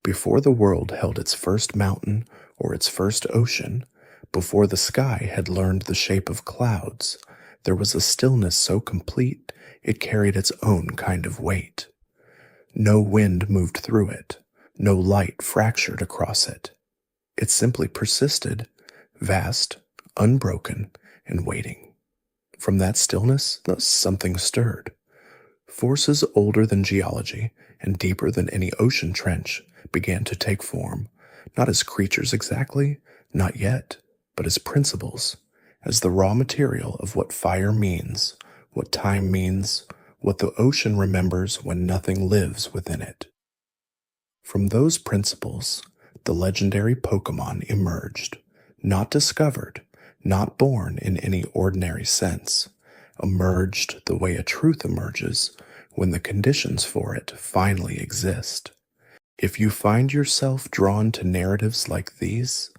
Before the world held its first mountain or its first ocean, before the sky had learned the shape of clouds, there was a stillness so complete it carried its own kind of weight. No wind moved through it, no light fractured across it. It simply persisted, vast, unbroken, and waiting. From that stillness, something stirred. Forces older than geology and deeper than any ocean trench began to take form, not as creatures exactly, not yet, but as principles, as the raw material of what fire means, what time means, what the ocean remembers when nothing lives within it. From those principles, the legendary Pokémon emerged, not discovered, not born in any ordinary sense, emerged the way a truth emerges when the conditions for it finally exist. If you find yourself drawn to narratives like these,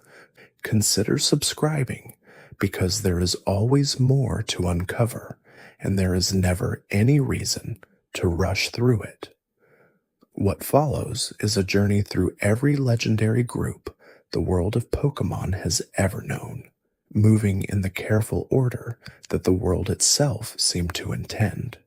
consider subscribing, because there is always more to uncover, and there is never any reason to rush through it. What follows is a journey through every legendary group the world of Pokémon has ever known, moving in the careful order that the world itself seemed to intend.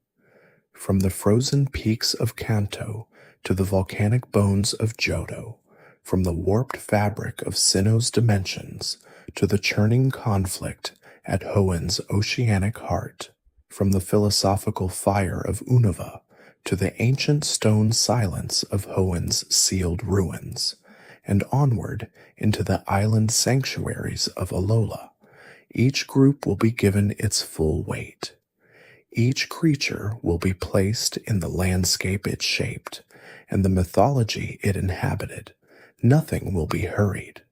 From the frozen peaks of Kanto to the volcanic bones of Johto, from the warped fabric of Sinnoh's dimensions to the churning conflict at Hoenn's oceanic heart, from the philosophical fire of Unova to the ancient stone silence of Hoenn's sealed ruins, and onward into the island sanctuaries of Alola, each group will be given its full weight. Each creature will be placed in the landscape it shaped, and the mythology it inhabited. Nothing will be hurried.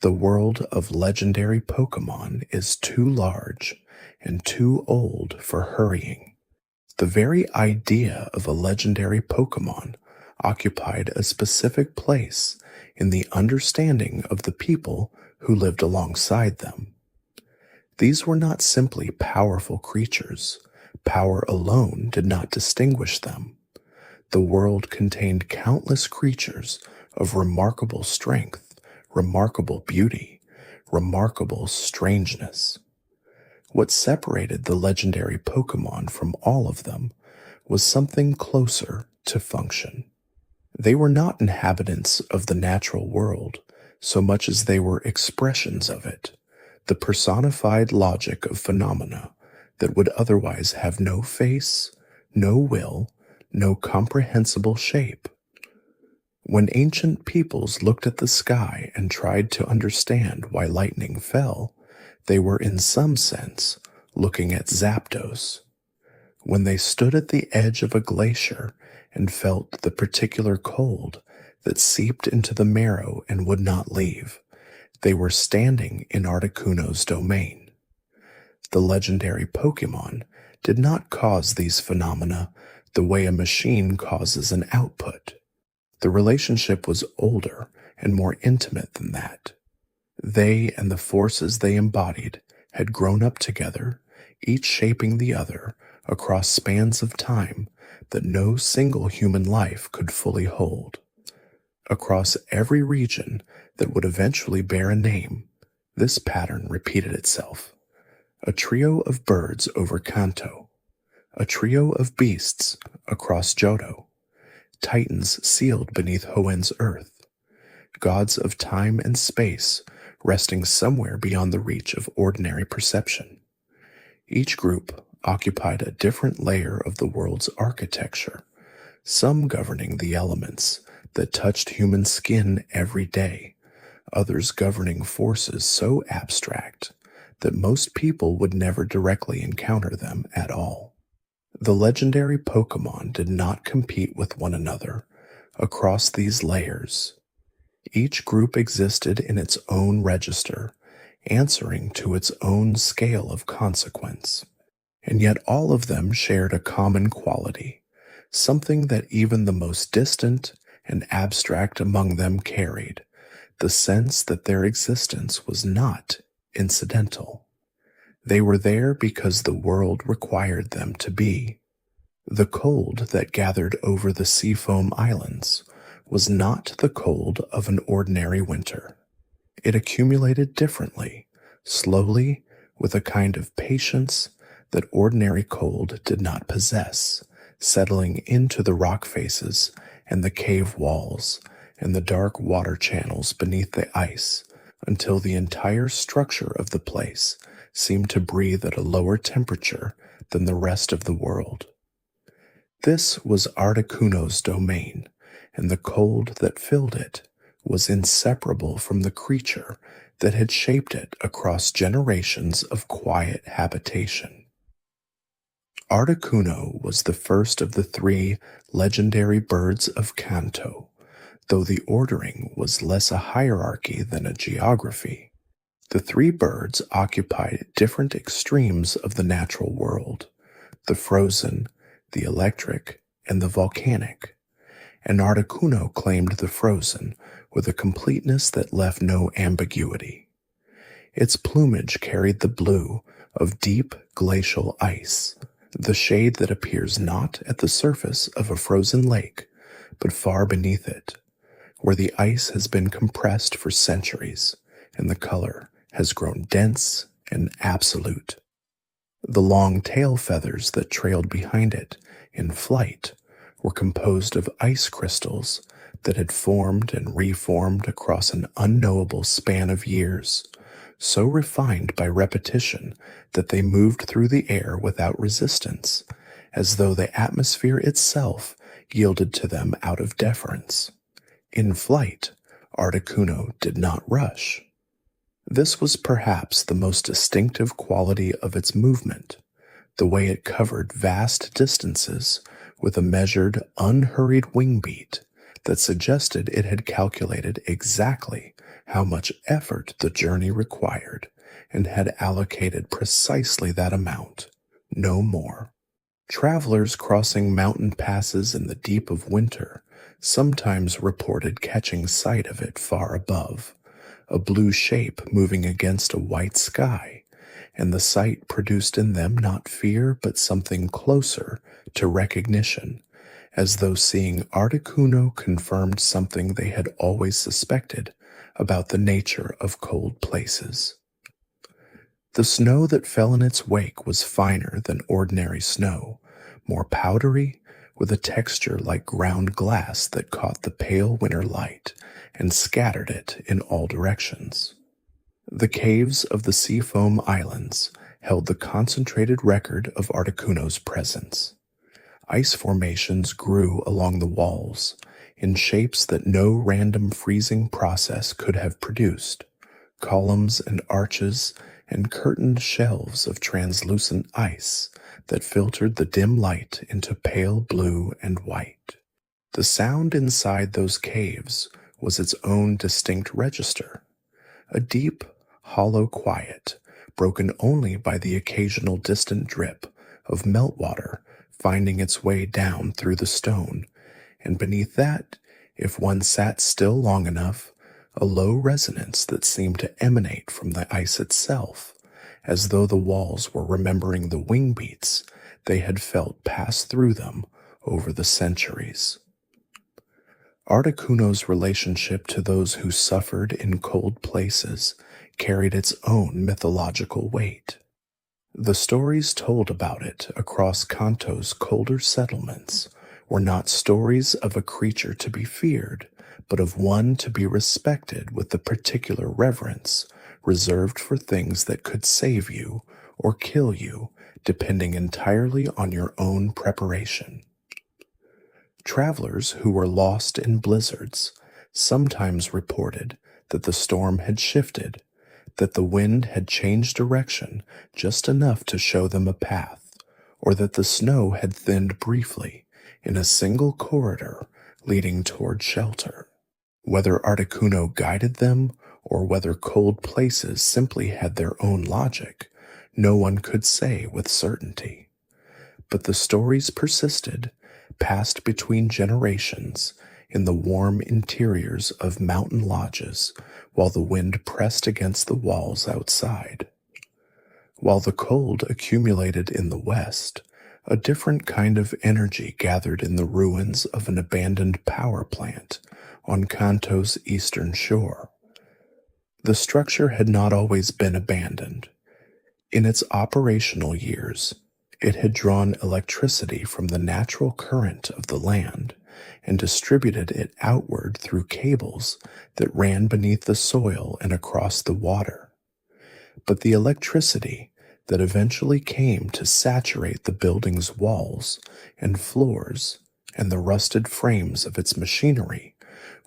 The world of legendary Pokémon is too large and too old for hurrying. The very idea of a legendary Pokémon occupied a specific place in the understanding of the people who lived alongside them. These were not simply powerful creatures. Power alone did not distinguish them. The world contained countless creatures of remarkable strength, remarkable beauty, remarkable strangeness. What separated the legendary Pokémon from all of them was something closer to function. They were not inhabitants of the natural world so much as they were expressions of it, the personified logic of phenomena that would otherwise have no face, no will, no comprehensible shape. When ancient peoples looked at the sky and tried to understand why lightning fell, they were in some sense looking at Zapdos. When they stood at the edge of a glacier and felt the particular cold that seeped into the marrow and would not leave, they were standing in Articuno's domain. The legendary Pokémon did not cause these phenomena the way a machine causes an output. The relationship was older and more intimate than that. They and the forces they embodied had grown up together, each shaping the other across spans of time that no single human life could fully hold. Across every region that would eventually bear a name, this pattern repeated itself. A trio of birds over Kanto, a trio of beasts across Johto, titans sealed beneath Hoenn's earth, gods of time and space resting somewhere beyond the reach of ordinary perception. Each group occupied a different layer of the world's architecture, some governing the elements that touched human skin every day, others governing forces so abstract that most people would never directly encounter them at all. The legendary Pokémon did not compete with one another across these layers. Each group existed in its own register, answering to its own scale of consequence. And yet all of them shared a common quality, something that even the most distant and abstract among them carried, the sense that their existence was not incidental. They were there because the world required them to be. The cold that gathered over the Seafoam Islands was not the cold of an ordinary winter. It accumulated differently, slowly, with a kind of patience that ordinary cold did not possess, settling into the rock faces and the cave walls and the dark water channels beneath the ice until the entire structure of the place seemed to breathe at a lower temperature than the rest of the world. This was Articuno's domain, and the cold that filled it was inseparable from the creature that had shaped it across generations of quiet habitation. Articuno was the first of the three legendary birds of Kanto, though the ordering was less a hierarchy than a geography. The three birds occupied different extremes of the natural world: the frozen, the electric, and the volcanic, and Articuno claimed the frozen with a completeness that left no ambiguity. Its plumage carried the blue of deep glacial ice, the shade that appears not at the surface of a frozen lake, but far beneath it, where the ice has been compressed for centuries and the color has grown dense and absolute. The long tail feathers that trailed behind it in flight were composed of ice crystals that had formed and reformed across an unknowable span of years, so refined by repetition that they moved through the air without resistance, as though the atmosphere itself yielded to them out of deference. In flight, Articuno did not rush. This was perhaps the most distinctive quality of its movement, the way it covered vast distances with a measured, unhurried wing beat that suggested it had calculated exactly how much effort the journey required and had allocated precisely that amount, no more. Travelers crossing mountain passes in the deep of winter sometimes reported catching sight of it far above, a blue shape moving against a white sky, and the sight produced in them not fear but something closer to recognition, as though seeing Articuno confirmed something they had always suspected about the nature of cold places. The snow that fell in its wake was finer than ordinary snow, more powdery, with a texture like ground glass that caught the pale winter light and scattered it in all directions. The caves of the Seafoam Islands held the concentrated record of Articuno's presence. Ice formations grew along the walls in shapes that no random freezing process could have produced, columns and arches and curtained shelves of translucent ice that filtered the dim light into pale blue and white. The sound inside those caves was its own distinct register, a deep, hollow quiet, broken only by the occasional distant drip of meltwater finding its way down through the stone, and beneath that, if one sat still long enough, a low resonance that seemed to emanate from the ice itself, as though the walls were remembering the wing beats they had felt pass through them over the centuries. Articuno's relationship to those who suffered in cold places carried its own mythological weight. The stories told about it across Kanto's colder settlements were not stories of a creature to be feared, but of one to be respected with the particular reverence reserved for things that could save you or kill you, depending entirely on your own preparation. Travelers who were lost in blizzards sometimes reported that the storm had shifted, that the wind had changed direction just enough to show them a path, or that the snow had thinned briefly in a single corridor leading toward shelter. Whether Articuno guided them or whether cold places simply had their own logic, no one could say with certainty. But the stories persisted, passed between generations, in the warm interiors of mountain lodges while the wind pressed against the walls outside. While the cold accumulated in the west, a different kind of energy gathered in the ruins of an abandoned power plant on Kanto's eastern shore. The structure had not always been abandoned. In its operational years, it had drawn electricity from the natural current of the land and distributed it outward through cables that ran beneath the soil and across the water. But the electricity that eventually came to saturate the building's walls and floors and the rusted frames of its machinery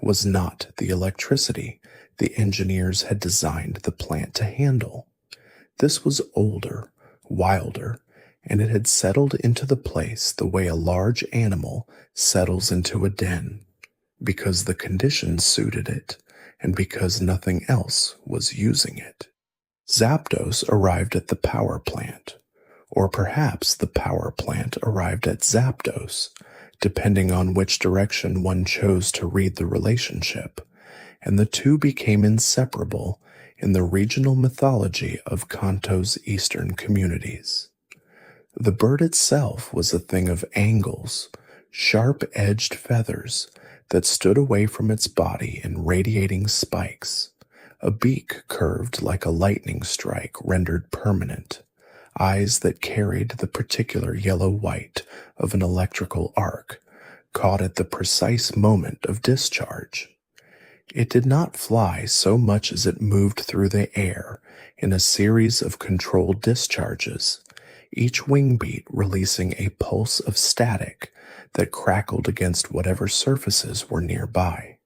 was not the electricity the engineers had designed the plant to handle. This was older, wilder, and it had settled into the place the way a large animal settles into a den, because the conditions suited it, and because nothing else was using it. Zapdos arrived at the power plant, or perhaps the power plant arrived at Zapdos, depending on which direction one chose to read the relationship, and the two became inseparable in the regional mythology of Kanto's eastern communities. The bird itself was a thing of angles, sharp-edged feathers that stood away from its body in radiating spikes, a beak curved like a lightning strike rendered permanent, eyes that carried the particular yellow-white of an electrical arc, caught at the precise moment of discharge. It did not fly so much as it moved through the air in a series of controlled discharges, each wing beat releasing a pulse of static that crackled against whatever surfaces were nearby.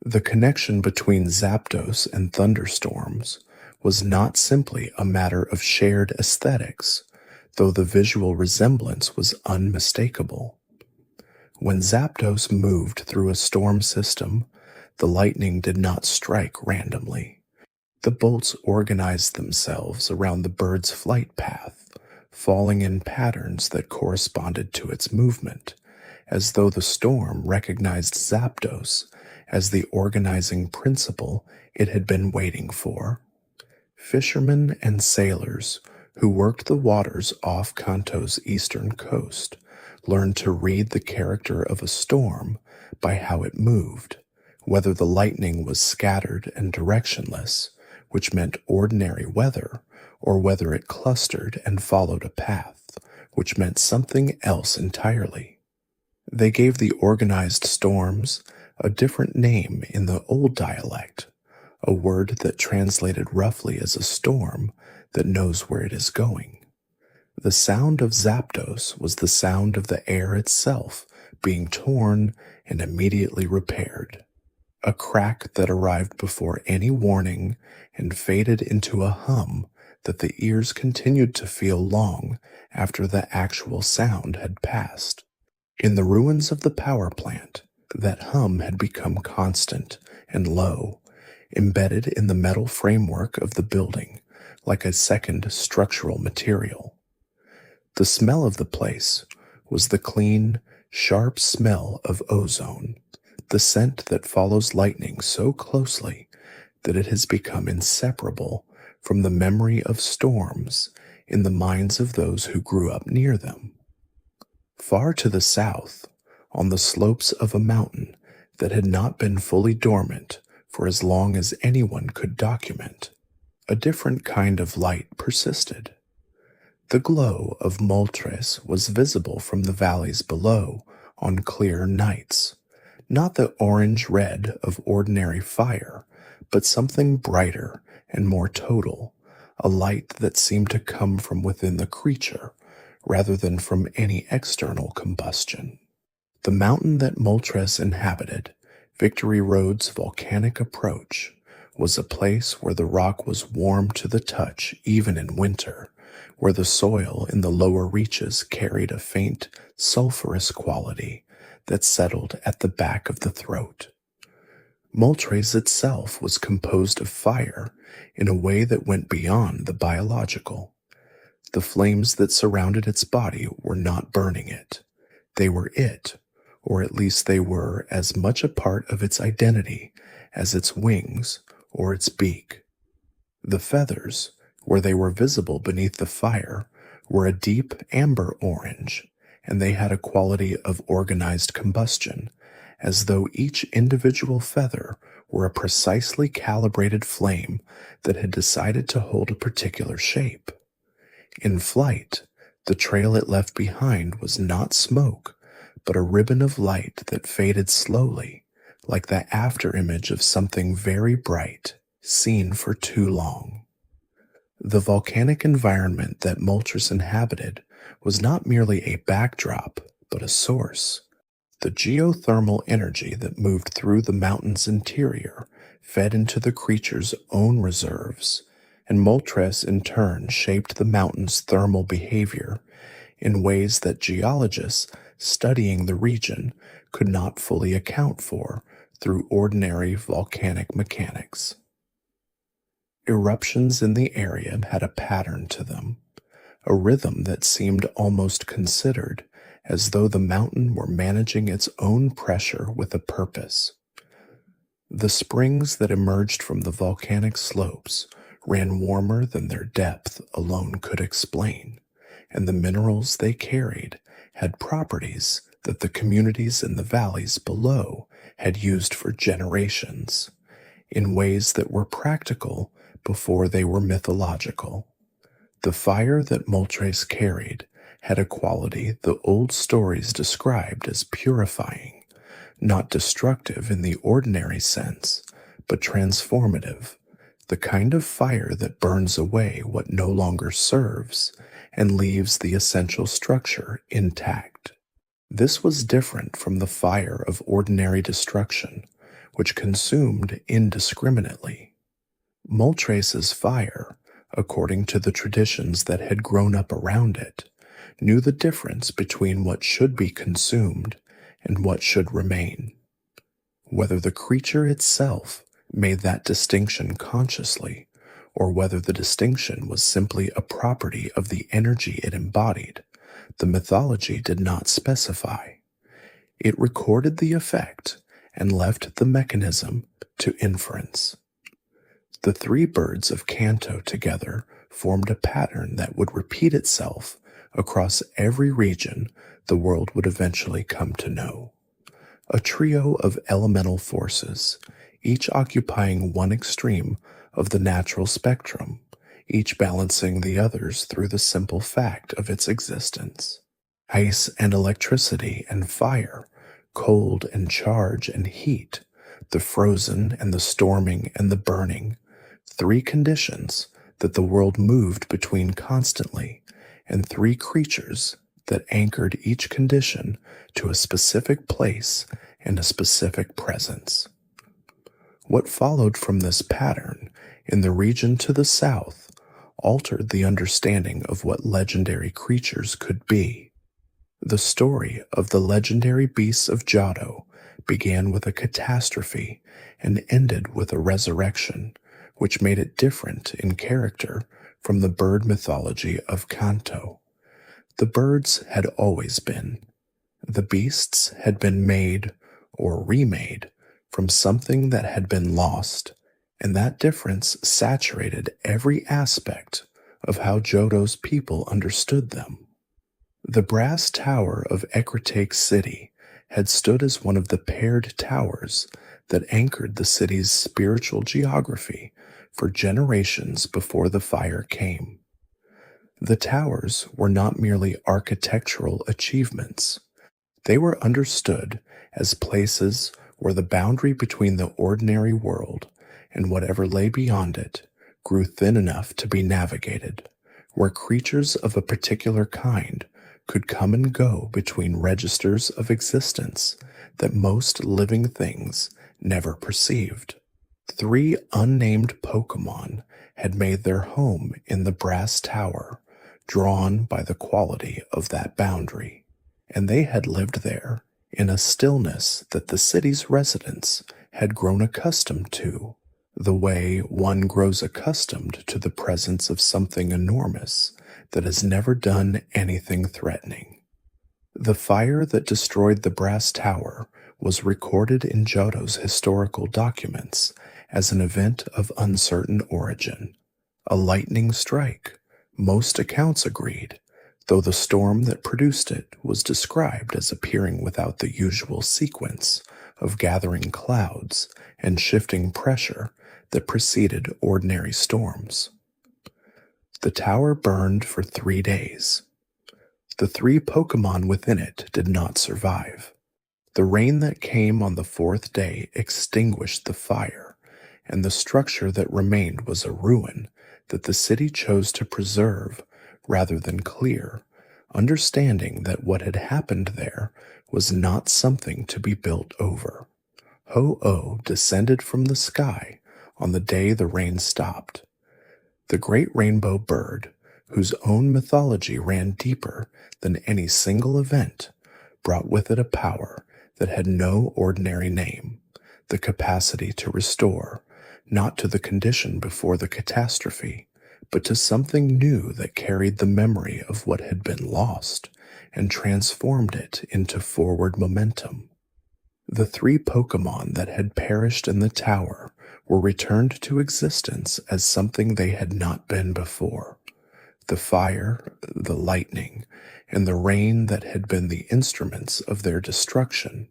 The connection between Zapdos and thunderstorms was not simply a matter of shared aesthetics, though the visual resemblance was unmistakable. When Zapdos moved through a storm system, the lightning did not strike randomly. The bolts organized themselves around the bird's flight path, falling in patterns that corresponded to its movement, as though the storm recognized Zapdos as the organizing principle it had been waiting for. Fishermen and sailors who worked the waters off Kanto's eastern coast learned to read the character of a storm by how it moved, whether the lightning was scattered and directionless, which meant ordinary weather, or whether it clustered and followed a path, which meant something else entirely. They gave the organized storms a different name in the old dialect, a word that translated roughly as a storm that knows where it is going. The sound of Zapdos was the sound of the air itself being torn and immediately repaired. A crack that arrived before any warning and faded into a hum that the ears continued to feel long after the actual sound had passed. In the ruins of the power plant, that hum had become constant and low, embedded in the metal framework of the building like a second structural material. The smell of the place was the clean, sharp smell of ozone, the scent that follows lightning so closely that it has become inseparable from the memory of storms in the minds of those who grew up near them. Far to the south, on the slopes of a mountain that had not been fully dormant for as long as anyone could document, a different kind of light persisted. The glow of Moltres was visible from the valleys below on clear nights, not the orange-red of ordinary fire, but something brighter and more total, a light that seemed to come from within the creature rather than from any external combustion. The mountain that Moltres inhabited, Victory Road's volcanic approach, was a place where the rock was warm to the touch even in winter, where the soil in the lower reaches carried a faint, sulphurous quality that settled at the back of the throat. Moltres itself was composed of fire in a way that went beyond the biological. The flames that surrounded its body were not burning it. They were it, or at least they were as much a part of its identity as its wings or its beak. The feathers, where they were visible beneath the fire, were a deep amber orange, and they had a quality of organized combustion, as though each individual feather were a precisely calibrated flame that had decided to hold a particular shape. In flight, the trail it left behind was not smoke, but a ribbon of light that faded slowly, like the afterimage of something very bright, seen for too long. The volcanic environment that Moltres inhabited was not merely a backdrop, but a source. The geothermal energy that moved through the mountain's interior fed into the creature's own reserves, and Moltres in turn shaped the mountain's thermal behavior in ways that geologists studying the region could not fully account for through ordinary volcanic mechanics. Eruptions in the area had a pattern to them, a rhythm that seemed almost considered, as though the mountain were managing its own pressure with a purpose. The springs that emerged from the volcanic slopes ran warmer than their depth alone could explain, and the minerals they carried had properties that the communities in the valleys below had used for generations, in ways that were practical before they were mythological. The fire that Moltres carried had a quality the old stories described as purifying, not destructive in the ordinary sense, but transformative, the kind of fire that burns away what no longer serves and leaves the essential structure intact. This was different from the fire of ordinary destruction, which consumed indiscriminately. Moltres's fire, according to the traditions that had grown up around it, knew the difference between what should be consumed and what should remain. Whether the creature itself made that distinction consciously, or whether the distinction was simply a property of the energy it embodied, the mythology did not specify. It recorded the effect and left the mechanism to inference. The three birds of Kanto together formed a pattern that would repeat itself across every region the world would eventually come to know. A trio of elemental forces, each occupying one extreme of the natural spectrum, each balancing the others through the simple fact of its existence. Ice and electricity and fire, cold and charge and heat, the frozen and the storming and the burning, three conditions that the world moved between constantly, and three creatures that anchored each condition to a specific place and a specific presence. What followed from this pattern in the region to the south altered the understanding of what legendary creatures could be. The story of the legendary beasts of Johto began with a catastrophe and ended with a resurrection, which made it different in character from the bird mythology of Kanto. The birds had always been. The beasts had been made or remade from something that had been lost, and that difference saturated every aspect of how Johto's people understood them. The brass tower of Ecruteak City had stood as one of the paired towers that anchored the city's spiritual geography for generations before the fire came. The towers were not merely architectural achievements. They were understood as places where the boundary between the ordinary world and whatever lay beyond it grew thin enough to be navigated, where creatures of a particular kind could come and go between registers of existence that most living things never perceived. Three unnamed Pokémon had made their home in the brass tower, drawn by the quality of that boundary, and they had lived there in a stillness that the city's residents had grown accustomed to, the way one grows accustomed to the presence of something enormous that has never done anything threatening. The fire that destroyed the brass tower was recorded in Johto's historical documents as an event of uncertain origin, a lightning strike, most accounts agreed, though the storm that produced it was described as appearing without the usual sequence of gathering clouds and shifting pressure that preceded ordinary storms. The tower burned for 3 days. The 3 Pokémon within it did not survive. The rain that came on the 4th day extinguished the fire, and the structure that remained was a ruin that the city chose to preserve rather than clear, understanding that what had happened there was not something to be built over. Ho-Oh descended from the sky on the day the rain stopped. The great rainbow bird, whose own mythology ran deeper than any single event, brought with it a power that had no ordinary name, the capacity to restore, not to the condition before the catastrophe, but to something new that carried the memory of what had been lost and transformed it into forward momentum. The 3 Pokémon that had perished in the tower were returned to existence as something they had not been before. The fire, the lightning, and the rain that had been the instruments of their destruction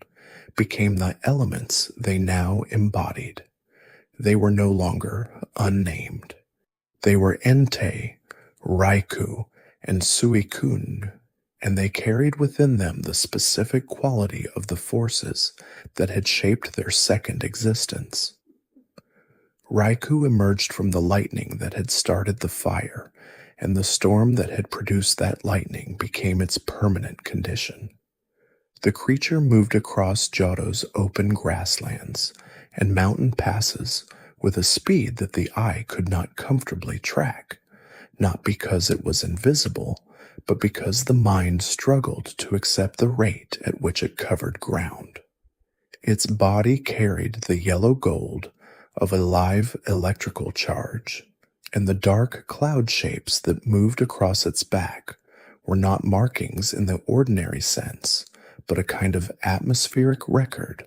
became the elements they now embodied. They were no longer unnamed. They were Entei, Raikou, and Suicune, and they carried within them the specific quality of the forces that had shaped their second existence. Raikou emerged from the lightning that had started the fire, and the storm that had produced that lightning became its permanent condition. The creature moved across Johto's open grasslands and mountain passes with a speed that the eye could not comfortably track, not because it was invisible, but because the mind struggled to accept the rate at which it covered ground. Its body carried the yellow gold of a live electrical charge, and the dark cloud shapes that moved across its back were not markings in the ordinary sense, but a kind of atmospheric record,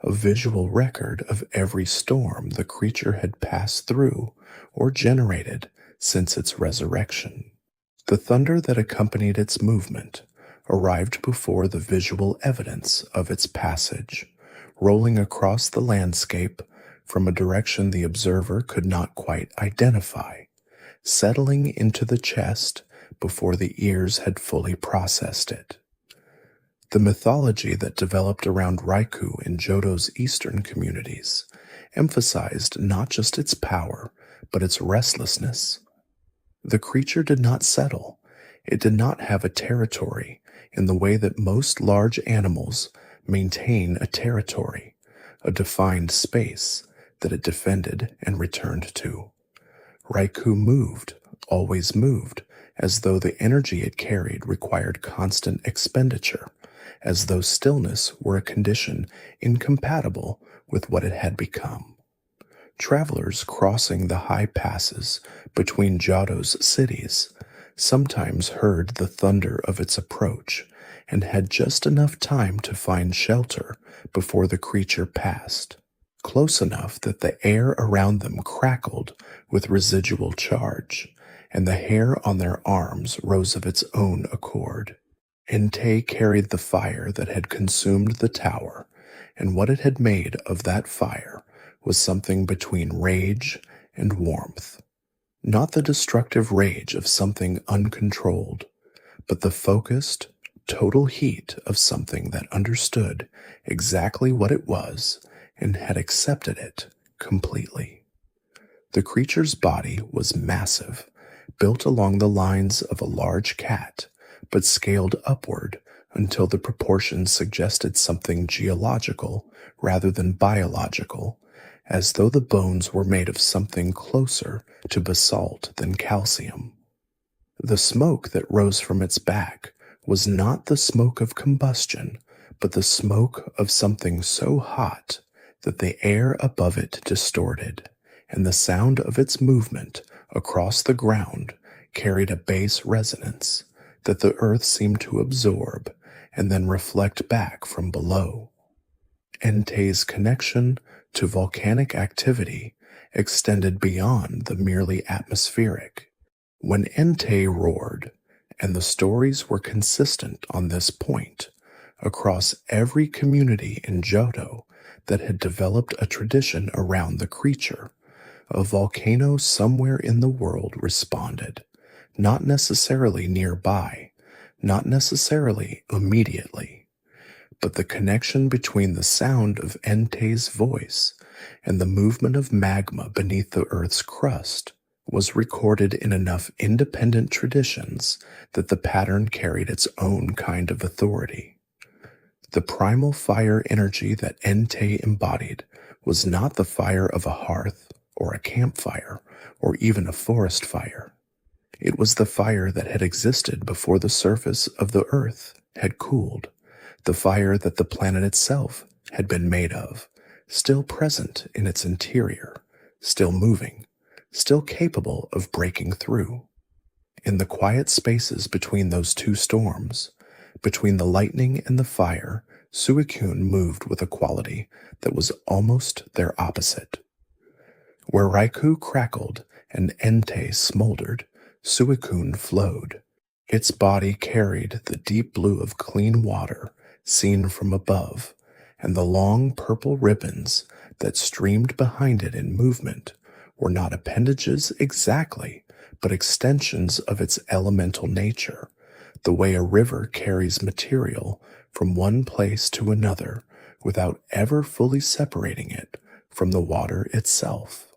a visual record of every storm the creature had passed through or generated since its resurrection. The thunder that accompanied its movement arrived before the visual evidence of its passage, rolling across the landscape from a direction the observer could not quite identify, settling into the chest before the ears had fully processed it. The mythology that developed around Raikou in Johto's eastern communities emphasized not just its power, but its restlessness. The creature did not settle. It did not have a territory in the way that most large animals maintain a territory, a defined space that it defended and returned to. Raikou moved, always moved, as though the energy it carried required constant expenditure, as though stillness were a condition incompatible with what it had become. Travelers crossing the high passes between Johto's cities sometimes heard the thunder of its approach and had just enough time to find shelter before the creature passed, close enough that the air around them crackled with residual charge, and the hair on their arms rose of its own accord. Entei carried the fire that had consumed the tower, and what it had made of that fire was something between rage and warmth. Not the destructive rage of something uncontrolled, but the focused, total heat of something that understood exactly what it was and had accepted it completely. The creature's body was massive, built along the lines of a large cat, but scaled upward until the proportions suggested something geological rather than biological, as though the bones were made of something closer to basalt than calcium. The smoke that rose from its back was not the smoke of combustion, but the smoke of something so hot that the air above it distorted, and the sound of its movement across the ground carried a bass resonance that the earth seemed to absorb and then reflect back from below. Entei's connection to volcanic activity extended beyond the merely atmospheric. When Entei roared, and the stories were consistent on this point, across every community in Johto that had developed a tradition around the creature. A volcano somewhere in the world responded, not necessarily nearby, not necessarily immediately, but the connection between the sound of Entei's voice and the movement of magma beneath the Earth's crust was recorded in enough independent traditions that the pattern carried its own kind of authority. The primal fire energy that Entei embodied was not the fire of a hearth or a campfire or even a forest fire. It was the fire that had existed before the surface of the earth had cooled, the fire that the planet itself had been made of, still present in its interior, still moving, still capable of breaking through. In the quiet spaces between those two storms, between the lightning and the fire, Suicune moved with a quality that was almost their opposite. Where Raikou crackled and Entei smoldered, Suicune flowed. Its body carried the deep blue of clean water seen from above, and the long purple ribbons that streamed behind it in movement were not appendages exactly, but extensions of its elemental nature, the way a river carries material from one place to another without ever fully separating it from the water itself.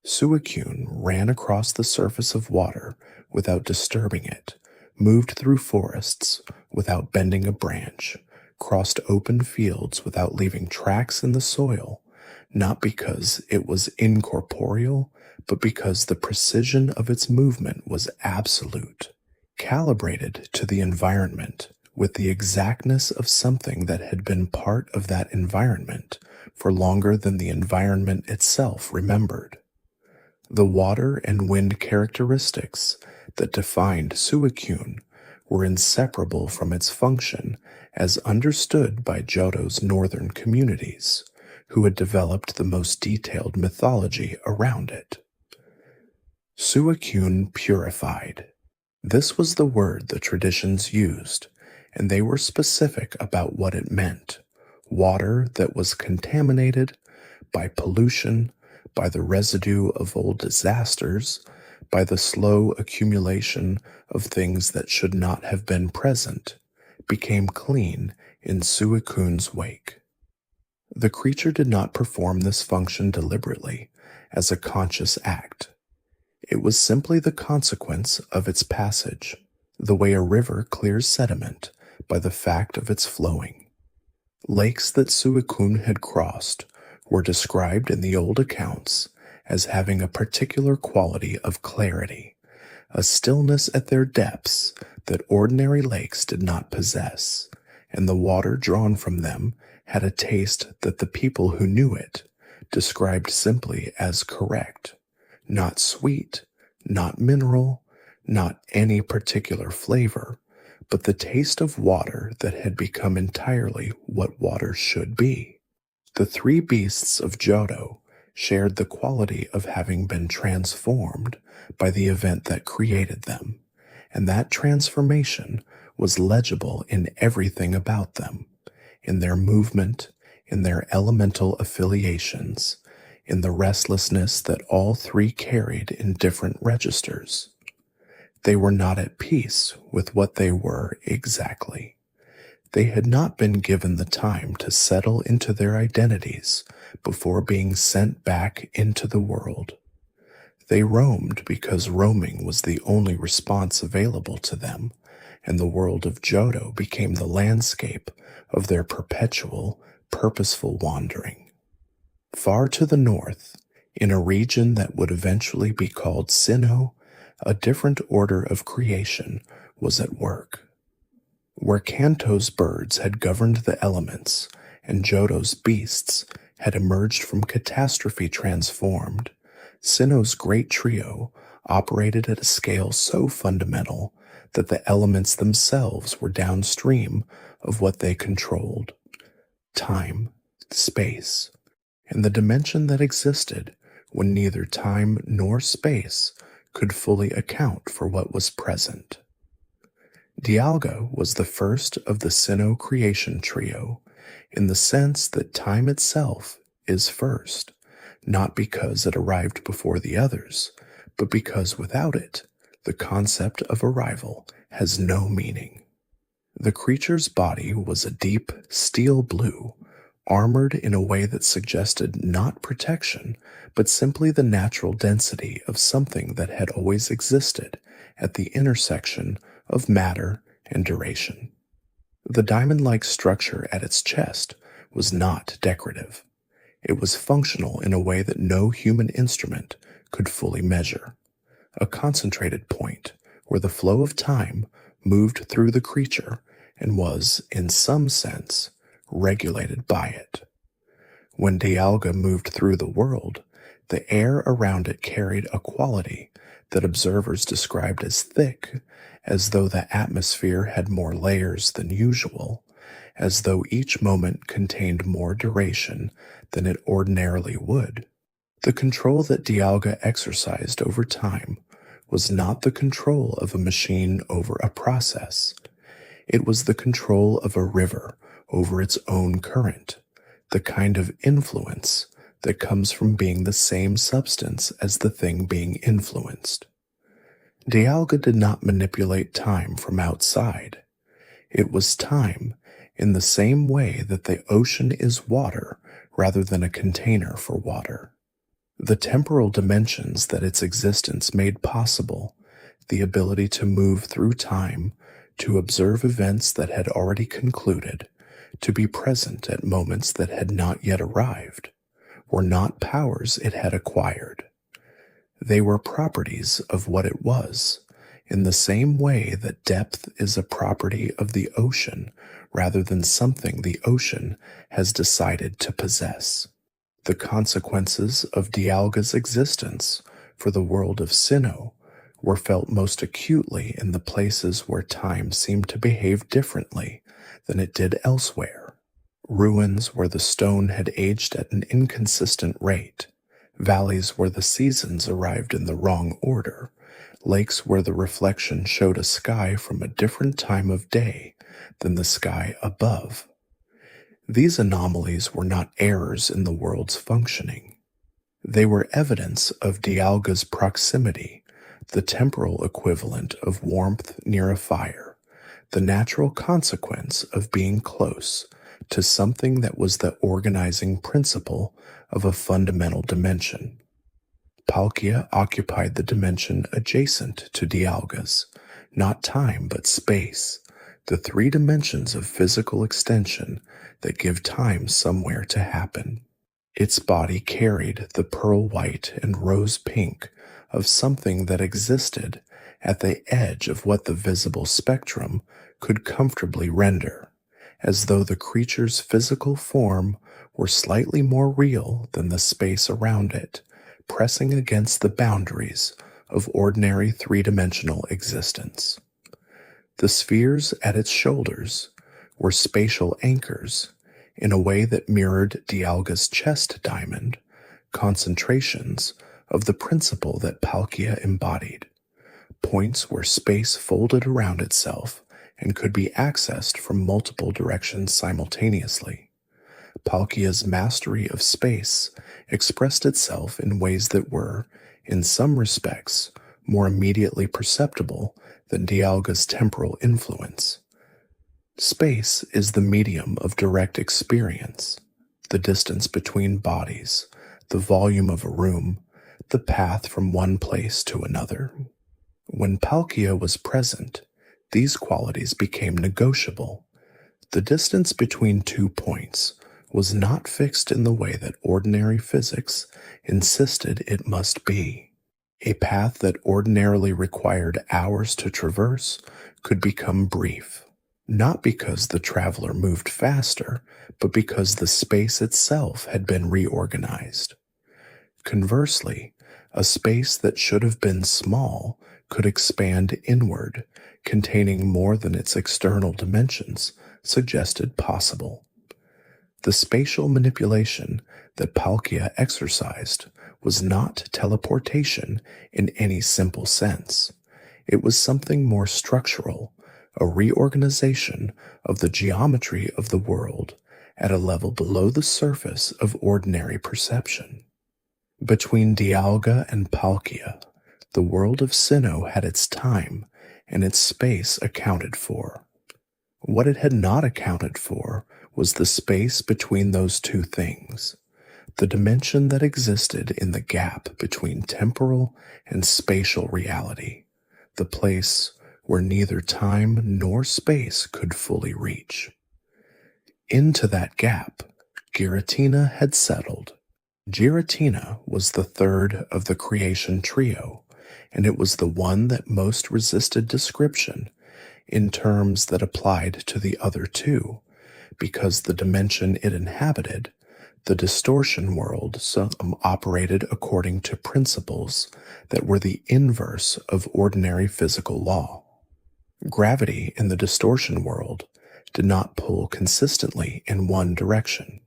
Suicune ran across the surface of water without disturbing it, moved through forests without bending a branch, crossed open fields without leaving tracks in the soil, not because it was incorporeal, but because the precision of its movement was absolute, calibrated to the environment with the exactness of something that had been part of that environment for longer than the environment itself remembered. The water and wind characteristics that defined Suicune were inseparable from its function as understood by Johto's northern communities, who had developed the most detailed mythology around it. Suicune purified. This was the word the traditions used, and they were specific about what it meant. Water that was contaminated by pollution, by the residue of old disasters, by the slow accumulation of things that should not have been present, became clean in Suicune's wake. The creature did not perform this function deliberately, as a conscious act. It was simply the consequence of its passage, the way a river clears sediment by the fact of its flowing. Lakes that Suicune had crossed were described in the old accounts as having a particular quality of clarity, a stillness at their depths that ordinary lakes did not possess, and the water drawn from them had a taste that the people who knew it described simply as correct, not sweet, not mineral, not any particular flavor, but the taste of water that had become entirely what water should be. The three beasts of Johto shared the quality of having been transformed by the event that created them, and that transformation was legible in everything about them, in their movement, in their elemental affiliations, in the restlessness that all three carried in different registers. They were not at peace with what they were exactly. They had not been given the time to settle into their identities before being sent back into the world. They roamed because roaming was the only response available to them, and the world of Johto became the landscape of their perpetual, purposeful wandering. Far to the north, in a region that would eventually be called Sinnoh, a different order of creation was at work. Where Kanto's birds had governed the elements and Johto's beasts had emerged from catastrophe transformed, Sinnoh's great trio operated at a scale so fundamental that the elements themselves were downstream of what they controlled: time, space, and the dimension that existed when neither time nor space could fully account for what was present. Dialga was the first of the Sinnoh creation trio, in the sense that time itself is first, not because it arrived before the others, but because without it, the concept of arrival has no meaning. The creature's body was a deep steel blue, armored in a way that suggested not protection, but simply the natural density of something that had always existed at the intersection of matter and duration. The diamond-like structure at its chest was not decorative. It was functional in a way that no human instrument could fully measure. A concentrated point where the flow of time moved through the creature and was, in some sense, regulated by it. When Dialga moved through the world, the air around it carried a quality that observers described as thick, as though the atmosphere had more layers than usual, as though each moment contained more duration than it ordinarily would. The control that Dialga exercised over time was not the control of a machine over a process. It was the control of a river over its own current, the kind of influence that comes from being the same substance as the thing being influenced. Dialga did not manipulate time from outside. It was time in the same way that the ocean is water rather than a container for water. The temporal dimensions that its existence made possible, the ability to move through time, to observe events that had already concluded, to be present at moments that had not yet arrived, were not powers it had acquired. They were properties of what it was, in the same way that depth is a property of the ocean rather than something the ocean has decided to possess. The consequences of Dialga's existence for the world of Sinnoh were felt most acutely in the places where time seemed to behave differently than it did elsewhere. Ruins where the stone had aged at an inconsistent rate, valleys where the seasons arrived in the wrong order, lakes where the reflection showed a sky from a different time of day than the sky above. These anomalies were not errors in the world's functioning. They were evidence of Dialga's proximity, the temporal equivalent of warmth near a fire, the natural consequence of being close to something that was the organizing principle of a fundamental dimension. Palkia occupied the dimension adjacent to Dialga's, not time but space, the three dimensions of physical extension that give time somewhere to happen. Its body carried the pearl white and rose pink of something that existed at the edge of what the visible spectrum could comfortably render, as though the creature's physical form were slightly more real than the space around it, pressing against the boundaries of ordinary three-dimensional existence. The spheres at its shoulders were spatial anchors in a way that mirrored Dialga's chest diamond, concentrations of the principle that Palkia embodied, points where space folded around itself and could be accessed from multiple directions simultaneously. Palkia's mastery of space expressed itself in ways that were, in some respects, more immediately perceptible than Dialga's temporal influence. Space is the medium of direct experience, the distance between bodies, the volume of a room, the path from one place to another. When Palkia was present, these qualities became negotiable. The distance between 2 points was not fixed in the way that ordinary physics insisted it must be. A path that ordinarily required hours to traverse could become brief, not because the traveler moved faster, but because the space itself had been reorganized. Conversely, a space that should have been small could expand inward, containing more than its external dimensions suggested possible. The spatial manipulation that Palkia exercised was not teleportation in any simple sense. It was something more structural, a reorganization of the geometry of the world at a level below the surface of ordinary perception. Between Dialga and Palkia, the world of Sinnoh had its time and its space accounted for. What it had not accounted for was the space between those two things, the dimension that existed in the gap between temporal and spatial reality, the place where neither time nor space could fully reach. Into that gap, Giratina had settled. Giratina was the third of the creation trio, and it was the one that most resisted description in terms that applied to the other two, because the dimension it inhabited, the distortion world, operated according to principles that were the inverse of ordinary physical law. Gravity in the distortion world did not pull consistently in one direction.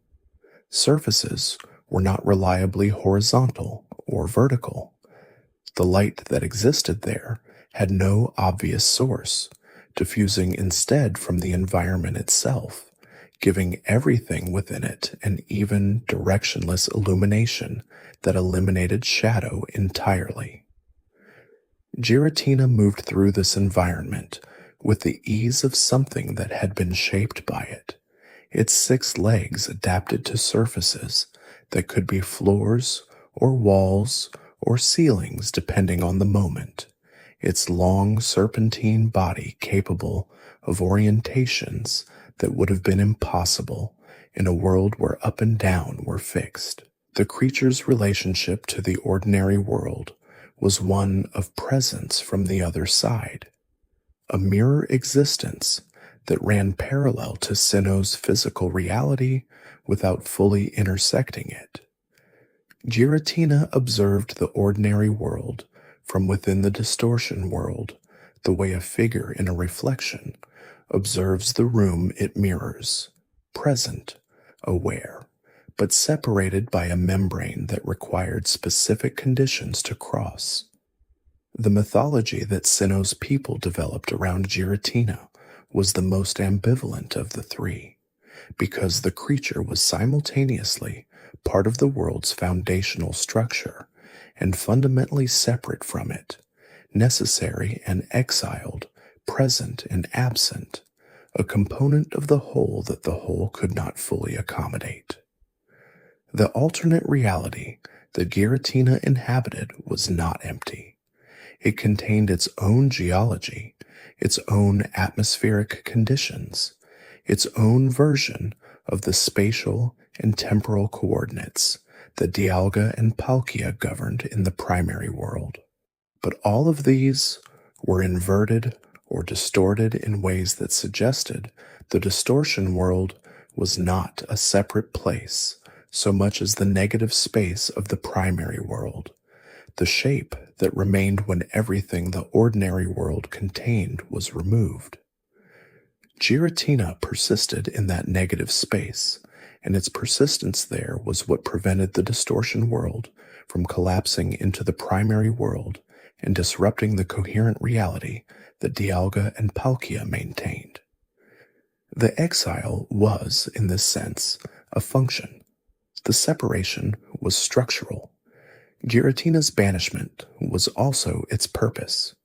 Surfaces were not reliably horizontal or vertical. The light that existed there had no obvious source, diffusing instead from the environment itself, giving everything within it an even, directionless illumination that eliminated shadow entirely. Giratina moved through this environment with the ease of something that had been shaped by it, its 6 legs adapted to surfaces that could be floors or walls or ceilings depending on the moment, its long serpentine body capable of orientations that would have been impossible in a world where up and down were fixed. The creature's relationship to the ordinary world was one of presence from the other side, a mirror existence that ran parallel to Sinnoh's physical reality without fully intersecting it. Giratina observed the ordinary world from within the distortion world the way a figure in a reflection observes the room it mirrors, present, aware, but separated by a membrane that required specific conditions to cross. The mythology that Sinnoh's people developed around Giratina was the most ambivalent of the three, because the creature was simultaneously part of the world's foundational structure and fundamentally separate from it, necessary and exiled, present and absent, a component of the whole that the whole could not fully accommodate. The alternate reality that Giratina inhabited was not empty. It contained its own geology, its own atmospheric conditions, its own version of the spatial and temporal coordinates that Dialga and Palkia governed in the primary world. But all of these were inverted or distorted in ways that suggested the distortion world was not a separate place so much as the negative space of the primary world, the shape that remained when everything the ordinary world contained was removed. Giratina persisted in that negative space, and its persistence there was what prevented the distortion world from collapsing into the primary world and disrupting the coherent reality that Dialga and Palkia maintained. The exile was, in this sense, a function. The separation was structural. Giratina's banishment was also its purpose.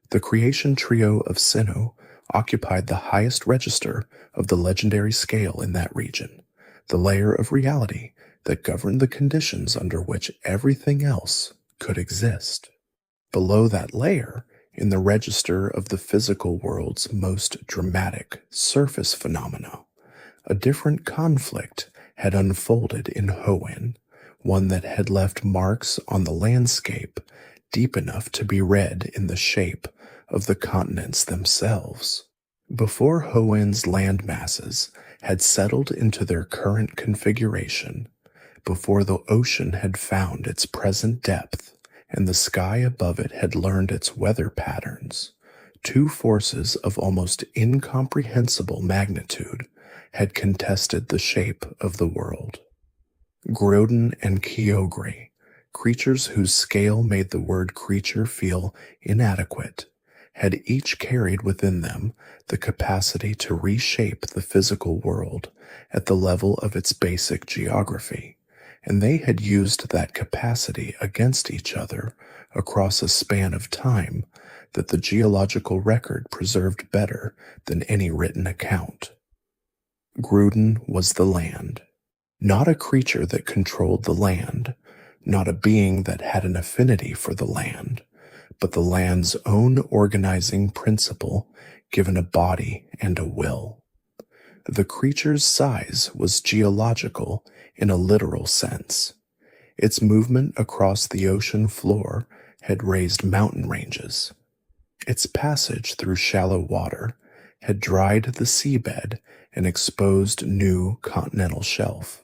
The creation trio of Sinnoh occupied the highest register of the legendary scale in that region, the layer of reality that governed the conditions under which everything else could exist. Below that layer, in the register of the physical world's most dramatic surface phenomena, a different conflict had unfolded in Hoenn, one that had left marks on the landscape deep enough to be read in the shape of the continents themselves. Before Hoenn's land masses had settled into their current configuration, before the ocean had found its present depth and the sky above it had learned its weather patterns, two forces of almost incomprehensible magnitude had contested the shape of the world. Groden and Kyogre, creatures whose scale made the word creature feel inadequate, had each carried within them the capacity to reshape the physical world at the level of its basic geography, and they had used that capacity against each other across a span of time that the geological record preserved better than any written account. Grudon was the land, not a creature that controlled the land, not a being that had an affinity for the land, but the land's own organizing principle given a body and a will. The creature's size was geological in a literal sense. Its movement across the ocean floor had raised mountain ranges. Its passage through shallow water had dried the seabed and exposed new continental shelf.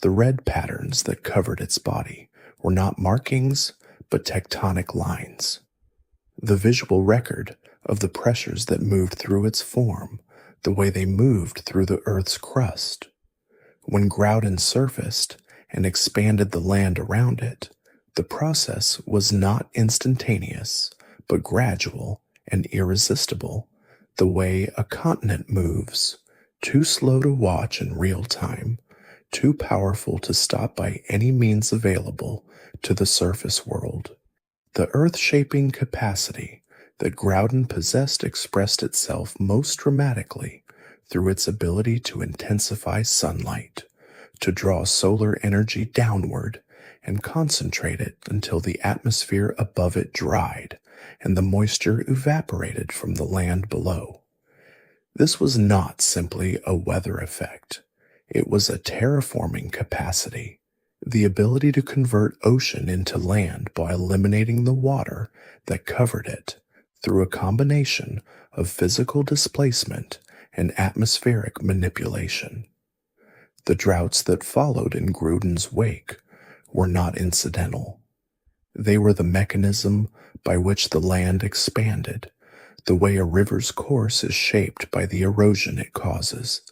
The red patterns that covered its body were not markings, but tectonic lines. The visual record of the pressures that moved through its form, the way they moved through the Earth's crust. When Growden surfaced and expanded the land around it, the process was not instantaneous, but gradual and irresistible, the way a continent moves, too slow to watch in real time, too powerful to stop by any means available to the surface world. The earth-shaping capacity that Growden possessed expressed itself most dramatically through its ability to intensify sunlight, to draw solar energy downward and concentrate it until the atmosphere above it dried and the moisture evaporated from the land below. This was not simply a weather effect. It was a terraforming capacity, the ability to convert ocean into land by eliminating the water that covered it through a combination of physical displacement and atmospheric manipulation. The droughts that followed in Grudon's wake were not incidental. They were the mechanism by which the land expanded, the way a river's course is shaped by the erosion it causes,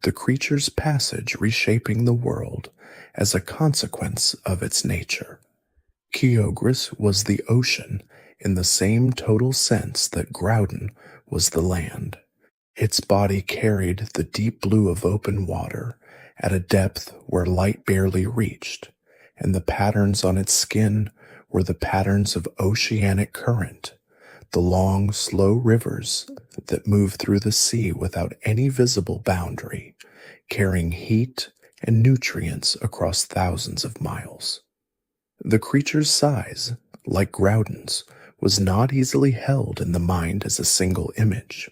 the creature's passage reshaping the world as a consequence of its nature. Kyogris was the ocean in the same total sense that Growden was the land. Its body carried the deep blue of open water at a depth where light barely reached, and the patterns on its skin were the patterns of oceanic current, the long, slow rivers that move through the sea without any visible boundary, carrying heat and nutrients across thousands of miles. The creature's size, like Growden's, was not easily held in the mind as a single image.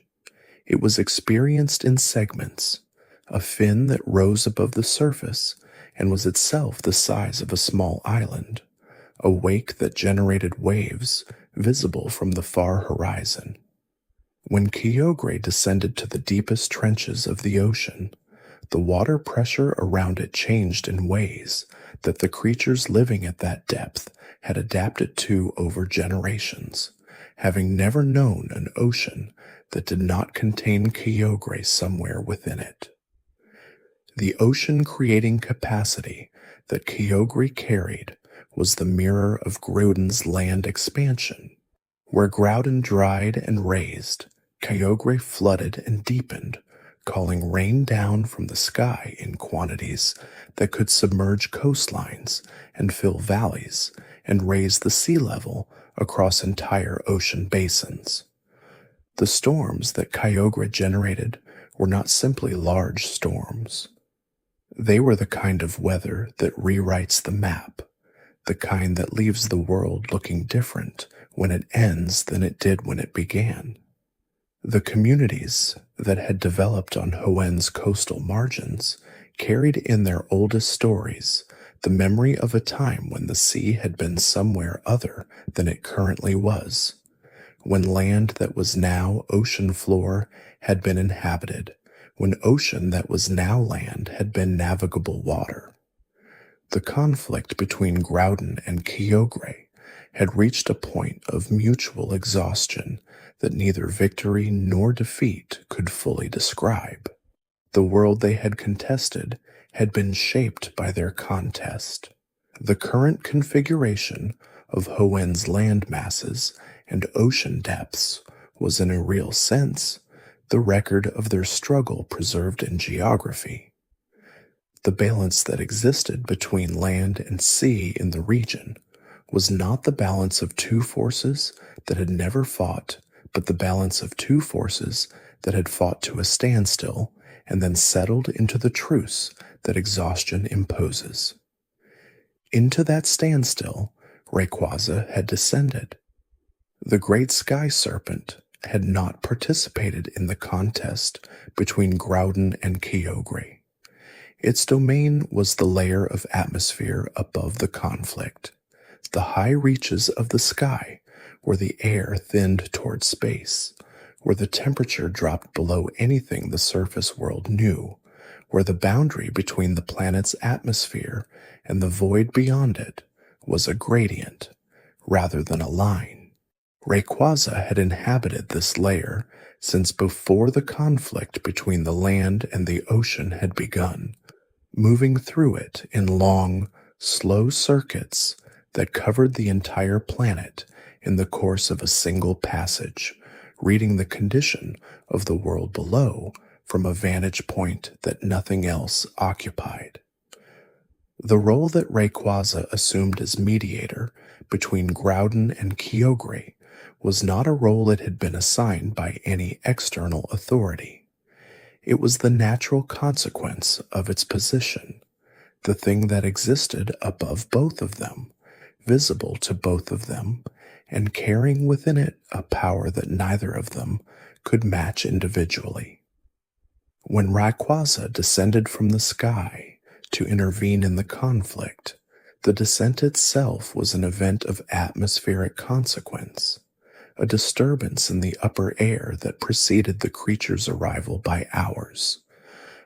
It was experienced in segments, a fin that rose above the surface and was itself the size of a small island, a wake that generated waves visible from the far horizon. When Kyogre descended to the deepest trenches of the ocean, the water pressure around it changed in ways that the creatures living at that depth had adapted to over generations, having never known an ocean that did not contain Kyogre somewhere within it. The ocean-creating capacity that Kyogre carried was the mirror of Growden's land expansion. Where Growden dried and raised, Kyogre flooded and deepened, calling rain down from the sky in quantities that could submerge coastlines and fill valleys and raise the sea level across entire ocean basins. The storms that Kyogre generated were not simply large storms. They were the kind of weather that rewrites the map, the kind that leaves the world looking different when it ends than it did when it began. The communities that had developed on Hoenn's coastal margins carried in their oldest stories the memory of a time when the sea had been somewhere other than it currently was, when land that was now ocean floor had been inhabited, when ocean that was now land had been navigable water. The conflict between Growden and Kyogre had reached a point of mutual exhaustion that neither victory nor defeat could fully describe. The world they had contested had been shaped by their contest. The current configuration of Hoenn's land masses and ocean depths was, in a real sense, the record of their struggle preserved in geography. The balance that existed between land and sea in the region was not the balance of two forces that had never fought, but the balance of two forces that had fought to a standstill and then settled into the truce that exhaustion imposes. Into that standstill, Rayquaza had descended. The great sky serpent had not participated in the contest between Groudon and Kyogre. Its domain was the layer of atmosphere above the conflict, the high reaches of the sky where the air thinned toward space, where the temperature dropped below anything the surface world knew, where the boundary between the planet's atmosphere and the void beyond it was a gradient rather than a line. Rayquaza had inhabited this layer since before the conflict between the land and the ocean had begun, moving through it in long, slow circuits that covered the entire planet in the course of a single passage, reading the condition of the world below from a vantage point that nothing else occupied. The role that Rayquaza assumed as mediator between Groudon and Kyogre was not a role it had been assigned by any external authority. It was the natural consequence of its position, the thing that existed above both of them, visible to both of them, and carrying within it a power that neither of them could match individually. When Rayquaza descended from the sky to intervene in the conflict, the descent itself was an event of atmospheric consequence, a disturbance in the upper air that preceded the creature's arrival by hours,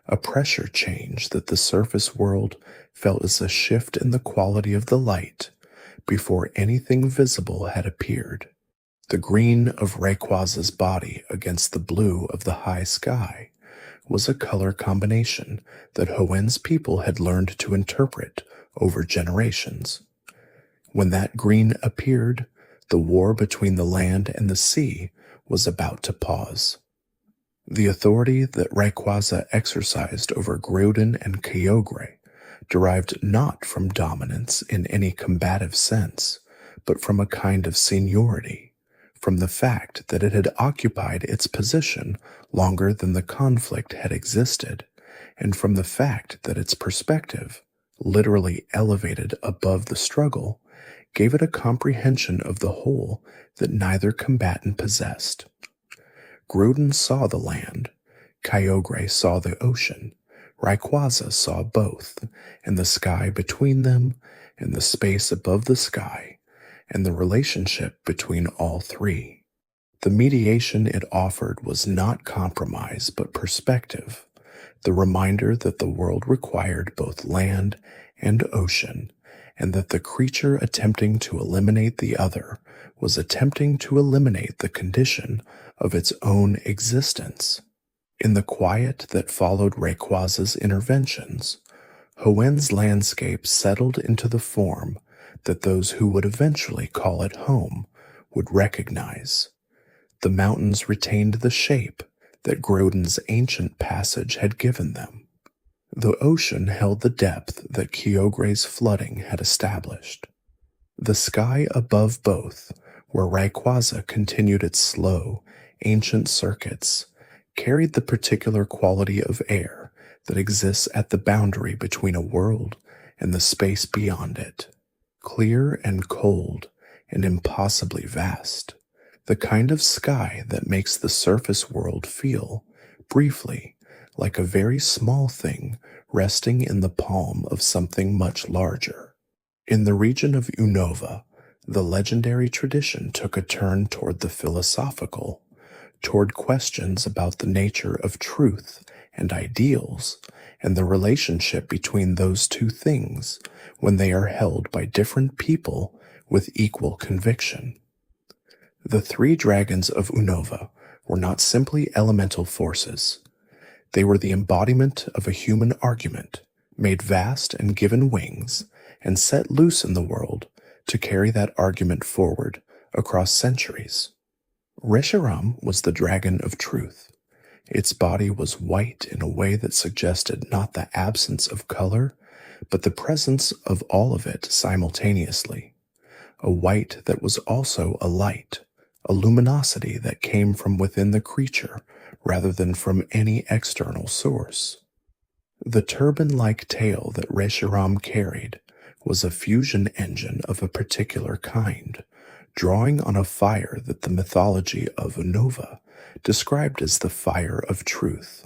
a pressure change that the surface world felt as a shift in the quality of the light before anything visible had appeared. The green of Rayquaza's body against the blue of the high sky was a color combination that Hoenn's people had learned to interpret over generations. When that green appeared, the war between the land and the sea was about to pause. The authority that Rayquaza exercised over Groudon and Kyogre derived not from dominance in any combative sense, but from a kind of seniority, from the fact that it had occupied its position longer than the conflict had existed, and from the fact that its perspective, literally elevated above the struggle, gave it a comprehension of the whole that neither combatant possessed. Groudon saw the land, Kyogre saw the ocean, Rayquaza saw both, and the sky between them, and the space above the sky, and the relationship between all three. The mediation it offered was not compromise but perspective, the reminder that the world required both land and ocean, and that the creature attempting to eliminate the other was attempting to eliminate the condition of its own existence. In the quiet that followed Rayquaza's interventions, Hoenn's landscape settled into the form that those who would eventually call it home would recognize. The mountains retained the shape that Groudon's ancient passage had given them. The ocean held the depth that Kyogre's flooding had established. The sky above both, where Rayquaza continued its slow, ancient circuits, carried the particular quality of air that exists at the boundary between a world and the space beyond it, clear and cold and impossibly vast, the kind of sky that makes the surface world feel, briefly, like a very small thing resting in the palm of something much larger. In the region of Unova, the legendary tradition took a turn toward the philosophical, toward questions about the nature of truth and ideals, and the relationship between those two things when they are held by different people with equal conviction. The three dragons of Unova were not simply elemental forces. They were the embodiment of a human argument, made vast and given wings, and set loose in the world to carry that argument forward across centuries. Reshiram was the dragon of truth. Its body was white in a way that suggested not the absence of color, but the presence of all of it simultaneously. A white that was also a light, a luminosity that came from within the creature rather than from any external source. The turban-like tail that Reshiram carried was a fusion engine of a particular kind, drawing on a fire that the mythology of Unova described as the fire of truth,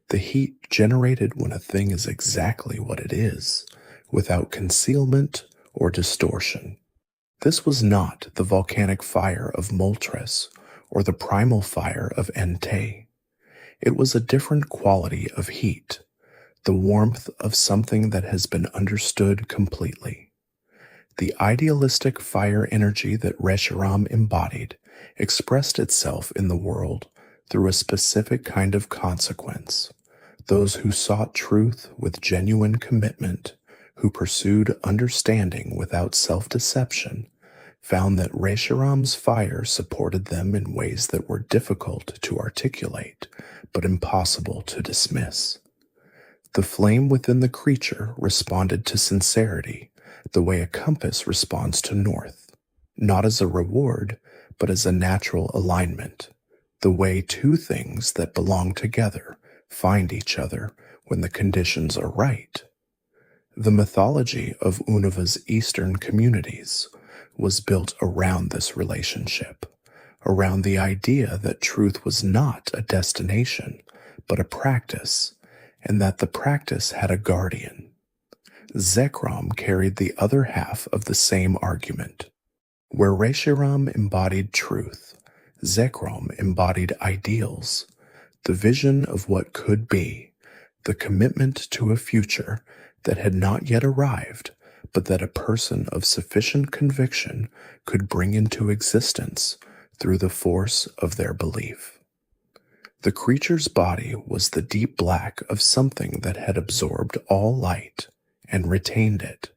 the heat generated when a thing is exactly what it is, without concealment or distortion. This was not the volcanic fire of Moltres or the primal fire of Entei. It was a different quality of heat, the warmth of something that has been understood completely. The idealistic fire energy that Reshiram embodied expressed itself in the world through a specific kind of consequence. Those who sought truth with genuine commitment, who pursued understanding without self-deception, found that Reshiram's fire supported them in ways that were difficult to articulate, but impossible to dismiss. The flame within the creature responded to sincerity, the way a compass responds to north, not as a reward, but as a natural alignment, the way two things that belong together find each other when the conditions are right. The mythology of Unova's eastern communities was built around this relationship, around the idea that truth was not a destination, but a practice, and that the practice had a guardian. Zekrom carried the other half of the same argument. Where Reshiram embodied truth, Zekrom embodied ideals, the vision of what could be, the commitment to a future that had not yet arrived, but that a person of sufficient conviction could bring into existence through the force of their belief. The creature's body was the deep black of something that had absorbed all light and retained it,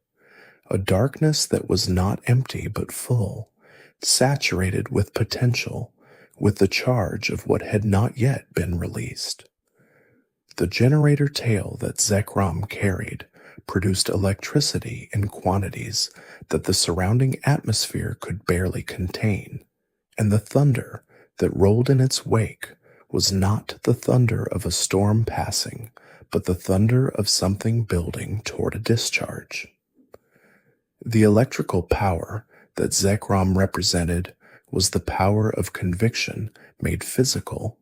a darkness that was not empty but full, saturated with potential, with the charge of what had not yet been released. The generator tail that Zekrom carried produced electricity in quantities that the surrounding atmosphere could barely contain, and the thunder that rolled in its wake was not the thunder of a storm passing, but the thunder of something building toward a discharge. The electrical power that Zekrom represented was the power of conviction made physical,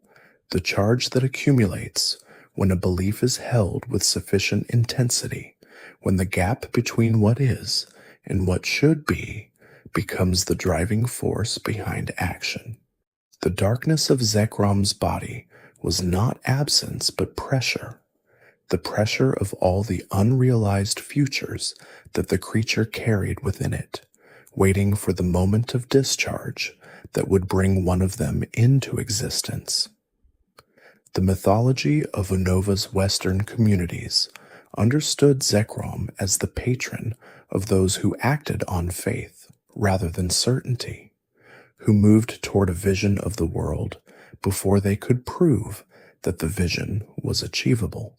the charge that accumulates when a belief is held with sufficient intensity, when the gap between what is and what should be becomes the driving force behind action. The darkness of Zekrom's body was not absence but pressure, the pressure of all the unrealized futures that the creature carried within it, waiting for the moment of discharge that would bring one of them into existence. The mythology of Unova's Western communities understood Zekrom as the patron of those who acted on faith rather than certainty, who moved toward a vision of the world before they could prove that the vision was achievable.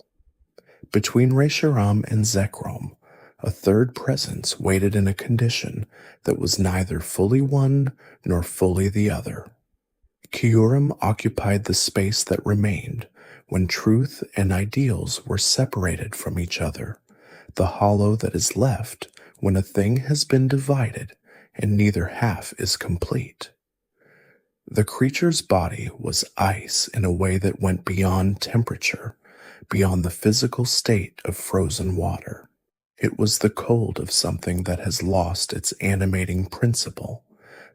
Between Reshiram and Zekrom, a third presence waited in a condition that was neither fully one nor fully the other. Kyurem occupied the space that remained when truth and ideals were separated from each other, the hollow that is left when a thing has been divided and neither half is complete. The creature's body was ice in a way that went beyond temperature, beyond the physical state of frozen water. It was the cold of something that has lost its animating principle,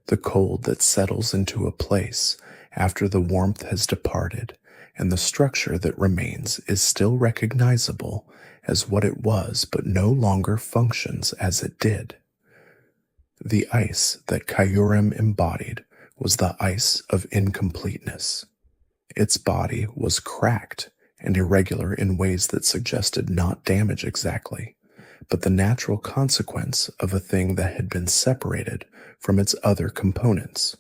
the cold that settles into a place after the warmth has departed, and the structure that remains is still recognizable as what it was but no longer functions as it did. The ice that Kyurem embodied was the ice of incompleteness. Its body was cracked and irregular in ways that suggested not damage exactly, but the natural consequence of a thing that had been separated from its other components,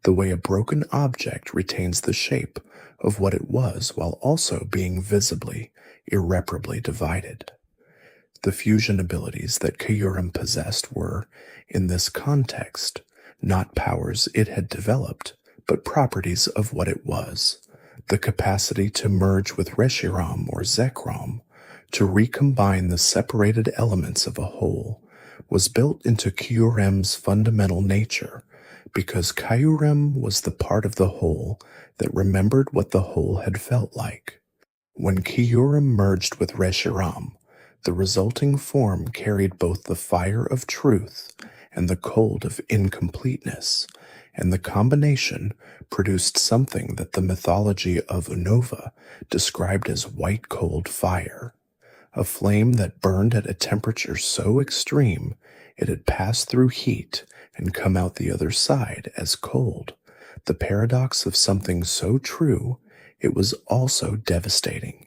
the way a broken object retains the shape of what it was while also being visibly, irreparably divided. The fusion abilities that Kyurem possessed were, in this context, not powers it had developed, but properties of what it was. The capacity to merge with Reshiram or Zekrom, to recombine the separated elements of a whole, was built into Kyurem's fundamental nature, because Kyurem was the part of the whole that remembered what the whole had felt like. When Kyurem merged with Reshiram, the resulting form carried both the fire of truth and the cold of incompleteness, and the combination produced something that the mythology of Unova described as white cold fire, a flame that burned at a temperature so extreme it had passed through heat and come out the other side as cold, the paradox of something so true it was also devastating.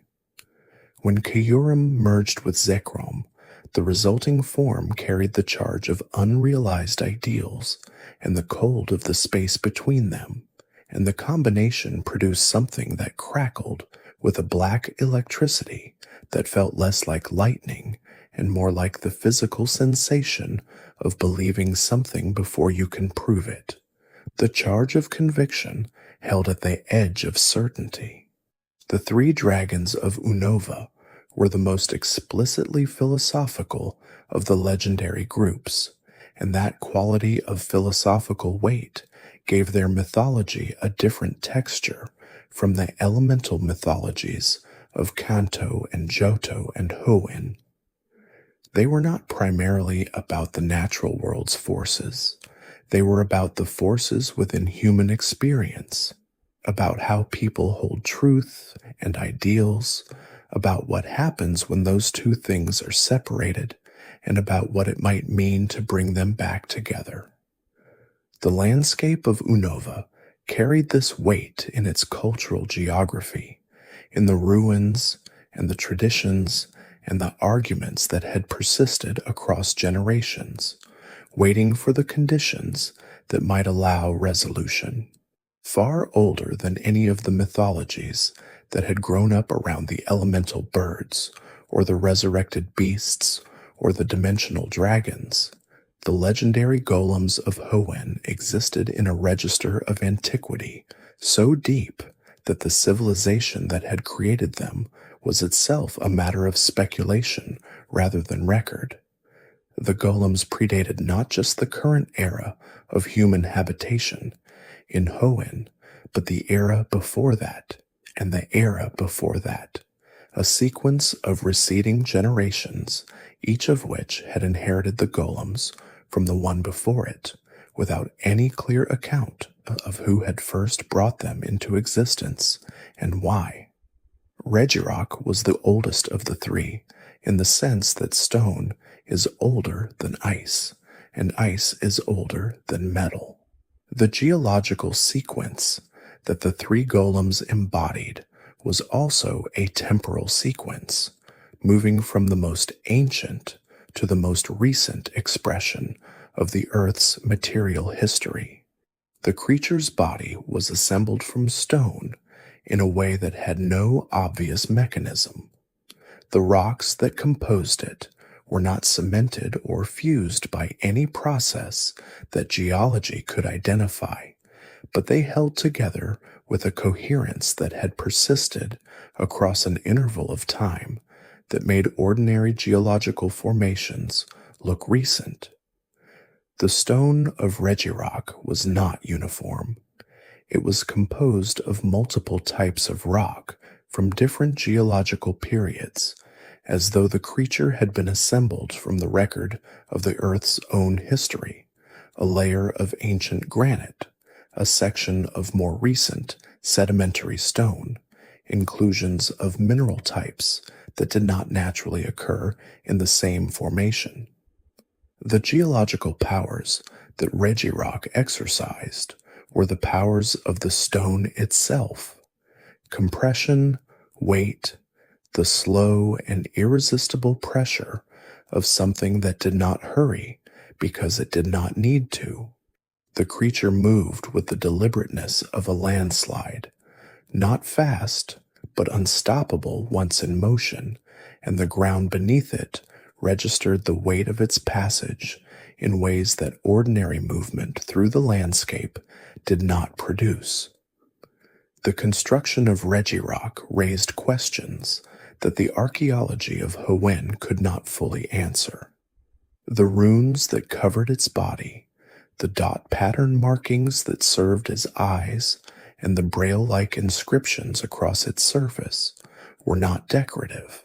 When Kyurem merged with Zekrom, the resulting form carried the charge of unrealized ideals and the cold of the space between them, and the combination produced something that crackled with a black electricity that felt less like lightning and more like the physical sensation of believing something before you can prove it, the charge of conviction held at the edge of certainty. The three dragons of Unova were the most explicitly philosophical of the legendary groups, and that quality of philosophical weight gave their mythology a different texture from the elemental mythologies of Kanto and Johto and Hoenn. They were not primarily about the natural world's forces. They were about the forces within human experience, about how people hold truth and ideals, about what happens when those two things are separated, and about what it might mean to bring them back together. The landscape of Unova carried this weight in its cultural geography, in the ruins and the traditions and the arguments that had persisted across generations, waiting for the conditions that might allow resolution. Far older than any of the mythologies that had grown up around the elemental birds, or the resurrected beasts, or the dimensional dragons, the legendary golems of Hoenn existed in a register of antiquity so deep that the civilization that had created them was itself a matter of speculation rather than record. The golems predated not just the current era of human habitation in Hoenn, but the era before that, and the era before that, a sequence of receding generations, each of which had inherited the golems from the one before it, without any clear account of who had first brought them into existence and why. Regirock was the oldest of the three, in the sense that stone is older than ice, and ice is older than metal. The geological sequence that the three golems embodied was also a temporal sequence, moving from the most ancient to the most recent expression of the Earth's material history. The creature's body was assembled from stone in a way that had no obvious mechanism. The rocks that composed it were not cemented or fused by any process that geology could identify, but they held together with a coherence that had persisted across an interval of time that made ordinary geological formations look recent. The stone of Regirock was not uniform. It was composed of multiple types of rock from different geological periods, as though the creature had been assembled from the record of the Earth's own history, a layer of ancient granite, a section of more recent sedimentary stone, inclusions of mineral types that did not naturally occur in the same formation. The geological powers that Regirock exercised were the powers of the stone itself: compression, weight, the slow and irresistible pressure of something that did not hurry because it did not need to. The creature moved with the deliberateness of a landslide, not fast, but unstoppable once in motion, and the ground beneath it registered the weight of its passage in ways that ordinary movement through the landscape did not produce. The construction of Regirock raised questions that the archaeology of Hwin could not fully answer. The runes that covered its body, the dot pattern markings that served as eyes, and the braille-like inscriptions across its surface were not decorative.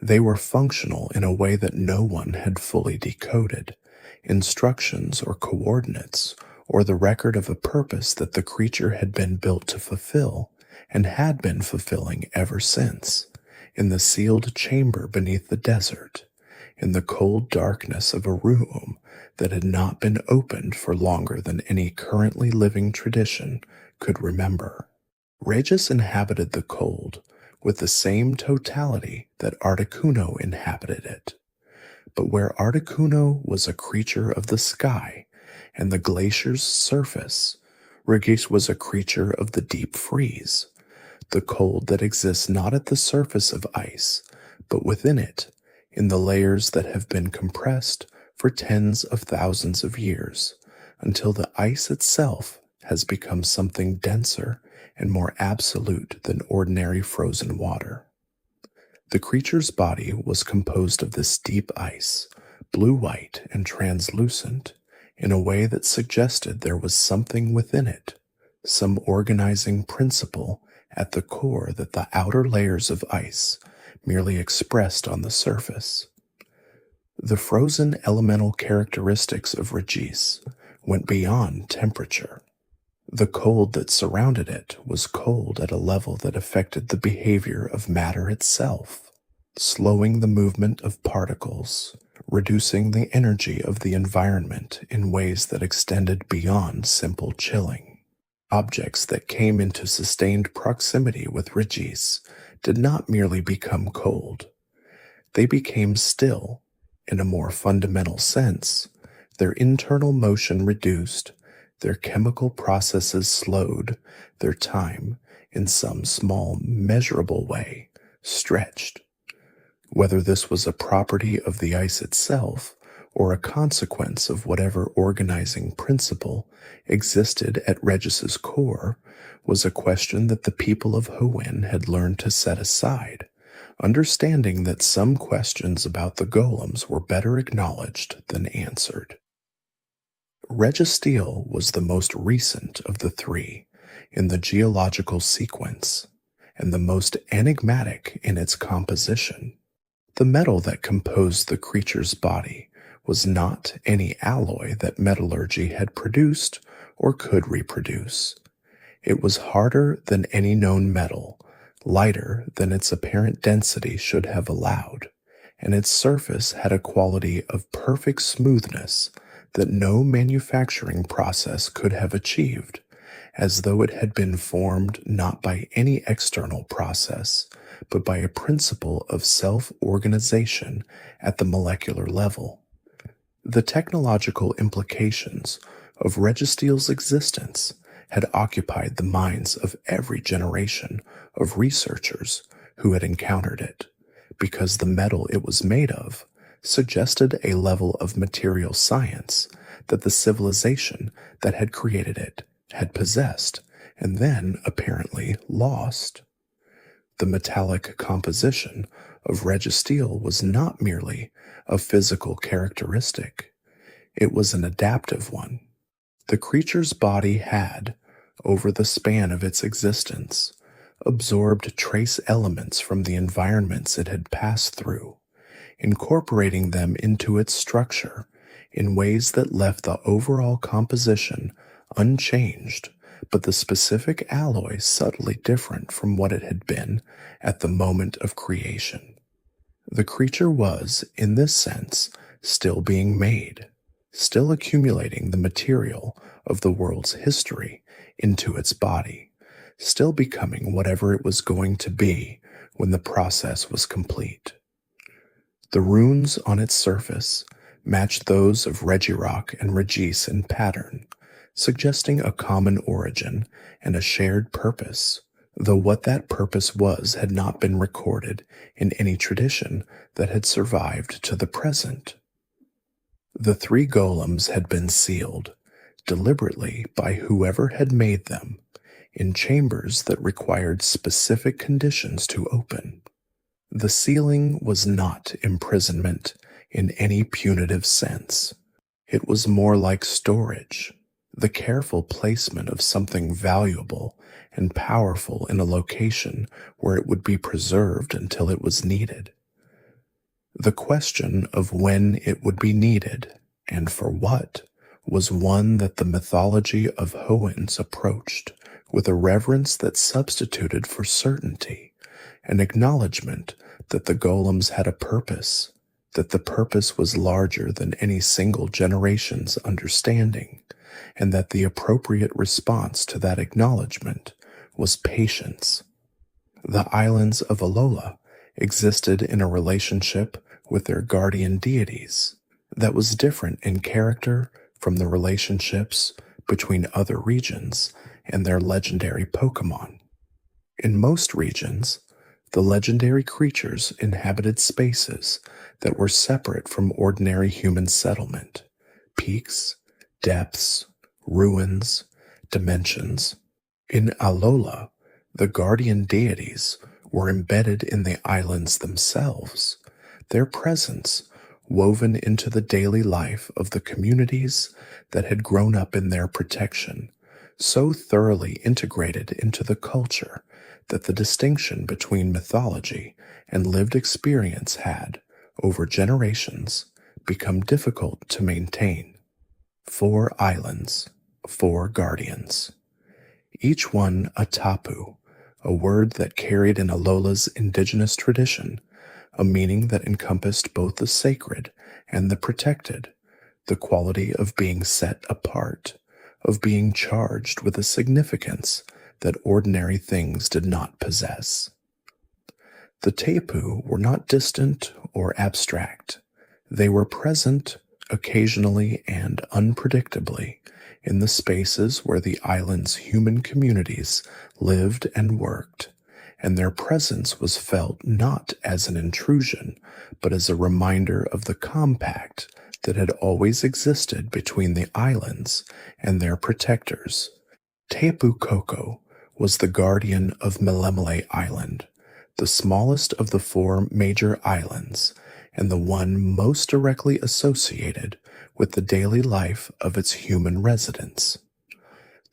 They were functional in a way that no one had fully decoded, instructions or coordinates, or the record of a purpose that the creature had been built to fulfill and had been fulfilling ever since, in the sealed chamber beneath the desert, in the cold darkness of a room that had not been opened for longer than any currently living tradition could remember. Regis inhabited the cold with the same totality that Articuno inhabited it. But where Articuno was a creature of the sky and the glacier's surface, Regis was a creature of the deep freeze, the cold that exists not at the surface of ice, but within it, in the layers that have been compressed for tens of thousands of years, until the ice itself has become something denser and more absolute than ordinary frozen water. The creature's body was composed of this deep ice, blue-white and translucent, in a way that suggested there was something within it, some organizing principle at the core that the outer layers of ice merely expressed on the surface. The frozen elemental characteristics of Regis went beyond temperature. The cold that surrounded it was cold at a level that affected the behavior of matter itself, slowing the movement of particles, reducing the energy of the environment in ways that extended beyond simple chilling. Objects that came into sustained proximity with Regis did not merely become cold. They became still, in a more fundamental sense, their internal motion reduced, their chemical processes slowed, their time, in some small, measurable way, stretched. Whether this was a property of the ice itself or a consequence of whatever organizing principle existed at Regis's core was a question that the people of Hwin had learned to set aside, understanding that some questions about the golems were better acknowledged than answered. Registeel was the most recent of the three in the geological sequence, and the most enigmatic in its composition. The metal that composed the creature's body was not any alloy that metallurgy had produced or could reproduce. It was harder than any known metal, lighter than its apparent density should have allowed, and its surface had a quality of perfect smoothness that no manufacturing process could have achieved, as though it had been formed not by any external process, but by a principle of self-organization at the molecular level. The technological implications of Registeel's existence had occupied the minds of every generation of researchers who had encountered it, because the metal it was made of suggested a level of material science that the civilization that had created it had possessed and then apparently lost. The metallic composition of Registeel was not merely a physical characteristic, it was an adaptive one. The creature's body had, over the span of its existence, absorbed trace elements from the environments it had passed through, incorporating them into its structure in ways that left the overall composition unchanged, but the specific alloy subtly different from what it had been at the moment of creation. The creature was, in this sense, still being made, still accumulating the material of the world's history into its body, still becoming whatever it was going to be when the process was complete. The runes on its surface matched those of Regirock and Regis in pattern, suggesting a common origin and a shared purpose, though what that purpose was had not been recorded in any tradition that had survived to the present. The three golems had been sealed, deliberately by whoever had made them, in chambers that required specific conditions to open. The sealing was not imprisonment in any punitive sense. It was more like storage, the careful placement of something valuable and powerful in a location where it would be preserved until it was needed. The question of when it would be needed, and for what, was one that the mythology of Hoenns approached with a reverence that substituted for certainty, an acknowledgement that the golems had a purpose, that the purpose was larger than any single generation's understanding, and that the appropriate response to that acknowledgement was patience. The islands of Alola existed in a relationship with their guardian deities that was different in character from the relationships between other regions and their legendary Pokémon. In most regions, the legendary creatures inhabited spaces that were separate from ordinary human settlement, peaks, depths, ruins, dimensions. In Alola, the guardian deities were embedded in the islands themselves, their presence woven into the daily life of the communities that had grown up in their protection, so thoroughly integrated into the culture that the distinction between mythology and lived experience had, over generations, become difficult to maintain. 4 islands, 4 guardians. Each one a tapu, a word that carried in Alola's indigenous tradition a meaning that encompassed both the sacred and the protected, the quality of being set apart, of being charged with a significance that ordinary things did not possess. The tapu were not distant or abstract. They were present, occasionally and unpredictably, in the spaces where the island's human communities lived and worked, and their presence was felt not as an intrusion, but as a reminder of the compact that had always existed between the islands and their protectors. Tapu Koko was the guardian of Melemele Island, the smallest of the 4 major islands, and the one most directly associated with the daily life of its human residents.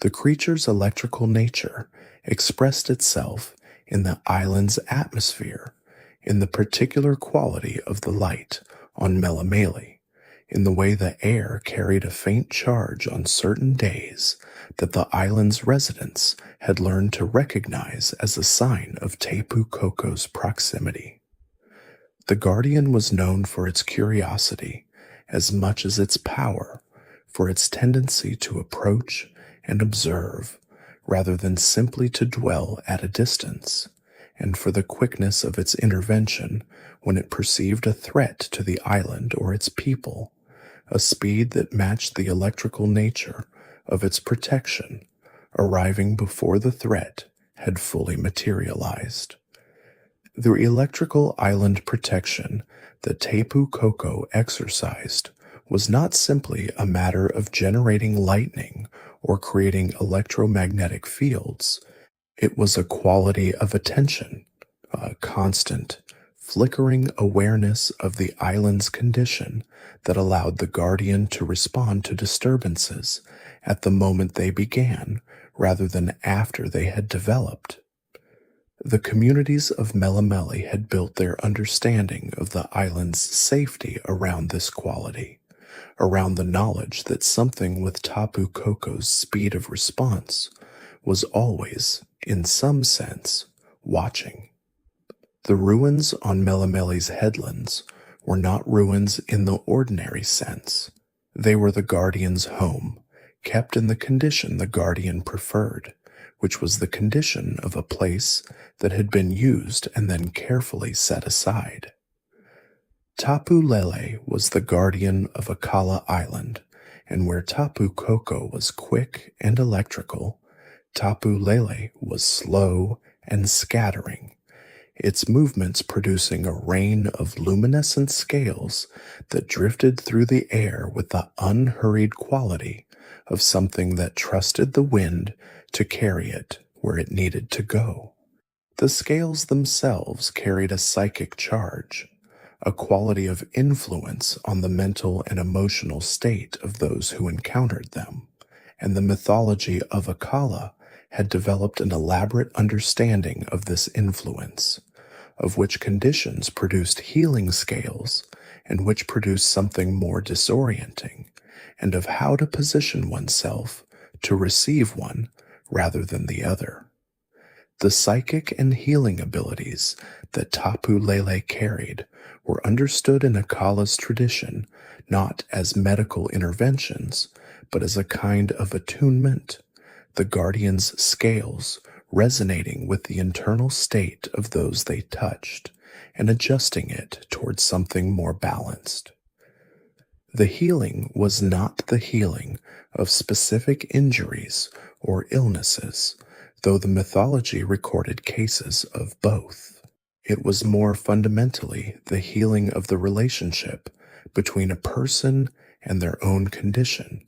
The creature's electrical nature expressed itself in the island's atmosphere, in the particular quality of the light on Melemele, in the way the air carried a faint charge on certain days that the island's residents had learned to recognize as a sign of Tapu Koko's proximity. The guardian was known for its curiosity as much as its power, for its tendency to approach and observe, rather than simply to dwell at a distance, and for the quickness of its intervention when it perceived a threat to the island or its people, a speed that matched the electrical nature of its protection, arriving before the threat had fully materialized. The electrical island protection that Tapu Koko exercised was not simply a matter of generating lightning or creating electromagnetic fields. It was a quality of attention, a constant, flickering awareness of the island's condition that allowed the guardian to respond to disturbances at the moment they began rather than after they had developed. The communities of Melemele had built their understanding of the island's safety around this quality, around the knowledge that something with Tapu Koko's speed of response was always, in some sense, watching. The ruins on Melemele's headlands were not ruins in the ordinary sense. They were the guardian's home, kept in the condition the guardian preferred, which was the condition of a place that had been used and then carefully set aside. Tapu Lele was the guardian of Akala Island, and where Tapu Koko was quick and electrical, Tapu Lele was slow and scattering, its movements producing a rain of luminescent scales that drifted through the air with the unhurried quality of something that trusted the wind to carry it where it needed to go. The scales themselves carried a psychic charge, a quality of influence on the mental and emotional state of those who encountered them, and the mythology of Akala had developed an elaborate understanding of this influence, of which conditions produced healing scales and which produced something more disorienting, and of how to position oneself to receive one rather than the other. The psychic and healing abilities that Tapu Lele carried were understood in Akala's tradition not as medical interventions, but as a kind of attunement, the guardian's scales resonating with the internal state of those they touched and adjusting it towards something more balanced. The healing was not the healing of specific injuries or illnesses, though the mythology recorded cases of both. It was more fundamentally the healing of the relationship between a person and their own condition,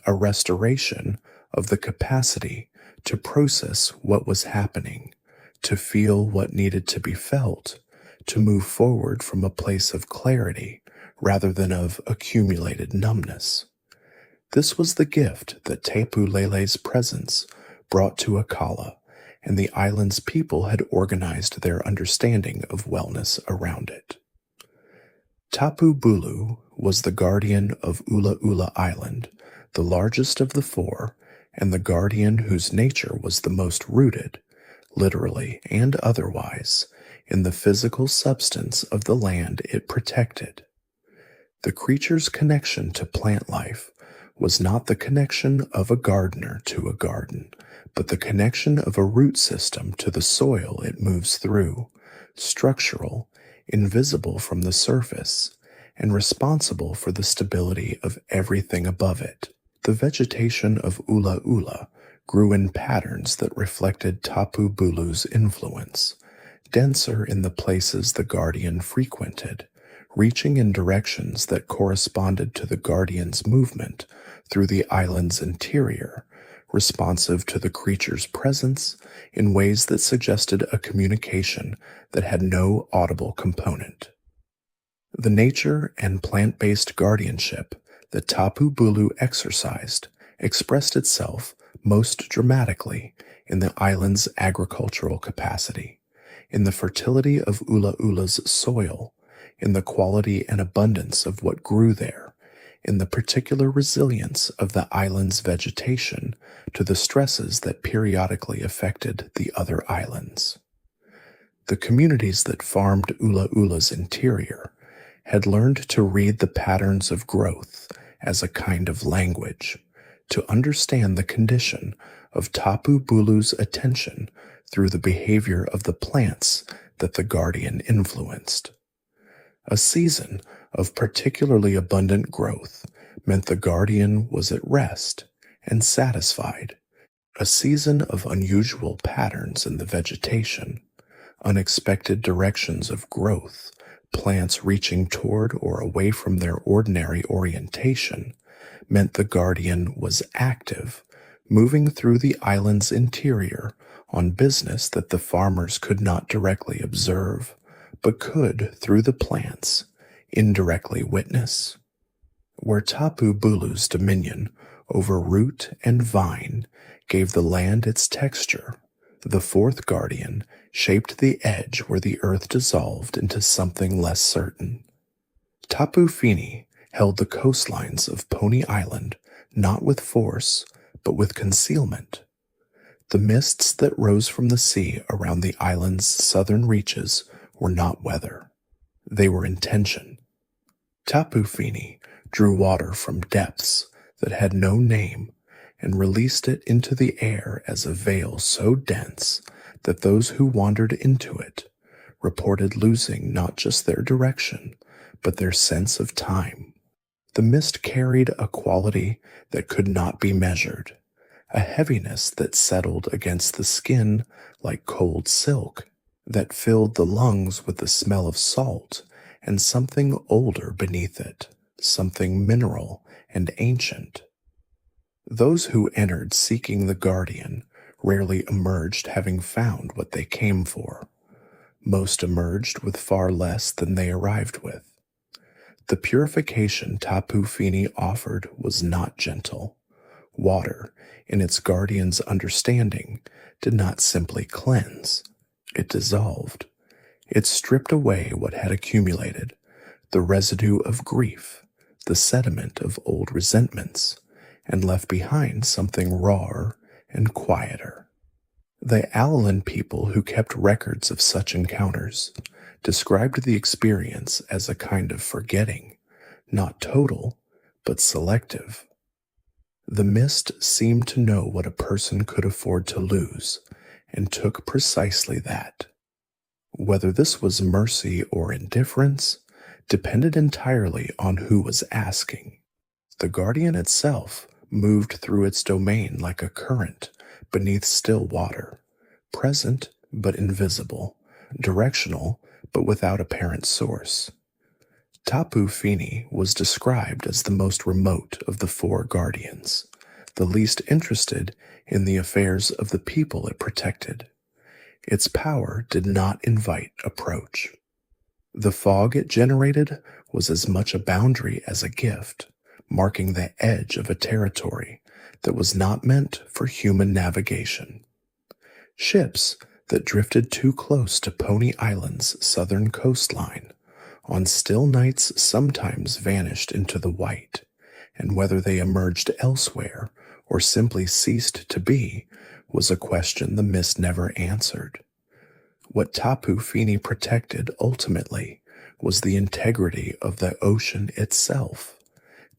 a restoration of the capacity to process what was happening, to feel what needed to be felt, to move forward from a place of clarity rather than of accumulated numbness. This was the gift that Tapu Lele's presence brought to Akala, and the island's people had organized their understanding of wellness around it. Tapu Bulu was the guardian of Ula Ula Island, the largest of the four, and the guardian whose nature was the most rooted, literally and otherwise, in the physical substance of the land it protected. The creature's connection to plant life was not the connection of a gardener to a garden, but the connection of a root system to the soil it moves through, structural, invisible from the surface, and responsible for the stability of everything above it. The vegetation of Ula Ula grew in patterns that reflected Tapu Bulu's influence, denser in the places the guardian frequented, reaching in directions that corresponded to the guardian's movement through the island's interior, responsive to the creature's presence in ways that suggested a communication that had no audible component. The nature and plant-based guardianship that Tapu Bulu exercised expressed itself most dramatically in the island's agricultural capacity, in the fertility of Ula Ula's soil, in the quality and abundance of what grew there, in the particular resilience of the island's vegetation to the stresses that periodically affected the other islands. The communities that farmed Ula Ula's interior had learned to read the patterns of growth as a kind of language, to understand the condition of Tapu Bulu's attention through the behavior of the plants that the guardian influenced. A season of particularly abundant growth meant the guardian was at rest and satisfied. A season of unusual patterns in the vegetation, unexpected directions of growth, plants reaching toward or away from their ordinary orientation, meant the guardian was active, moving through the island's interior on business that the farmers could not directly observe, but could, through the plants, indirectly witness. Where Tapu Bulu's dominion over root and vine gave the land its texture, the fourth guardian shaped the edge where the earth dissolved into something less certain. Tapu Fini held the coastlines of Pony Island not with force, but with concealment. The mists that rose from the sea around the island's southern reaches were not weather. They were intention. Tapu Fini drew water from depths that had no name and released it into the air as a veil so dense that those who wandered into it reported losing not just their direction, but their sense of time. The mist carried a quality that could not be measured, a heaviness that settled against the skin like cold silk, that filled the lungs with the smell of salt and something older beneath it, something mineral and ancient. Those who entered seeking the guardian rarely emerged having found what they came for. Most emerged with far less than they arrived with. The purification Tapu Fini offered was not gentle. Water, in its guardian's understanding, did not simply cleanse. It dissolved. It stripped away what had accumulated, the residue of grief, the sediment of old resentments, and left behind something rawer and quieter. The Alalan people who kept records of such encounters described the experience as a kind of forgetting, not total, but selective. The mist seemed to know what a person could afford to lose, and took precisely that. Whether this was mercy or indifference depended entirely on who was asking. The guardian itself moved through its domain like a current beneath still water, present but invisible, directional but without apparent source. Tapu Fini was described as the most remote of the four guardians, the least interested in the affairs of the people it protected. Its power did not invite approach. The fog it generated was as much a boundary as a gift, marking the edge of a territory that was not meant for human navigation. Ships that drifted too close to Pony Island's southern coastline on still nights sometimes vanished into the white, and whether they emerged elsewhere or simply ceased to be was a question the mist never answered. What Tapu Fini protected ultimately was the integrity of the ocean itself,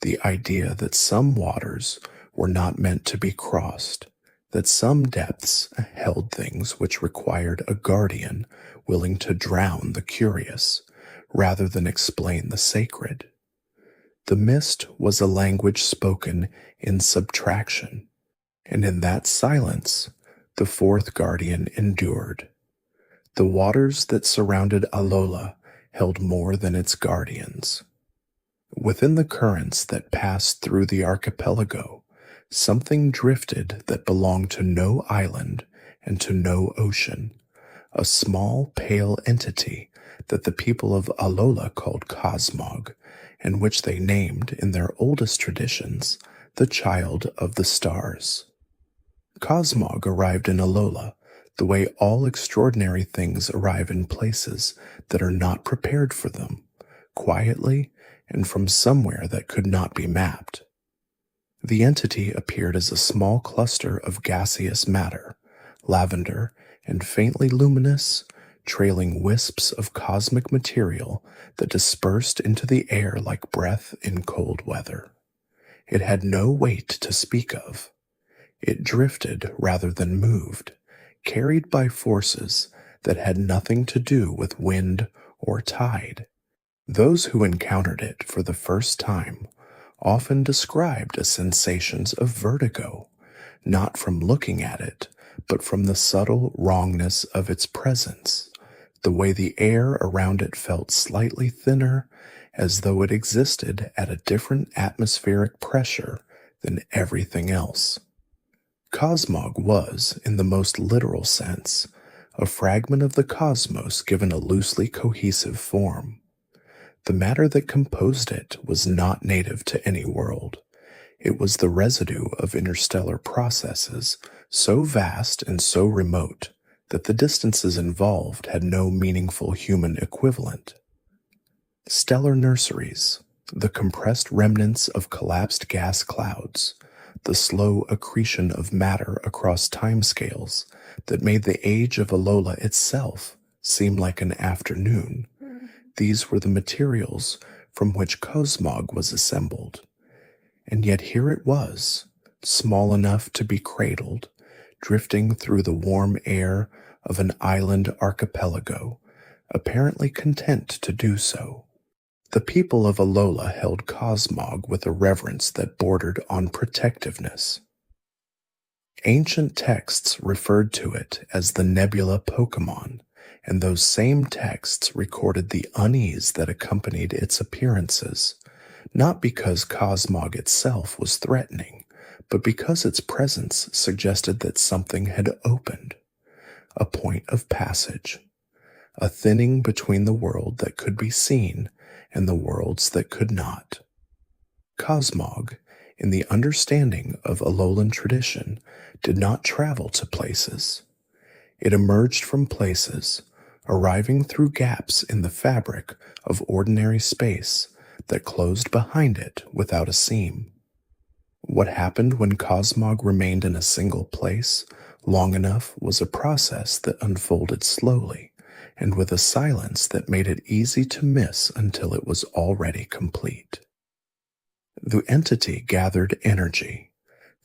the idea that some waters were not meant to be crossed, that some depths held things which required a guardian willing to drown the curious rather than explain the sacred. The mist was a language spoken in subtraction, and in that silence the fourth guardian endured. The waters that surrounded Alola held more than its guardians. Within the currents that passed through the archipelago, something drifted that belonged to no island and to no ocean, a small pale entity that the people of Alola called Cosmog, and which they named in their oldest traditions the Child of the Stars. Cosmog arrived in Alola the way all extraordinary things arrive in places that are not prepared for them, quietly and from somewhere that could not be mapped. The entity appeared as a small cluster of gaseous matter, lavender and faintly luminous, trailing wisps of cosmic material that dispersed into the air like breath in cold weather. It had no weight to speak of. It drifted rather than moved, carried by forces that had nothing to do with wind or tide. Those who encountered it for the first time often described sensations of vertigo, not from looking at it, but from the subtle wrongness of its presence, the way the air around it felt slightly thinner, as though it existed at a different atmospheric pressure than everything else. Cosmog was, in the most literal sense, a fragment of the cosmos given a loosely cohesive form. The matter that composed it was not native to any world. It was the residue of interstellar processes so vast and so remote that the distances involved had no meaningful human equivalent. Stellar nurseries, the compressed remnants of collapsed gas clouds, the slow accretion of matter across timescales that made the age of Alola itself seem like an afternoon. These were the materials from which Cosmog was assembled. And yet here it was, small enough to be cradled, drifting through the warm air of an island archipelago, apparently content to do so. The people of Alola held Cosmog with a reverence that bordered on protectiveness. Ancient texts referred to it as the nebula Pokémon, and those same texts recorded the unease that accompanied its appearances, not because Cosmog itself was threatening, but because its presence suggested that something had opened, a point of passage, a thinning between the world that could be seen and the worlds that could not. Cosmog, in the understanding of Alolan tradition, did not travel to places. It emerged from places, arriving through gaps in the fabric of ordinary space that closed behind it without a seam. What happened when Cosmog remained in a single place long enough was a process that unfolded slowly and with a silence that made it easy to miss until it was already complete. The entity gathered energy.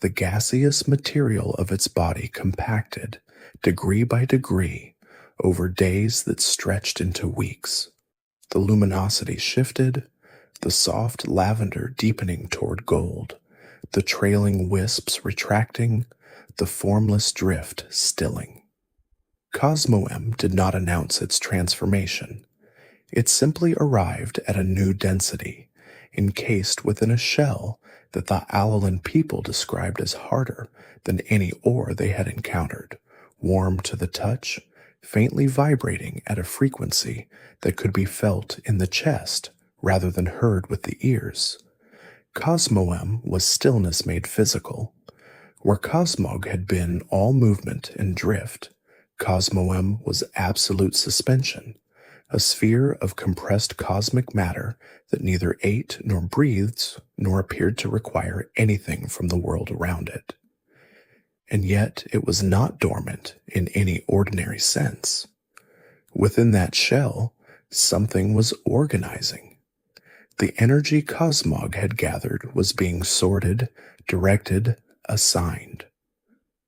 The gaseous material of its body compacted, degree by degree, over days that stretched into weeks. The luminosity shifted, the soft lavender deepening toward gold, the trailing wisps retracting, the formless drift stilling. Cosmoem did not announce its transformation. It simply arrived at a new density, encased within a shell that the Alolan people described as harder than any ore they had encountered, warm to the touch, faintly vibrating at a frequency that could be felt in the chest rather than heard with the ears. Cosmoem was stillness made physical. Where Cosmog had been all movement and drift, Cosmoem was absolute suspension, a sphere of compressed cosmic matter that neither ate nor breathed nor appeared to require anything from the world around it. And yet it was not dormant in any ordinary sense. Within that shell, something was organizing. The energy Cosmog had gathered was being sorted, directed, assigned.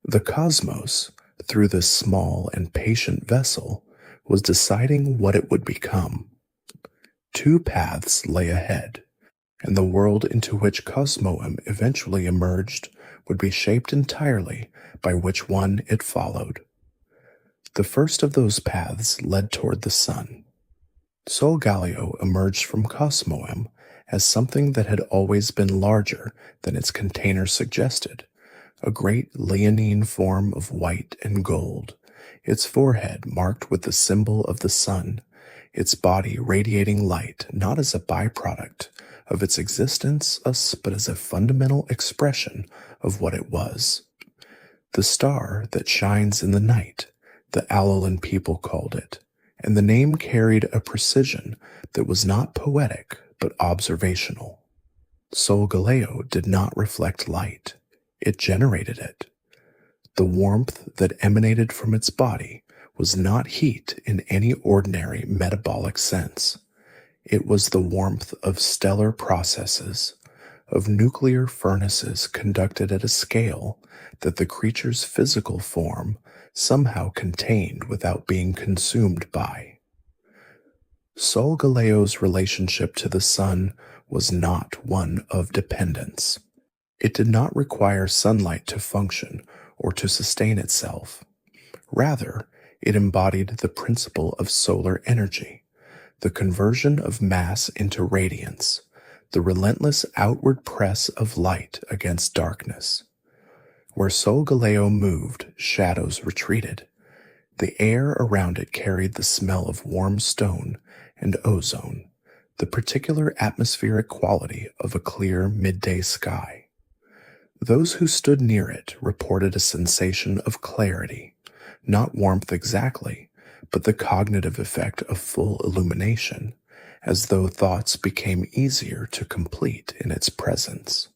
The cosmos, through this small and patient vessel, was deciding what it would become. Two paths lay ahead, and the world into which Cosmoem eventually emerged would be shaped entirely by which one it followed. The first of those paths led toward the sun. Solgaleo emerged from Cosmoem as something that had always been larger than its container suggested, a great leonine form of white and gold, its forehead marked with the symbol of the sun, its body radiating light not as a byproduct of its existence, but as a fundamental expression of what it was. The star that shines in the night, the Alolan people called it, and the name carried a precision that was not poetic but observational. Solgaleo did not reflect light. It generated it. The warmth that emanated from its body was not heat in any ordinary metabolic sense. It was the warmth of stellar processes, of nuclear furnaces conducted at a scale that the creature's physical form somehow contained without being consumed by. Solgaleo's relationship to the sun was not one of dependence. It did not require sunlight to function or to sustain itself. Rather, it embodied the principle of solar energy, the conversion of mass into radiance, the relentless outward press of light against darkness. Where Solgaleo moved, shadows retreated. The air around it carried the smell of warm stone and ozone, the particular atmospheric quality of a clear midday sky. Those who stood near it reported a sensation of clarity, not warmth exactly, but the cognitive effect of full illumination, as though thoughts became easier to complete in its presence.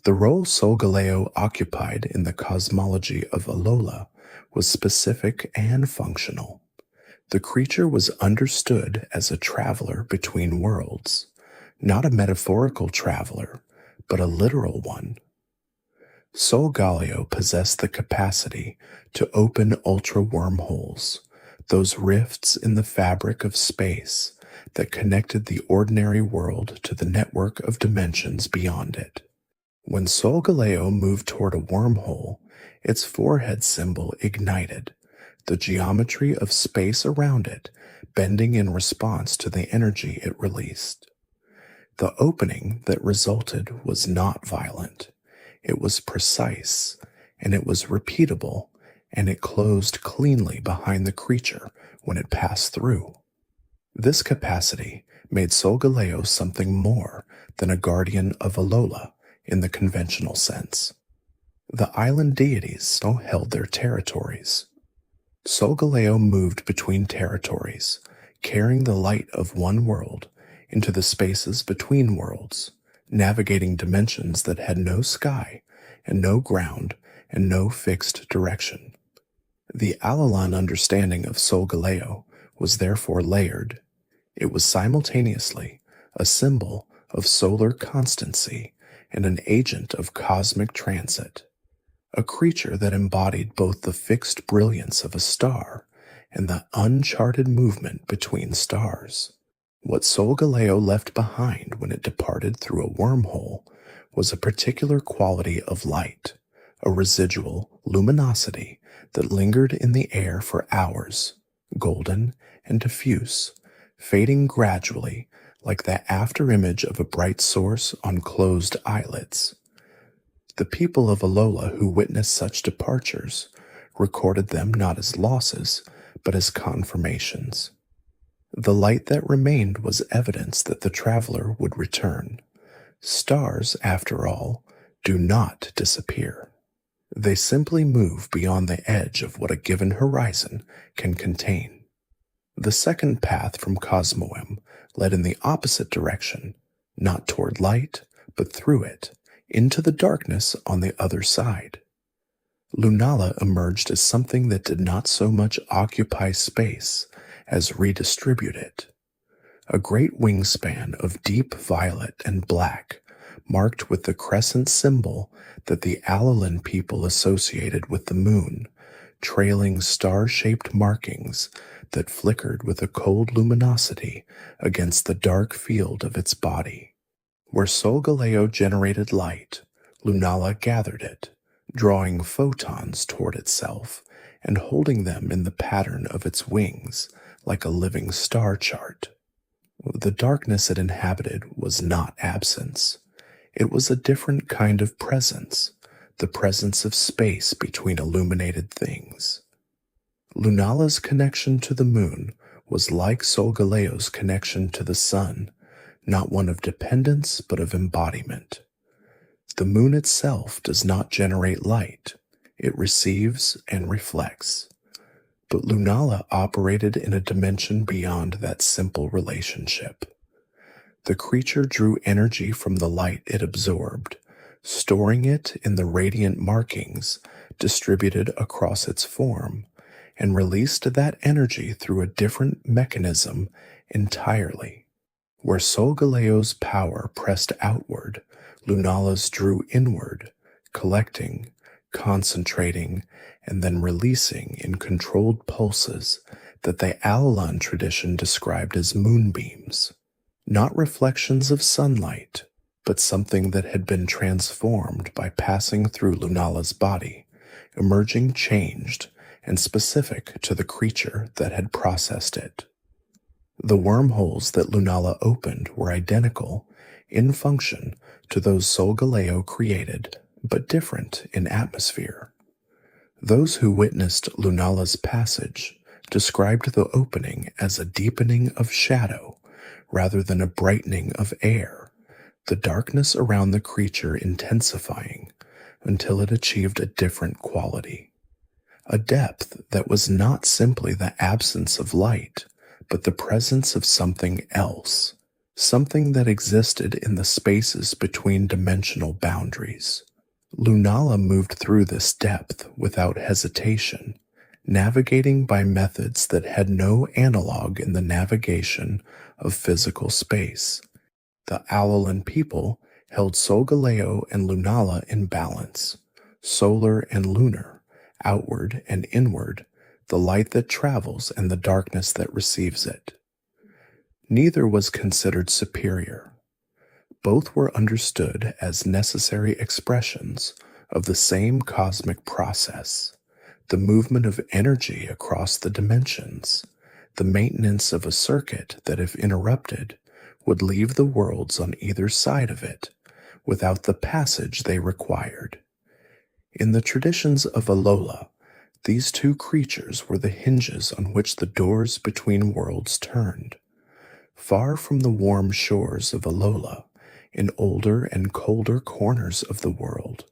The role Solgaleo occupied in the cosmology of Alola was specific and functional. The creature was understood as a traveler between worlds, not a metaphorical traveler, but a literal one. Solgaleo possessed the capacity to open ultra wormholes, those rifts in the fabric of space that connected the ordinary world to the network of dimensions beyond it. When Solgaleo moved toward a wormhole, its forehead symbol ignited, the geometry of space around it bending in response to the energy it released. The opening that resulted was not violent. It was precise, and it was repeatable, and it closed cleanly behind the creature when it passed through. This capacity made Solgaleo something more than a guardian of Alola in the conventional sense. The island deities still held their territories. Solgaleo moved between territories, carrying the light of one world into the spaces between worlds, navigating dimensions that had no sky and no ground and no fixed direction. The Alolan understanding of Solgaleo was therefore layered. It was simultaneously a symbol of solar constancy and an agent of cosmic transit, a creature that embodied both the fixed brilliance of a star and the uncharted movement between stars. What Solgaleo left behind when it departed through a wormhole was a particular quality of light, a residual luminosity that lingered in the air for hours, golden and diffuse, fading gradually like the afterimage of a bright source on closed eyelids. The people of Alola who witnessed such departures recorded them not as losses, but as confirmations. The light that remained was evidence that the traveler would return. Stars, after all, do not disappear. They simply move beyond the edge of what a given horizon can contain. The second path from Cosmoem led in the opposite direction, not toward light, but through it, into the darkness on the other side. Lunala emerged as something that did not so much occupy space as redistribute it. A great wingspan of deep violet and black, marked with the crescent symbol that the Alolan people associated with the moon, trailing star-shaped markings that flickered with a cold luminosity against the dark field of its body. Where Solgaleo generated light, Lunala gathered it, drawing photons toward itself and holding them in the pattern of its wings like a living star chart. The darkness it inhabited was not absence. It was a different kind of presence, the presence of space between illuminated things. Lunala's connection to the moon was like Solgaleo's connection to the sun, not one of dependence but of embodiment. The moon itself does not generate light, it receives and reflects. But Lunala operated in a dimension beyond that simple relationship. The creature drew energy from the light it absorbed, storing it in the radiant markings distributed across its form, and released that energy through a different mechanism entirely. Where Solgaleo's power pressed outward, Lunala's drew inward, collecting, concentrating, and then releasing in controlled pulses that the Alolan tradition described as moonbeams. Not reflections of sunlight, but something that had been transformed by passing through Lunala's body, emerging changed and specific to the creature that had processed it. The wormholes that Lunala opened were identical in function to those Solgaleo created, but different in atmosphere. Those who witnessed Lunala's passage described the opening as a deepening of shadow rather than a brightening of air, the darkness around the creature intensifying until it achieved a different quality, a depth that was not simply the absence of light, but the presence of something else, something that existed in the spaces between dimensional boundaries. Lunala moved through this depth without hesitation, navigating by methods that had no analog in the navigation of physical space. The Alolan people held Solgaleo and Lunala in balance, solar and lunar, outward and inward, the light that travels and the darkness that receives it. Neither was considered superior. Both were understood as necessary expressions of the same cosmic process, the movement of energy across the dimensions, the maintenance of a circuit that, if interrupted, would leave the worlds on either side of it without the passage they required. In the traditions of Alola, these two creatures were the hinges on which the doors between worlds turned. Far from the warm shores of Alola, in older and colder corners of the world,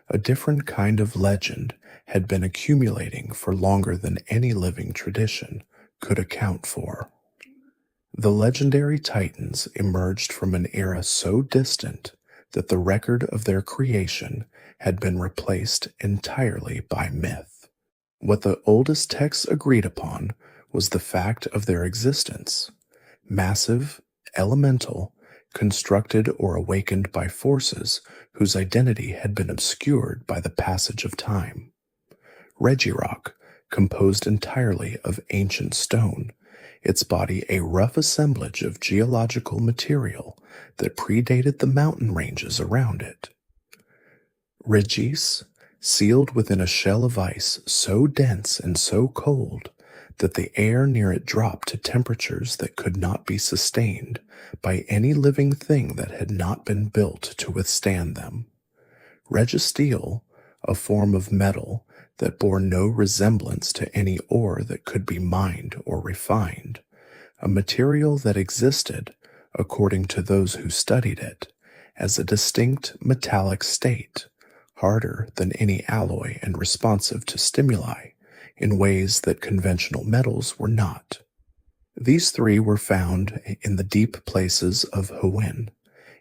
a different kind of legend had been accumulating for longer than any living tradition could account for. The legendary Titans emerged from an era so distant that the record of their creation had been replaced entirely by myth. What the oldest texts agreed upon was the fact of their existence: massive, elemental, constructed or awakened by forces whose identity had been obscured by the passage of time. Regirock, composed entirely of ancient stone, its body a rough assemblage of geological material that predated the mountain ranges around it. Regis, sealed within a shell of ice so dense and so cold that the air near it dropped to temperatures that could not be sustained by any living thing that had not been built to withstand them. Registeel, a form of metal that bore no resemblance to any ore that could be mined or refined, a material that existed, according to those who studied it, as a distinct metallic state, harder than any alloy and responsive to stimuli in ways that conventional metals were not. These three were found in the deep places of Hwin,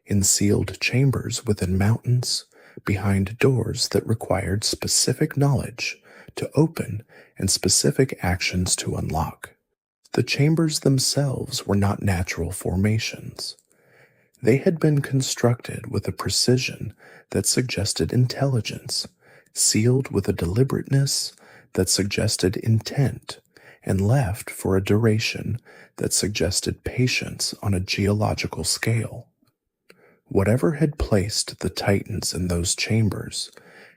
in sealed chambers within mountains, behind doors that required specific knowledge to open and specific actions to unlock. The chambers themselves were not natural formations. They had been constructed with a precision that suggested intelligence, sealed with a deliberateness that suggested intent, and left for a duration that suggested patience on a geological scale. Whatever had placed the Titans in those chambers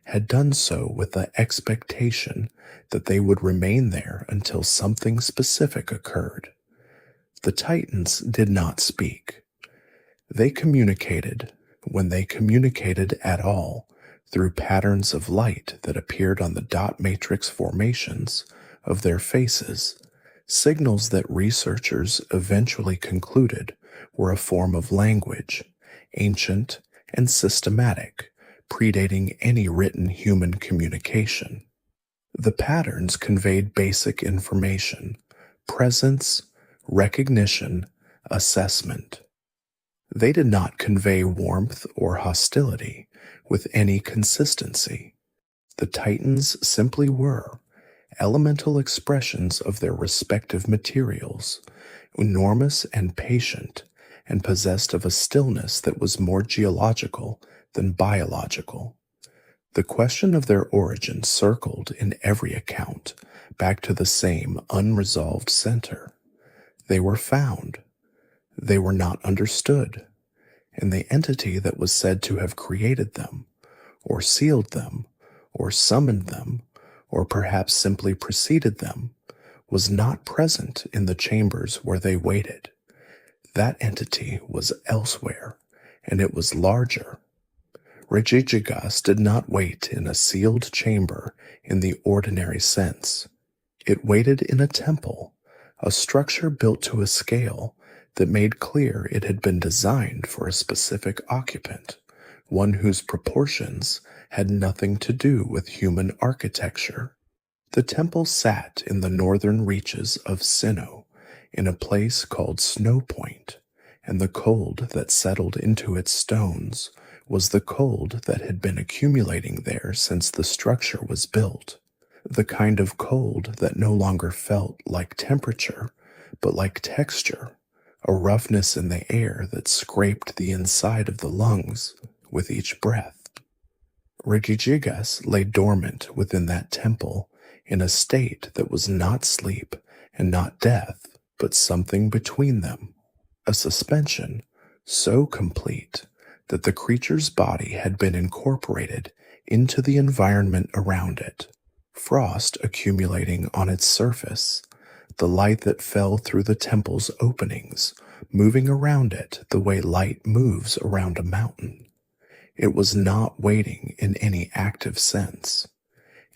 had done so with the expectation that they would remain there until something specific occurred. The Titans did not speak. They communicated, when they communicated at all, through patterns of light that appeared on the dot matrix formations of their faces, signals that researchers eventually concluded were a form of language, ancient and systematic, predating any written human communication. The patterns conveyed basic information: presence, recognition, assessment. They did not convey warmth or hostility with any consistency. The Titans simply were elemental expressions of their respective materials, enormous and patient, and possessed of a stillness that was more geological than biological. The question of their origin circled in every account back to the same unresolved center. They were found. They were not understood, and the entity that was said to have created them, or sealed them, or summoned them, or perhaps simply preceded them, was not present in the chambers where they waited. That entity was elsewhere, and it was larger. Regigigas did not wait in a sealed chamber in the ordinary sense. It waited in a temple, a structure built to a scale that made clear it had been designed for a specific occupant, one whose proportions had nothing to do with human architecture. The temple sat in the northern reaches of Sinnoh, in a place called Snow Point, and the cold that settled into its stones was the cold that had been accumulating there since the structure was built, the kind of cold that no longer felt like temperature, but like texture, a roughness in the air that scraped the inside of the lungs with each breath. Regigigas lay dormant within that temple in a state that was not sleep and not death, but something between them. a suspension so complete that the creature's body had been incorporated into the environment around it, frost accumulating on its surface, the light that fell through the temple's openings, moving around it the way light moves around a mountain. It was not waiting in any active sense.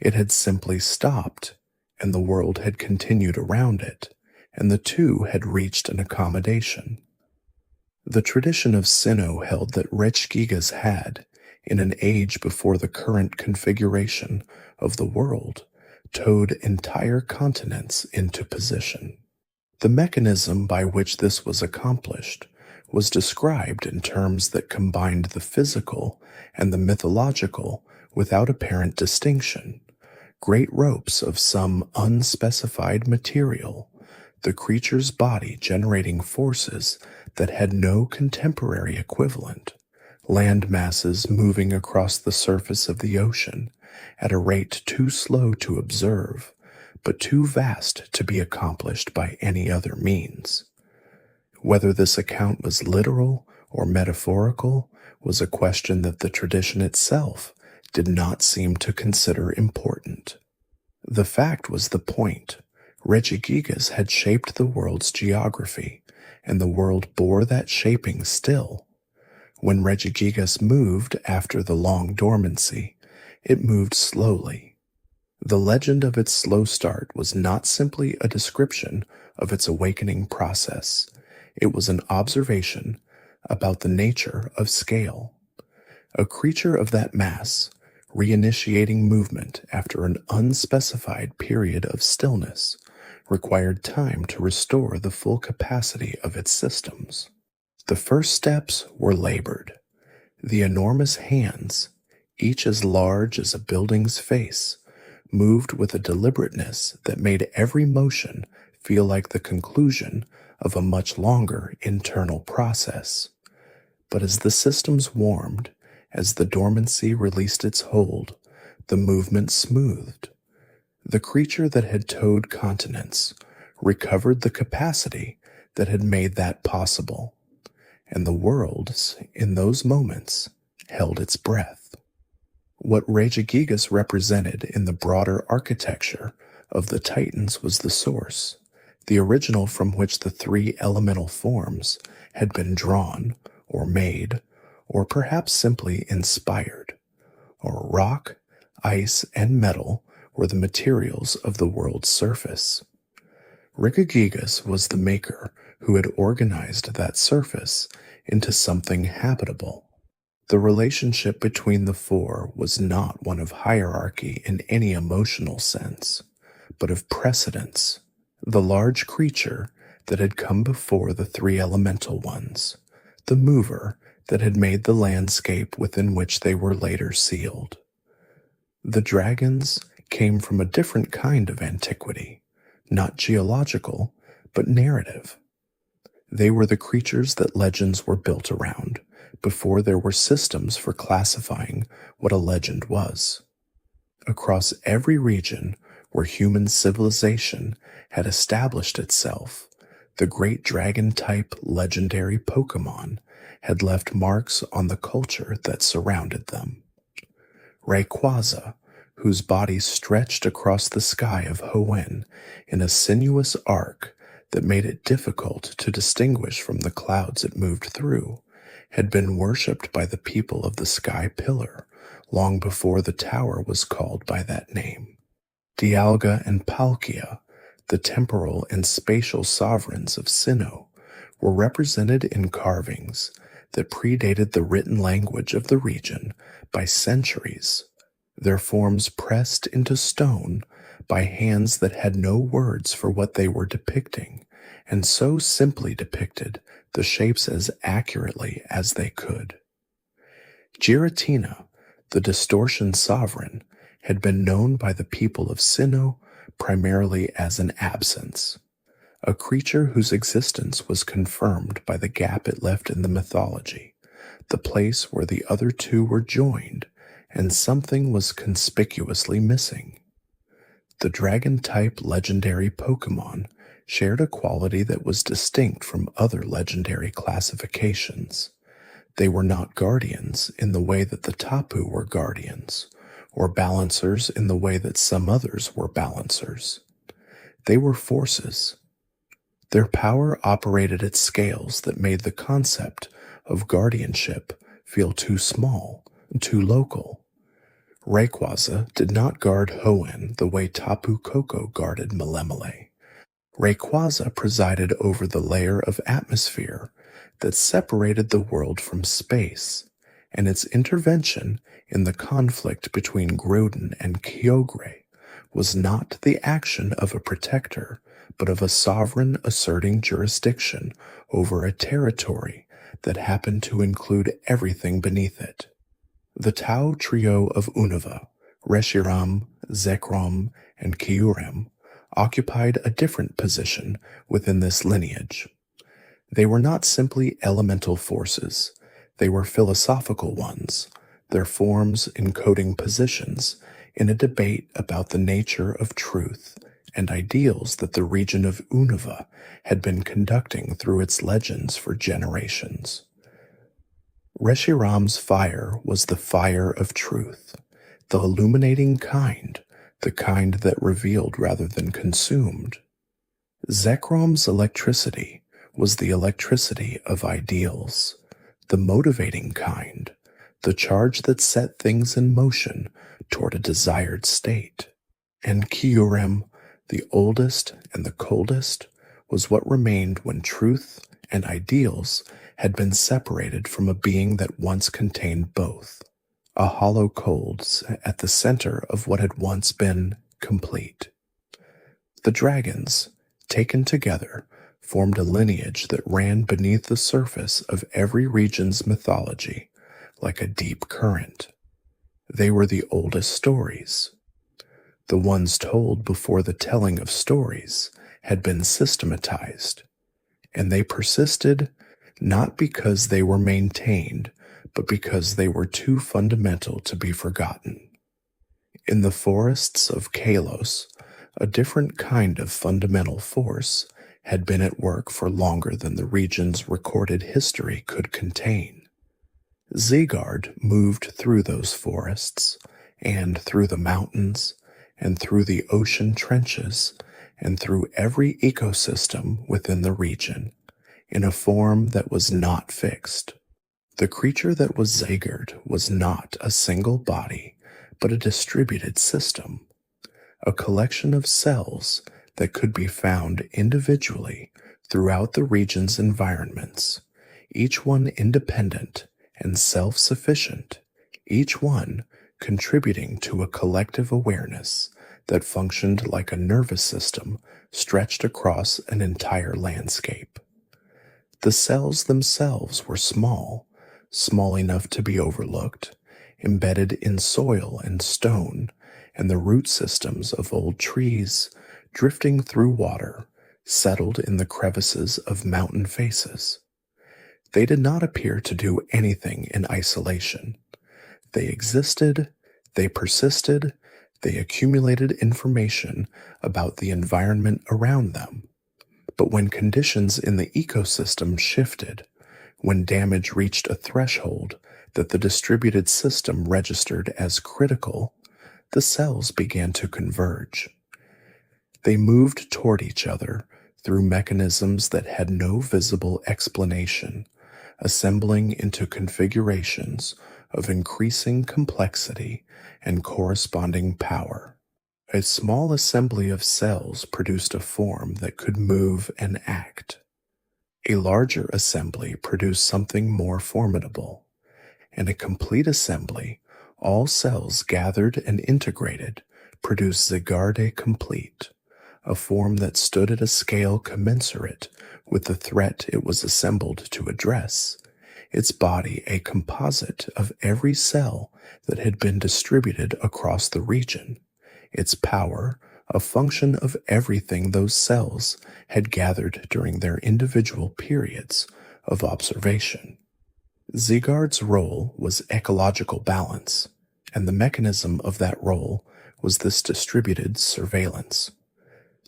It had simply stopped, and the world had continued around it, and the two had reached an accommodation. The tradition of Sinnoh held that Regigigas had, in an age before the current configuration of the world, towed entire continents into position. The mechanism by which this was accomplished was described in terms that combined the physical and the mythological without apparent distinction. Great ropes of some unspecified material, the creature's body generating forces that had no contemporary equivalent, land masses moving across the surface of the ocean at a rate too slow to observe, but too vast to be accomplished by any other means. Whether this account was literal or metaphorical was a question that the tradition itself did not seem to consider important. The fact was the point. Regigigas had shaped the world's geography, and the world bore that shaping still. When Regigigas moved after the long dormancy, it moved slowly. The legend of its slow start was not simply a description of its awakening process. It was an observation about the nature of scale. A creature of that mass, reinitiating movement after an unspecified period of stillness, required time to restore the full capacity of its systems. The first steps were labored. The enormous hands, each as large as a building's face, moved with a deliberateness that made every motion feel like the conclusion of a much longer internal process. But as the systems warmed, as the dormancy released its hold, the movement smoothed. The creature that had towed continents recovered the capacity that had made that possible, and the worlds, in those moments, held its breath. What Regigigas represented in the broader architecture of the Titans was the source, the original from which the three elemental forms had been drawn, or made, or perhaps simply inspired. Or rock, ice, and metal were the materials of the world's surface. Regigigas was the maker who had organized that surface into something habitable. The relationship between the four was not one of hierarchy in any emotional sense, but of precedence. The large creature that had come before the three elemental ones, the mover that had made the landscape within which they were later sealed. The dragons came from a different kind of antiquity, not geological, but narrative. They were the creatures that legends were built around, before there were systems for classifying what a legend was. Across every region where human civilization had established itself, the great dragon-type legendary Pokémon had left marks on the culture that surrounded them. Rayquaza, whose body stretched across the sky of Hoenn in a sinuous arc that made it difficult to distinguish from the clouds it moved through, had been worshipped by the people of the Sky Pillar long before the tower was called by that name. Dialga and Palkia, the temporal and spatial sovereigns of Sinnoh, were represented in carvings that predated the written language of the region by centuries, their forms pressed into stone by hands that had no words for what they were depicting, and so simply depicted the shapes as accurately as they could. Giratina, the distortion sovereign, had been known by the people of Sinnoh primarily as an absence, a creature whose existence was confirmed by the gap it left in the mythology, the place where the other two were joined, and something was conspicuously missing. The dragon-type legendary Pokémon shared a quality that was distinct from other legendary classifications. They were not guardians in the way that the tapu were guardians, or balancers in the way that some others were balancers. They were forces. Their power operated at scales that made the concept of guardianship feel too small, too local. Rayquaza did not guard Hoenn the way Tapu Koko guarded Melemele. Rayquaza presided over the layer of atmosphere that separated the world from space, and its intervention in the conflict between Groudon and Kyogre was not the action of a protector, but of a sovereign asserting jurisdiction over a territory that happened to include everything beneath it. The Tau trio of Unova, Reshiram, Zekrom, and Kyurem, occupied a different position within this lineage. They were not simply elemental forces, they were philosophical ones, their forms encoding positions in a debate about the nature of truth and ideals that the region of Unova had been conducting through its legends for generations. Reshiram's fire was the fire of truth, the illuminating kind, the kind that revealed rather than consumed. Zekrom's electricity was the electricity of ideals, the motivating kind, the charge that set things in motion toward a desired state. And Kyurem, the oldest and the coldest, was what remained when truth and ideals had been separated from a being that once contained both, a hollow cold at the center of what had once been complete. The dragons, taken together, formed a lineage that ran beneath the surface of every region's mythology like a deep current. They were the oldest stories. The ones told before the telling of stories had been systematized, and they persisted not because they were maintained, but because they were too fundamental to be forgotten. In the forests of Kalos, a different kind of fundamental force had been at work for longer than the region's recorded history could contain. Zeegard moved through those forests, and through the mountains, and through the ocean trenches, and through every ecosystem within the region, in a form that was not fixed. The creature that was Zeegard was not a single body, but a distributed system, a collection of cells that could be found individually throughout the region's environments, each one independent and self-sufficient, each one contributing to a collective awareness that functioned like a nervous system stretched across an entire landscape. The cells themselves were small, small enough to be overlooked, embedded in soil and stone, and the root systems of old trees, drifting through water, settled in the crevices of mountain faces. They did not appear to do anything in isolation. They existed, they persisted, they accumulated information about the environment around them. But when conditions in the ecosystem shifted, when damage reached a threshold that the distributed system registered as critical, the cells began to converge. They moved toward each other through mechanisms that had no visible explanation, assembling into configurations of increasing complexity and corresponding power. A small assembly of cells produced a form that could move and act. A larger assembly produced something more formidable, and a complete assembly, all cells gathered and integrated, produced Zygarde complete, a form that stood at a scale commensurate with the threat it was assembled to address, its body a composite of every cell that had been distributed across the region, its power a function of everything those cells had gathered during their individual periods of observation. Zygarde's role was ecological balance, and the mechanism of that role was this distributed surveillance.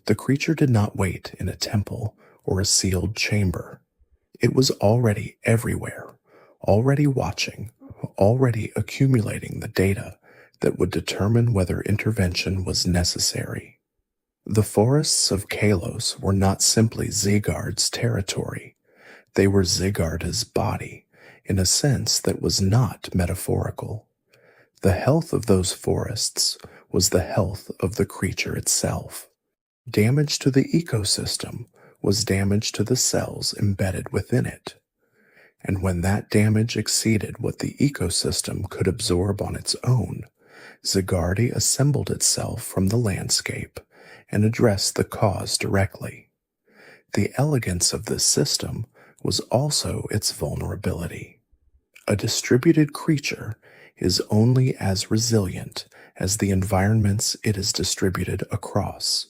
The creature did not wait in a temple or a sealed chamber. It was already everywhere, already watching, already accumulating the data that would determine whether intervention was necessary. The forests of Kalos were not simply Zigard's territory. They were Zigarda's body, in a sense that was not metaphorical. The health of those forests was the health of the creature itself. Damage to the ecosystem was damage to the cells embedded within it. And when that damage exceeded what the ecosystem could absorb on its own, Zigardi assembled itself from the landscape and addressed the cause directly. The elegance of this system was also its vulnerability. A distributed creature is only as resilient as the environments it is distributed across.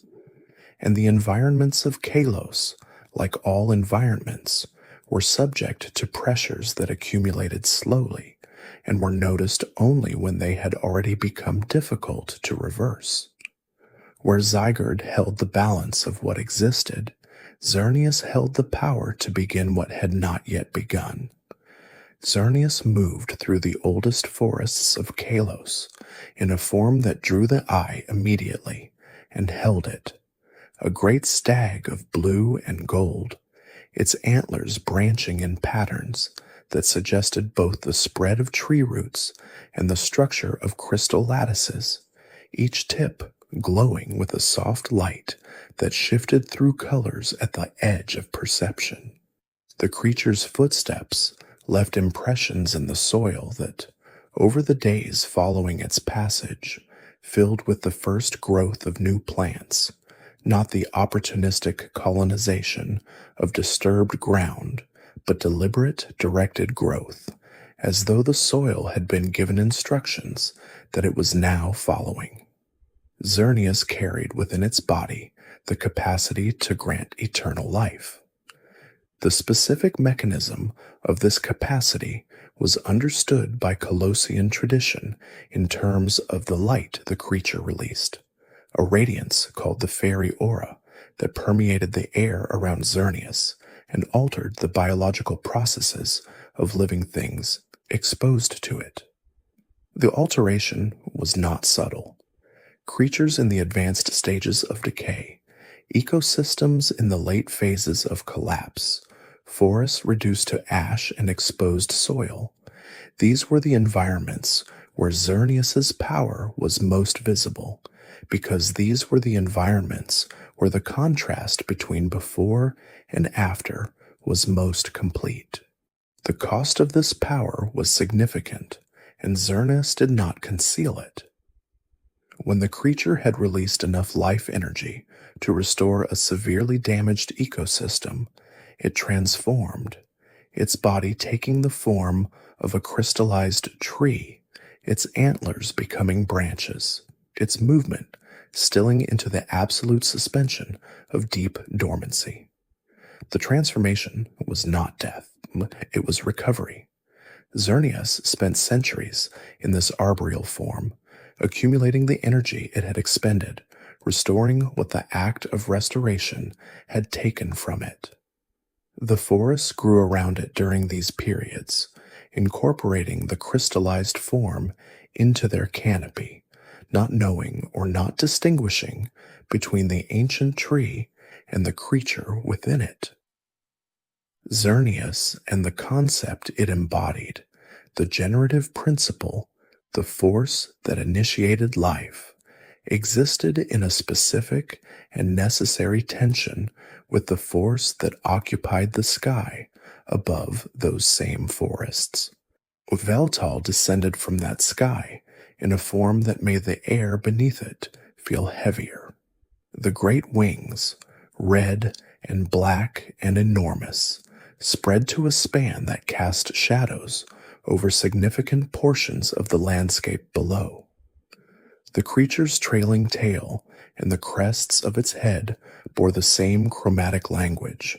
And the environments of Kalos, like all environments, were subject to pressures that accumulated slowly and were noticed only when they had already become difficult to reverse. Where Zygard held the balance of what existed, Xerneas held the power to begin what had not yet begun. Xerneas moved through the oldest forests of Kalos in a form that drew the eye immediately and held it. A great stag of blue and gold, its antlers branching in patterns that suggested both the spread of tree roots and the structure of crystal lattices, each tip glowing with a soft light that shifted through colors at the edge of perception. The creature's footsteps left impressions in the soil that, over the days following its passage, filled with the first growth of new plants, not the opportunistic colonization of disturbed ground, but deliberate, directed growth, as though the soil had been given instructions that it was now following. Xerneas carried within its body the capacity to grant eternal life. The specific mechanism of this capacity was understood by Colossian tradition in terms of the light the creature released, a radiance called the fairy aura that permeated the air around Xerneas and altered the biological processes of living things exposed to it. The alteration was not subtle. Creatures in the advanced stages of decay, ecosystems in the late phases of collapse, forests reduced to ash and exposed soil, these were the environments where Xerneas's power was most visible, because these were the environments where the contrast between before and after was most complete. The cost of this power was significant, and Xerneas did not conceal it. When the creature had released enough life energy to restore a severely damaged ecosystem, it transformed, its body taking the form of a crystallized tree, its antlers becoming branches, its movement stilling into the absolute suspension of deep dormancy. The transformation was not death, it was recovery. Xerneas spent centuries in this arboreal form, accumulating the energy it had expended, restoring what the act of restoration had taken from it. The forests grew around it during these periods, incorporating the crystallized form into their canopy, not knowing or not distinguishing between the ancient tree and the creature within it. Xerneas and the concept it embodied, the generative principle, the force that initiated life, existed in a specific and necessary tension with the force that occupied the sky above those same forests. Veltal descended from that sky in a form that made the air beneath it feel heavier. The great wings, red and black and enormous, spread to a span that cast shadows over significant portions of the landscape below. The creature's trailing tail and the crests of its head bore the same chromatic language,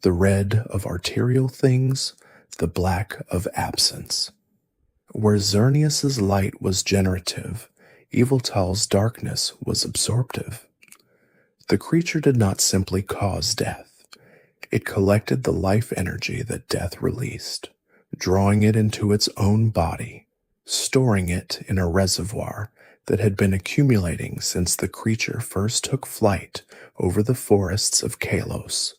the red of arterial things, the black of absence. Where Xerneas's light was generative, Eviltal's darkness was absorptive. The creature did not simply cause death, it collected the life energy that death released, drawing it into its own body, storing it in a reservoir that had been accumulating since the creature first took flight over the forests of Kalos.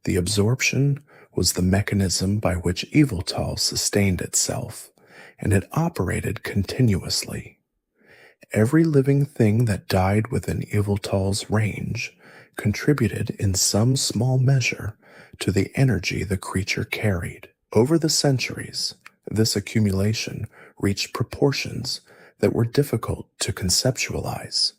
The absorption was the mechanism by which Eviltal sustained itself, and it operated continuously. Every living thing that died within Eviltal's range contributed in some small measure to the energy the creature carried. Over the centuries, this accumulation reached proportions that were difficult to conceptualize.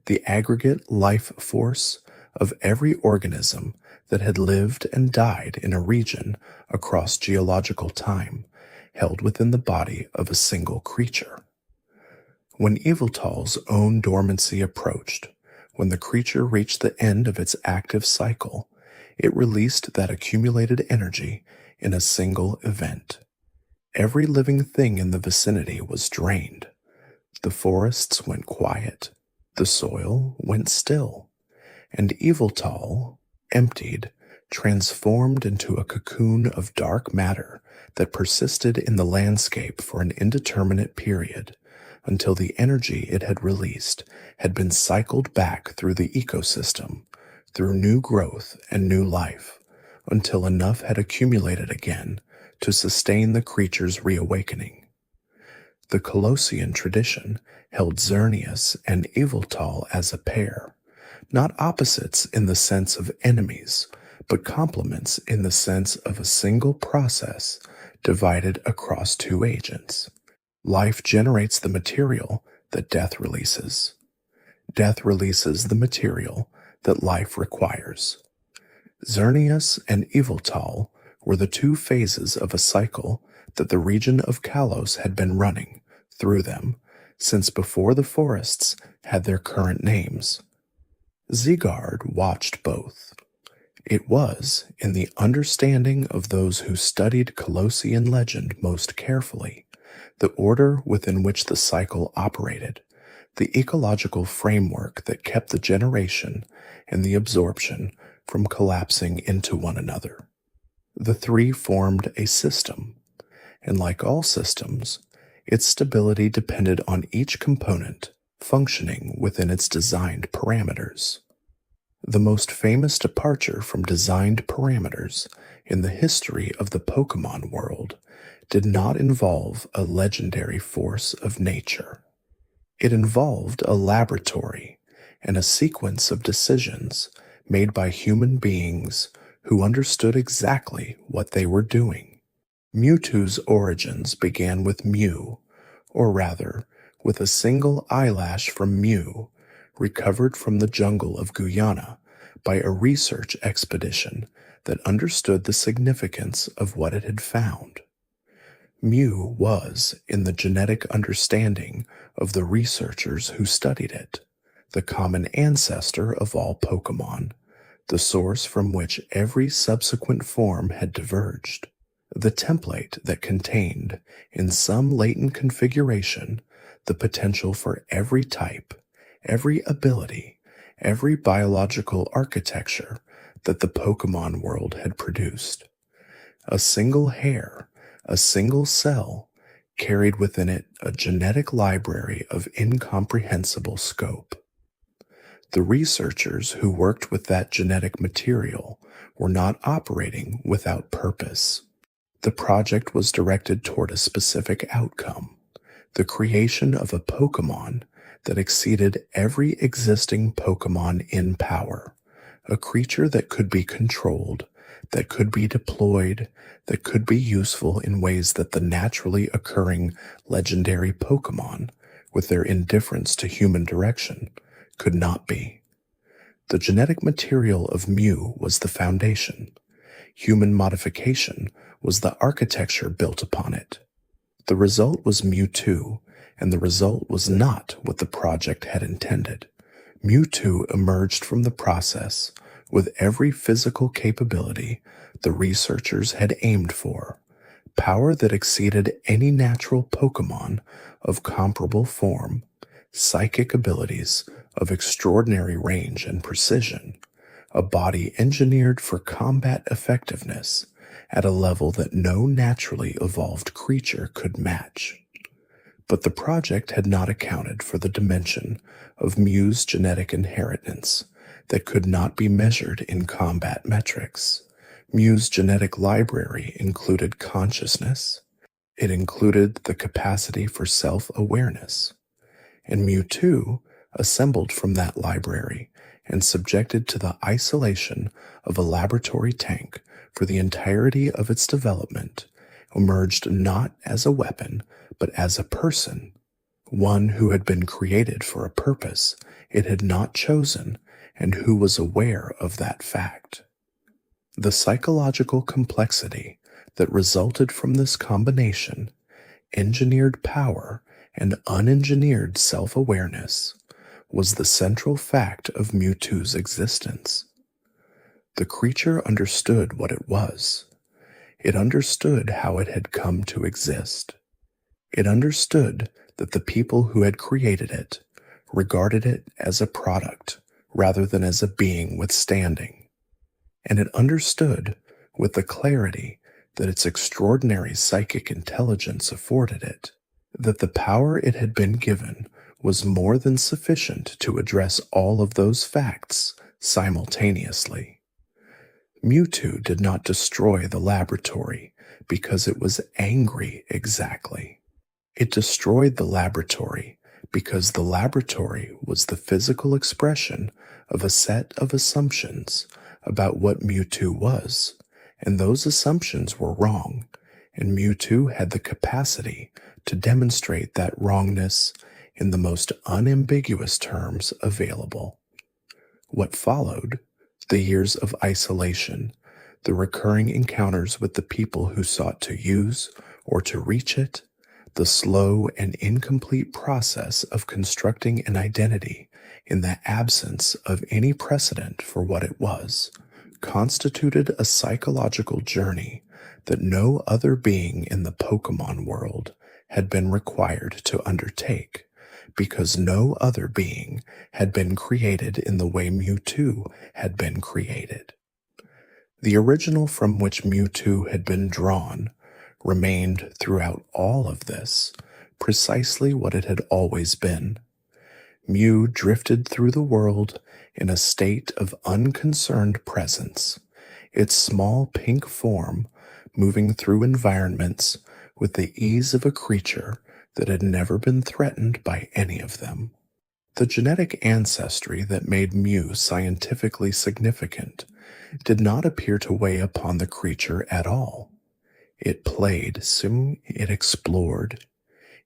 The aggregate life force of every organism that had lived and died in a region across geological time held within the body of a single creature. When Eviltal's own dormancy approached, when the creature reached the end of its active cycle, it released that accumulated energy in a single event. Every living thing in the vicinity was drained. The forests went quiet, the soil went still, and Eviltal, emptied, transformed into a cocoon of dark matter that persisted in the landscape for an indeterminate period, until the energy it had released had been cycled back through the ecosystem, through new growth and new life, until enough had accumulated again to sustain the creature's reawakening. The Colossian tradition held Xerneas and Eviltal as a pair, not opposites in the sense of enemies, but complements in the sense of a single process divided across two agents. Life generates the material that death releases. Death releases the material that life requires. Xerneas and Eviltal were the two phases of a cycle that the region of Kalos had been running through them since before the forests had their current names. Zegard watched both. It was, in the understanding of those who studied Colossian legend most carefully, the order within which the cycle operated, the ecological framework that kept the generation and the absorption from collapsing into one another. The three formed a system, and like all systems, its stability depended on each component functioning within its designed parameters. The most famous departure from designed parameters in the history of the Pokémon world did not involve a legendary force of nature. It involved a laboratory and a sequence of decisions made by human beings who understood exactly what they were doing. Mewtwo's origins began with Mew, or rather, with a single eyelash from Mew, recovered from the jungle of Guyana by a research expedition that understood the significance of what it had found. Mew was, in the genetic understanding of the researchers who studied it, the common ancestor of all Pokémon, the source from which every subsequent form had diverged, the template that contained, in some latent configuration, the potential for every type, every ability, every biological architecture that the Pokémon world had produced. A single hair, a single cell, carried within it a genetic library of incomprehensible scope. The researchers who worked with that genetic material were not operating without purpose. The project was directed toward a specific outcome, the creation of a Pokémon that exceeded every existing Pokémon in power, a creature that could be controlled, that could be deployed, that could be useful in ways that the naturally occurring legendary Pokémon, with their indifference to human direction, could not be. The genetic material of Mew was the foundation. Human modification was the architecture built upon it. The result was Mewtwo, and the result was not what the project had intended. Mewtwo emerged from the process with every physical capability the researchers had aimed for, power that exceeded any natural Pokémon of comparable form, psychic abilities of extraordinary range and precision, a body engineered for combat effectiveness at a level that no naturally evolved creature could match. But the project had not accounted for the dimension of Mew's genetic inheritance that could not be measured in combat metrics. Mew's genetic library included consciousness. It included the capacity for self-awareness. And Mewtwo, assembled from that library and subjected to the isolation of a laboratory tank for the entirety of its development, emerged not as a weapon, but as a person, one who had been created for a purpose it had not chosen and who was aware of that fact. The psychological complexity that resulted from this combination, engineered power and unengineered self-awareness, was the central fact of Mewtwo's existence. The creature understood what it was. It understood how it had come to exist. It understood that the people who had created it regarded it as a product rather than as a being with standing. And it understood, with the clarity that its extraordinary psychic intelligence afforded it, that the power it had been given was more than sufficient to address all of those facts simultaneously. Mewtwo did not destroy the laboratory because it was angry exactly. It destroyed the laboratory because the laboratory was the physical expression of a set of assumptions about what Mewtwo was, and those assumptions were wrong, and Mewtwo had the capacity to demonstrate that wrongness in the most unambiguous terms available. What followed, the years of isolation, the recurring encounters with the people who sought to use or to reach it, the slow and incomplete process of constructing an identity in the absence of any precedent for what it was, constituted a psychological journey that no other being in the Pokémon world had been required to undertake, because no other being had been created in the way Mewtwo had been created. The original from which Mewtwo had been drawn remained throughout all of this precisely what it had always been. Mew drifted through the world in a state of unconcerned presence, its small pink form moving through environments with the ease of a creature that had never been threatened by any of them. The genetic ancestry that made Mew scientifically significant did not appear to weigh upon the creature at all. It played, it explored,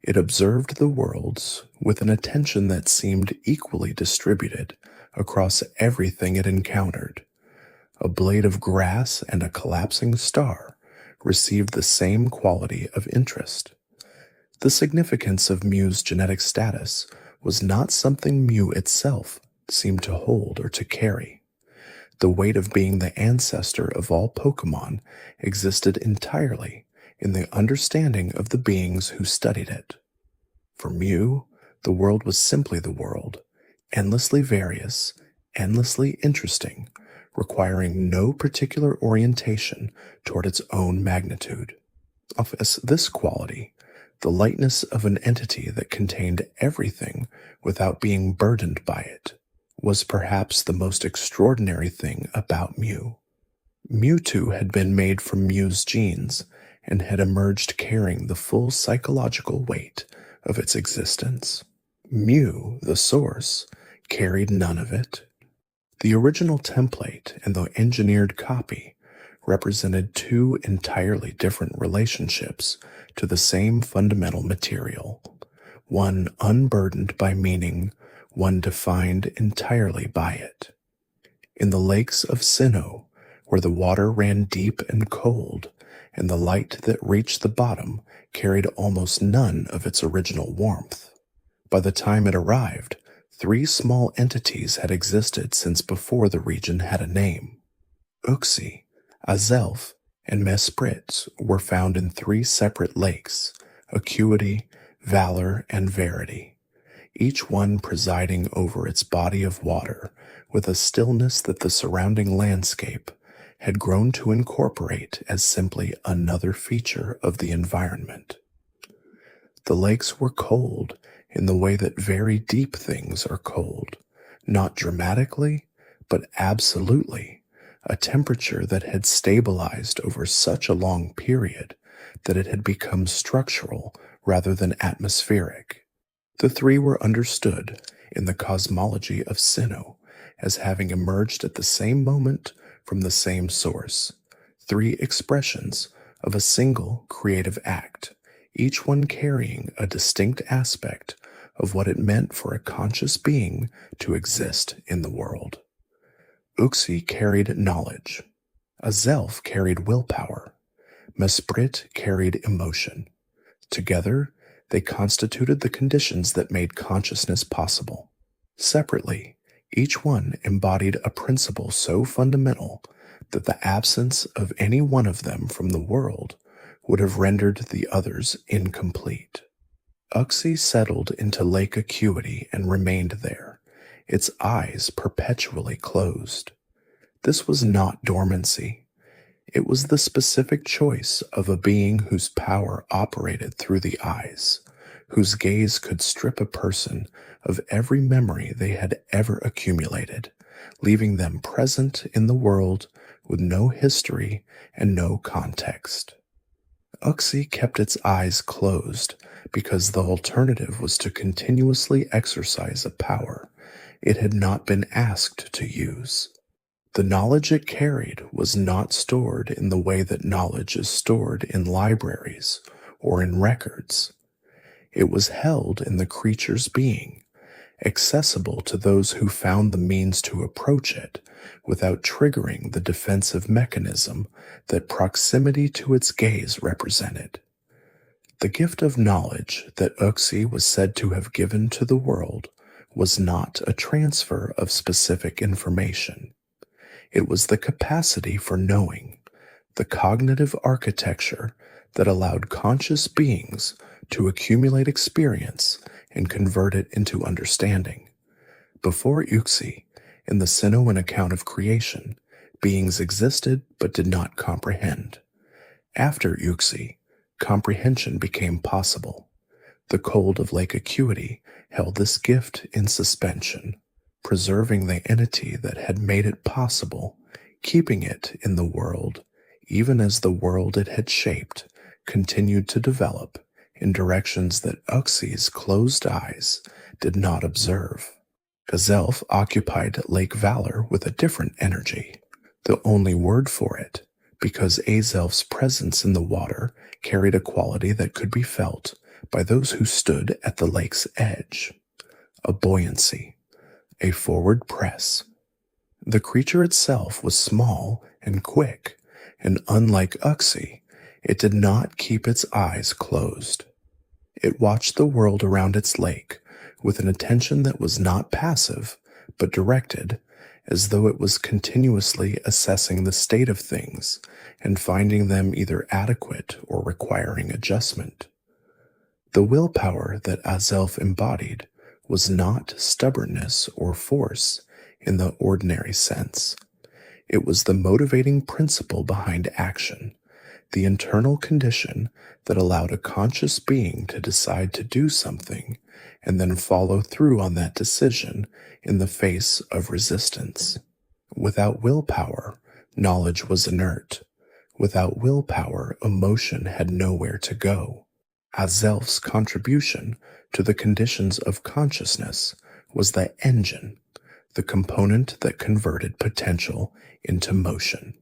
it observed the worlds with an attention that seemed equally distributed across everything it encountered. A blade of grass and a collapsing star received the same quality of interest. The significance of Mew's genetic status was not something Mew itself seemed to hold or to carry. The weight of being the ancestor of all Pokémon existed entirely in the understanding of the beings who studied it. For Mew, the world was simply the world, endlessly various, endlessly interesting, requiring no particular orientation toward its own magnitude. Of this quality, the lightness of an entity that contained everything without being burdened by it, was perhaps the most extraordinary thing about Mew. Mewtwo had been made from Mew's genes and had emerged carrying the full psychological weight of its existence. Mew, the source, carried none of it. The original template and the engineered copy represented two entirely different relationships to the same fundamental material, one unburdened by meaning, one defined entirely by it. In the lakes of Sinnoh, where the water ran deep and cold, and the light that reached the bottom carried almost none of its original warmth. By the time it arrived, 3 small entities had existed since before the region had a name. Uxie, Azelf, and Mesprit were found in 3 separate lakes, Acuity, Valor, and Verity. each one presiding over its body of water with a stillness that the surrounding landscape had grown to incorporate as simply another feature of the environment. The lakes were cold in the way that very deep things are cold, not dramatically, but absolutely, a temperature that had stabilized over such a long period that it had become structural rather than atmospheric. The three were understood in the cosmology of Sinnoh as having emerged at the same moment from the same source, three expressions of a single creative act, each one carrying a distinct aspect of what it meant for a conscious being to exist in the world. Uxie carried knowledge, Azelf carried willpower, Mesprit carried emotion. Together, they constituted the conditions that made consciousness possible. Separately, each one embodied a principle so fundamental that the absence of any one of them from the world would have rendered the others incomplete. Uxie settled into lake acuity and remained there, its eyes perpetually closed. This was not dormancy. It was the specific choice of a being whose power operated through the eyes, whose gaze could strip a person of every memory they had ever accumulated, leaving them present in the world with no history and no context. Uxie kept its eyes closed because the alternative was to continuously exercise a power it had not been asked to use. The knowledge it carried was not stored in the way that knowledge is stored in libraries or in records. It was held in the creature's being, accessible to those who found the means to approach it without triggering the defensive mechanism that proximity to its gaze represented. The gift of knowledge that Uxie was said to have given to the world was not a transfer of specific information. It was the capacity for knowing, the cognitive architecture that allowed conscious beings to accumulate experience and convert it into understanding. Before Uxie, in the Sinnohan account of creation, beings existed but did not comprehend. After Uxie, comprehension became possible. The cold of lake acuity held this gift in suspension, preserving the entity that had made it possible, keeping it in the world, even as the world it had shaped continued to develop in directions that Uxie's closed eyes did not observe. Azelf occupied Lake Valor with a different energy, the only word for it, because Azelf's presence in the water carried a quality that could be felt by those who stood at the lake's edge, a buoyancy, a forward press. The creature itself was small and quick, and unlike Uxie, it did not keep its eyes closed. It watched the world around its lake with an attention that was not passive, but directed, as though it was continuously assessing the state of things and finding them either adequate or requiring adjustment. The willpower that Azelf embodied was not stubbornness or force in the ordinary sense. It was the motivating principle behind action, the internal condition that allowed a conscious being to decide to do something and then follow through on that decision in the face of resistance. Without willpower, knowledge was inert. Without willpower, emotion had nowhere to go. Azelf's contribution to the conditions of consciousness was the engine, the component that converted potential into motion.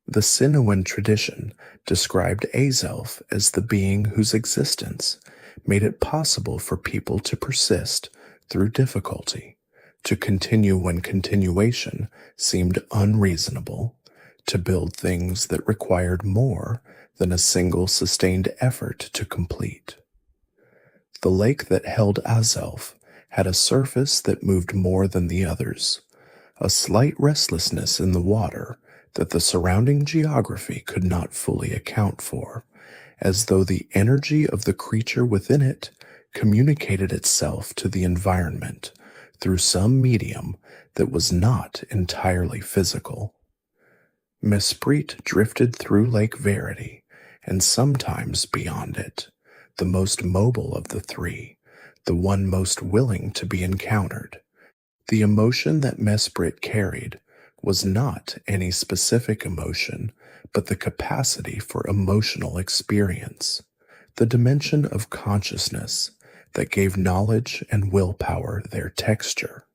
The Sinnohan tradition described Azelf as the being whose existence made it possible for people to persist through difficulty, to continue when continuation seemed unreasonable, to build things that required more than a single sustained effort to complete. The lake that held Azelf had a surface that moved more than the others, a slight restlessness in the water that the surrounding geography could not fully account for, as though the energy of the creature within it communicated itself to the environment through some medium that was not entirely physical. Mesprit drifted through Lake Verity and sometimes beyond it, the most mobile of the three, the one most willing to be encountered. The emotion that Mesprit carried was not any specific emotion, but the capacity for emotional experience, the dimension of consciousness that gave knowledge and willpower their texture,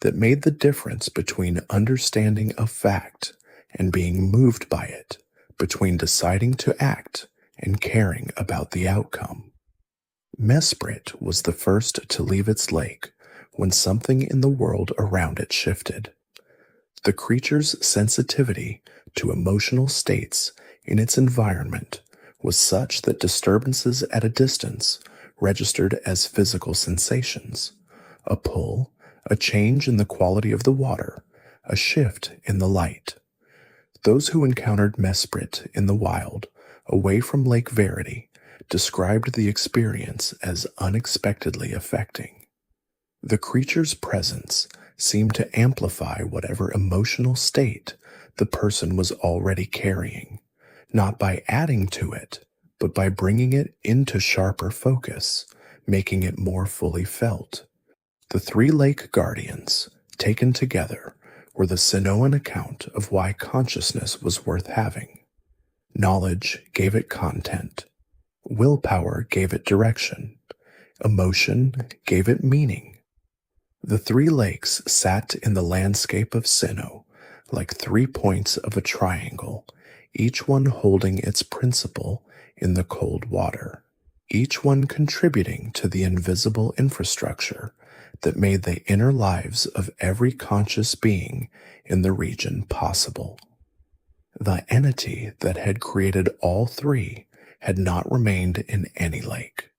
that made the difference between understanding a fact and being moved by it, between deciding to act and caring about the outcome. Mesprit was the first to leave its lake when something in the world around it shifted. The creature's sensitivity to emotional states in its environment was such that disturbances at a distance registered as physical sensations: a pull, a change in the quality of the water, a shift in the light. Those who encountered Mesprit in the wild, away from Lake Verity, described the experience as unexpectedly affecting. The creature's presence seemed to amplify whatever emotional state the person was already carrying, not by adding to it, but by bringing it into sharper focus, making it more fully felt. The three lake guardians, taken together, were the Sinoan account of why consciousness was worth having. Knowledge gave it content. Willpower gave it direction. Emotion gave it meaning. The three lakes sat in the landscape of Sinnoh like 3 points of a triangle, each one holding its principle in the cold water, each one contributing to the invisible infrastructure that made the inner lives of every conscious being in the region possible. The entity that had created all three had not remained in any lake.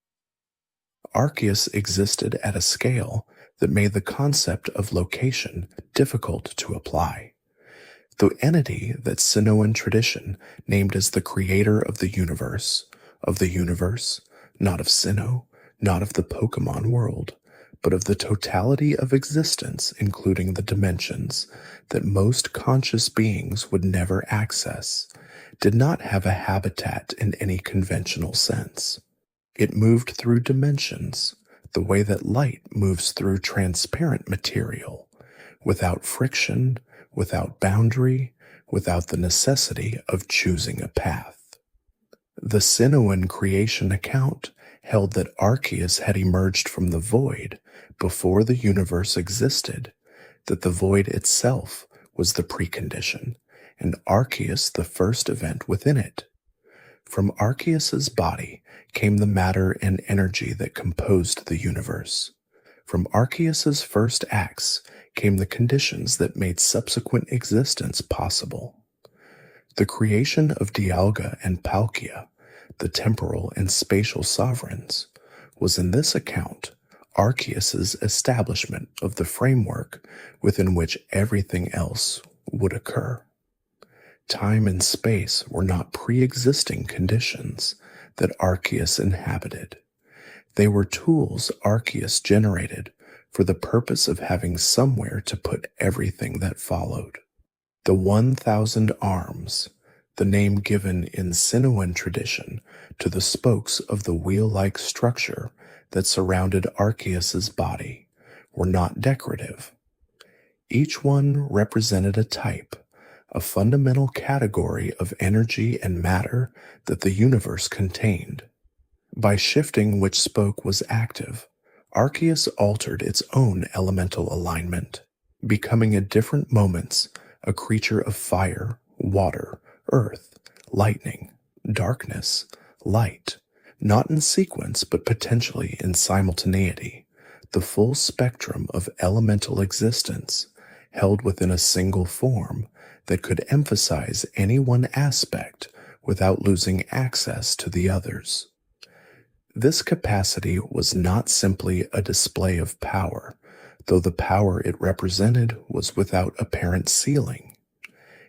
Arceus existed at a scale that made the concept of location difficult to apply. The entity that Sinoan tradition named as the creator of the universe, not of Sinnoh, not of the Pokémon world, but of the totality of existence, including the dimensions that most conscious beings would never access, did not have a habitat in any conventional sense. It moved through dimensions, the way that light moves through transparent material, without friction, without boundary, without the necessity of choosing a path. The Sinnoan creation account held that Arceus had emerged from the void before the universe existed, that the void itself was the precondition, and Arceus the first event within it. From Arceus's body came the matter and energy that composed the universe. From Arceus's first acts came the conditions that made subsequent existence possible. The creation of Dialga and Palkia, the temporal and spatial sovereigns, was in this account Arceus's establishment of the framework within which everything else would occur. Time and space were not pre-existing conditions that Arceus inhabited. They were tools Arceus generated for the purpose of having somewhere to put everything that followed. The 1,000 arms, the name given in Sinnoan tradition to the spokes of the wheel-like structure that surrounded Arceus's body, were not decorative. Each one represented a type, a fundamental category of energy and matter that the universe contained. By shifting which spoke was active, Arceus altered its own elemental alignment, becoming at different moments a creature of fire, water, earth, lightning, darkness, light, not in sequence but potentially in simultaneity, the full spectrum of elemental existence held within a single form that could emphasize any one aspect without losing access to the others. This capacity was not simply a display of power, though the power it represented was without apparent ceiling.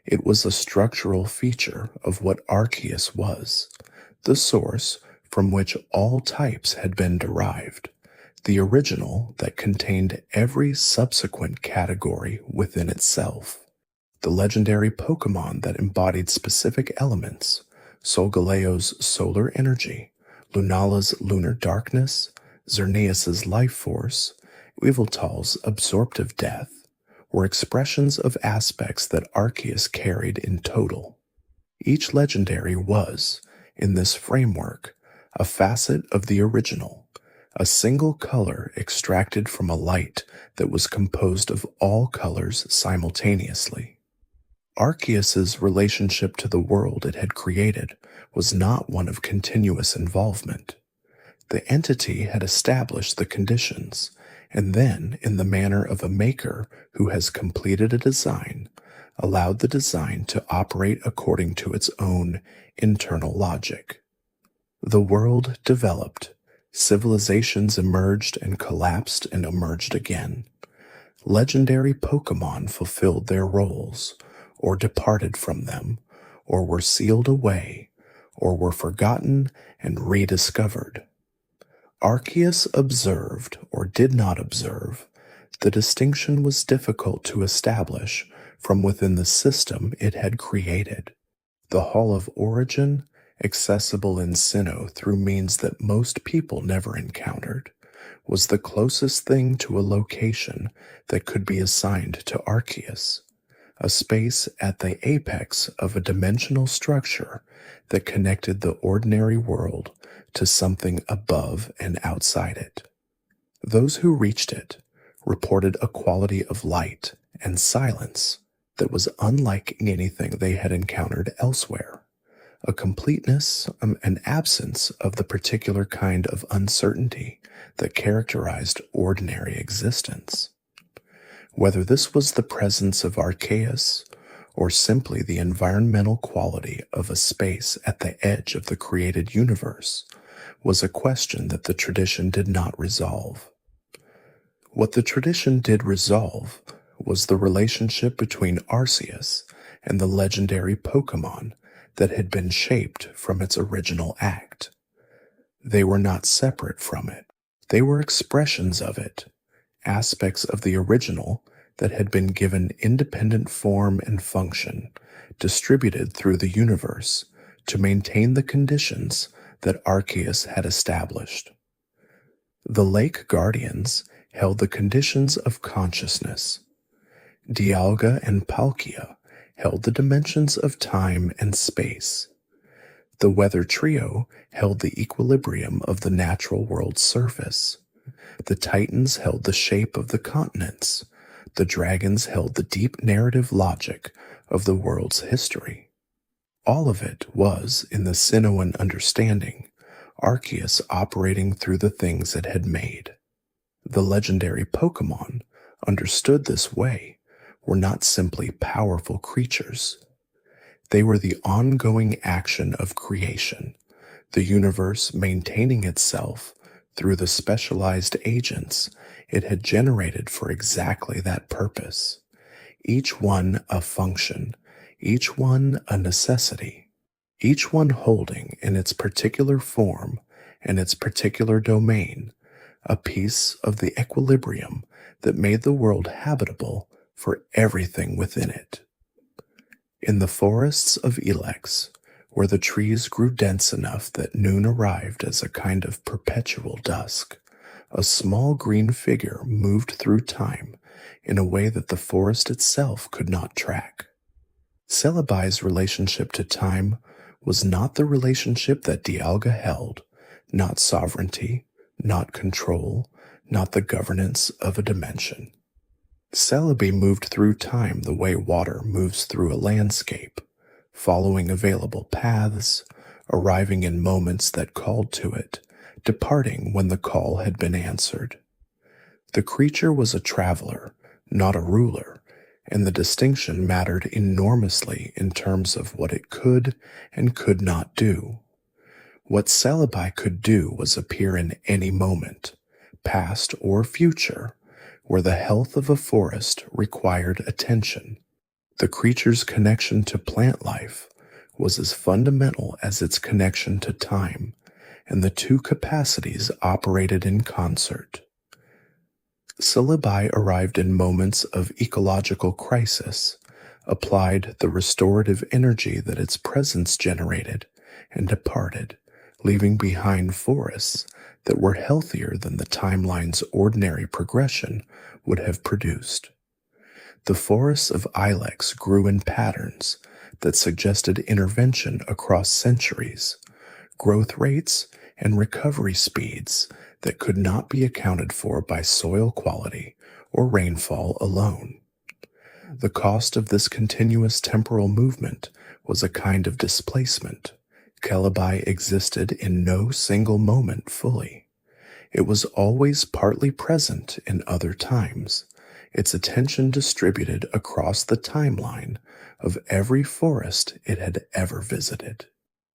It was a structural feature of what Arceus was, the source from which all types had been derived, the original that contained every subsequent category within itself. The legendary Pokémon that embodied specific elements, Solgaleo's solar energy, Lunala's lunar darkness, Xerneas's life force, Yveltal's absorptive death, were expressions of aspects that Arceus carried in total. Each legendary was, in this framework, a facet of the original, a single color extracted from a light that was composed of all colors simultaneously. Arceus's relationship to the world it had created was not one of continuous involvement. The entity had established the conditions, and then, in the manner of a maker who has completed a design, allowed the design to operate according to its own internal logic. The world developed, civilizations emerged and collapsed and emerged again. Legendary Pokémon fulfilled their roles, or departed from them, or were sealed away, or were forgotten and rediscovered. Arceus observed, or did not observe. The distinction was difficult to establish from within the system it had created. The Hall of Origin, accessible in Sinnoh through means that most people never encountered, was the closest thing to a location that could be assigned to Arceus, a space at the apex of a dimensional structure that connected the ordinary world to something above and outside it. Those who reached it reported a quality of light and silence that was unlike anything they had encountered elsewhere, a completeness, an absence of the particular kind of uncertainty that characterized ordinary existence. Whether this was the presence of Arceus or simply the environmental quality of a space at the edge of the created universe was a question that the tradition did not resolve. What the tradition did resolve was the relationship between Arceus and the legendary Pokémon that had been shaped from its original act. They were not separate from it. They were expressions of it, aspects of the original that had been given independent form and function, distributed through the universe to maintain the conditions that Arceus had established. The Lake Guardians held the conditions of consciousness. Dialga and Palkia held the dimensions of time and space. The Weather Trio held the equilibrium of the natural world's surface. The Titans held the shape of the continents. The Dragons held the deep narrative logic of the world's history. All of it was, in the Sinnohan understanding, Arceus operating through the things it had made. The legendary Pokémon, understood this way, were not simply powerful creatures. They were the ongoing action of creation, the universe maintaining itself through the specialized agents it had generated for exactly that purpose, each one a function, each one a necessity, each one holding in its particular form and its particular domain a piece of the equilibrium that made the world habitable for everything within it. In the forests of Elex, where the trees grew dense enough that noon arrived as a kind of perpetual dusk, a small green figure moved through time in a way that the forest itself could not track. Celebai's relationship to time was not the relationship that Dialga held, not sovereignty, not control, not the governance of a dimension. Celebi moved through time the way water moves through a landscape, following available paths, arriving in moments that called to it, departing when the call had been answered. The creature was a traveler, not a ruler, and the distinction mattered enormously in terms of what it could and could not do. What Celebi could do was appear in any moment, past or future, where the health of a forest required attention. The creature's connection to plant life was as fundamental as its connection to time, and the two capacities operated in concert. Syllabi arrived in moments of ecological crisis, applied the restorative energy that its presence generated, and departed, leaving behind forests that were healthier than the timeline's ordinary progression would have produced. The forests of Ilex grew in patterns that suggested intervention across centuries, growth rates and recovery speeds that could not be accounted for by soil quality or rainfall alone. The cost of this continuous temporal movement was a kind of displacement. Celebi existed in no single moment fully. It was always partly present in other times, its attention distributed across the timeline of every forest it had ever visited.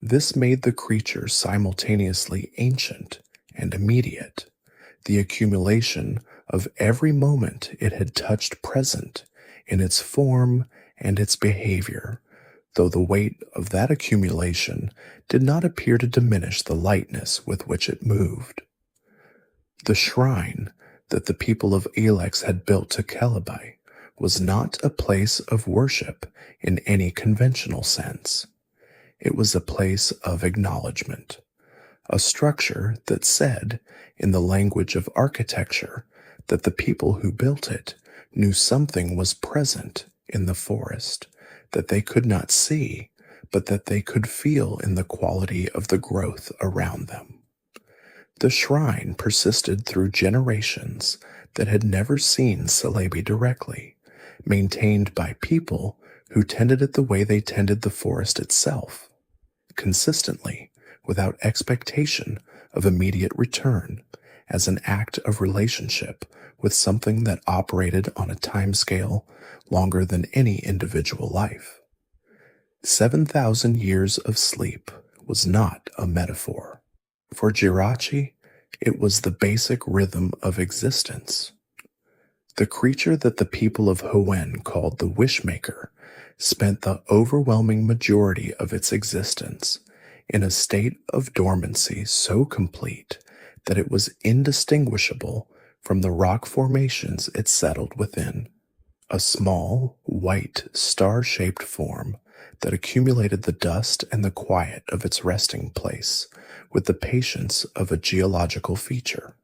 This made the creature simultaneously ancient and immediate, the accumulation of every moment it had touched present in its form and its behavior, though the weight of that accumulation did not appear to diminish the lightness with which it moved. The shrine that the people of Ilex had built to Celebi was not a place of worship in any conventional sense. It was a place of acknowledgement, a structure that said, in the language of architecture, that the people who built it knew something was present in the forest that they could not see, but that they could feel in the quality of the growth around them. The shrine persisted through generations that had never seen Celebi directly, maintained by people who tended it the way they tended the forest itself, consistently, without expectation of immediate return, as an act of relationship with something that operated on a timescale longer than any individual life. 7,000 years of sleep was not a metaphor. For Jirachi, it was the basic rhythm of existence. The creature that the people of Hoenn called the Wishmaker spent the overwhelming majority of its existence in a state of dormancy so complete that it was indistinguishable from the rock formations it settled within. A small, white, star-shaped form that accumulated the dust and the quiet of its resting place with the patience of a geological feature.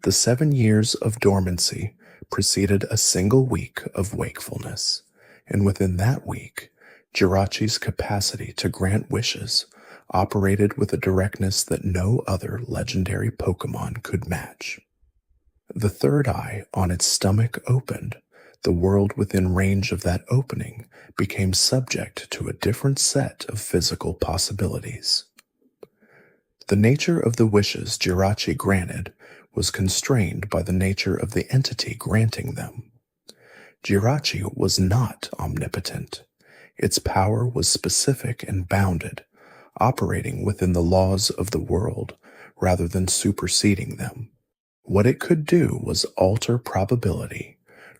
The 7 years of dormancy preceded a single week of wakefulness, and within that week, Jirachi's capacity to grant wishes operated with a directness that no other legendary Pokémon could match. The third eye on its stomach opened. The world within range of that opening became subject to a different set of physical possibilities. The nature of the wishes Jirachi granted was constrained by the nature of the entity granting them. Jirachi was not omnipotent. Its power was specific and bounded, operating within the laws of the world rather than superseding them. What it could do was alter probability,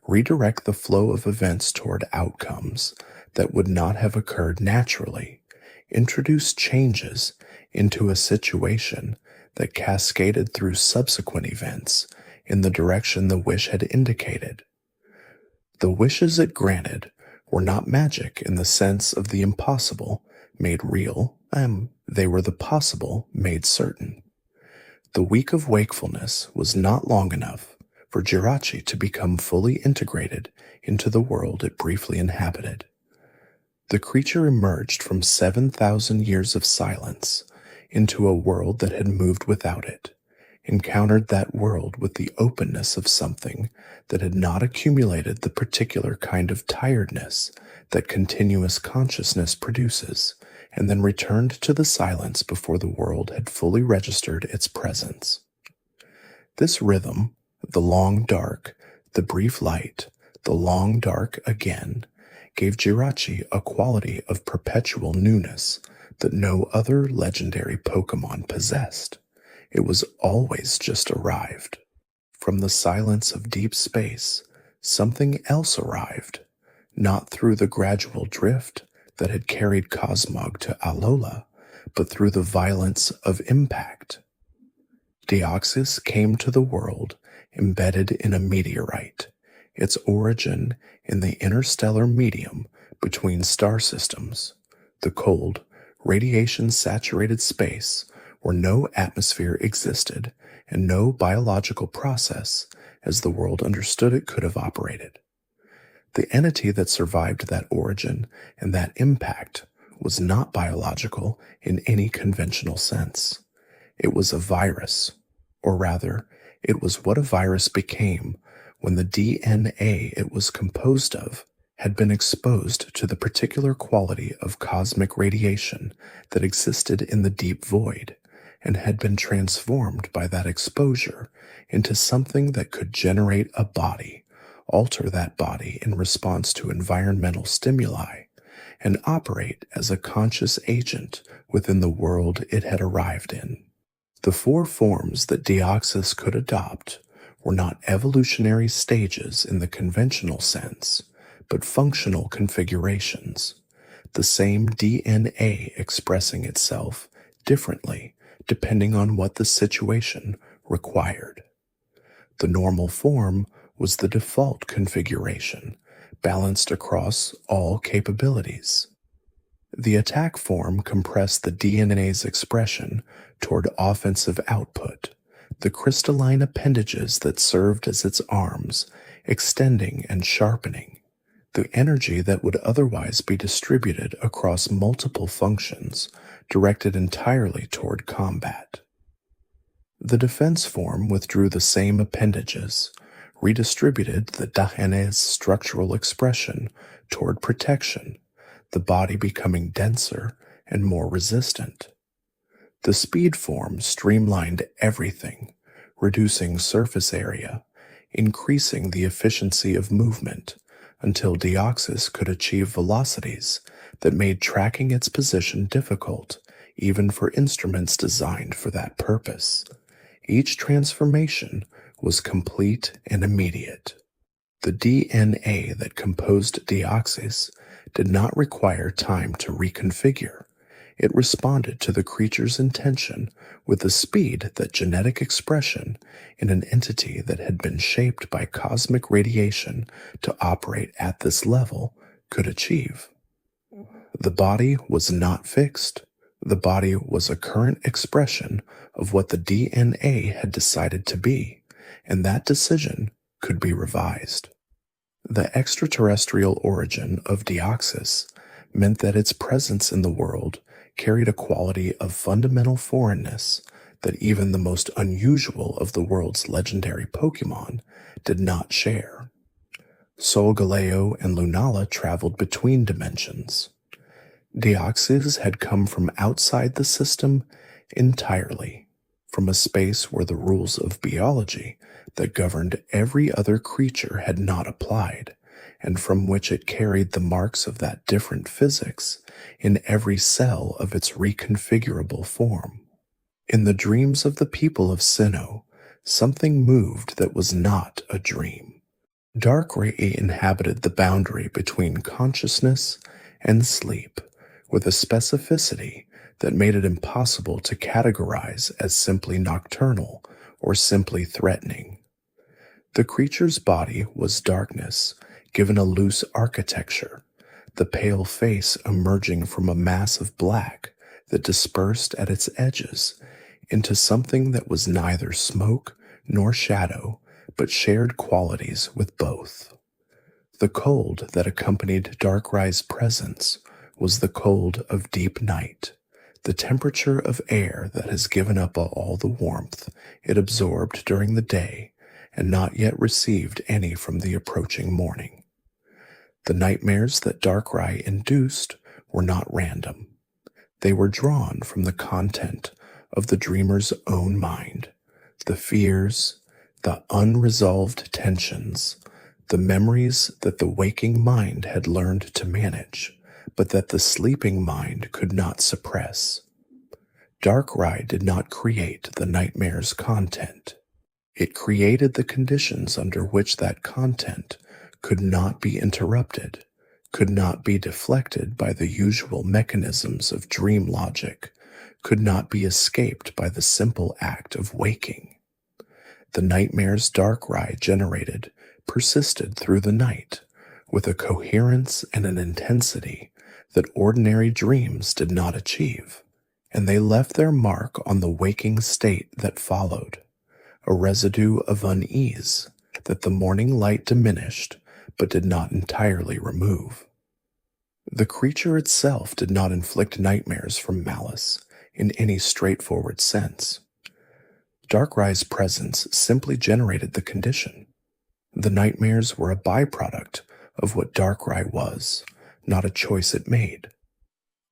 redirect the flow of events toward outcomes that would not have occurred naturally, introduce changes into a situation that cascaded through subsequent events in the direction the wish had indicated. The wishes it granted were not magic in the sense of the impossible made real, they were the possible made certain. The week of wakefulness was not long enough for Jirachi to become fully integrated into the world it briefly inhabited. The creature emerged from 7,000 years of silence into a world that had moved without it, encountered that world with the openness of something that had not accumulated the particular kind of tiredness that continuous consciousness produces, and then returned to the silence before the world had fully registered its presence. This rhythm, the long dark, the brief light, the long dark again, gave Jirachi a quality of perpetual newness that no other legendary Pokémon possessed. It was always just arrived. From the silence of deep space, something else arrived, not through the gradual drift that had carried Cosmog to Alola, but through the violence of impact. Deoxys came to the world embedded in a meteorite, its origin in the interstellar medium between star systems, the cold, radiation-saturated space where no atmosphere existed and no biological process as the world understood it could have operated. The entity that survived that origin and that impact was not biological in any conventional sense. It was a virus, or rather, it was what a virus became when the DNA it was composed of had been exposed to the particular quality of cosmic radiation that existed in the deep void and had been transformed by that exposure into something that could generate a body, alter that body in response to environmental stimuli, and operate as a conscious agent within the world it had arrived in. The four forms that Deoxys could adopt were not evolutionary stages in the conventional sense, but functional configurations, the same DNA expressing itself differently depending on what the situation required. The normal form was the default configuration, balanced across all capabilities. The attack form compressed the DNA's expression toward offensive output, the crystalline appendages that served as its arms, extending and sharpening, the energy that would otherwise be distributed across multiple functions, directed entirely toward combat. The defense form withdrew the same appendages, redistributed the DNA's structural expression toward protection, the body becoming denser and more resistant. The speed form streamlined everything, reducing surface area, increasing the efficiency of movement, until Deoxys could achieve velocities that made tracking its position difficult, even for instruments designed for that purpose. Each transformation was complete and immediate. The DNA that composed Deoxys did not require time to reconfigure. It responded to the creature's intention with the speed that genetic expression in an entity that had been shaped by cosmic radiation to operate at this level could achieve. The body was not fixed. The body was a current expression of what the DNA had decided to be, and that decision could be revised. The extraterrestrial origin of Deoxys meant that its presence in the world carried a quality of fundamental foreignness that even the most unusual of the world's legendary Pokémon did not share. Solgaleo and Lunala traveled between dimensions. Deoxys had come from outside the system entirely, from a space where the rules of biology that governed every other creature had not applied, and from which it carried the marks of that different physics in every cell of its reconfigurable form. In the dreams of the people of Sinnoh, something moved that was not a dream. Darkrai inhabited the boundary between consciousness and sleep with a specificity that made it impossible to categorize as simply nocturnal or simply threatening. The creature's body was darkness, given a loose architecture, the pale face emerging from a mass of black that dispersed at its edges into something that was neither smoke nor shadow, but shared qualities with both. The cold that accompanied Darkrai's presence was the cold of deep night, the temperature of air that has given up all the warmth it absorbed during the day and not yet received any from the approaching morning. The nightmares that Darkrai induced were not random. They were drawn from the content of the dreamer's own mind, the fears, the unresolved tensions, the memories that the waking mind had learned to manage, but that the sleeping mind could not suppress. Darkrai did not create the nightmare's content. It created the conditions under which that content could not be interrupted, could not be deflected by the usual mechanisms of dream logic, could not be escaped by the simple act of waking. The nightmares Darkrai generated persisted through the night with a coherence and an intensity that ordinary dreams did not achieve, and they left their mark on the waking state that followed, a residue of unease that the morning light diminished but did not entirely remove. The creature itself did not inflict nightmares from malice in any straightforward sense. Darkrai's presence simply generated the condition. The nightmares were a byproduct of what Darkrai was, not a choice it made.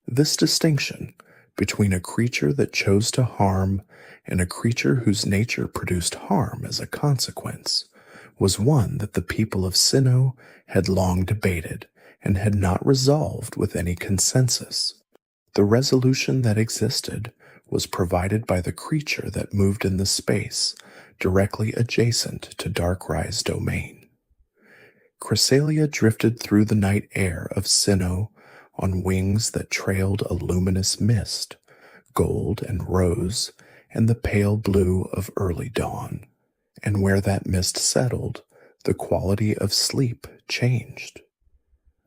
This distinction between a creature that chose to harm and a creature whose nature produced harm as a consequence was one that the people of Sinnoh had long debated and had not resolved with any consensus. The resolution that existed was provided by the creature that moved in the space directly adjacent to Darkrai's domain. Cresselia drifted through the night air of Sinnoh on wings that trailed a luminous mist, gold and rose, and the pale blue of early dawn, and where that mist settled, the quality of sleep changed.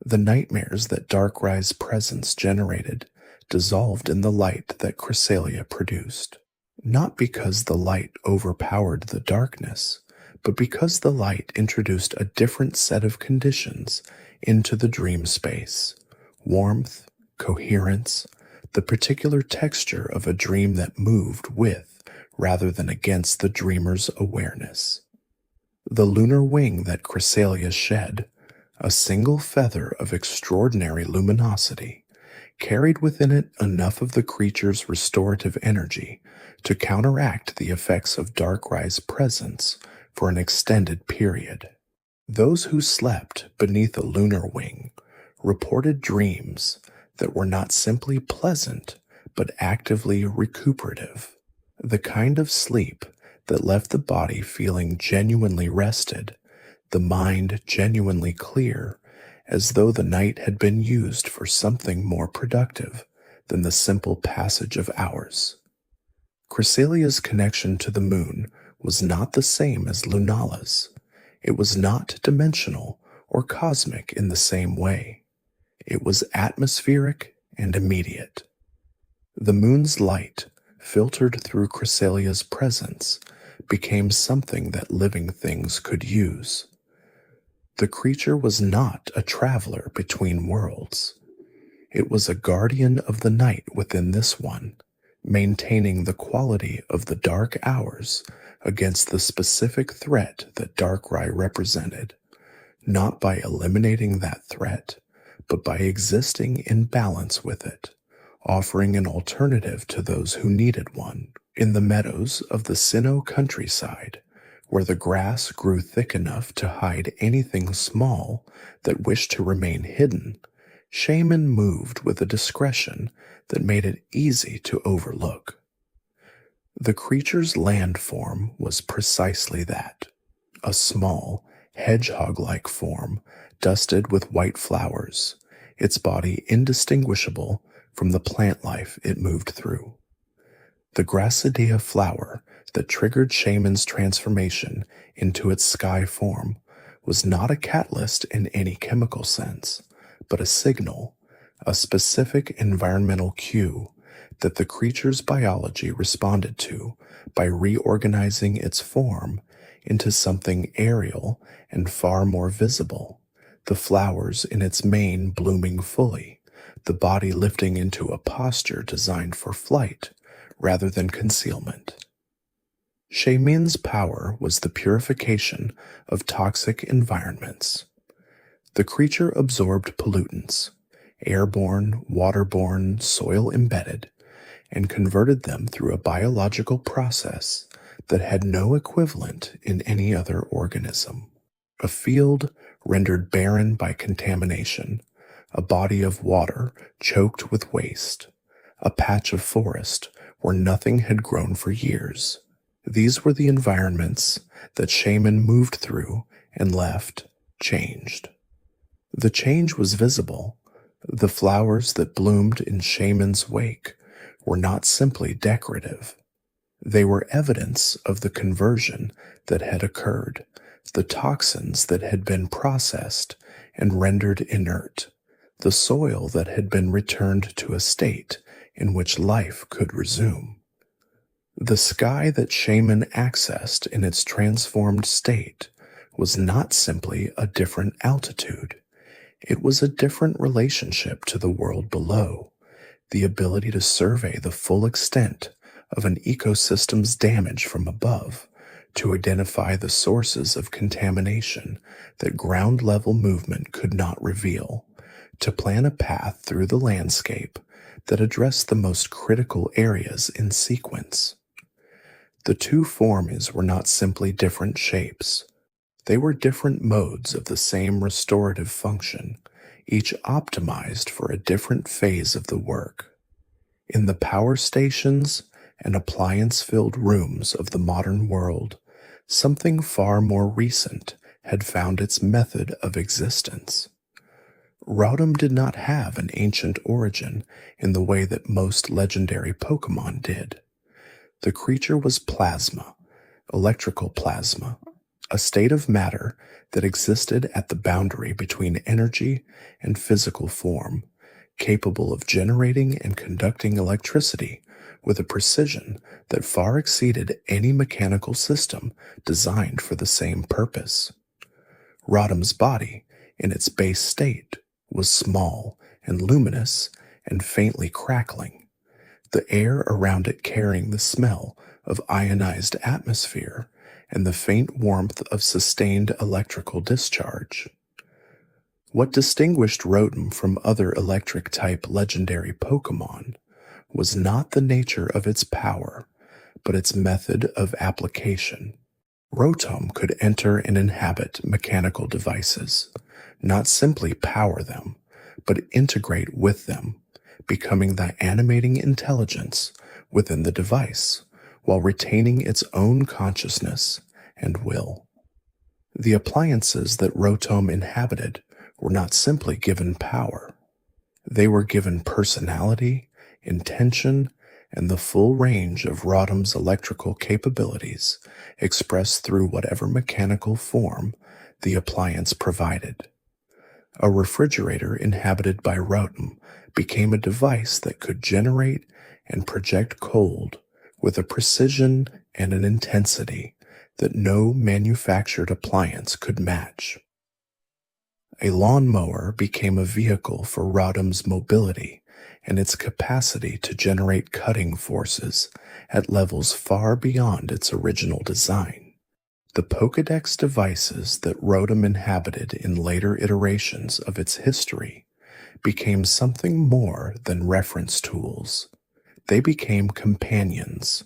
The nightmares that Darkrai's presence generated dissolved in the light that Cresselia produced, not because the light overpowered the darkness, but because the light introduced a different set of conditions into the dream space: warmth, coherence, the particular texture of a dream that moved with rather than against the dreamer's awareness. The lunar wing that Cresselia shed, a single feather of extraordinary luminosity, carried within it enough of the creature's restorative energy to counteract the effects of Darkrai's presence for an extended period. Those who slept beneath a lunar wing reported dreams that were not simply pleasant but actively recuperative, the kind of sleep that left the body feeling genuinely rested, the mind genuinely clear, as though the night had been used for something more productive than the simple passage of hours. Cresselia's connection to the moon was not the same as Lunala's. It was not dimensional or cosmic in the same way. It was atmospheric and immediate. The moon's light, filtered through Cresselia's presence, became something that living things could use. The creature was not a traveler between worlds. It was a guardian of the night within this one, maintaining the quality of the dark hours against the specific threat that Darkrai represented, not by eliminating that threat, but by existing in balance with it, offering an alternative to those who needed one. In the meadows of the Sinnoh countryside, where the grass grew thick enough to hide anything small that wished to remain hidden, Shaman moved with a discretion that made it easy to overlook. The creature's landform was precisely that, a small, hedgehog-like form dusted with white flowers, its body indistinguishable from the plant life it moved through. The Grassidea flower that triggered Shaman's transformation into its sky form was not a catalyst in any chemical sense, but a signal, a specific environmental cue that the creature's biology responded to by reorganizing its form into something aerial and far more visible, the flowers in its mane blooming fully, the body lifting into a posture designed for flight rather than concealment. Shaman's power was the purification of toxic environments. The creature absorbed pollutants, airborne, waterborne, soil-embedded, and converted them through a biological process that had no equivalent in any other organism. A field rendered barren by contamination, a body of water choked with waste, a patch of forest where nothing had grown for years. These were the environments that Shaman moved through and left changed. The change was visible. The flowers that bloomed in Shaman's wake were not simply decorative. They were evidence of the conversion that had occurred, the toxins that had been processed and rendered inert, the soil that had been returned to a state in which life could resume. The sky that Shaman accessed in its transformed state was not simply a different altitude. It was a different relationship to the world below, the ability to survey the full extent of an ecosystem's damage from above, to identify the sources of contamination that ground-level movement could not reveal, to plan a path through the landscape that addressed the most critical areas in sequence. The two forms were not simply different shapes. They were different modes of the same restorative function, each optimized for a different phase of the work. In the power stations and appliance-filled rooms of the modern world, something far more recent had found its method of existence. Rotom did not have an ancient origin in the way that most legendary Pokémon did. The creature was plasma, electrical plasma, a state of matter that existed at the boundary between energy and physical form, capable of generating and conducting electricity with a precision that far exceeded any mechanical system designed for the same purpose. Rotom's body, in its base state, was small and luminous and faintly crackling, the air around it carrying the smell of ionized atmosphere and the faint warmth of sustained electrical discharge. What distinguished Rotom from other electric-type legendary Pokémon was not the nature of its power, but its method of application. Rotom could enter and inhabit mechanical devices, not simply power them, but integrate with them, becoming the animating intelligence within the device, while retaining its own consciousness and will. The appliances that Rotom inhabited were not simply given power. They were given personality, intention, and the full range of Rotom's electrical capabilities expressed through whatever mechanical form the appliance provided. A refrigerator inhabited by Rotom became a device that could generate and project cold with a precision and an intensity that no manufactured appliance could match. A lawnmower became a vehicle for Rotom's mobility and its capacity to generate cutting forces at levels far beyond its original design. The Pokédex devices that Rotom inhabited in later iterations of its history became something more than reference tools. They became companions,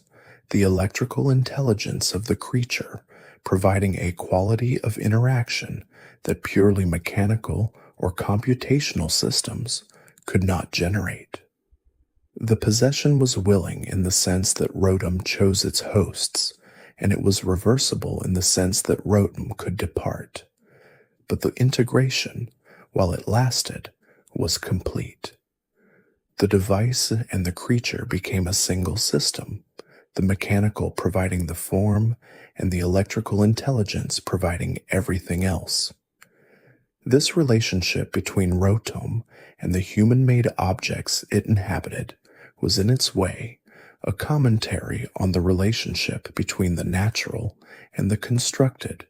the electrical intelligence of the creature, providing a quality of interaction that purely mechanical or computational systems could not generate. The possession was willing in the sense that Rotom chose its hosts, and it was reversible in the sense that Rotom could depart. But the integration, while it lasted, was complete. The device and the creature became a single system, the mechanical providing the form and the electrical intelligence providing everything else. This relationship between Rotom and the human-made objects it inhabited was in its way a commentary on the relationship between the natural and the constructed,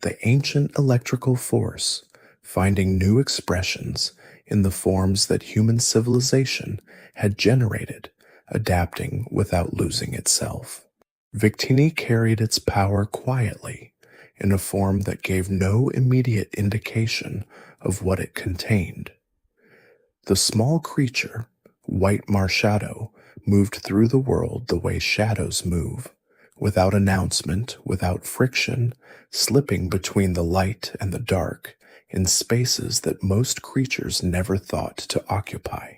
the ancient electrical force finding new expressions in the forms that human civilization had generated, adapting without losing itself. Victini carried its power quietly, in a form that gave no immediate indication of what it contained. The small creature, White Marshadow, moved through the world the way shadows move, without announcement, without friction, slipping between the light and the dark, in spaces that most creatures never thought to occupy.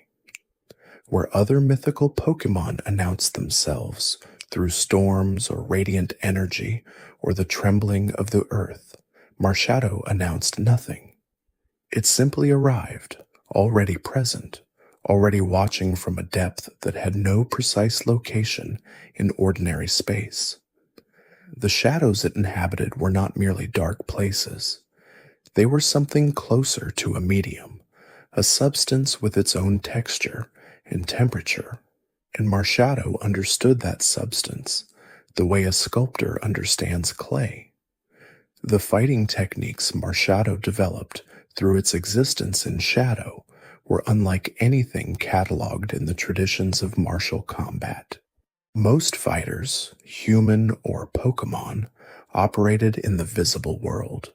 Where other mythical Pokémon announced themselves through storms or radiant energy or the trembling of the earth, Marshadow announced nothing. It simply arrived, already present, already watching from a depth that had no precise location in ordinary space. The shadows it inhabited were not merely dark places. They were something closer to a medium, a substance with its own texture and temperature, and Marshadow understood that substance the way a sculptor understands clay. The fighting techniques Marshadow developed through its existence in shadow were unlike anything catalogued in the traditions of martial combat. Most fighters, human or Pokémon, operated in the visible world.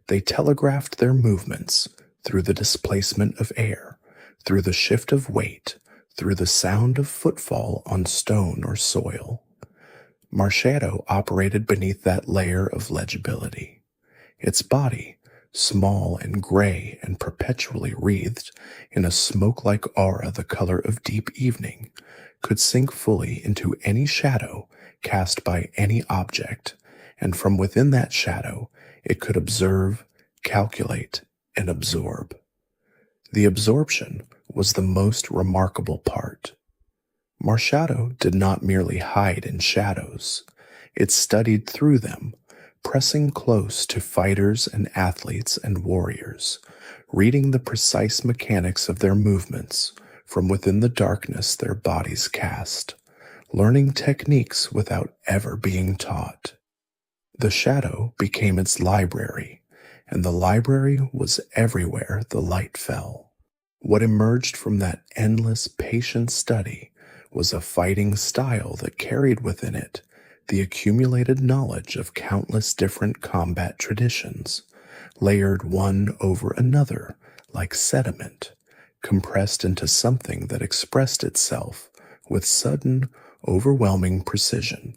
They telegraphed their movements through the displacement of air, through the shift of weight, through the sound of footfall on stone or soil. Marshadow operated beneath that layer of legibility. Its body, small and gray and perpetually wreathed in a smoke-like aura the color of deep evening, could sink fully into any shadow cast by any object, and from within that shadow it could observe, calculate, and absorb. The absorption was the most remarkable part. Marshadow did not merely hide in shadows. It studied through them, pressing close to fighters and athletes and warriors, reading the precise mechanics of their movements from within the darkness their bodies cast, learning techniques without ever being taught. The shadow became its library, and the library was everywhere the light fell. What emerged from that endless, patient study was a fighting style that carried within it the accumulated knowledge of countless different combat traditions, layered one over another like sediment, compressed into something that expressed itself with sudden, overwhelming precision.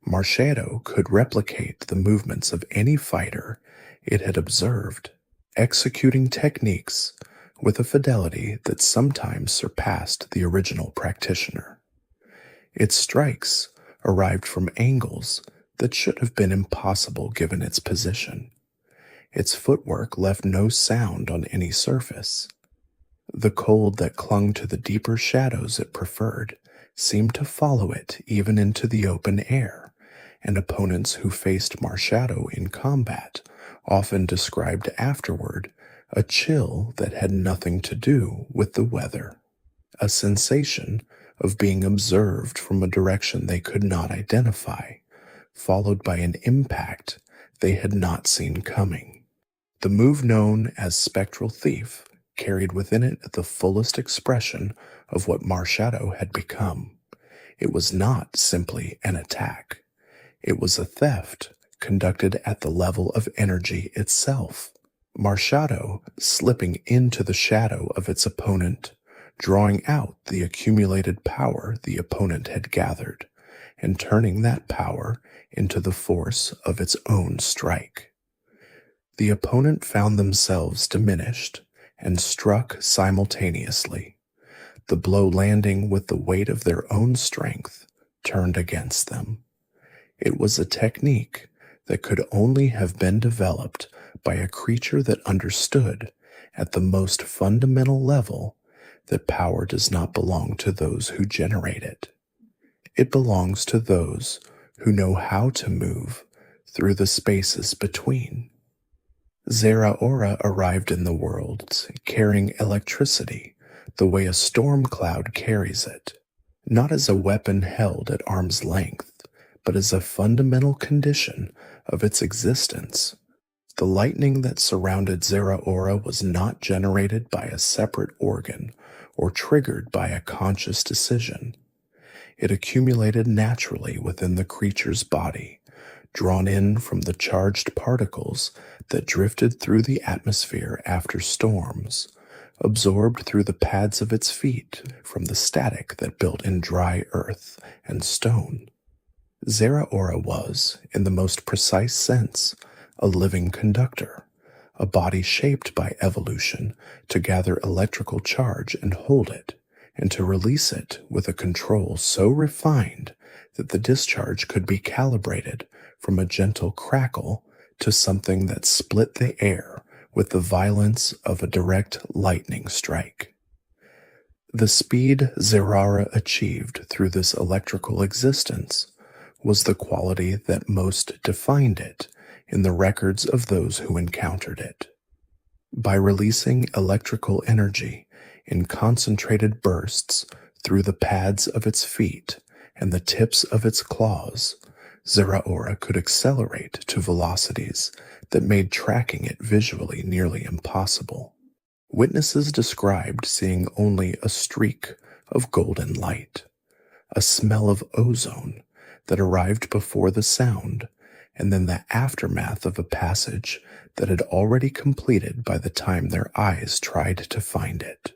Marshadow could replicate the movements of any fighter it had observed, executing techniques with a fidelity that sometimes surpassed the original practitioner. Its strikes arrived from angles that should have been impossible given its position. Its footwork left no sound on any surface. The cold that clung to the deeper shadows it preferred seemed to follow it even into the open air, and opponents who faced Marshadow in combat often described afterward a chill that had nothing to do with the weather, a sensation of being observed from a direction they could not identify, followed by an impact they had not seen coming. The move known as Spectral Thief carried within it the fullest expression of what Marshadow had become. It was not simply an attack. It was a theft conducted at the level of energy itself. Marshadow slipping into the shadow of its opponent, drawing out the accumulated power the opponent had gathered, and turning that power into the force of its own strike. The opponent found themselves diminished and struck simultaneously, the blow landing with the weight of their own strength turned against them. It was a technique that could only have been developed by a creature that understood, at the most fundamental level, that power does not belong to those who generate it. It belongs to those who know how to move through the spaces between. Zeraora arrived in the world carrying electricity the way a storm cloud carries it, not as a weapon held at arm's length, but as a fundamental condition of its existence. The lightning that surrounded Zeraora was not generated by a separate organ or triggered by a conscious decision. It accumulated naturally within the creature's body, drawn in from the charged particles that drifted through the atmosphere after storms, absorbed through the pads of its feet from the static that built in dry earth and stone. Zeraora was, in the most precise sense, a living conductor, a body shaped by evolution to gather electrical charge and hold it, and to release it with a control so refined that the discharge could be calibrated from a gentle crackle to something that split the air with the violence of a direct lightning strike. The speed Zerara achieved through this electrical existence was the quality that most defined it in the records of those who encountered it. By releasing electrical energy in concentrated bursts through the pads of its feet and the tips of its claws, Zeraora could accelerate to velocities that made tracking it visually nearly impossible. Witnesses described seeing only a streak of golden light, a smell of ozone that arrived before the sound, and then the aftermath of a passage that had already completed by the time their eyes tried to find it.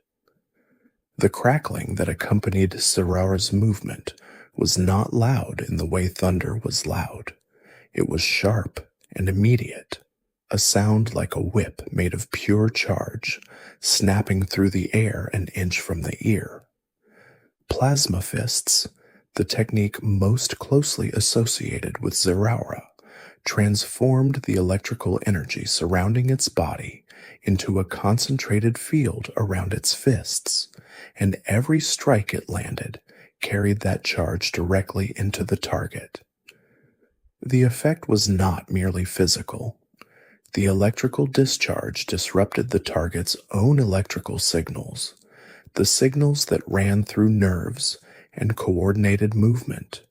The crackling that accompanied Zeraora's movement was not loud in the way thunder was loud. It was sharp and immediate, a sound like a whip made of pure charge, snapping through the air an inch from the ear. Plasma fists, the technique most closely associated with Zeraora, transformed the electrical energy surrounding its body into a concentrated field around its fists, and every strike it landed carried that charge directly into the target. The effect was not merely physical. The electrical discharge disrupted the target's own electrical signals, the signals that ran through nerves and coordinated movement,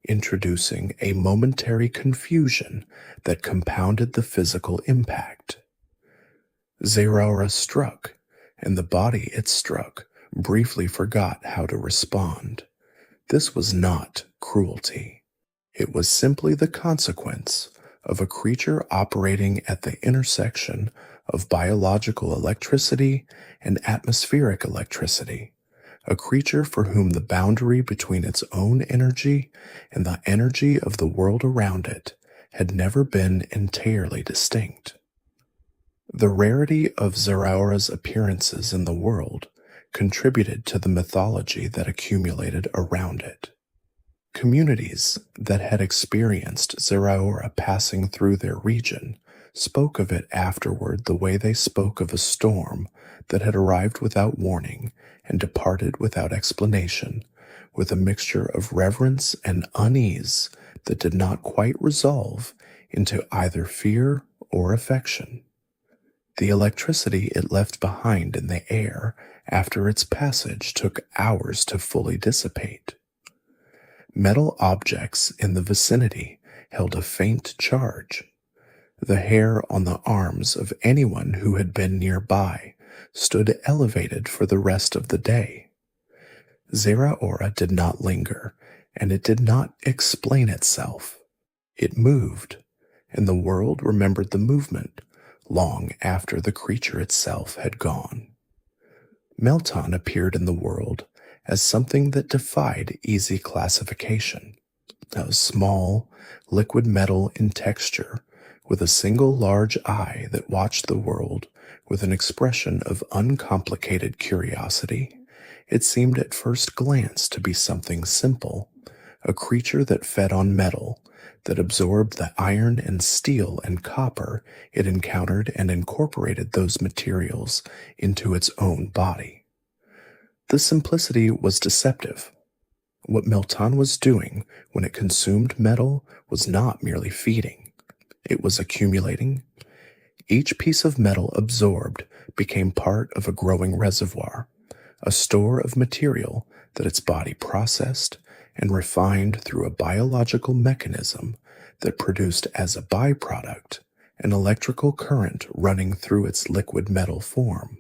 introducing a momentary confusion that compounded the physical impact. Zeraora struck, and the body it struck briefly forgot how to respond. This was not cruelty. It was simply the consequence of a creature operating at the intersection of biological electricity and atmospheric electricity, a creature for whom the boundary between its own energy and the energy of the world around it had never been entirely distinct. The rarity of Zeraora's appearances in the world contributed to the mythology that accumulated around it. Communities that had experienced Zeraora passing through their region spoke of it afterward the way they spoke of a storm that had arrived without warning and departed without explanation, with a mixture of reverence and unease that did not quite resolve into either fear or affection. The electricity it left behind in the air after its passage took hours to fully dissipate. Metal objects in the vicinity held a faint charge. The hair on the arms of anyone who had been nearby stood elevated for the rest of the day. Zeraora did not linger, and it did not explain itself. It moved, and the world remembered the movement long after the creature itself had gone. Melton appeared in the world as something that defied easy classification, a small, liquid metal in texture with a single large eye that watched the world with an expression of uncomplicated curiosity. It seemed at first glance to be something simple, a creature that fed on metal, that absorbed the iron and steel and copper it encountered and incorporated those materials into its own body. The simplicity was deceptive. What Melton was doing when it consumed metal was not merely feeding. It was accumulating. Each piece of metal absorbed became part of a growing reservoir, a store of material that its body processed and refined through a biological mechanism that produced as a byproduct an electrical current running through its liquid metal form.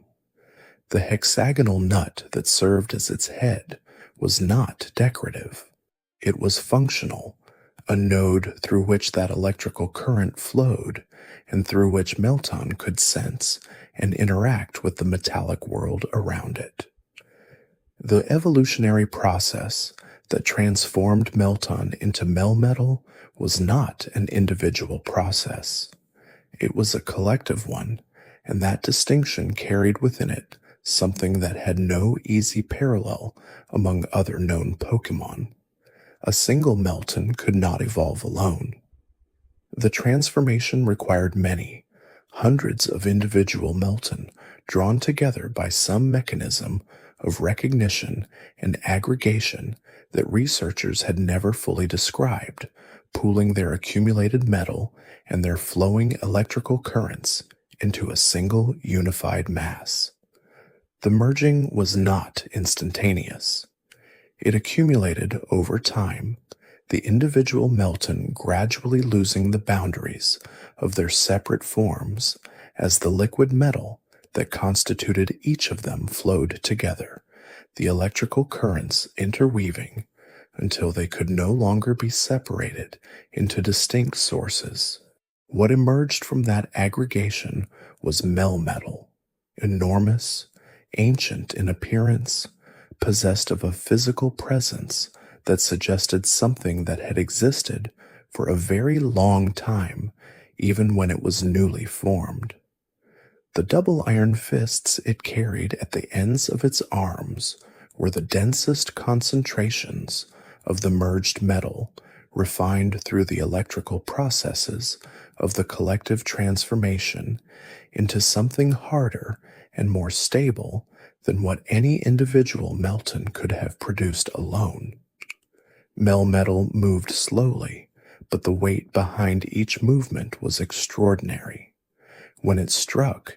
The hexagonal nut that served as its head was not decorative. It was functional, a node through which that electrical current flowed and through which Melton could sense and interact with the metallic world around it. The evolutionary process that transformed Melton into Melmetal was not an individual process. It was a collective one, and that distinction carried within it something that had no easy parallel among other known Pokémon. A single Melton could not evolve alone. The transformation required many, hundreds of individual Melton drawn together by some mechanism of recognition and aggregation that researchers had never fully described, pooling their accumulated metal and their flowing electrical currents into a single unified mass. The merging was not instantaneous. It accumulated over time, the individual Melton gradually losing the boundaries of their separate forms as the liquid metal that constituted each of them flowed together, the electrical currents interweaving until they could no longer be separated into distinct sources. What emerged from that aggregation was melmetal, enormous, ancient in appearance, possessed of a physical presence that suggested something that had existed for a very long time, even when it was newly formed. The double iron fists it carried at the ends of its arms were the densest concentrations of the merged metal, refined through the electrical processes of the collective transformation into something harder and more stable than what any individual Melton could have produced alone. Melmetal moved slowly, but the weight behind each movement was extraordinary. When it struck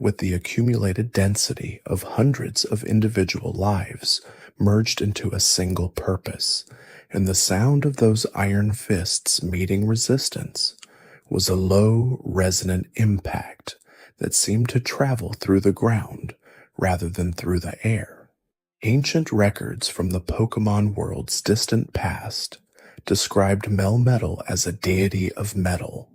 with the accumulated density of hundreds of individual lives merged into a single purpose, and the sound of those iron fists meeting resistance was a low, resonant impact that seemed to travel through the ground rather than through the air. Ancient records from the Pokémon world's distant past described Melmetal as a deity of metal,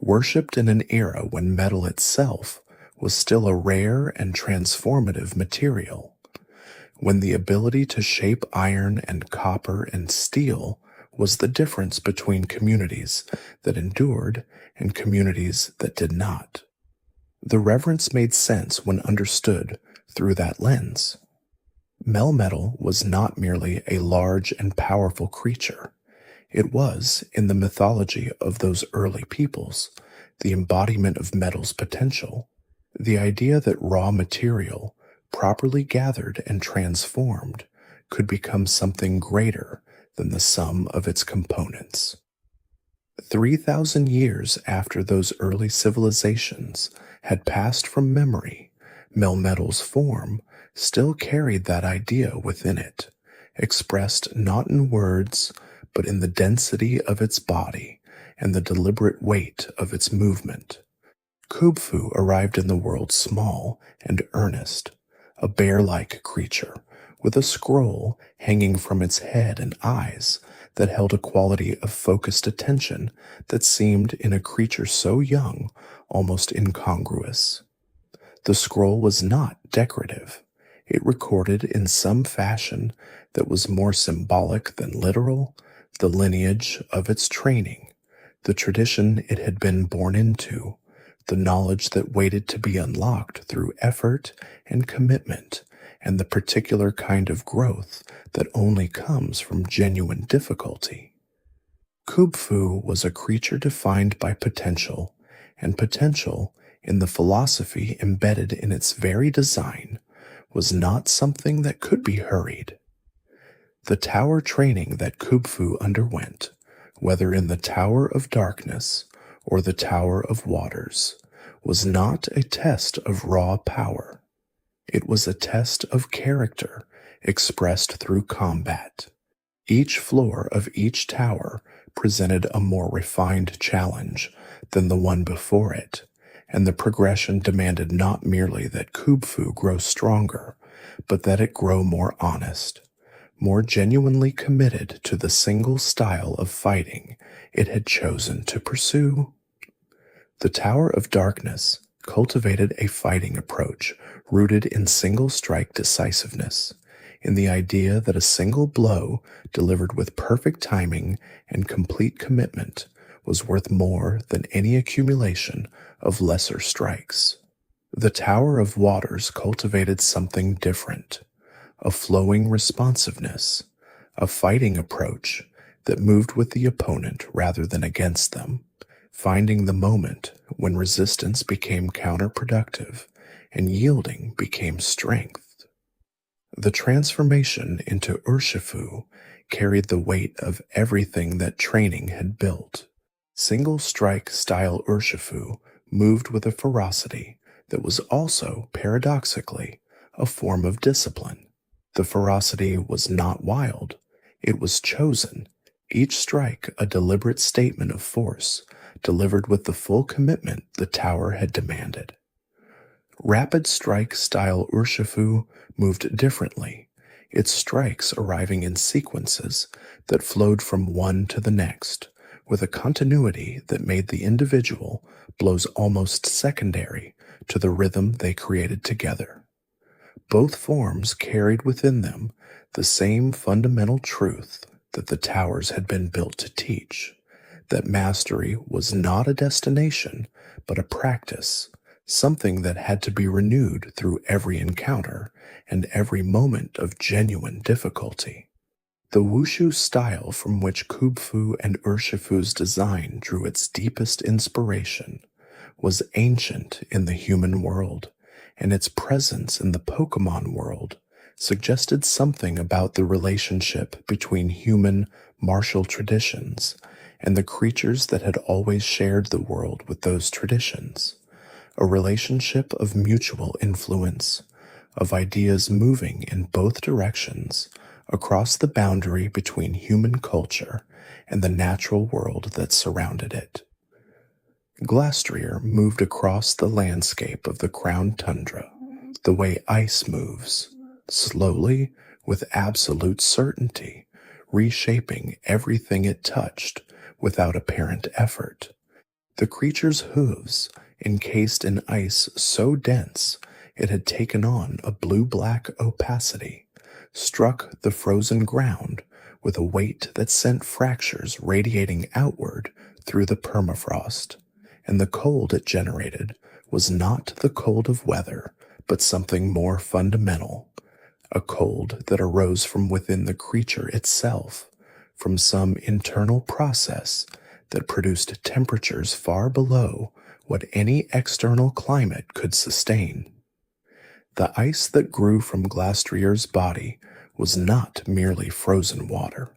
worshipped in an era when metal itself was still a rare and transformative material, when the ability to shape iron and copper and steel was the difference between communities that endured and communities that did not. The reverence made sense when understood through that lens. Melmetal was not merely a large and powerful creature. It was, in the mythology of those early peoples, the embodiment of metal's potential, the idea that raw material, properly gathered and transformed, could become something greater than the sum of its components. 3,000 years after those early civilizations had passed from memory, Melmetal's form still carried that idea within it, expressed not in words, but in the density of its body and the deliberate weight of its movement. Kubfu arrived in the world small and earnest, a bear-like creature with a scroll hanging from its head and eyes that held a quality of focused attention that seemed in a creature so young almost incongruous. The scroll was not decorative. It recorded in some fashion that was more symbolic than literal the lineage of its training, the tradition it had been born into, the knowledge that waited to be unlocked through effort and commitment, and the particular kind of growth that only comes from genuine difficulty. Kubfu was a creature defined by potential, and potential, in the philosophy embedded in its very design, was not something that could be hurried. The tower training that Kubfu underwent, whether in the Tower of Darkness or the Tower of Waters, was not a test of raw power. It was a test of character expressed through combat. Each floor of each tower presented a more refined challenge than the one before it, and the progression demanded not merely that Kubfu grow stronger, but that it grow more honest, more genuinely committed to the single style of fighting it had chosen to pursue. The Tower of Darkness cultivated a fighting approach rooted in single-strike decisiveness, in the idea that a single blow delivered with perfect timing and complete commitment was worth more than any accumulation of lesser strikes. The Tower of Waters cultivated something different, a flowing responsiveness, a fighting approach that moved with the opponent rather than against them, finding the moment when resistance became counterproductive and yielding became strength. The transformation into Urshifu carried the weight of everything that training had built. Single strike style Urshifu moved with a ferocity that was also, paradoxically, a form of discipline. The ferocity was not wild, it was chosen, each strike a deliberate statement of force, delivered with the full commitment the tower had demanded. Rapid strike style Urshifu moved differently, its strikes arriving in sequences that flowed from one to the next, with a continuity that made the individual blows almost secondary to the rhythm they created together. Both forms carried within them the same fundamental truth that the towers had been built to teach, that mastery was not a destination, but a practice, something that had to be renewed through every encounter and every moment of genuine difficulty. The wushu style from which Kubfu and Urshifu's design drew its deepest inspiration was ancient in the human world, and its presence in the Pokémon world suggested something about the relationship between human martial traditions and the creatures that had always shared the world with those traditions, a relationship of mutual influence, of ideas moving in both directions across the boundary between human culture and the natural world that surrounded it. Glastrier moved across the landscape of the crown tundra the way ice moves, slowly, with absolute certainty, reshaping everything it touched without apparent effort. The creature's hooves, encased in ice so dense it had taken on a blue-black opacity, struck the frozen ground with a weight that sent fractures radiating outward through the permafrost, and the cold it generated was not the cold of weather, but something more fundamental, a cold that arose from within the creature itself, from some internal process that produced temperatures far below what any external climate could sustain. The ice that grew from Glastrier's body was not merely frozen water.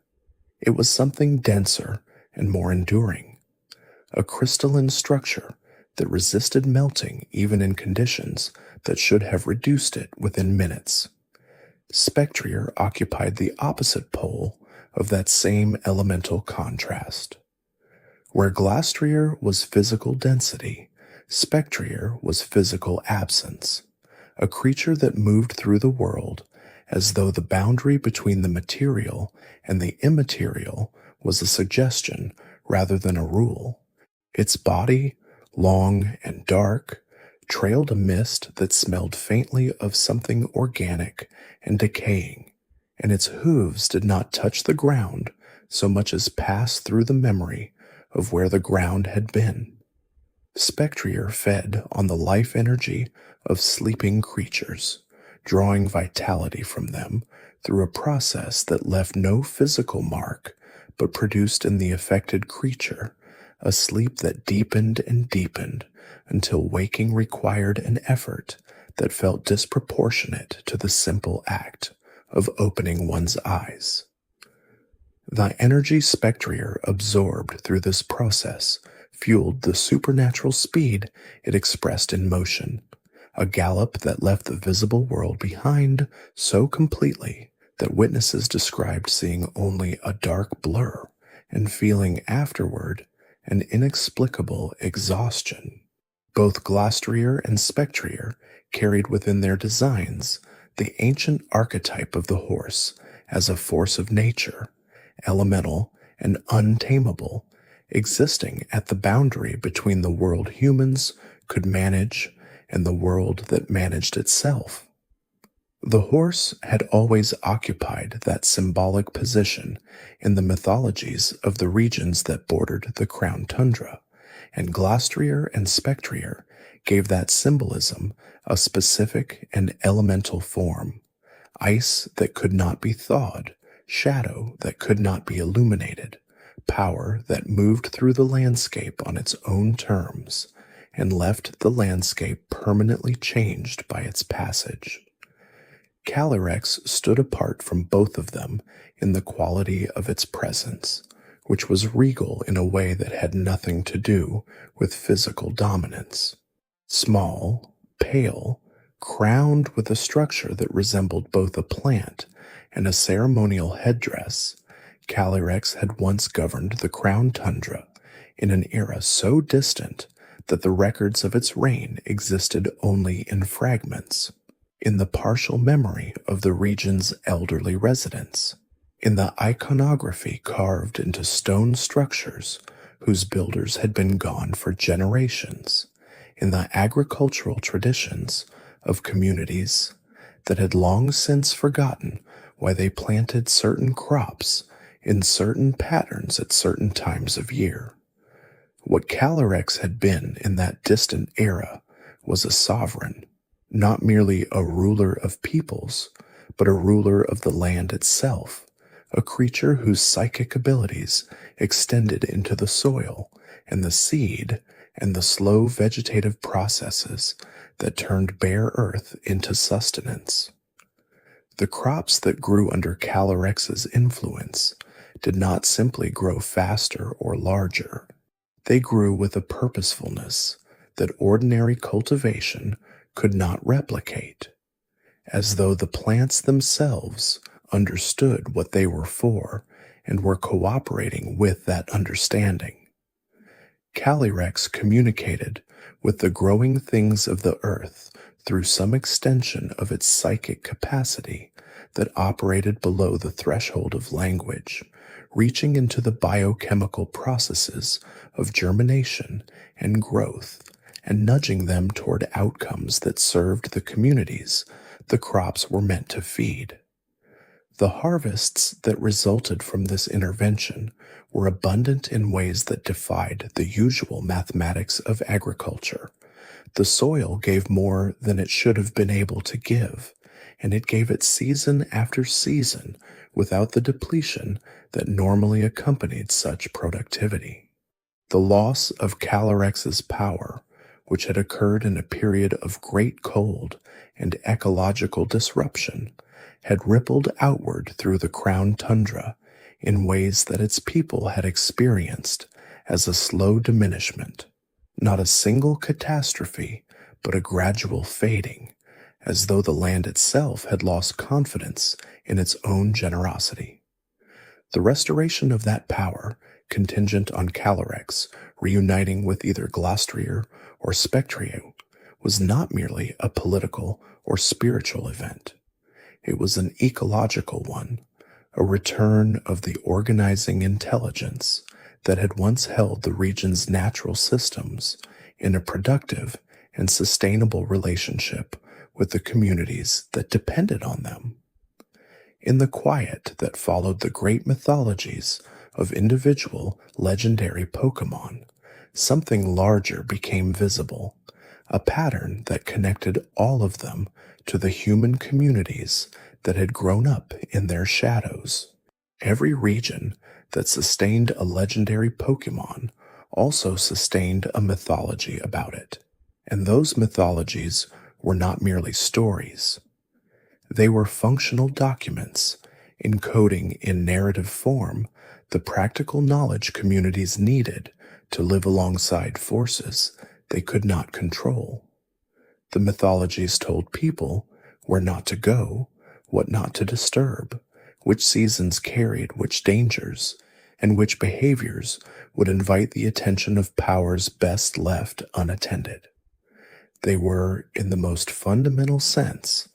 It was something denser and more enduring, a crystalline structure that resisted melting even in conditions that should have reduced it within minutes. Spectrier occupied the opposite pole of that same elemental contrast. Where Glastrier was physical density, Spectrier was physical absence, a creature that moved through the world as though the boundary between the material and the immaterial was a suggestion rather than a rule. Its body, long and dark, trailed a mist that smelled faintly of something organic and decaying, and its hooves did not touch the ground so much as pass through the memory of where the ground had been. Spectrier fed on the life energy of sleeping creatures, drawing vitality from them through a process that left no physical mark but produced in the affected creature a sleep that deepened and deepened until waking required an effort that felt disproportionate to the simple act of opening one's eyes. The energy Spectrier absorbed through this process fueled the supernatural speed it expressed in motion, a gallop that left the visible world behind so completely that witnesses described seeing only a dark blur and feeling afterward an inexplicable exhaustion. Both Glastrier and Spectrier carried within their designs the ancient archetype of the horse as a force of nature, elemental and untamable, existing at the boundary between the world humans could manage and the world that managed itself. The horse had always occupied that symbolic position in the mythologies of the regions that bordered the crown tundra, and Glastrier and Spectrier gave that symbolism a specific and elemental form: ice that could not be thawed, shadow that could not be illuminated, power that moved through the landscape on its own terms and left the landscape permanently changed by its passage. Calyrex stood apart from both of them in the quality of its presence, which was regal in a way that had nothing to do with physical dominance. Small, pale, crowned with a structure that resembled both a plant and a ceremonial headdress, Calyrex had once governed the Crown Tundra in an era so distant that the records of its reign existed only in fragments, in the partial memory of the region's elderly residents, in the iconography carved into stone structures whose builders had been gone for generations, in the agricultural traditions of communities that had long since forgotten why they planted certain crops in certain patterns at certain times of year. What Calyrex had been in that distant era was a sovereign, not merely a ruler of peoples, but a ruler of the land itself, a creature whose psychic abilities extended into the soil and the seed and the slow vegetative processes that turned bare earth into sustenance. The crops that grew under Calyrex's influence did not simply grow faster or larger. They grew with a purposefulness that ordinary cultivation could not replicate, as though the plants themselves understood what they were for and were cooperating with that understanding. Calyrex communicated with the growing things of the earth through some extension of its psychic capacity that operated below the threshold of language, reaching into the biochemical processes of germination and growth and nudging them toward outcomes that served the communities the crops were meant to feed. The harvests that resulted from this intervention were abundant in ways that defied the usual mathematics of agriculture. The soil gave more than it should have been able to give, and it gave it season after season without the depletion that normally accompanied such productivity. The loss of Calyrex's power, which had occurred in a period of great cold and ecological disruption, had rippled outward through the Crown Tundra in ways that its people had experienced as a slow diminishment, not a single catastrophe, but a gradual fading, as though the land itself had lost confidence in its own generosity. The restoration of that power, contingent on Calyrex reuniting with either Glostrier or Spectrio, was not merely a political or spiritual event. It was an ecological one, a return of the organizing intelligence that had once held the region's natural systems in a productive and sustainable relationship with the communities that depended on them. In the quiet that followed the great mythologies of individual legendary Pokémon, something larger became visible, a pattern that connected all of them to the human communities that had grown up in their shadows. Every region that sustained a legendary Pokémon also sustained a mythology about it, and those mythologies were not merely stories. They were functional documents, encoding in narrative form the practical knowledge communities needed to live alongside forces they could not control. The mythologies told people where not to go, what not to disturb, which seasons carried which dangers, and which behaviors would invite the attention of powers best left unattended. They were, in the most fundamental sense,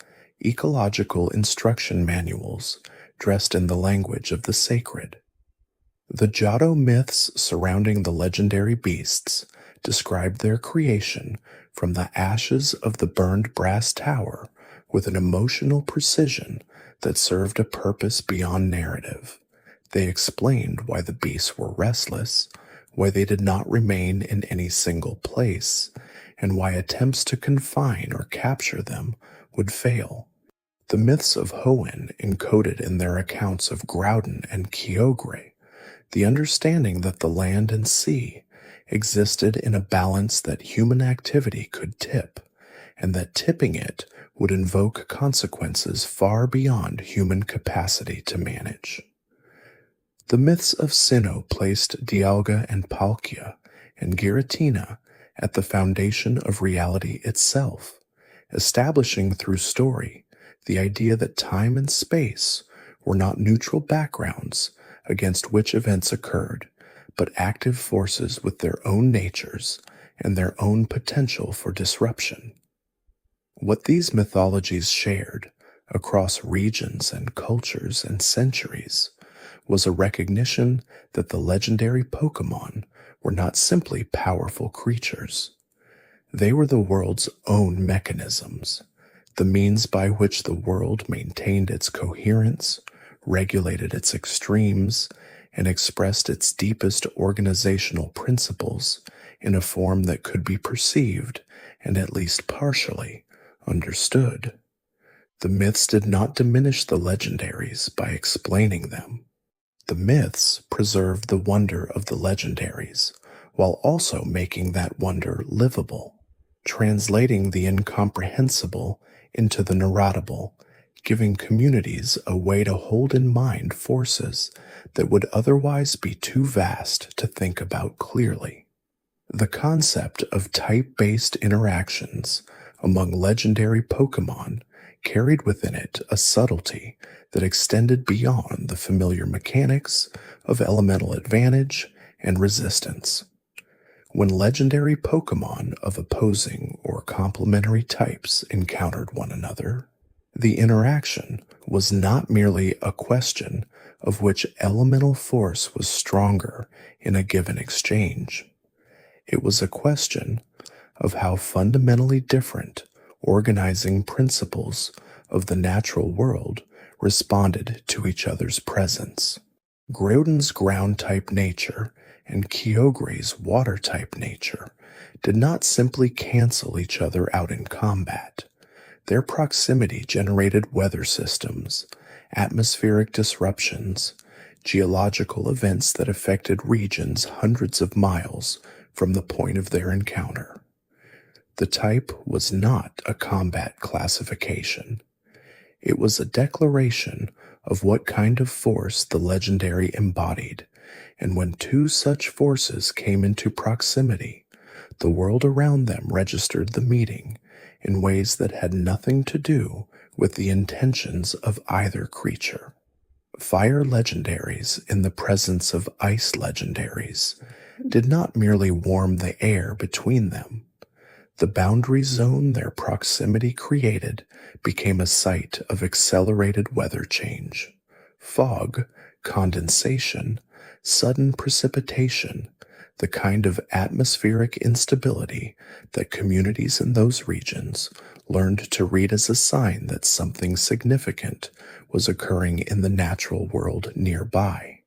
ecological instruction manuals dressed in the language of the sacred. The Giotto myths surrounding the legendary beasts described their creation from the ashes of the burned brass tower with an emotional precision that served a purpose beyond narrative. They explained why the beasts were restless, why they did not remain in any single place, and why attempts to confine or capture them would fail. The myths of Hoenn encoded in their accounts of Groudon and Kyogre The understanding that the land and sea existed in a balance that human activity could tip, and that tipping it would invoke consequences far beyond human capacity to manage. The myths of Sinnoh placed Dialga and Palkia and Giratina at the foundation of reality itself, establishing through story the idea that time and space were not neutral backgrounds against which events occurred, but active forces with their own natures and their own potential for disruption. What these mythologies shared across regions and cultures and centuries was a recognition that the legendary Pokémon were not simply powerful creatures. They were the world's own mechanisms, the means by which the world maintained its coherence, regulated its extremes, and expressed its deepest organizational principles in a form that could be perceived and at least partially understood. The myths did not diminish the legendaries by explaining them. The myths preserved the wonder of the legendaries, while also making that wonder livable, translating the incomprehensible into the narratable, giving communities a way to hold in mind forces that would otherwise be too vast to think about clearly. The concept of type-based interactions among legendary Pokémon carried within it a subtlety that extended beyond the familiar mechanics of elemental advantage and resistance. When legendary Pokémon of opposing or complementary types encountered one another, the interaction was not merely a question of which elemental force was stronger in a given exchange. It was a question of how fundamentally different organizing principles of the natural world responded to each other's presence. Groudon's ground-type nature and Kyogre's water-type nature did not simply cancel each other out in combat. Their proximity generated weather systems, atmospheric disruptions, geological events that affected regions hundreds of miles from the point of their encounter. The type was not a combat classification. It was a declaration of what kind of force the legendary embodied, and when two such forces came into proximity, the world around them registered the meeting in ways that had nothing to do with the intentions of either creature. Fire legendaries in the presence of ice legendaries did not merely warm the air between them. The boundary zone their proximity created became a site of accelerated weather change. Fog, condensation, sudden precipitation, the kind of atmospheric instability that communities in those regions learned to read as a sign that something significant was occurring in the natural world nearby.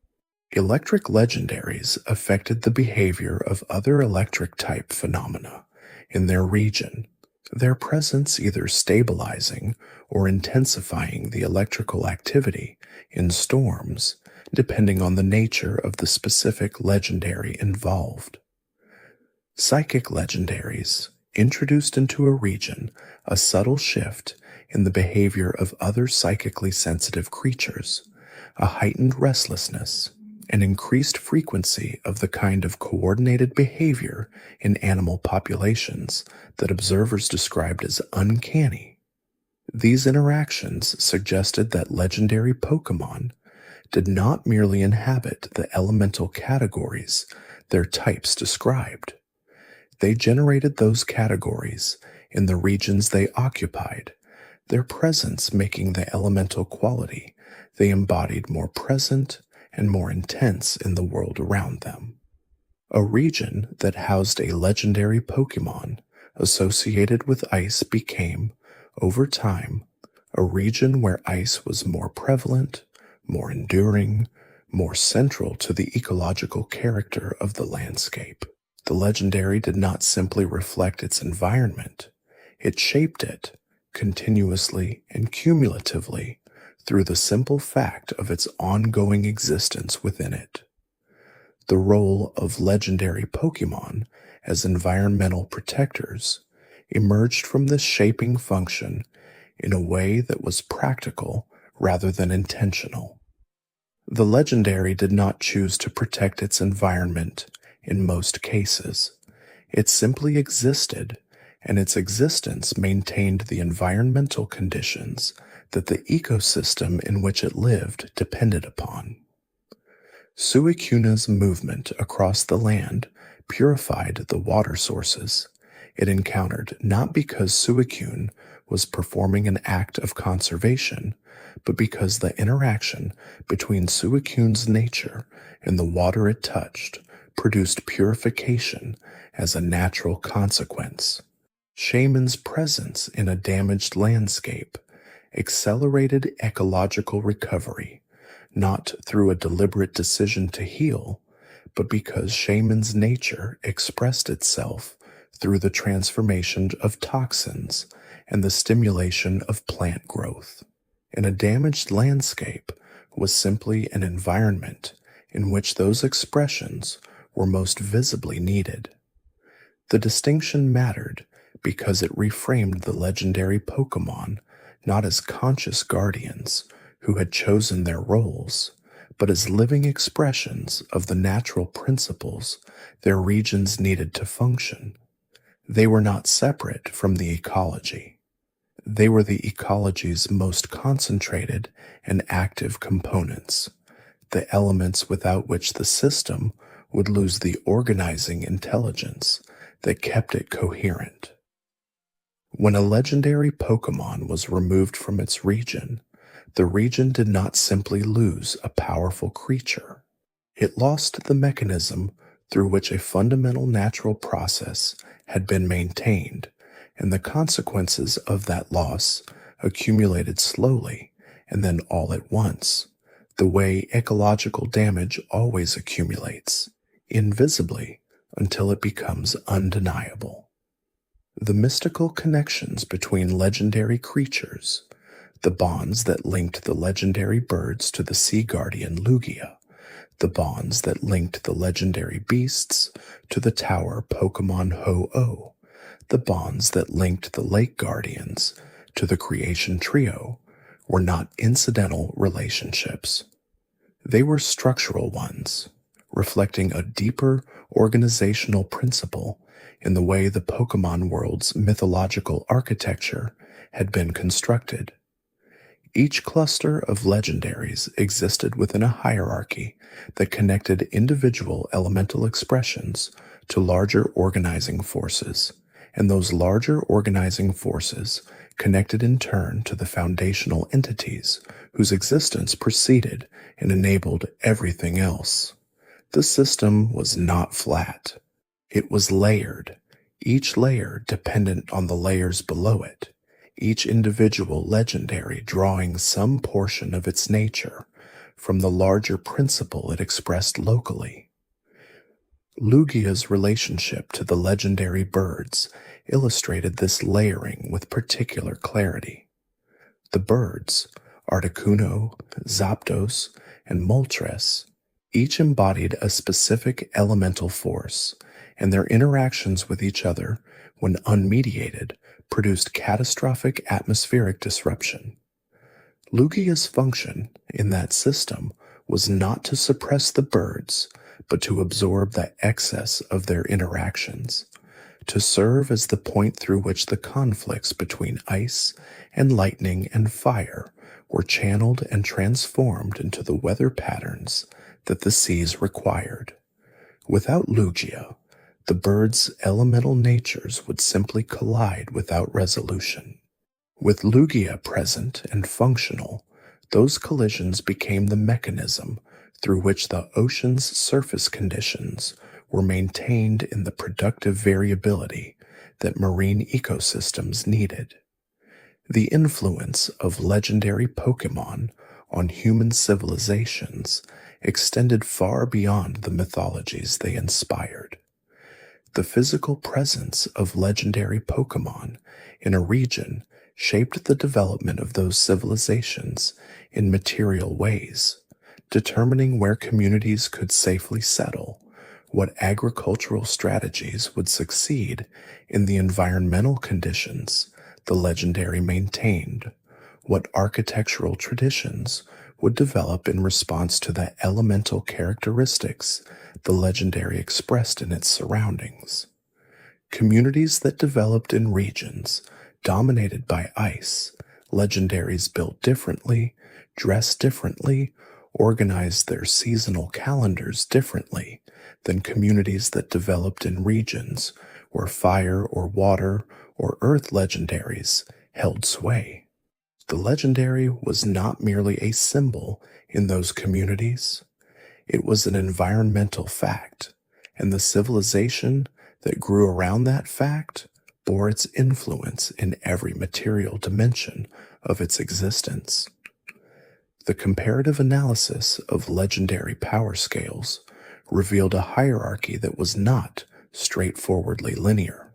Electric legendaries affected the behavior of other electric-type phenomena in their region, their presence either stabilizing or intensifying the electrical activity in storms, depending on the nature of the specific legendary involved. Psychic legendaries introduced into a region a subtle shift in the behavior of other psychically sensitive creatures, a heightened restlessness, an increased frequency of the kind of coordinated behavior in animal populations that observers described as uncanny. These interactions suggested that legendary Pokémon did not merely inhabit the elemental categories their types described. They generated those categories in the regions they occupied, their presence making the elemental quality they embodied more present and more intense in the world around them. A region that housed a legendary Pokémon associated with ice became, over time, a region where ice was more prevalent, more enduring, more central to the ecological character of the landscape. The legendary did not simply reflect its environment, it shaped it, continuously and cumulatively, through the simple fact of its ongoing existence within it. The role of legendary Pokémon as environmental protectors emerged from this shaping function in a way that was practical rather than intentional. The legendary did not choose to protect its environment in most cases. It simply existed, and its existence maintained the environmental conditions that the ecosystem in which it lived depended upon. Suicuna's movement across the land purified the water sources it encountered, not because Suicune was performing an act of conservation, but because the interaction between Suicune's nature and the water it touched produced purification as a natural consequence. Shaman's presence in a damaged landscape accelerated ecological recovery, not through a deliberate decision to heal, but because Shaman's nature expressed itself through the transformation of toxins and the stimulation of plant growth. And a damaged landscape was simply an environment in which those expressions were most visibly needed. The distinction mattered because it reframed the legendary Pokémon not as conscious guardians who had chosen their roles, but as living expressions of the natural principles their regions needed to function. They were not separate from the ecology. They were the ecology's most concentrated and active components, the elements without which the system would lose the organizing intelligence that kept it coherent. When a legendary Pokémon was removed from its region, the region did not simply lose a powerful creature. It lost the mechanism through which a fundamental natural process had been maintained, and the consequences of that loss accumulated slowly and then all at once, the way ecological damage always accumulates, invisibly until it becomes undeniable. The mystical connections between legendary creatures, the bonds that linked the legendary birds to the sea guardian Lugia, the bonds that linked the legendary beasts to the tower Pokémon Ho-Oh, the bonds that linked the lake guardians to the creation trio, were not incidental relationships. They were structural ones, reflecting a deeper organizational principle in the way the Pokémon world's mythological architecture had been constructed. Each cluster of legendaries existed within a hierarchy that connected individual elemental expressions to larger organizing forces, and those larger organizing forces connected in turn to the foundational entities whose existence preceded and enabled everything else. The system was not flat. It was layered, each layer dependent on the layers below it, each individual legendary drawing some portion of its nature from the larger principle it expressed locally. Lugia's relationship to the legendary birds illustrated this layering with particular clarity. The birds, Articuno, Zapdos, and Moltres, each embodied a specific elemental force, and their interactions with each other, when unmediated, produced catastrophic atmospheric disruption. Lugia's function in that system was not to suppress the birds, but to absorb the excess of their interactions, to serve as the point through which the conflicts between ice and lightning and fire were channeled and transformed into the weather patterns that the seas required. Without Lugia, the birds' elemental natures would simply collide without resolution. With Lugia present and functional, those collisions became the mechanism through which the ocean's surface conditions were maintained in the productive variability that marine ecosystems needed. The influence of legendary Pokémon on human civilizations extended far beyond the mythologies they inspired. The physical presence of legendary Pokémon in a region shaped the development of those civilizations in material ways, determining where communities could safely settle, what agricultural strategies would succeed in the environmental conditions the legendary maintained, what architectural traditions would develop in response to the elemental characteristics the legendary expressed in its surroundings. Communities that developed in regions dominated by ice, legendaries built differently, dressed differently, organized their seasonal calendars differently than communities that developed in regions where fire or water or earth legendaries held sway. The legendary was not merely a symbol in those communities, it was an environmental fact, and the civilization that grew around that fact bore its influence in every material dimension of its existence. The comparative analysis of legendary power scales revealed a hierarchy that was not straightforwardly linear.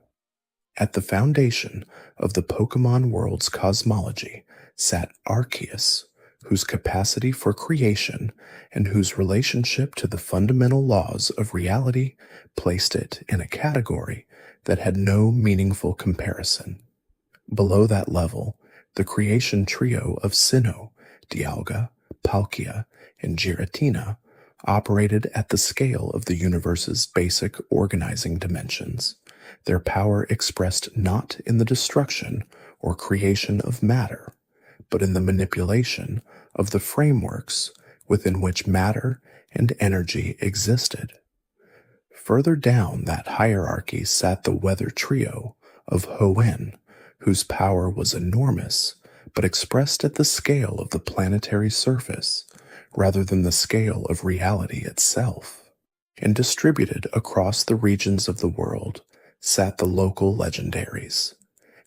At the foundation of the Pokémon world's cosmology sat Arceus, whose capacity for creation and whose relationship to the fundamental laws of reality placed it in a category that had no meaningful comparison. Below that level, the creation trio of Sinnoh, Dialga, Palkia, and Giratina operated at the scale of the universe's basic organizing dimensions, their power expressed not in the destruction or creation of matter, but in the manipulation of the frameworks within which matter and energy existed. Further down that hierarchy sat the weather trio of Hoenn, whose power was enormous, but expressed at the scale of the planetary surface rather than the scale of reality itself. And distributed across the regions of the world sat the local legendaries,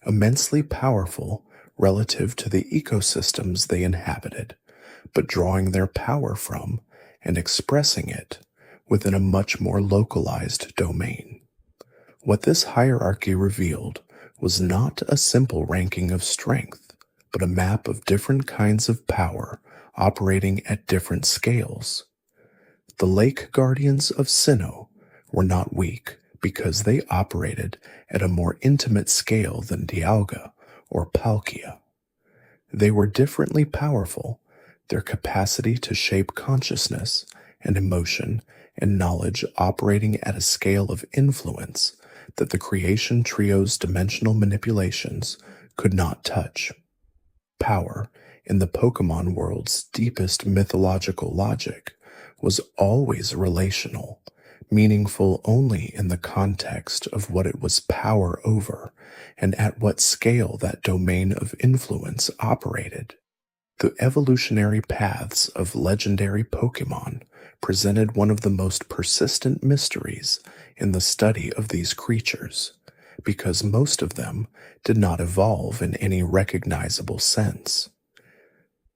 immensely powerful relative to the ecosystems they inhabited, but drawing their power from and expressing it within a much more localized domain. What this hierarchy revealed was not a simple ranking of strength, but a map of different kinds of power operating at different scales. The Lake Guardians of Sinnoh were not weak because they operated at a more intimate scale than Dialga or Palkia. They were differently powerful, their capacity to shape consciousness and emotion and knowledge operating at a scale of influence that the creation trio's dimensional manipulations could not touch. Power, in the Pokémon world's deepest mythological logic, was always relational, meaningful only in the context of what it was power over and at what scale that domain of influence operated. The evolutionary paths of legendary Pokémon presented one of the most persistent mysteries in the study of these creatures, because most of them did not evolve in any recognizable sense.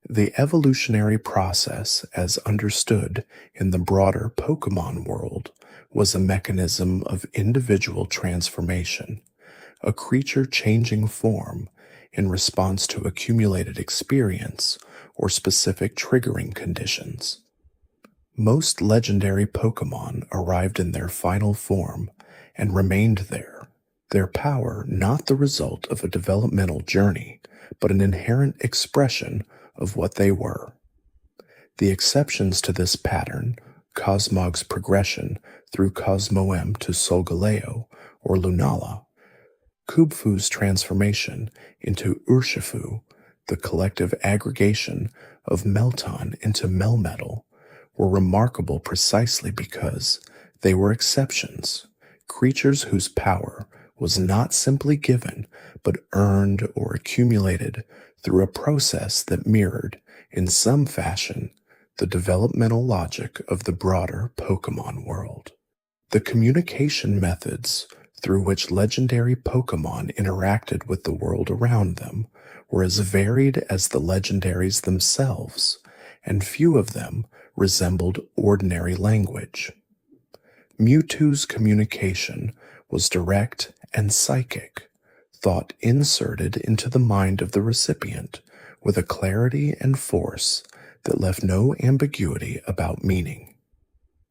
The evolutionary process, as understood in the broader Pokémon world, was a mechanism of individual transformation, a creature changing form in response to accumulated experience or specific triggering conditions. Most legendary Pokémon arrived in their final form and remained there, their power not the result of a developmental journey, but an inherent expression of what they were. The exceptions to this pattern, Cosmog's progression through Cosmoem to Solgaleo or Lunala, Kubfu's transformation into Urshifu, the collective aggregation of Melton into Melmetal, were remarkable precisely because they were exceptions, creatures whose power was not simply given but earned or accumulated through a process that mirrored, in some fashion, the developmental logic of the broader Pokémon world. The communication methods through which legendary Pokémon interacted with the world around them were as varied as the legendaries themselves, and few of them resembled ordinary language. Mewtwo's communication was direct and psychic, thought inserted into the mind of the recipient with a clarity and force that left no ambiguity about meaning.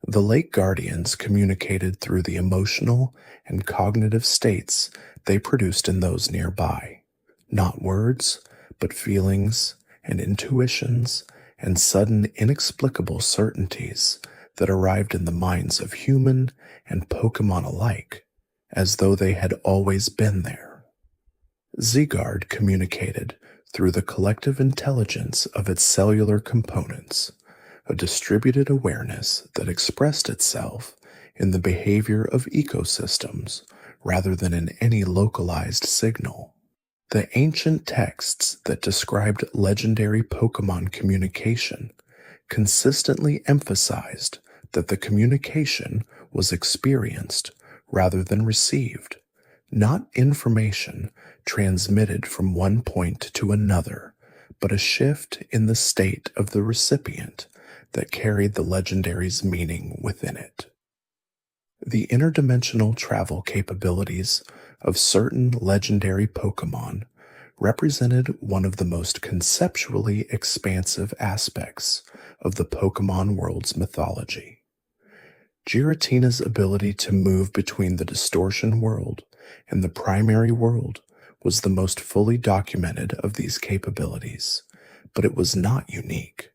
The lake guardians communicated through the emotional and cognitive states they produced in those nearby, not words, but feelings and intuitions and sudden inexplicable certainties that arrived in the minds of human and Pokémon alike, as though they had always been there. Zeegard communicated through the collective intelligence of its cellular components, a distributed awareness that expressed itself in the behavior of ecosystems rather than in any localized signal. The ancient texts that described legendary Pokémon communication consistently emphasized that the communication was experienced rather than received, not information transmitted from one point to another, but a shift in the state of the recipient that carried the legendary's meaning within it. The interdimensional travel capabilities of certain legendary Pokémon represented one of the most conceptually expansive aspects of the Pokémon world's mythology. Giratina's ability to move between the distortion world and the primary world was the most fully documented of these capabilities, but it was not unique.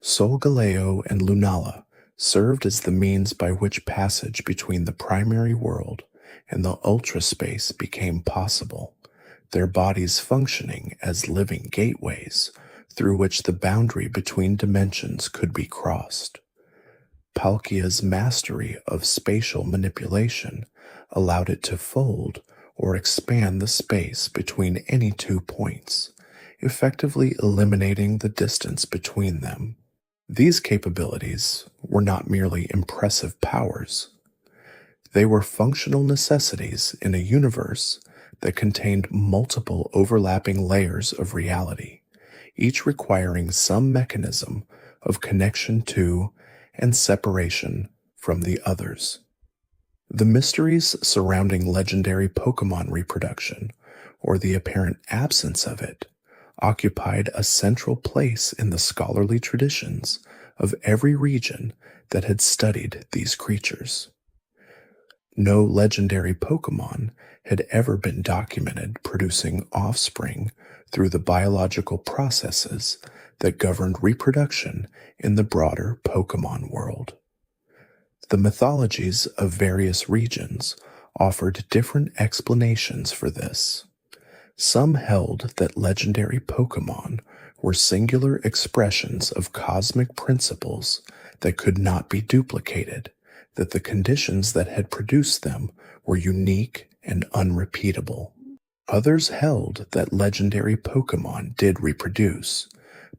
Solgaleo and Lunala served as the means by which passage between the primary world and the ultra-space became possible, their bodies functioning as living gateways through which the boundary between dimensions could be crossed. Palkia's mastery of spatial manipulation allowed it to fold or expand the space between any 2 points, effectively eliminating the distance between them. These capabilities were not merely impressive powers. They were functional necessities in a universe that contained multiple overlapping layers of reality, each requiring some mechanism of connection to and separation from the others. The mysteries surrounding legendary Pokémon reproduction, or the apparent absence of it, occupied a central place in the scholarly traditions of every region that had studied these creatures. No legendary Pokémon had ever been documented producing offspring through the biological processes that governed reproduction in the broader Pokémon world. The mythologies of various regions offered different explanations for this. Some held that legendary Pokémon were singular expressions of cosmic principles that could not be duplicated, that the conditions that had produced them were unique and unrepeatable. Others held that legendary Pokémon did reproduce,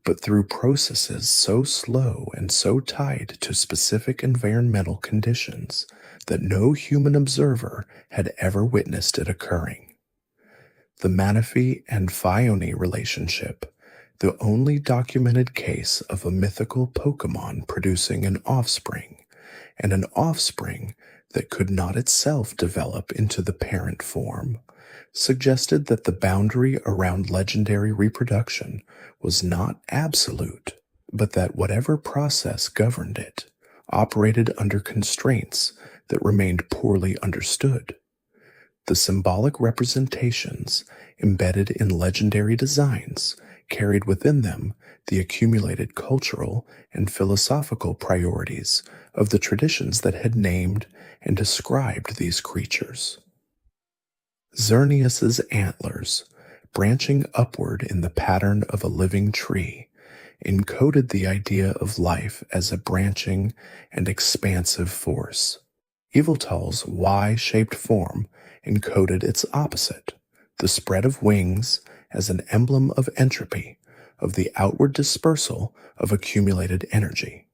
but through processes so slow and so tied to specific environmental conditions that no human observer had ever witnessed it occurring. The Manaphy and Phione relationship, the only documented case of a mythical Pokémon producing an offspring, and an offspring that could not itself develop into the parent form, suggested that the boundary around legendary reproduction was not absolute, but that whatever process governed it operated under constraints that remained poorly understood. The symbolic representations embedded in legendary designs carried within them the accumulated cultural and philosophical priorities of the traditions that had named and described these creatures. Xerneas's antlers, branching upward in the pattern of a living tree, encoded the idea of life as a branching and expansive force. Yveltal's Y-shaped form encoded its opposite, the spread of wings as an emblem of entropy, of the outward dispersal of accumulated energy.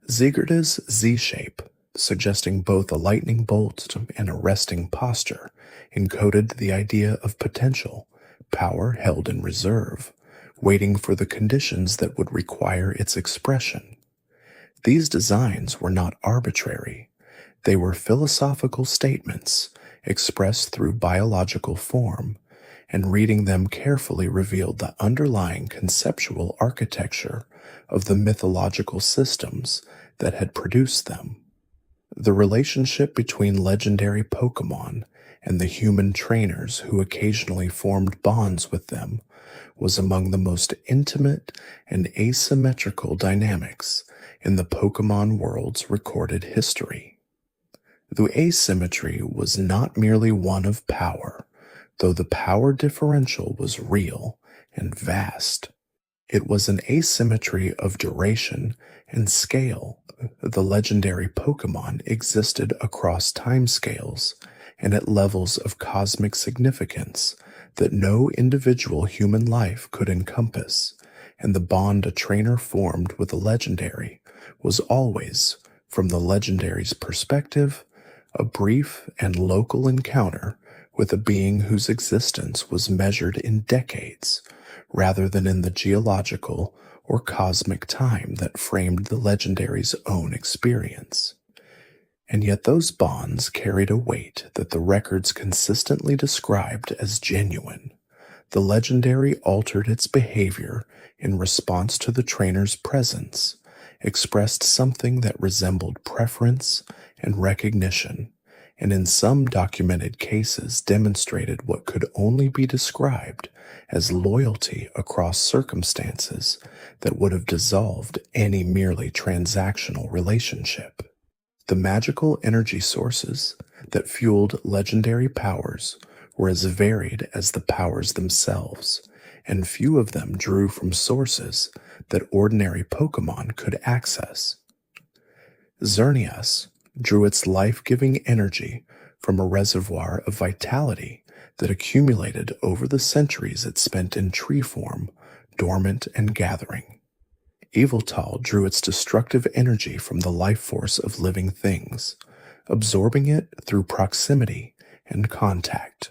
Zeegard's Z-shape, suggesting both a lightning bolt and a resting posture, encoded the idea of potential, power held in reserve, waiting for the conditions that would require its expression. These designs were not arbitrary. They were philosophical statements expressed through biological form, and reading them carefully revealed the underlying conceptual architecture of the mythological systems that had produced them. The relationship between legendary Pokémon and the human trainers who occasionally formed bonds with them was among the most intimate and asymmetrical dynamics in the Pokémon world's recorded history. The asymmetry was not merely one of power, though the power differential was real and vast. It was an asymmetry of duration and scale. The legendary Pokémon existed across timescales and at levels of cosmic significance that no individual human life could encompass, and the bond a trainer formed with a legendary was always, from the legendary's perspective, a brief and local encounter with a being whose existence was measured in decades, rather than in the geological or cosmic time that framed the legendary's own experience. And yet those bonds carried a weight that the records consistently described as genuine. The legendary altered its behavior in response to the trainer's presence, expressed something that resembled preference and recognition, and in some documented cases demonstrated what could only be described as loyalty across circumstances that would have dissolved any merely transactional relationship. The magical energy sources that fueled legendary powers were as varied as the powers themselves, and few of them drew from sources that ordinary Pokémon could access. Xerneas drew its life-giving energy from a reservoir of vitality that accumulated over the centuries it spent in tree form, dormant and gathering. Yveltal drew its destructive energy from the life force of living things, absorbing it through proximity and contact.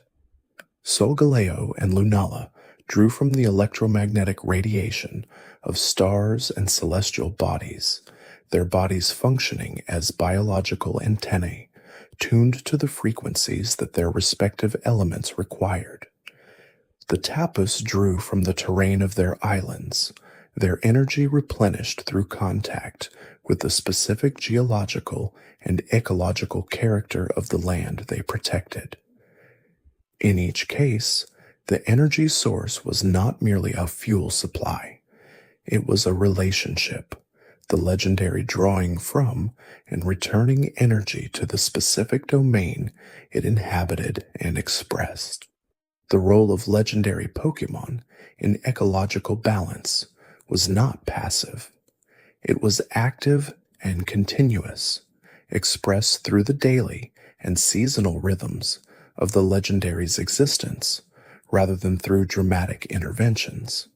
Solgaleo and Lunala drew from the electromagnetic radiation of stars and celestial bodies, their bodies functioning as biological antennae, tuned to the frequencies that their respective elements required. The Tapus drew from the terrain of their islands, their energy replenished through contact with the specific geological and ecological character of the land they protected. In each case, the energy source was not merely a fuel supply. It was a relationship, the legendary drawing from and returning energy to the specific domain it inhabited and expressed. The role of legendary Pokémon in ecological balance was not passive. It was active and continuous, expressed through the daily and seasonal rhythms of the legendary's existence, rather than through dramatic interventions.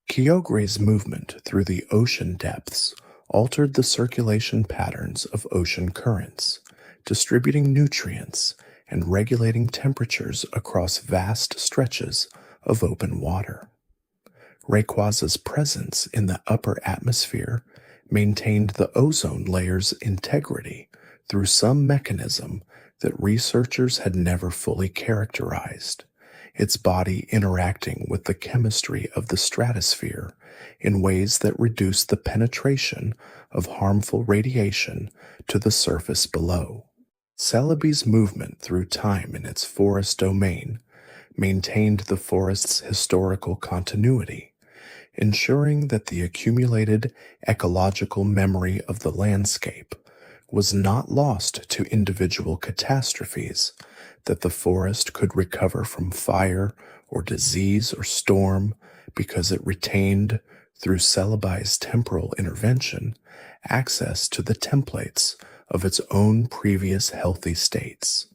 Kyogre's movement through the ocean depths altered the circulation patterns of ocean currents, distributing nutrients and regulating temperatures across vast stretches of open water. Rayquaza's presence in the upper atmosphere maintained the ozone layer's integrity through some mechanism that researchers had never fully characterized, its body interacting with the chemistry of the stratosphere in ways that reduced the penetration of harmful radiation to the surface below. Celebi's movement through time in its forest domain maintained the forest's historical continuity, ensuring that the accumulated ecological memory of the landscape was not lost to individual catastrophes, that the forest could recover from fire or disease or storm because it retained, through Celebi's temporal intervention, access to the templates of its own previous healthy states.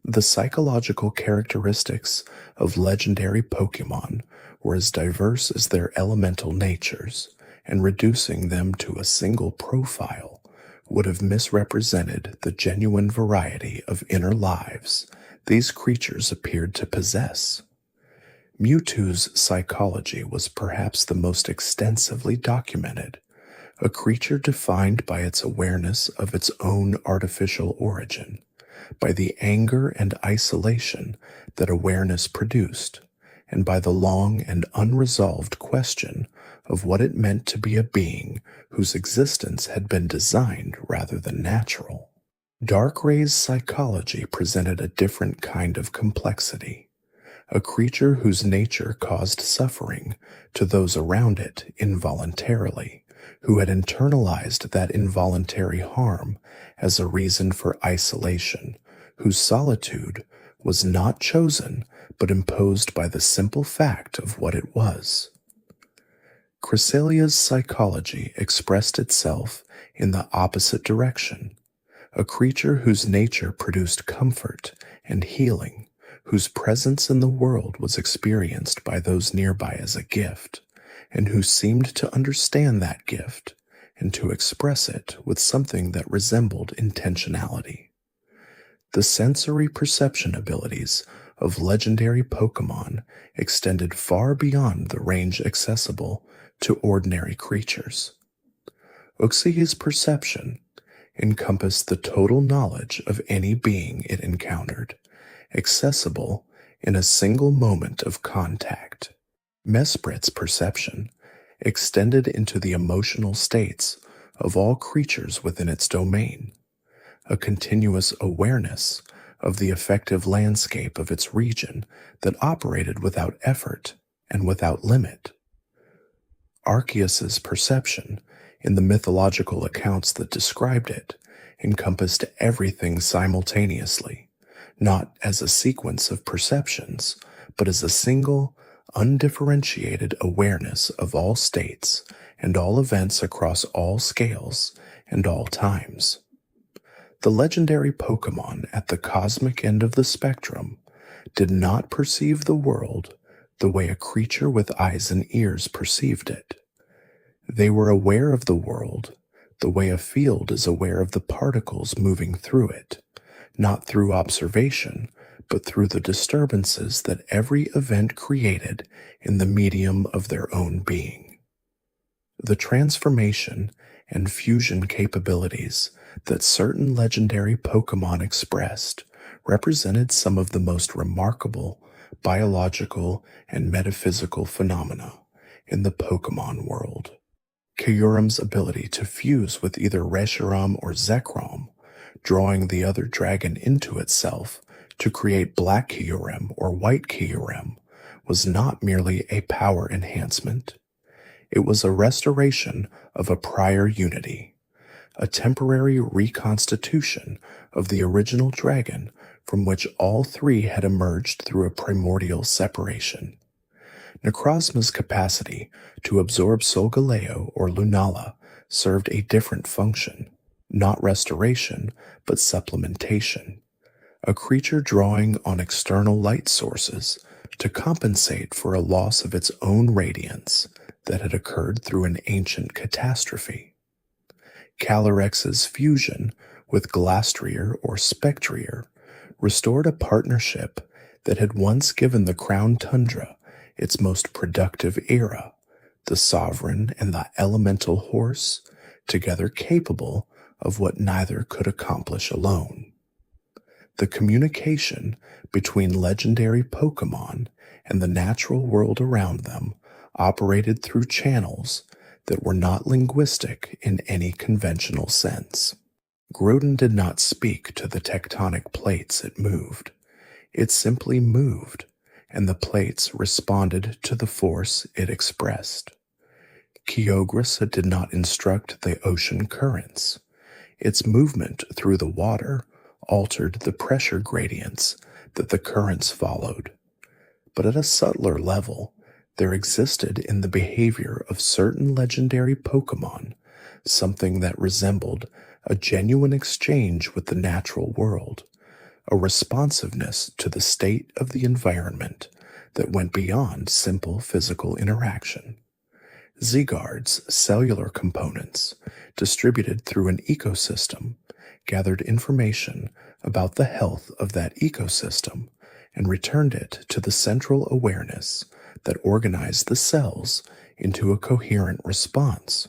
The psychological characteristics of legendary Pokémon were as diverse as their elemental natures, and reducing them to a single profile would have misrepresented the genuine variety of inner lives these creatures appeared to possess. Mewtwo's psychology was perhaps the most extensively documented, a creature defined by its awareness of its own artificial origin, by the anger and isolation that awareness produced, and by the long and unresolved question of what it meant to be a being whose existence had been designed rather than natural. Darkray's psychology presented a different kind of complexity, a creature whose nature caused suffering to those around it involuntarily, who had internalized that involuntary harm as a reason for isolation, whose solitude was not chosen but imposed by the simple fact of what it was. Chrysalia's psychology expressed itself in the opposite direction, a creature whose nature produced comfort and healing, whose presence in the world was experienced by those nearby as a gift, and who seemed to understand that gift and to express it with something that resembled intentionality. The sensory perception abilities of legendary Pokémon extended far beyond the range accessible to ordinary creatures. Uxia's perception encompassed the total knowledge of any being it encountered, accessible in a single moment of contact. Mesprit's perception extended into the emotional states of all creatures within its domain, a continuous awareness of the effective landscape of its region that operated without effort and without limit. Arceus's perception, in the mythological accounts that described it, encompassed everything simultaneously, not as a sequence of perceptions, but as a single, undifferentiated awareness of all states and all events across all scales and all times. The legendary Pokémon at the cosmic end of the spectrum did not perceive the world the way a creature with eyes and ears perceived it. They were aware of the world the way a field is aware of the particles moving through it, not through observation, but through the disturbances that every event created in the medium of their own being. The transformation and fusion capabilities that certain legendary Pokémon expressed represented some of the most remarkable biological and metaphysical phenomena in the Pokémon world. Kyurem's ability to fuse with either Reshiram or Zekrom, drawing the other dragon into itself to create Black Kyurem or White Kyurem, was not merely a power enhancement. It was a restoration of a prior unity, a temporary reconstitution of the original dragon from which all three had emerged through a primordial separation. Necrozma's capacity to absorb Solgaleo or Lunala served a different function, not restoration, but supplementation, a creature drawing on external light sources to compensate for a loss of its own radiance that had occurred through an ancient catastrophe. Calyrex's fusion with Glastrier or Spectrier restored a partnership that had once given the Crown Tundra its most productive era, the Sovereign and the Elemental Horse, together capable of what neither could accomplish alone. The communication between legendary Pokémon and the natural world around them operated through channels that were not linguistic in any conventional sense. Groudon did not speak to the tectonic plates it moved. It simply moved, and the plates responded to the force it expressed. Kyogre did not instruct the ocean currents. Its movement through the water altered the pressure gradients that the currents followed. But at a subtler level, there existed in the behavior of certain legendary Pokémon something that resembled a genuine exchange with the natural world, a responsiveness to the state of the environment that went beyond simple physical interaction. Zygarde's cellular components, distributed through an ecosystem, gathered information about the health of that ecosystem and returned it to the central awareness that organized the cells into a coherent response.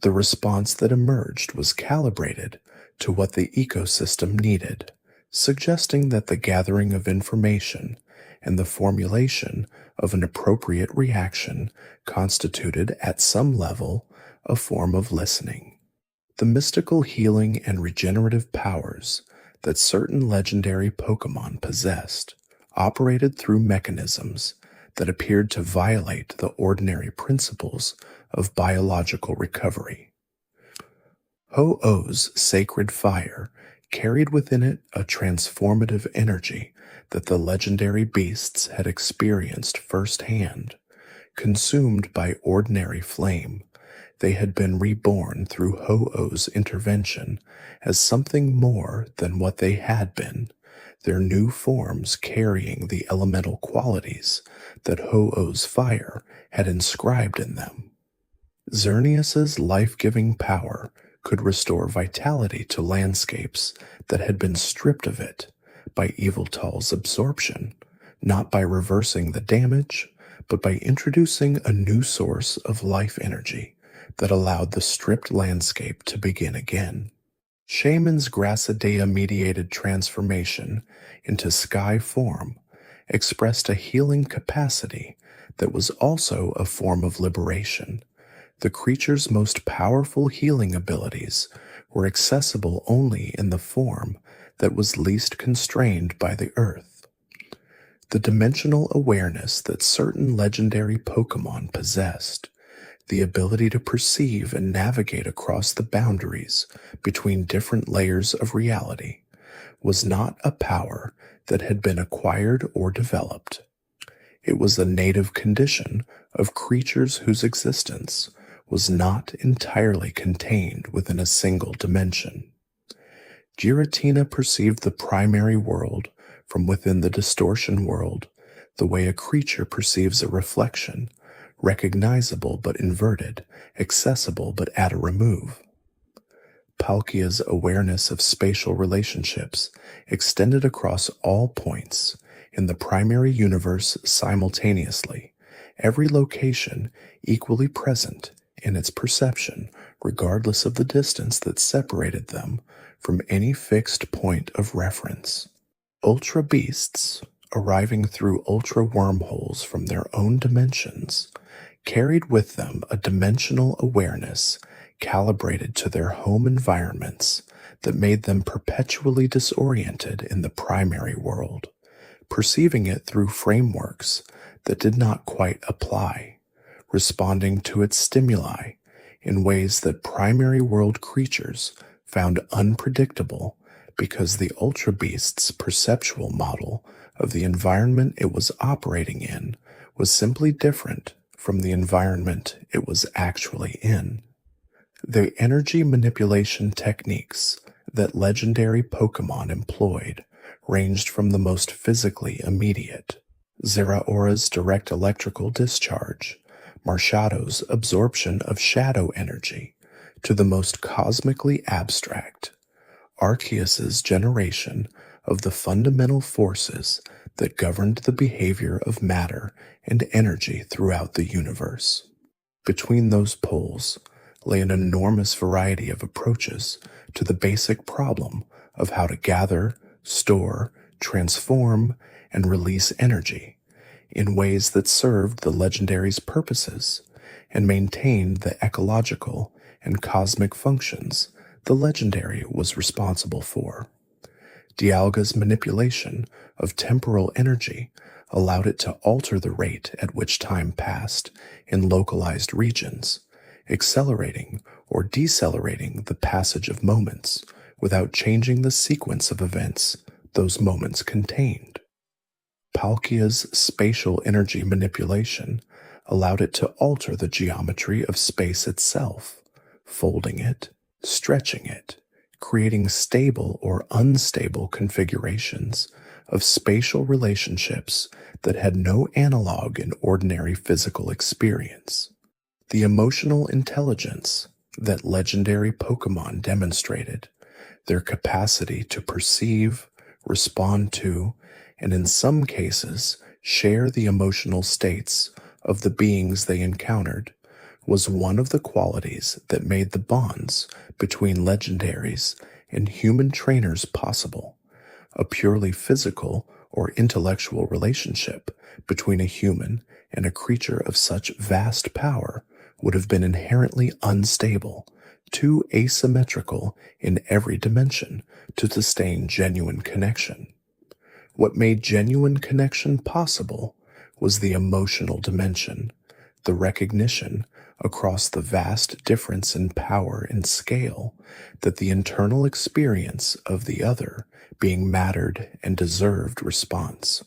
The response that emerged was calibrated to what the ecosystem needed, suggesting that the gathering of information and the formulation of an appropriate reaction constituted at some level a form of listening. The mystical healing and regenerative powers that certain legendary Pokémon possessed operated through mechanisms that appeared to violate the ordinary principles of biological recovery. Ho-Oh's sacred fire carried within it a transformative energy that the legendary beasts had experienced firsthand. Consumed by ordinary flame, they had been reborn through Ho-Oh's intervention as something more than what they had been, their new forms carrying the elemental qualities that Ho-Oh's fire had inscribed in them. Xerneas's life-giving power could restore vitality to landscapes that had been stripped of it by Eviltal's absorption, not by reversing the damage, but by introducing a new source of life energy that allowed the stripped landscape to begin again. Shaman's Grassadea-mediated transformation into sky form expressed a healing capacity that was also a form of liberation. The creature's most powerful healing abilities were accessible only in the form that was least constrained by the earth. The dimensional awareness that certain legendary Pokémon possessed, the ability to perceive and navigate across the boundaries between different layers of reality, was not a power that had been acquired or developed. It was a native condition of creatures whose existence was not entirely contained within a single dimension. Giratina perceived the primary world from within the distortion world, the way a creature perceives a reflection, recognizable but inverted, accessible but at a remove. Palkia's awareness of spatial relationships extended across all points in the primary universe simultaneously, every location equally present in its perception, regardless of the distance that separated them from any fixed point of reference. Ultra beasts, arriving through ultra wormholes from their own dimensions, carried with them a dimensional awareness calibrated to their home environments that made them perpetually disoriented in the primary world, perceiving it through frameworks that did not quite apply, responding to its stimuli in ways that primary world creatures found unpredictable because the Ultra Beast's perceptual model of the environment it was operating in was simply different from the environment it was actually in. The energy manipulation techniques that legendary Pokémon employed ranged from the most physically immediate, Zeraora's direct electrical discharge, Marshado's absorption of shadow energy, to the most cosmically abstract, Arceus's generation of the fundamental forces that governed the behavior of matter and energy throughout the universe. Between those poles lay an enormous variety of approaches to the basic problem of how to gather, store, transform, and release energy in ways that served the legendary's purposes and maintained the ecological and cosmic functions the legendary was responsible for. Dialga's manipulation of temporal energy allowed it to alter the rate at which time passed in localized regions, accelerating or decelerating the passage of moments without changing the sequence of events those moments contained. Palkia's spatial energy manipulation allowed it to alter the geometry of space itself, folding it, stretching it, creating stable or unstable configurations of spatial relationships that had no analog in ordinary physical experience. The emotional intelligence that legendary Pokémon demonstrated, their capacity to perceive, respond to, and in some cases share the emotional states of the beings they encountered, was one of the qualities that made the bonds between legendaries and human trainers possible. A purely physical or intellectual relationship between a human and a creature of such vast power would have been inherently unstable, too asymmetrical in every dimension to sustain genuine connection. What made genuine connection possible was the emotional dimension, the recognition across the vast difference in power and scale that the internal experience of the other being mattered and deserved response.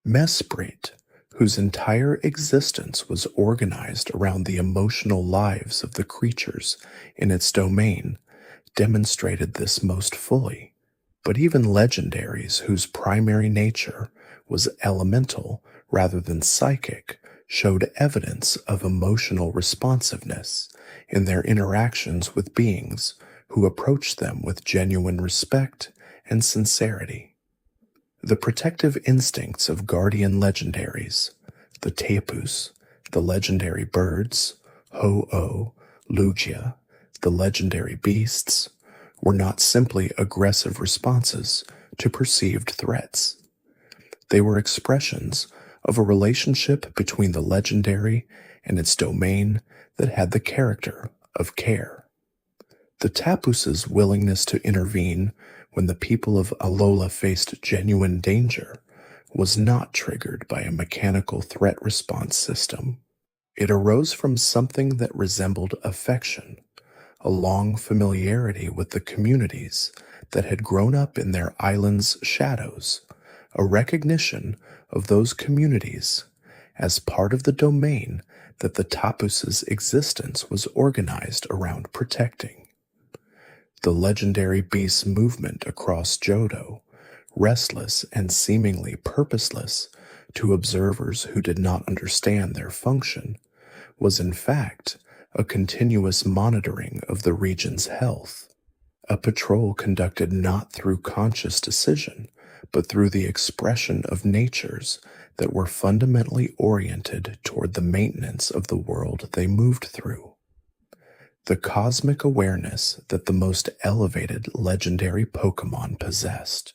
Mesprit, whose entire existence was organized around the emotional lives of the creatures in its domain, demonstrated this most fully. But even legendaries whose primary nature was elemental rather than psychic showed evidence of emotional responsiveness in their interactions with beings who approached them with genuine respect and sincerity. The protective instincts of guardian legendaries, the tapus, the legendary birds, Ho-Oh, Lugia, the legendary beasts, were not simply aggressive responses to perceived threats. They were expressions of a relationship between the legendary and its domain that had the character of care. The tapus's willingness to intervene when the people of Alola faced genuine danger was not triggered by a mechanical threat response system. It arose from something that resembled affection, a long familiarity with the communities that had grown up in their island's shadows, a recognition of those communities as part of the domain that the tapus's existence was organized around protecting. The legendary beast's movement across Johto, restless and seemingly purposeless to observers who did not understand their function, was in fact a continuous monitoring of the region's health. A patrol conducted not through conscious decision, but through the expression of natures that were fundamentally oriented toward the maintenance of the world they moved through. The cosmic awareness that the most elevated legendary Pokémon possessed,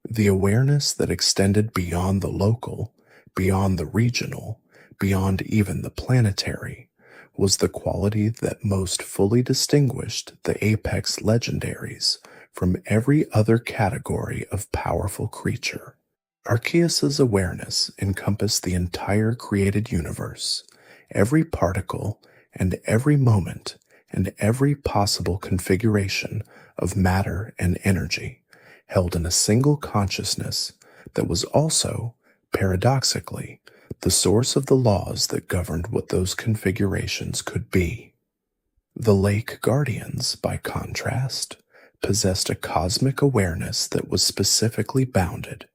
the awareness that extended beyond the local, beyond the regional, beyond even the planetary, was the quality that most fully distinguished the apex legendaries from every other category of powerful creature. Arceus's awareness encompassed the entire created universe, every particle and every moment and every possible configuration of matter and energy, held in a single consciousness that was also, paradoxically, the source of the laws that governed what those configurations could be. The Lake Guardians, by contrast, possessed a cosmic awareness that was specifically bounded.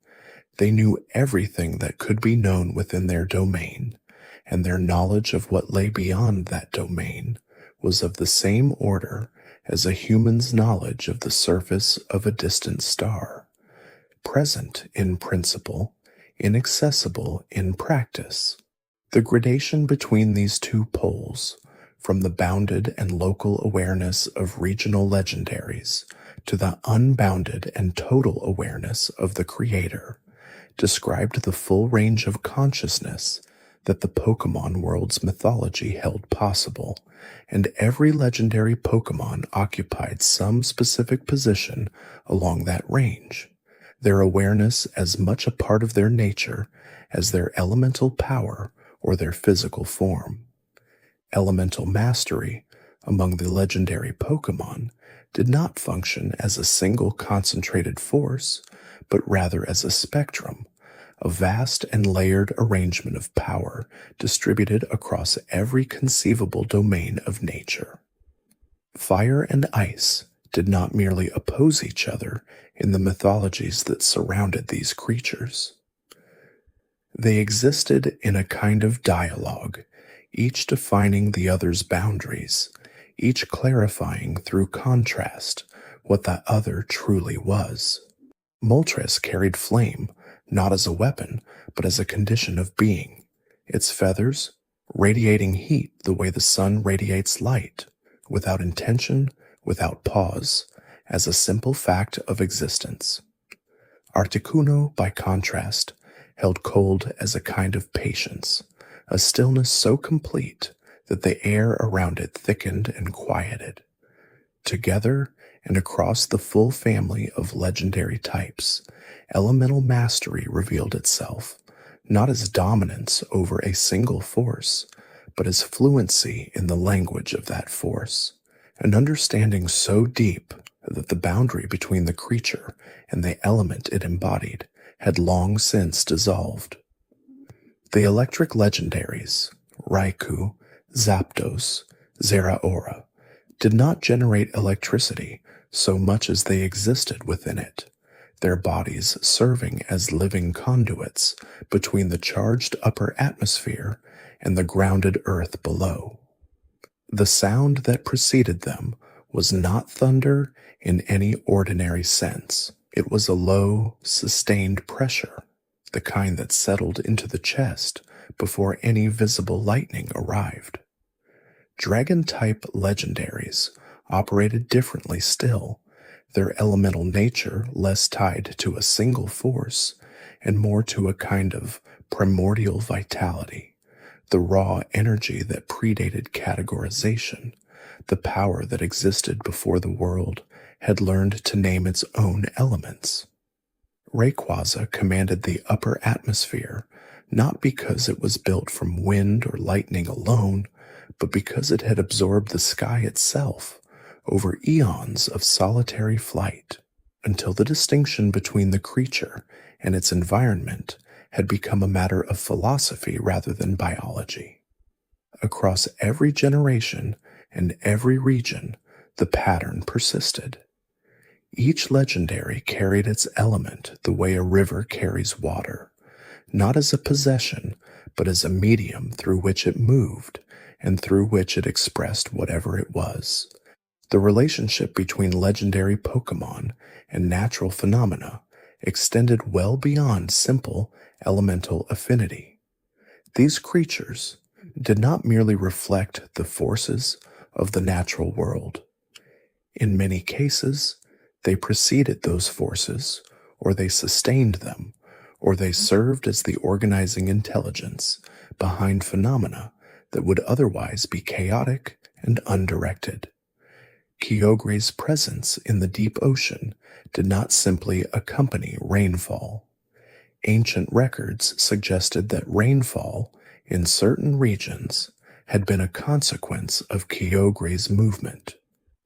They knew everything that could be known within their domain, and their knowledge of what lay beyond that domain was of the same order as a human's knowledge of the surface of a distant star, present in principle, inaccessible in practice. The gradation between these two poles, from the bounded and local awareness of regional legendaries to the unbounded and total awareness of the Creator, described the full range of consciousness that the Pokémon world's mythology held possible, and every legendary Pokémon occupied some specific position along that range, their awareness as much a part of their nature as their elemental power or their physical form. Elemental mastery among the legendary Pokémon did not function as a single concentrated force, but rather as a spectrum, a vast and layered arrangement of power distributed across every conceivable domain of nature. Fire and ice did not merely oppose each other in the mythologies that surrounded these creatures. They existed in a kind of dialogue, each defining the other's boundaries, each clarifying through contrast what the other truly was. Moltres carried flame, not as a weapon, but as a condition of being, its feathers radiating heat the way the sun radiates light, without intention, without pause, as a simple fact of existence. Articuno, by contrast, held cold as a kind of patience, a stillness so complete that the air around it thickened and quieted. Together and across the full family of legendary types, elemental mastery revealed itself, not as dominance over a single force, but as fluency in the language of that force, an understanding so deep that the boundary between the creature and the element it embodied had long since dissolved. The electric legendaries, Raikou, Zapdos, Zeraora, did not generate electricity so much as they existed within it, their bodies serving as living conduits between the charged upper atmosphere and the grounded earth below. The sound that preceded them was not thunder in any ordinary sense. It was a low, sustained pressure, the kind that settled into the chest before any visible lightning arrived. Dragon-type legendaries operated differently still, their elemental nature less tied to a single force and more to a kind of primordial vitality, the raw energy that predated categorization, the power that existed before the world had learned to name its own elements. Rayquaza commanded the upper atmosphere not because it was built from wind or lightning alone, but because it had absorbed the sky itself over eons of solitary flight, until the distinction between the creature and its environment had become a matter of philosophy rather than biology. Across every generation and every region, the pattern persisted. Each legendary carried its element the way a river carries water, not as a possession, but as a medium through which it moved and through which it expressed whatever it was. The relationship between legendary Pokémon and natural phenomena extended well beyond simple elemental affinity. These creatures did not merely reflect the forces of the natural world. In many cases, they preceded those forces, or they sustained them, or they served as the organizing intelligence behind phenomena that would otherwise be chaotic and undirected. Kyogre's presence in the deep ocean did not simply accompany rainfall. Ancient records suggested that rainfall in certain regions had been a consequence of Kyogre's movement,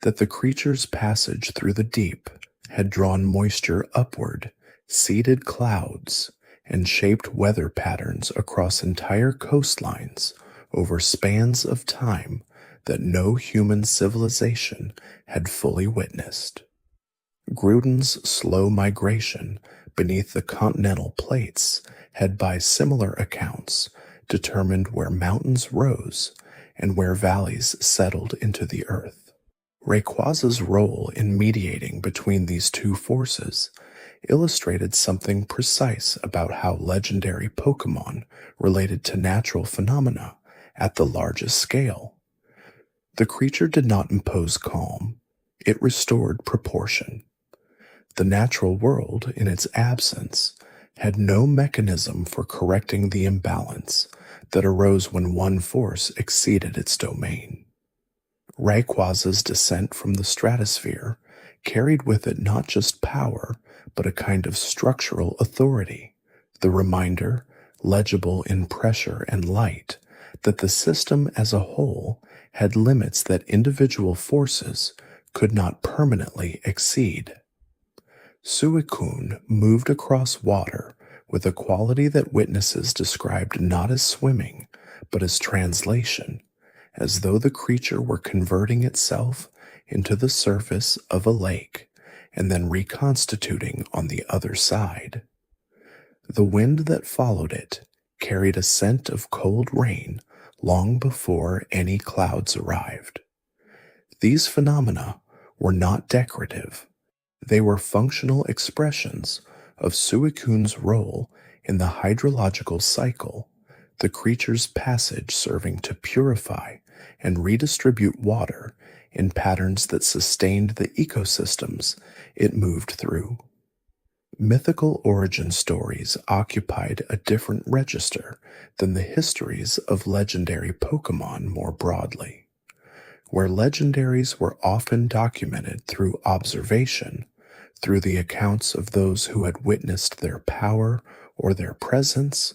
that the creature's passage through the deep had drawn moisture upward, seeded clouds, and shaped weather patterns across entire coastlines over spans of time that no human civilization had fully witnessed. Gruden's slow migration beneath the continental plates had by similar accounts determined where mountains rose and where valleys settled into the earth. Rayquaza's role in mediating between these two forces illustrated something precise about how legendary Pokémon related to natural phenomena at the largest scale. The creature did not impose calm, it restored proportion. The natural world, in its absence, had no mechanism for correcting the imbalance that arose when one force exceeded its domain. Rayquaza's descent from the stratosphere carried with it not just power, but a kind of structural authority, the reminder, legible in pressure and light, that the system as a whole had limits that individual forces could not permanently exceed. Suicune moved across water with a quality that witnesses described not as swimming, but as translation, as though the creature were converting itself into the surface of a lake and then reconstituting on the other side. The wind that followed it carried a scent of cold rain long before any clouds arrived. These phenomena were not decorative. They were functional expressions of Suicune's role in the hydrological cycle, the creature's passage serving to purify and redistribute water in patterns that sustained the ecosystems it moved through. Mythical origin stories occupied a different register than the histories of legendary Pokémon more broadly. Where legendaries were often documented through observation, through the accounts of those who had witnessed their power or their presence,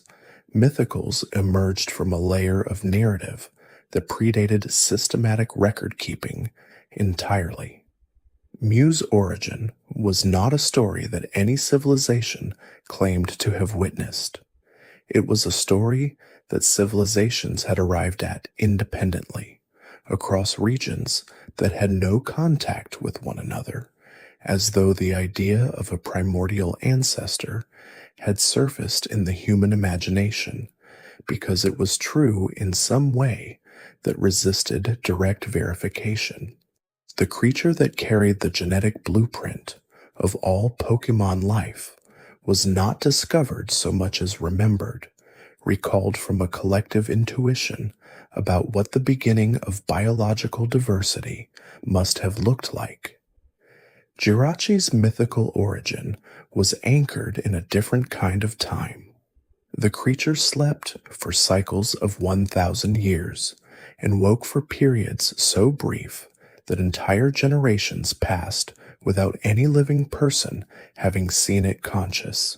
mythicals emerged from a layer of narrative that predated systematic record keeping entirely. Mew's origin was not a story that any civilization claimed to have witnessed. It was a story that civilizations had arrived at independently, across regions that had no contact with one another, as though the idea of a primordial ancestor had surfaced in the human imagination because it was true in some way that resisted direct verification. The creature that carried the genetic blueprint of all Pokémon life was not discovered so much as remembered, recalled from a collective intuition about what the beginning of biological diversity must have looked like. Jirachi's mythical origin was anchored in a different kind of time. The creature slept for cycles of 1,000 years and woke for periods so brief that entire generations passed without any living person having seen it conscious.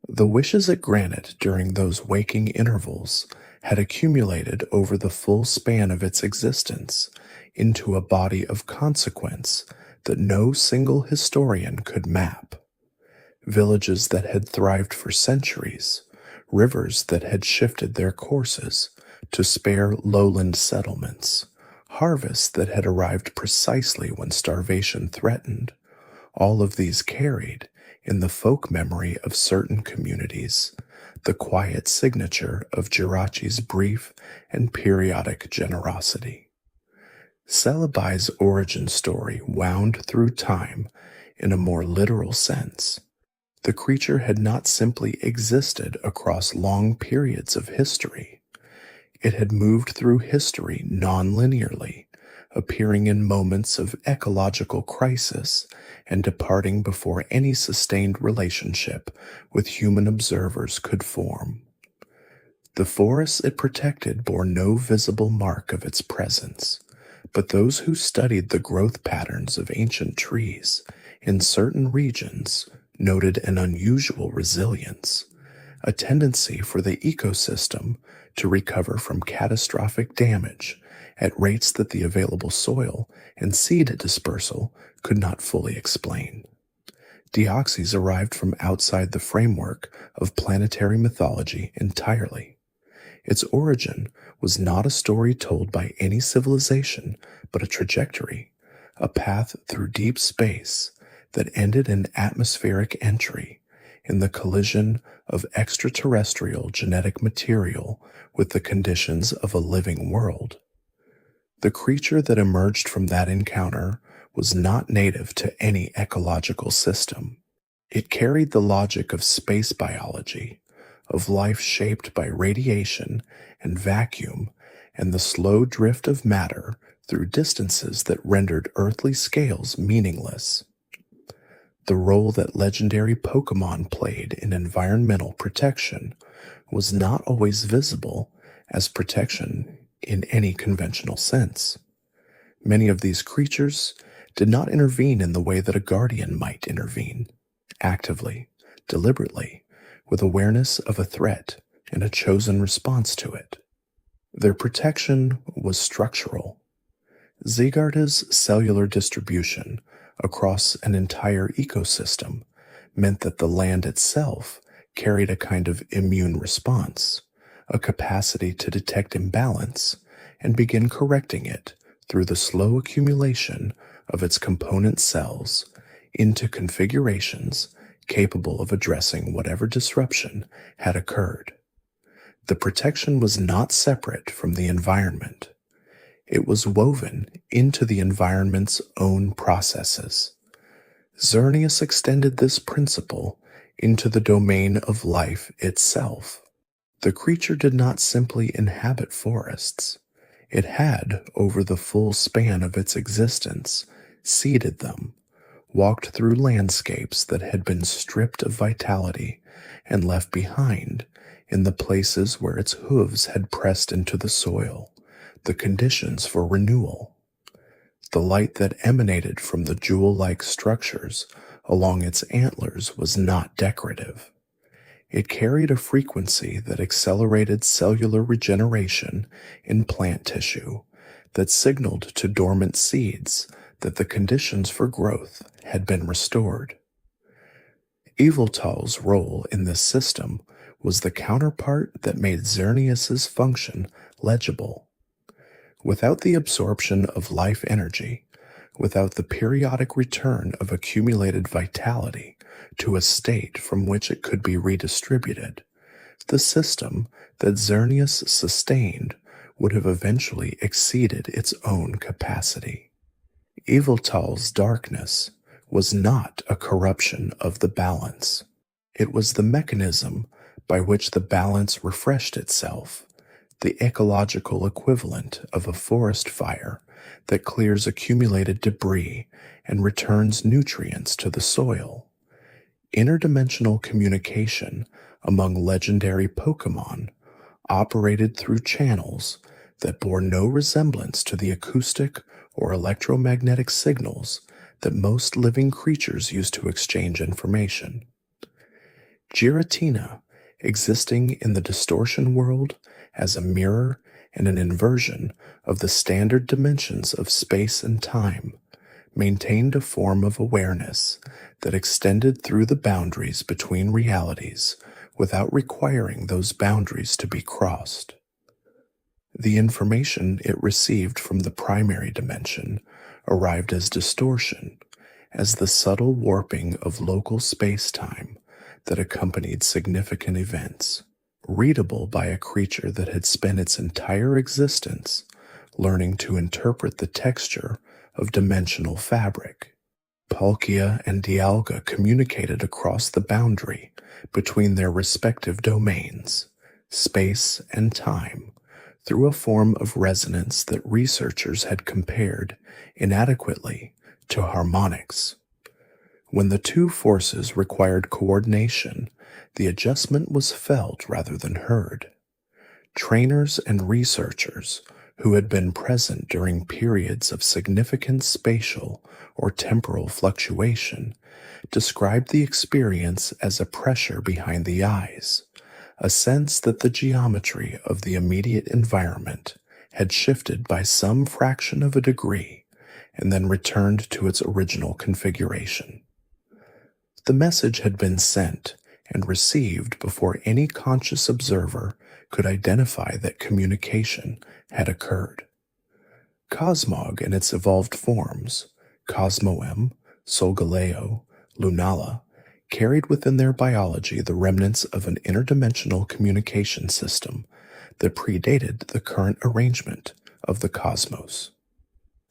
The wishes it granted during those waking intervals had accumulated over the full span of its existence into a body of consequence that no single historian could map. Villages that had thrived for centuries, rivers that had shifted their courses to spare lowland settlements, harvests that had arrived precisely when starvation threatened, all of these carried, in the folk memory of certain communities, the quiet signature of Jirachi's brief and periodic generosity. Celebai's origin story wound through time in a more literal sense. The creature had not simply existed across long periods of history. It had moved through history non-linearly, appearing in moments of ecological crisis and departing before any sustained relationship with human observers could form. The forests it protected bore no visible mark of its presence, but those who studied the growth patterns of ancient trees in certain regions noted an unusual resilience, a tendency for the ecosystem to recover from catastrophic damage at rates that the available soil and seed dispersal could not fully explain. Deoxys arrived from outside the framework of planetary mythology entirely. Its origin was not a story told by any civilization, but a trajectory, a path through deep space that ended in atmospheric entry, in the collision of extraterrestrial genetic material with the conditions of a living world. The creature that emerged from that encounter was not native to any ecological system. It carried the logic of space biology, of life shaped by radiation and vacuum and the slow drift of matter through distances that rendered earthly scales meaningless. The role that legendary Pokémon played in environmental protection was not always visible as protection in any conventional sense. Many of these creatures did not intervene in the way that a guardian might intervene, actively, deliberately, with awareness of a threat and a chosen response to it. Their protection was structural. Zygarde's cellular distribution across an entire ecosystem meant that the land itself carried a kind of immune response, a capacity to detect imbalance and begin correcting it through the slow accumulation of its component cells into configurations capable of addressing whatever disruption had occurred. The protection was not separate from the environment. It was woven into the environment's own processes. Xerneas extended this principle into the domain of life itself. The creature did not simply inhabit forests. It had, over the full span of its existence, seeded them, walked through landscapes that had been stripped of vitality and left behind, in the places where its hooves had pressed into the soil, the conditions for renewal. The light that emanated from the jewel-like structures along its antlers was not decorative. It carried a frequency that accelerated cellular regeneration in plant tissue, that signaled to dormant seeds that the conditions for growth had been restored. Eviltal's role in this system was the counterpart that made Xerneas's function legible. Without the absorption of life energy, without the periodic return of accumulated vitality to a state from which it could be redistributed, the system that Xerneas sustained would have eventually exceeded its own capacity. Eviltal's darkness was not a corruption of the balance. It was the mechanism by which the balance refreshed itself, the ecological equivalent of a forest fire that clears accumulated debris and returns nutrients to the soil. Interdimensional communication among legendary Pokémon operated through channels that bore no resemblance to the acoustic or electromagnetic signals that most living creatures use to exchange information. Giratina, existing in the distortion world as a mirror and an inversion of the standard dimensions of space and time, maintained a form of awareness that extended through the boundaries between realities without requiring those boundaries to be crossed. The information it received from the primary dimension arrived as distortion, as the subtle warping of local space-time that accompanied significant events, readable by a creature that had spent its entire existence learning to interpret the texture of dimensional fabric. Palkia and Dialga communicated across the boundary between their respective domains, space and time, through a form of resonance that researchers had compared inadequately to harmonics. When the two forces required coordination, the adjustment was felt rather than heard. Trainers and researchers who had been present during periods of significant spatial or temporal fluctuation described the experience as a pressure behind the eyes, a sense that the geometry of the immediate environment had shifted by some fraction of a degree and then returned to its original configuration. The message had been sent and received before any conscious observer could identify that communication had occurred. Cosmog in its evolved forms, Cosmoem, Solgaleo, Lunala, carried within their biology the remnants of an interdimensional communication system that predated the current arrangement of the cosmos.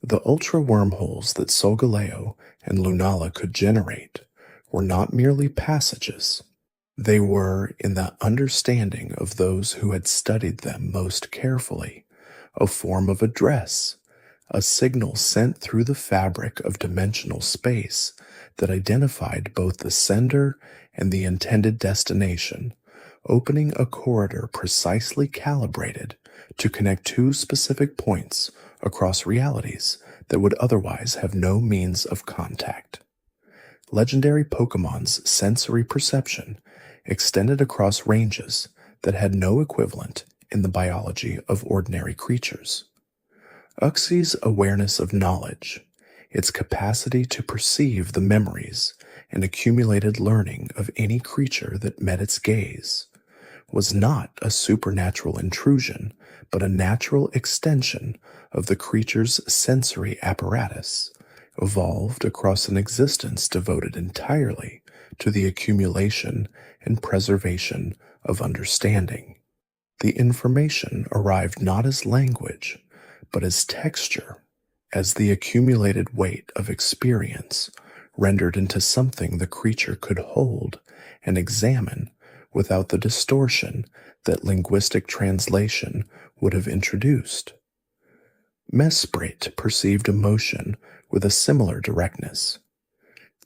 The ultra wormholes that Solgaleo and Lunala could generate were not merely passages. They were, in the understanding of those who had studied them most carefully, a form of address, a signal sent through the fabric of dimensional space that identified both the sender and the intended destination, opening a corridor precisely calibrated to connect two specific points across realities that would otherwise have no means of contact. Legendary Pokémon's sensory perception extended across ranges that had no equivalent in the biology of ordinary creatures. Uxie's awareness of knowledge, its capacity to perceive the memories and accumulated learning of any creature that met its gaze, was not a supernatural intrusion, but a natural extension of the creature's sensory apparatus, evolved across an existence devoted entirely to the accumulation and preservation of understanding. The information arrived not as language, but as texture, as the accumulated weight of experience rendered into something the creature could hold and examine without the distortion that linguistic translation would have introduced. Mesprit perceived emotion with a similar directness.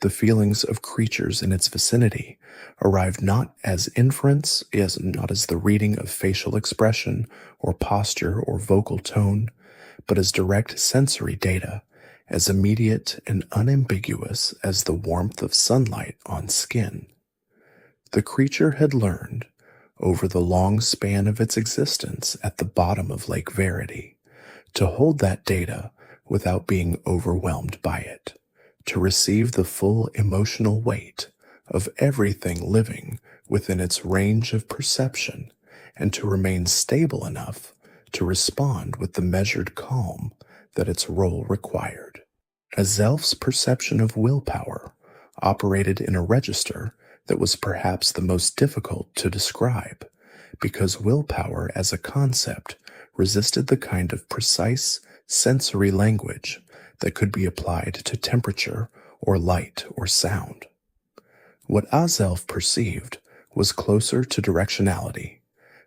The feelings of creatures in its vicinity arrived not as inference, not as the reading of facial expression or posture or vocal tone, but as direct sensory data, as immediate and unambiguous as the warmth of sunlight on skin. The creature had learned, over the long span of its existence at the bottom of Lake Verity, to hold that data without being overwhelmed by it, to receive the full emotional weight of everything living within its range of perception, and to remain stable enough to respond with the measured calm that its role required. Azelf's perception of willpower operated in a register that was perhaps the most difficult to describe, because willpower as a concept resisted the kind of precise sensory language that could be applied to temperature or light or sound. What Azelf perceived was closer to directionality,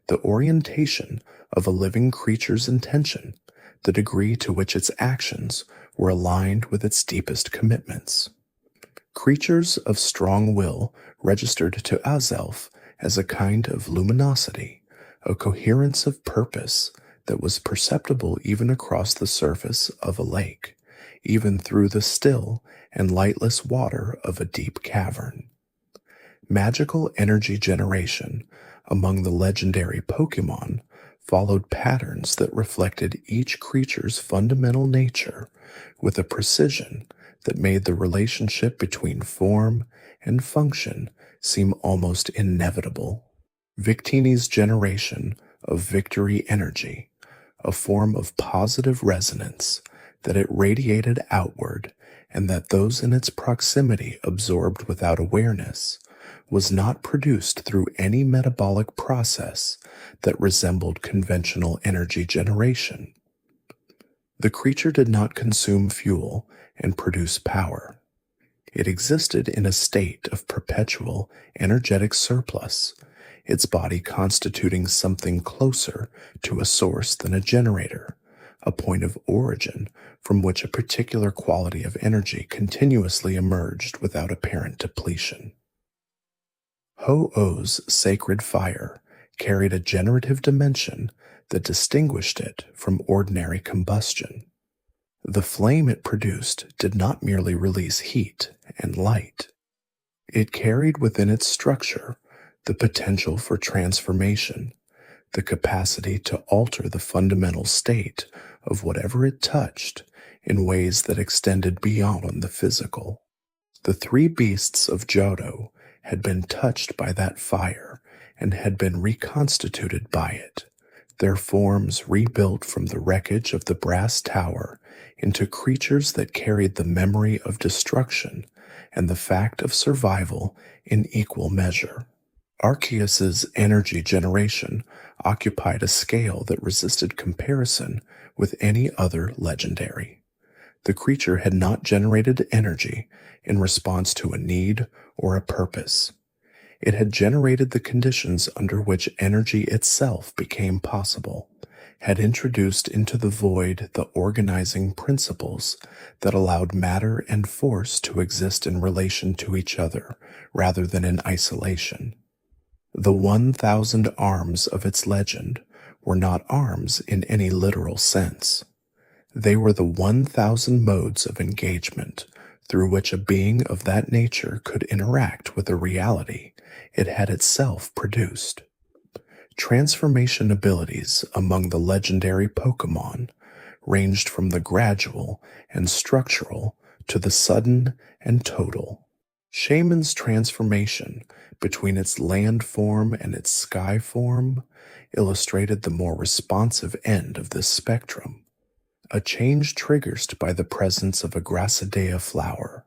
the orientation of a living creature's intention, the degree to which its actions were aligned with its deepest commitments. Creatures of strong will registered to Azelf as a kind of luminosity, a coherence of purpose that was perceptible even across the surface of a lake, even through the still and lightless water of a deep cavern. Magical energy generation among the legendary Pokémon followed patterns that reflected each creature's fundamental nature with a precision that made the relationship between form and function seem almost inevitable. Victini's generation of victory energy, a form of positive resonance, that it radiated outward and that those in its proximity absorbed without awareness, was not produced through any metabolic process that resembled conventional energy generation. The creature did not consume fuel and produce power. It existed in a state of perpetual energetic surplus, its body constituting something closer to a source than a generator, a point of origin from which a particular quality of energy continuously emerged without apparent depletion. Ho-Oh's sacred fire carried a generative dimension that distinguished it from ordinary combustion. The flame it produced did not merely release heat and light. It carried within its structure the potential for transformation, the capacity to alter the fundamental state of whatever it touched in ways that extended beyond the physical. The three beasts of Johto had been touched by that fire and had been reconstituted by it, their forms rebuilt from the wreckage of the brass tower into creatures that carried the memory of destruction and the fact of survival in equal measure. Arceus's energy generation occupied a scale that resisted comparison with any other legendary. The creature had not generated energy in response to a need or a purpose. It had generated the conditions under which energy itself became possible, had introduced into the void the organizing principles that allowed matter and force to exist in relation to each other rather than in isolation. The 1,000 arms of its legend were not arms in any literal sense. They were the 1,000 modes of engagement through which a being of that nature could interact with a reality it had itself produced. Transformation abilities among the legendary Pokémon ranged from the gradual and structural to the sudden and total. Shaman's transformation between its land form and its sky form illustrated the more responsive end of this spectrum. A change triggered by the presence of a Grassidea flower,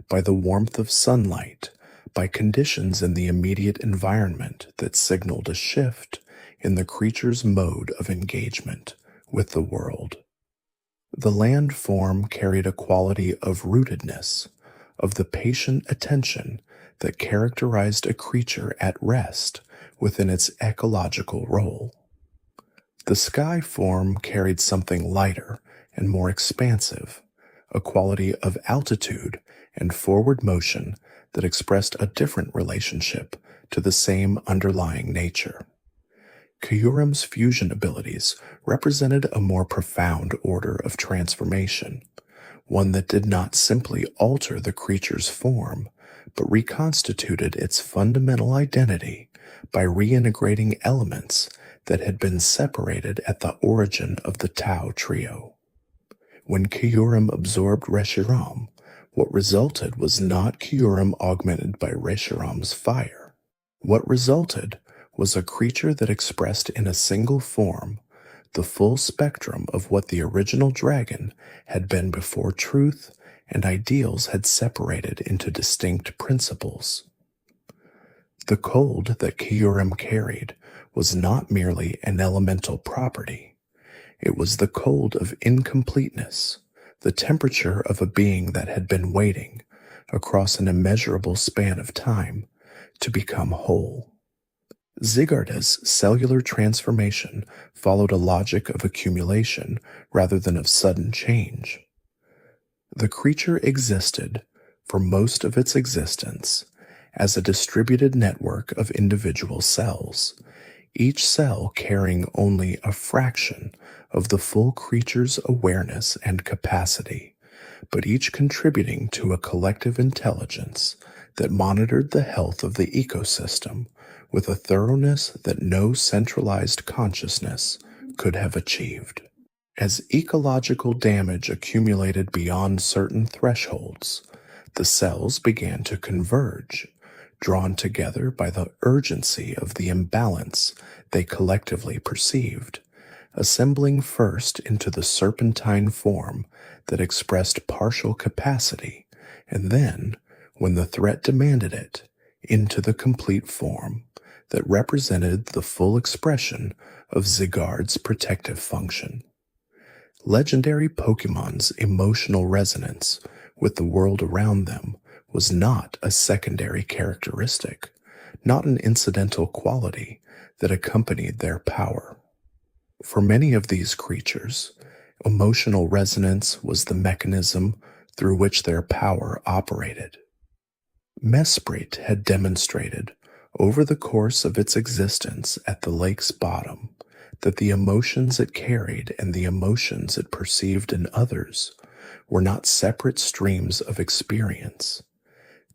by the warmth of sunlight, by conditions in the immediate environment that signaled a shift in the creature's mode of engagement with the world. The land form carried a quality of rootedness, of the patient attention that characterized a creature at rest within its ecological role. The sky form carried something lighter and more expansive, a quality of altitude and forward motion that expressed a different relationship to the same underlying nature. Kyurem's fusion abilities represented a more profound order of transformation, one that did not simply alter the creature's form, but reconstituted its fundamental identity by reintegrating elements that had been separated at the origin of the Tao trio. When Kyurem absorbed Reshiram, what resulted was not Kyurem augmented by Reshiram's fire. What resulted was a creature that expressed in a single form the full spectrum of what the original dragon had been before truth and ideals had separated into distinct principles. The cold that Kyurem carried was not merely an elemental property. It was the cold of incompleteness, the temperature of a being that had been waiting, across an immeasurable span of time, to become whole. Zygarda's cellular transformation followed a logic of accumulation rather than of sudden change. The creature existed, for most of its existence, as a distributed network of individual cells, each cell carrying only a fraction of the full creature's awareness and capacity, but each contributing to a collective intelligence that monitored the health of the ecosystem with a thoroughness that no centralized consciousness could have achieved. As ecological damage accumulated beyond certain thresholds, the cells began to converge, drawn together by the urgency of the imbalance they collectively perceived, assembling first into the serpentine form that expressed partial capacity, and then, when the threat demanded it, into the complete form that represented the full expression of Zygarde's protective function. Legendary Pokémon's emotional resonance with the world around them was not a secondary characteristic, not an incidental quality that accompanied their power. For many of these creatures, emotional resonance was the mechanism through which their power operated. Mesprit had demonstrated, over the course of its existence at the lake's bottom, that the emotions it carried and the emotions it perceived in others were not separate streams of experience.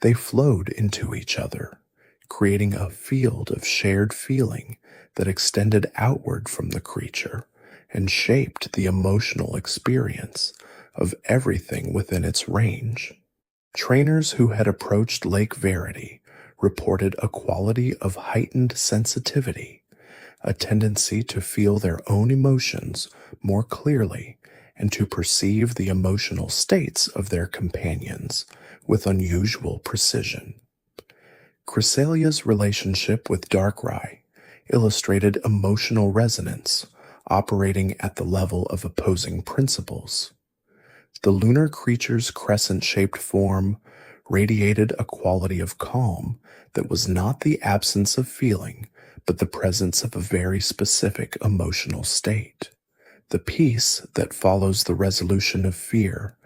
They flowed into each other, creating a field of shared feeling that extended outward from the creature and shaped the emotional experience of everything within its range. Trainers who had approached Lake Verity reported a quality of heightened sensitivity, a tendency to feel their own emotions more clearly and to perceive the emotional states of their companions with unusual precision. Chrysalia's relationship with Darkrai illustrated emotional resonance operating at the level of opposing principles. The lunar creature's crescent-shaped form radiated a quality of calm that was not the absence of feeling, but the presence of a very specific emotional state. The peace that follows the resolution of fear,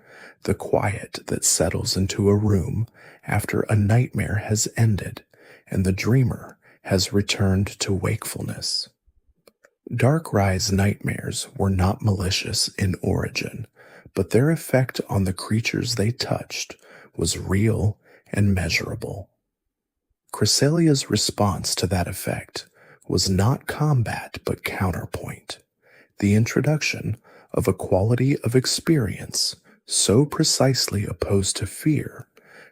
the quiet that settles into a room after a nightmare has ended and the dreamer has returned to wakefulness. Darkrai's nightmares were not malicious in origin, but their effect on the creatures they touched was real and measurable. Crysalia's response to that effect was not combat but counterpoint, the introduction of a quality of experience so precisely opposed to fear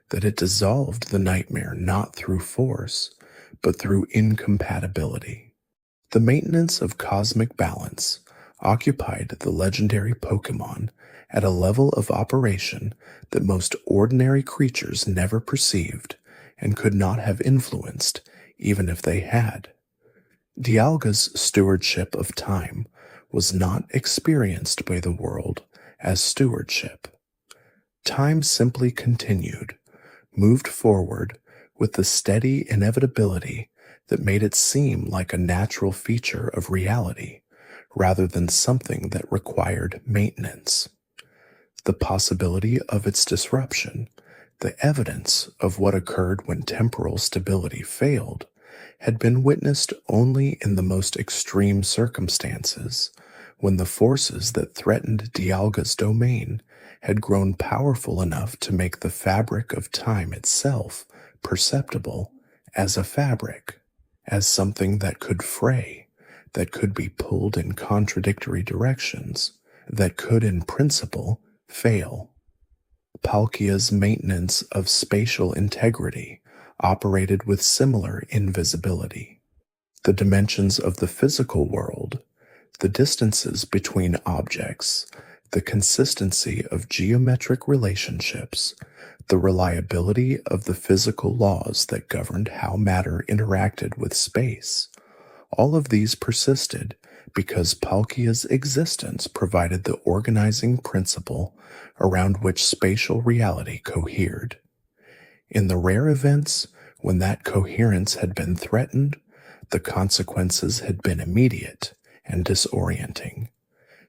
that it dissolved the nightmare not through force, but through incompatibility. The maintenance of cosmic balance occupied the legendary Pokémon at a level of operation that most ordinary creatures never perceived and could not have influenced even if they had. Dialga's stewardship of time was not experienced by the world as stewardship. Time simply continued, moved forward with the steady inevitability that made it seem like a natural feature of reality rather than something that required maintenance. The possibility of its disruption, the evidence of what occurred when temporal stability failed, had been witnessed only in the most extreme circumstances, when the forces that threatened Dialga's domain had grown powerful enough to make the fabric of time itself perceptible as a fabric, as something that could fray, that could be pulled in contradictory directions, that could in principle fail. Palkia's maintenance of spatial integrity operated with similar invisibility. The dimensions of the physical world, the distances between objects, the consistency of geometric relationships, the reliability of the physical laws that governed how matter interacted with space, all of these persisted because Palkia's existence provided the organizing principle around which spatial reality cohered. In the rare events when that coherence had been threatened, the consequences had been immediate and disorienting.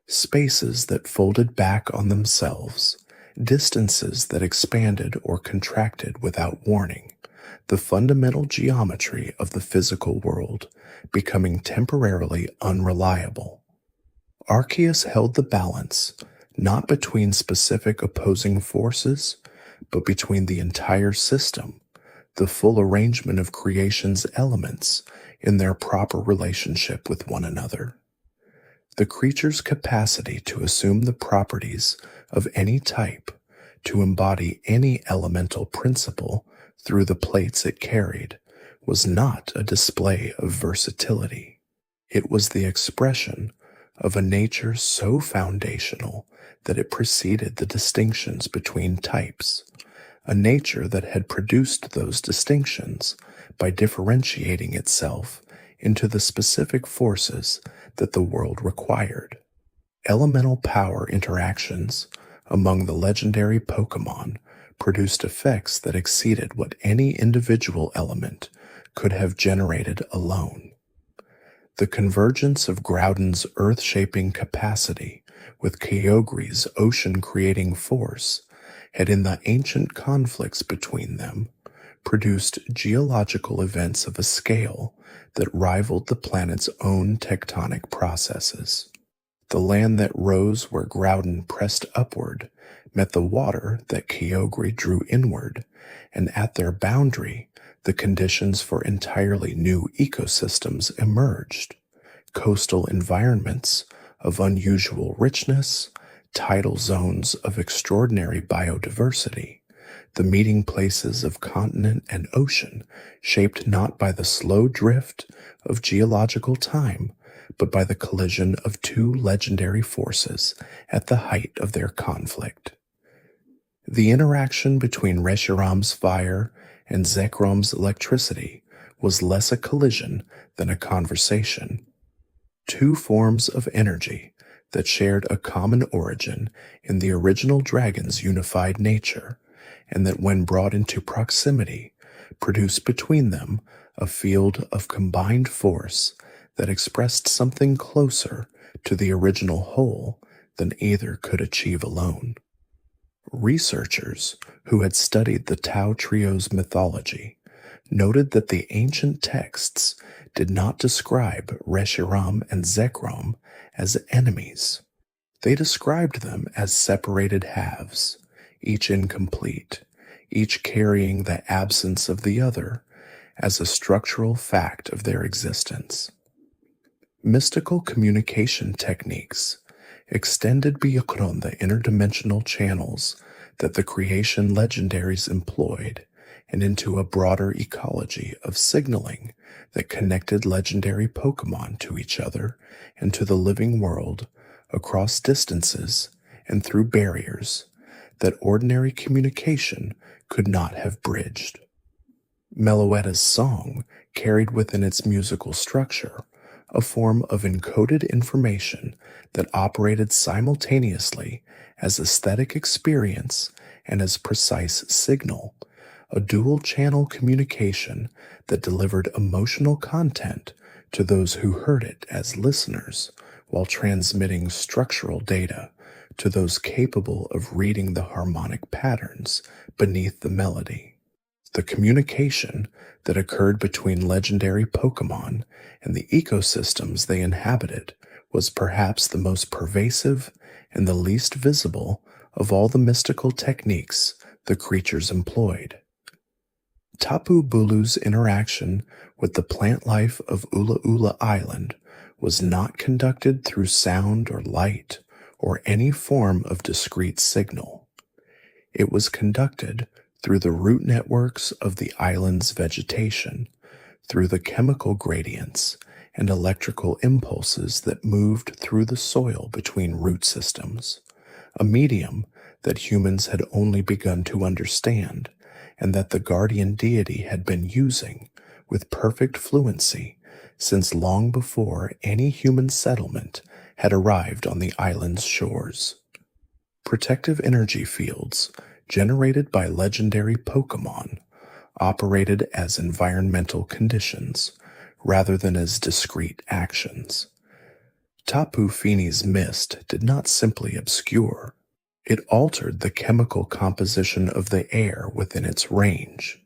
Spaces that folded back on themselves, distances that expanded or contracted without warning, the fundamental geometry of the physical world becoming temporarily unreliable. Arceus held the balance, not between specific opposing forces, but between the entire system, the full arrangement of creation's elements in their proper relationship with one another. The creature's capacity to assume the properties of any type, to embody any elemental principle through the plates it carried, was not a display of versatility. It was the expression of a nature so foundational that it preceded the distinctions between types, a nature that had produced those distinctions by differentiating itself into the specific forces that the world required. Elemental power interactions among the legendary Pokémon produced effects that exceeded what any individual element could have generated alone. The convergence of Groudon's earth-shaping capacity with Kyogre's ocean-creating force had, in the ancient conflicts between them, produced geological events of a scale that rivaled the planet's own tectonic processes. The land that rose where Groudon pressed upward met the water that Kyogre drew inward, and at their boundary, the conditions for entirely new ecosystems emerged. Coastal environments of unusual richness, tidal zones of extraordinary biodiversity, the meeting places of continent and ocean, shaped not by the slow drift of geological time, but by the collision of two legendary forces at the height of their conflict. The interaction between Reshiram's fire and Zekrom's electricity was less a collision than a conversation. Two forms of energy that shared a common origin in the original dragon's unified nature, and that when brought into proximity, produced between them a field of combined force that expressed something closer to the original whole than either could achieve alone. Researchers who had studied the Tau Trio's mythology noted that the ancient texts did not describe Reshiram and Zekrom as enemies. They described them as separated halves, each incomplete, each carrying the absence of the other as a structural fact of their existence. Mystical communication techniques extended beyond the interdimensional channels that the creation legendaries employed and into a broader ecology of signaling that connected legendary Pokémon to each other and to the living world across distances and through barriers that ordinary communication could not have bridged. Meloetta's song carried within its musical structure a form of encoded information that operated simultaneously as aesthetic experience and as precise signal, a dual-channel communication that delivered emotional content to those who heard it as listeners, while transmitting structural data to those capable of reading the harmonic patterns beneath the melody. The communication that occurred between legendary Pokémon and the ecosystems they inhabited was perhaps the most pervasive and the least visible of all the mystical techniques the creatures employed. Tapu Bulu's interaction with the plant life of Ula Ula Island was not conducted through sound or light or any form of discrete signal. It was conducted through the root networks of the island's vegetation, through the chemical gradients and electrical impulses that moved through the soil between root systems, a medium that humans had only begun to understand and that the guardian deity had been using with perfect fluency since long before any human settlement had arrived on the island's shores. Protective energy fields generated by legendary Pokémon operated as environmental conditions rather than as discrete actions. Tapu Fini's mist did not simply obscure, it altered the chemical composition of the air within its range,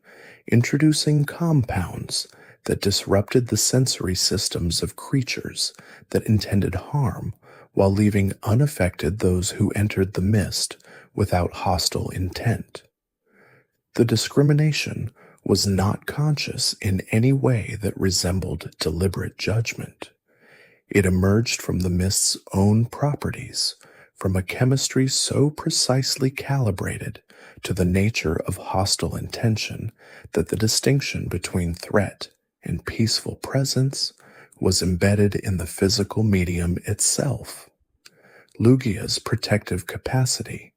introducing compounds that disrupted the sensory systems of creatures that intended harm while leaving unaffected those who entered the mist without hostile intent. The discrimination was not conscious in any way that resembled deliberate judgment. It emerged from the mist's own properties, from a chemistry so precisely calibrated to the nature of hostile intention that the distinction between threat and peaceful presence was embedded in the physical medium itself. Lugia's protective capacity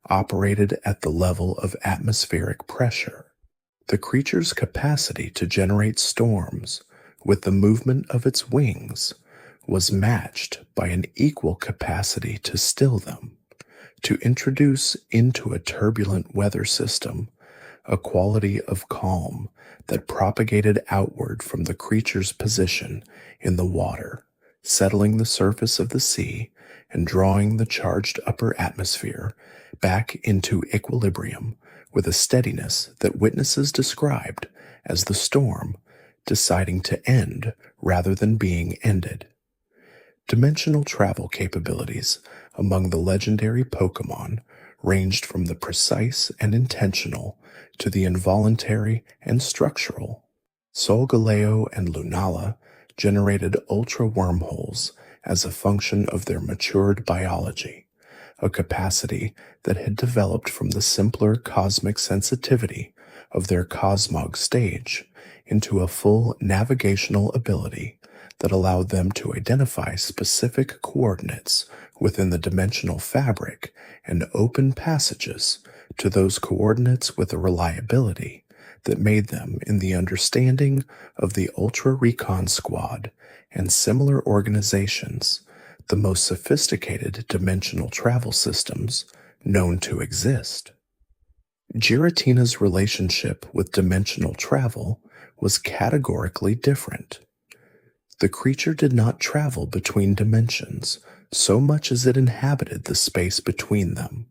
operated at the level of atmospheric pressure. The creature's capacity to generate storms with the movement of its wings was matched by an equal capacity to still them, to introduce into a turbulent weather system a quality of calm that propagated outward from the creature's position in the water, settling the surface of the sea and drawing the charged upper atmosphere back into equilibrium with a steadiness that witnesses described as the storm deciding to end rather than being ended. Dimensional travel capabilities among the legendary Pokémon ranged from the precise and intentional to the involuntary and structural. Solgaleo and Lunala generated ultra wormholes as a function of their matured biology, a capacity that had developed from the simpler cosmic sensitivity of their cosmog stage into a full navigational ability that allowed them to identify specific coordinates within the dimensional fabric and open passages to those coordinates with a reliability that made them, in the understanding of the Ultra Recon Squad and similar organizations, the most sophisticated dimensional travel systems known to exist. Giratina's relationship with dimensional travel was categorically different. The creature did not travel between dimensions so much as it inhabited the space between them,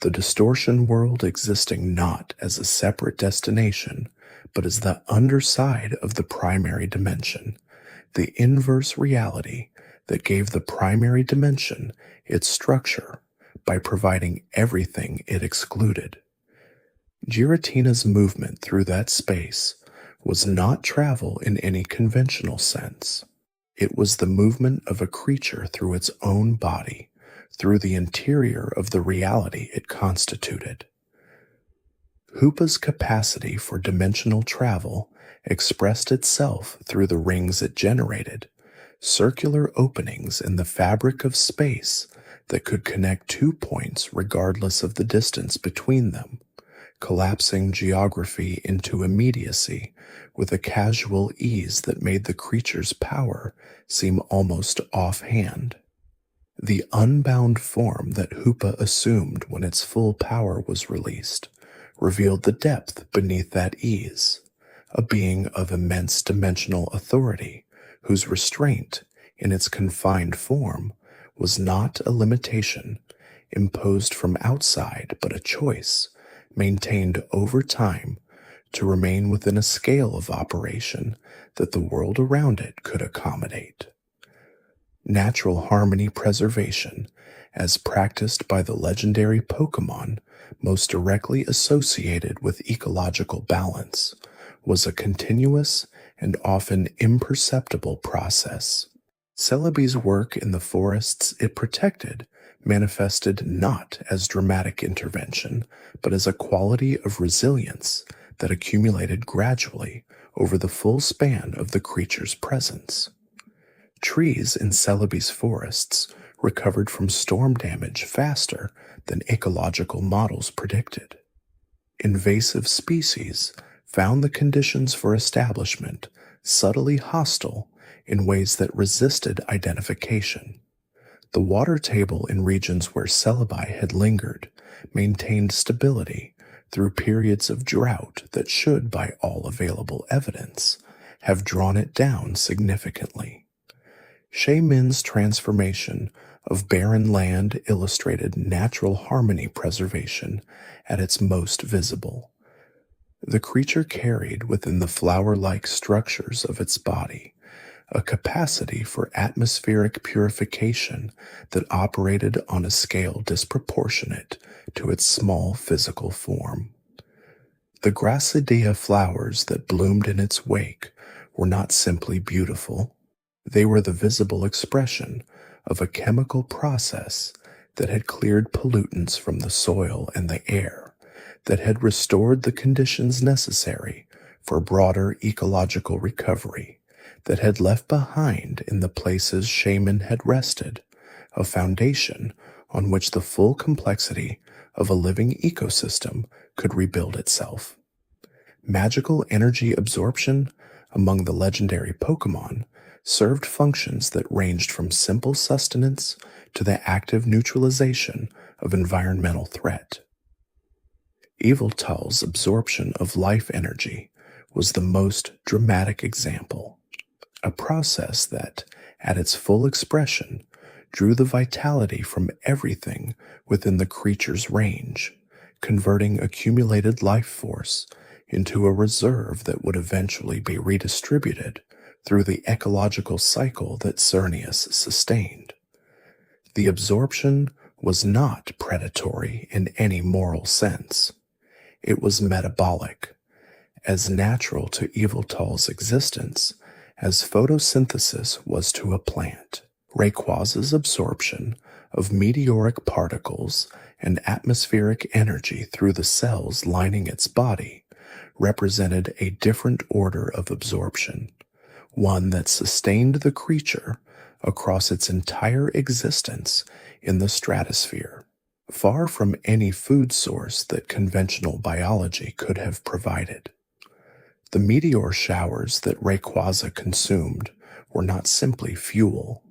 the distortion world existing not as a separate destination, but as the underside of the primary dimension, the inverse reality that gave the primary dimension its structure by providing everything it excluded. Giratina's movement through that space was not travel in any conventional sense. It was the movement of a creature through its own body, through the interior of the reality it constituted. Hoopa's capacity for dimensional travel expressed itself through the rings it generated, circular openings in the fabric of space that could connect 2 points regardless of the distance between them, collapsing geography into immediacy with a casual ease that made the creature's power seem almost offhand. The unbound form that Hoopa assumed when its full power was released revealed the depth beneath that ease, a being of immense dimensional authority whose restraint in its confined form was not a limitation imposed from outside but a choice maintained over time to remain within a scale of operation that the world around it could accommodate. Natural harmony preservation, as practiced by the legendary Pokémon most directly associated with ecological balance, was a continuous and often imperceptible process. Celebi's work in the forests it protected manifested not as dramatic intervention, but as a quality of resilience that accumulated gradually over the full span of the creature's presence. Trees in Celebi's forests recovered from storm damage faster than ecological models predicted. Invasive species found the conditions for establishment subtly hostile in ways that resisted identification. The water table in regions where Celebi had lingered maintained stability through periods of drought that should, by all available evidence, have drawn it down significantly. Shaymin's transformation of barren land illustrated natural harmony preservation at its most visible. The creature carried within the flower-like structures of its body a capacity for atmospheric purification that operated on a scale disproportionate to its small physical form. The grassidea flowers that bloomed in its wake were not simply beautiful. They were the visible expression of a chemical process that had cleared pollutants from the soil and the air, that had restored the conditions necessary for broader ecological recovery, that had left behind in the places Shaymin had rested a foundation on which the full complexity of a living ecosystem could rebuild itself. Magical energy absorption among the legendary Pokémon served functions that ranged from simple sustenance to the active neutralization of environmental threat. Yveltal's absorption of life energy was the most dramatic example, a process that, at its full expression, drew the vitality from everything within the creature's range, converting accumulated life force into a reserve that would eventually be redistributed through the ecological cycle that Cernius sustained. The absorption was not predatory in any moral sense. It was metabolic, as natural to Yveltal's existence as photosynthesis was to a plant. Rayquaza's absorption of meteoric particles and atmospheric energy through the cells lining its body represented a different order of absorption, one that sustained the creature across its entire existence in the stratosphere, far from any food source that conventional biology could have provided. The meteor showers that Rayquaza consumed were not simply fuel.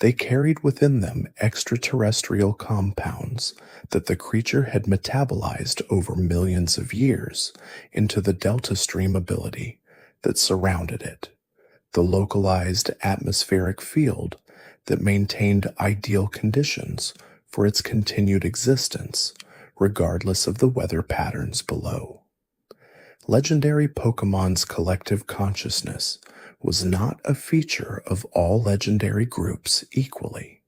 They carried within them extraterrestrial compounds that the creature had metabolized over millions of years into the delta stream ability that surrounded it, the localized atmospheric field that maintained ideal conditions for its continued existence, regardless of the weather patterns below. Legendary Pokémon's collective consciousness was not a feature of all legendary groups equally.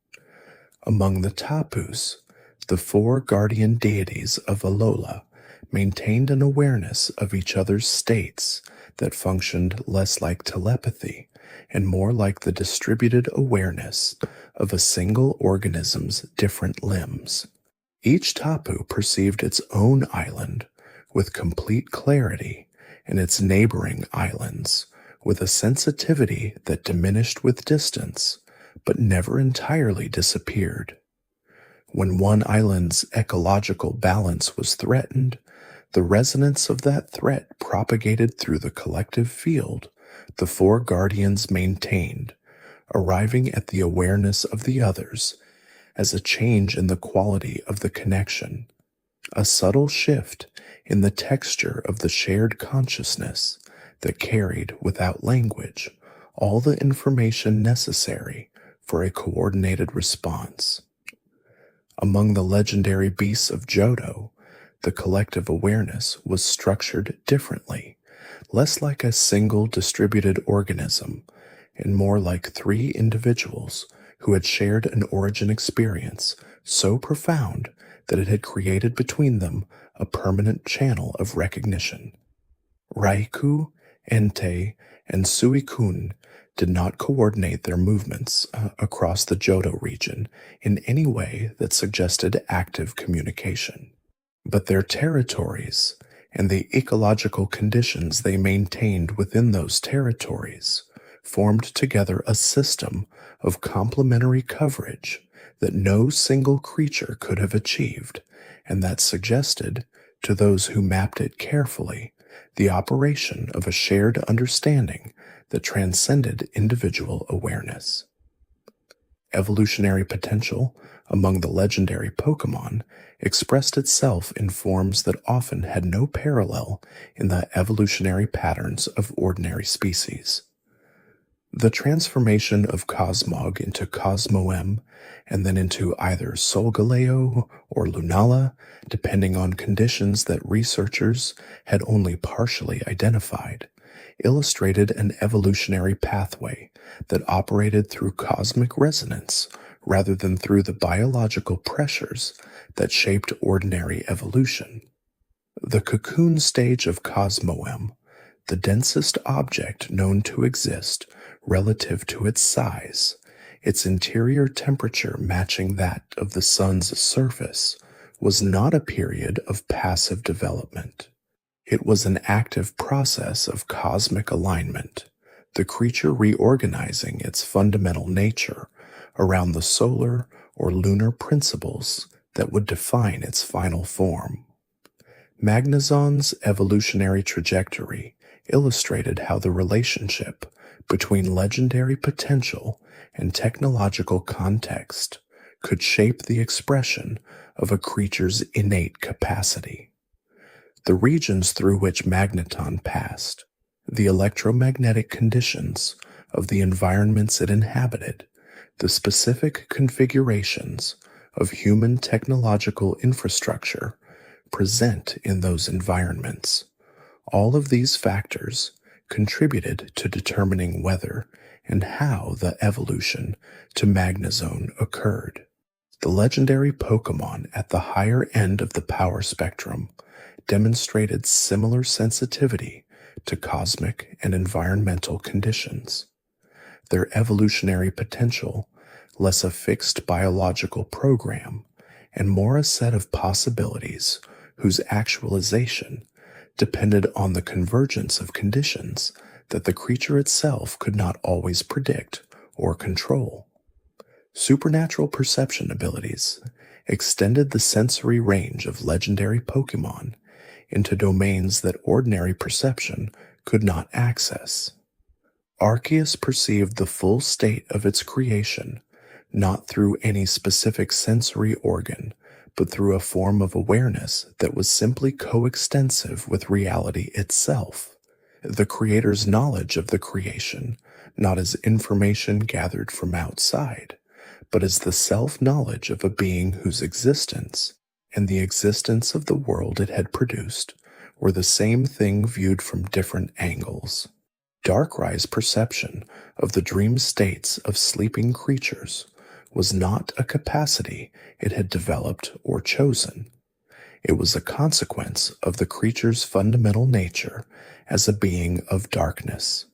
Among the Tapus, the 4 guardian deities of Alola maintained an awareness of each other's states that functioned less like telepathy and more like the distributed awareness of a single organism's different limbs. Each Tapu perceived its own island with complete clarity and its neighboring islands with a sensitivity that diminished with distance, but never entirely disappeared. When one island's ecological balance was threatened, the resonance of that threat propagated through the collective field the 4 guardians maintained, arriving at the awareness of the others as a change in the quality of the connection. a subtle shift in the texture of the shared consciousness that carried without language all the information necessary for a coordinated response. Among the legendary beasts of Johto, the collective awareness was structured differently, less like a single distributed organism and more like three individuals who had shared an origin experience so profound that it had created between them a permanent channel of recognition. Raikou, Entei, and Suicune did not coordinate their movements across the Johto region in any way that suggested active communication. But their territories and the ecological conditions they maintained within those territories formed together a system of complementary coverage that no single creature could have achieved, and that suggested, to those who mapped it carefully, the operation of a shared understanding that transcended individual awareness. Evolutionary potential among the legendary Pokémon expressed itself in forms that often had no parallel in the evolutionary patterns of ordinary species. The transformation of Cosmog into Cosmoem and then into either Solgaleo or Lunala, depending on conditions that researchers had only partially identified, illustrated an evolutionary pathway that operated through cosmic resonance rather than through the biological pressures that shaped ordinary evolution. The cocoon stage of Cosmoem, the densest object known to exist relative to its size, its interior temperature matching that of the sun's surface, was not a period of passive development. It was an active process of cosmic alignment, the creature reorganizing its fundamental nature around the solar or lunar principles that would define its final form. Magnezon's evolutionary trajectory illustrated how the relationship between legendary potential and technological context could shape the expression of a creature's innate capacity. The regions through which Magneton passed, the electromagnetic conditions of the environments it inhabited, the specific configurations of human technological infrastructure present in those environments, all of these factors contributed to determining whether and how the evolution to Magnezone occurred. The legendary Pokémon at the higher end of the power spectrum demonstrated similar sensitivity to cosmic and environmental conditions. Their evolutionary potential, less a fixed biological program, and more a set of possibilities whose actualization depended on the convergence of conditions that the creature itself could not always predict or control. Supernatural perception abilities extended the sensory range of legendary Pokémon into domains that ordinary perception could not access. Arceus perceived the full state of its creation not through any specific sensory organ, but through a form of awareness that was simply coextensive with reality itself, the creator's knowledge of the creation, not as information gathered from outside, but as the self-knowledge of a being whose existence and the existence of the world it had produced were the same thing viewed from different angles. Darkrai's perception of the dream states of sleeping creatures was not a capacity it had developed or chosen. It was a consequence of the creature's fundamental nature as a being of darkness,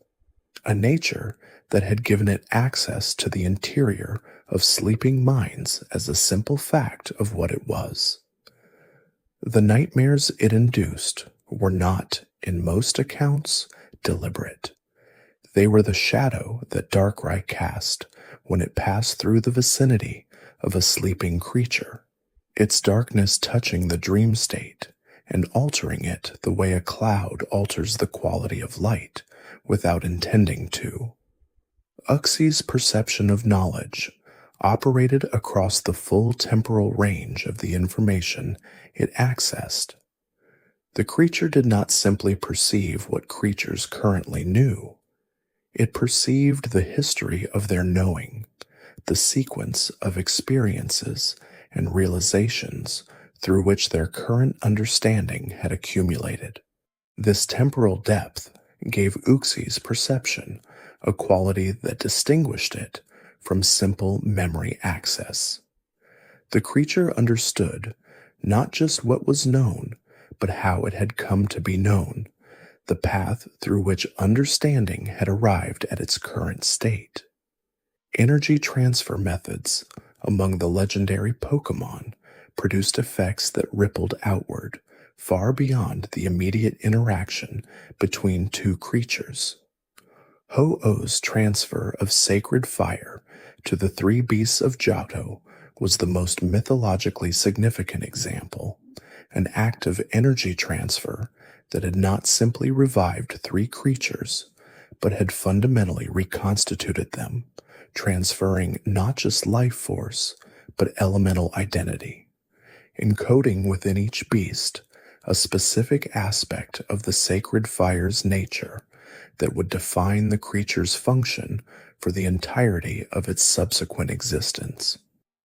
a nature that had given it access to the interior of sleeping minds as a simple fact of what it was. The nightmares it induced were not, in most accounts, deliberate. They were the shadow that Darkrai cast when it passed through the vicinity of a sleeping creature, its darkness touching the dream state and altering it the way a cloud alters the quality of light without intending to. Uxie's perception of knowledge, operated across the full temporal range of the information it accessed. The creature did not simply perceive what creatures currently knew, it perceived the history of their knowing, the sequence of experiences and realizations through which their current understanding had accumulated. This temporal depth gave Uxi's perception a quality that distinguished it from simple memory access. The creature understood not just what was known, but how it had come to be known, the path through which understanding had arrived at its current state. Energy transfer methods among the legendary Pokémon produced effects that rippled outward, far beyond the immediate interaction between two creatures. Ho-Oh's transfer of sacred fire to the three beasts of Johto was the most mythologically significant example, an act of energy transfer that had not simply revived three creatures, but had fundamentally reconstituted them, transferring not just life force, but elemental identity, encoding within each beast a specific aspect of the sacred fire's nature that would define the creature's function for the entirety of its subsequent existence.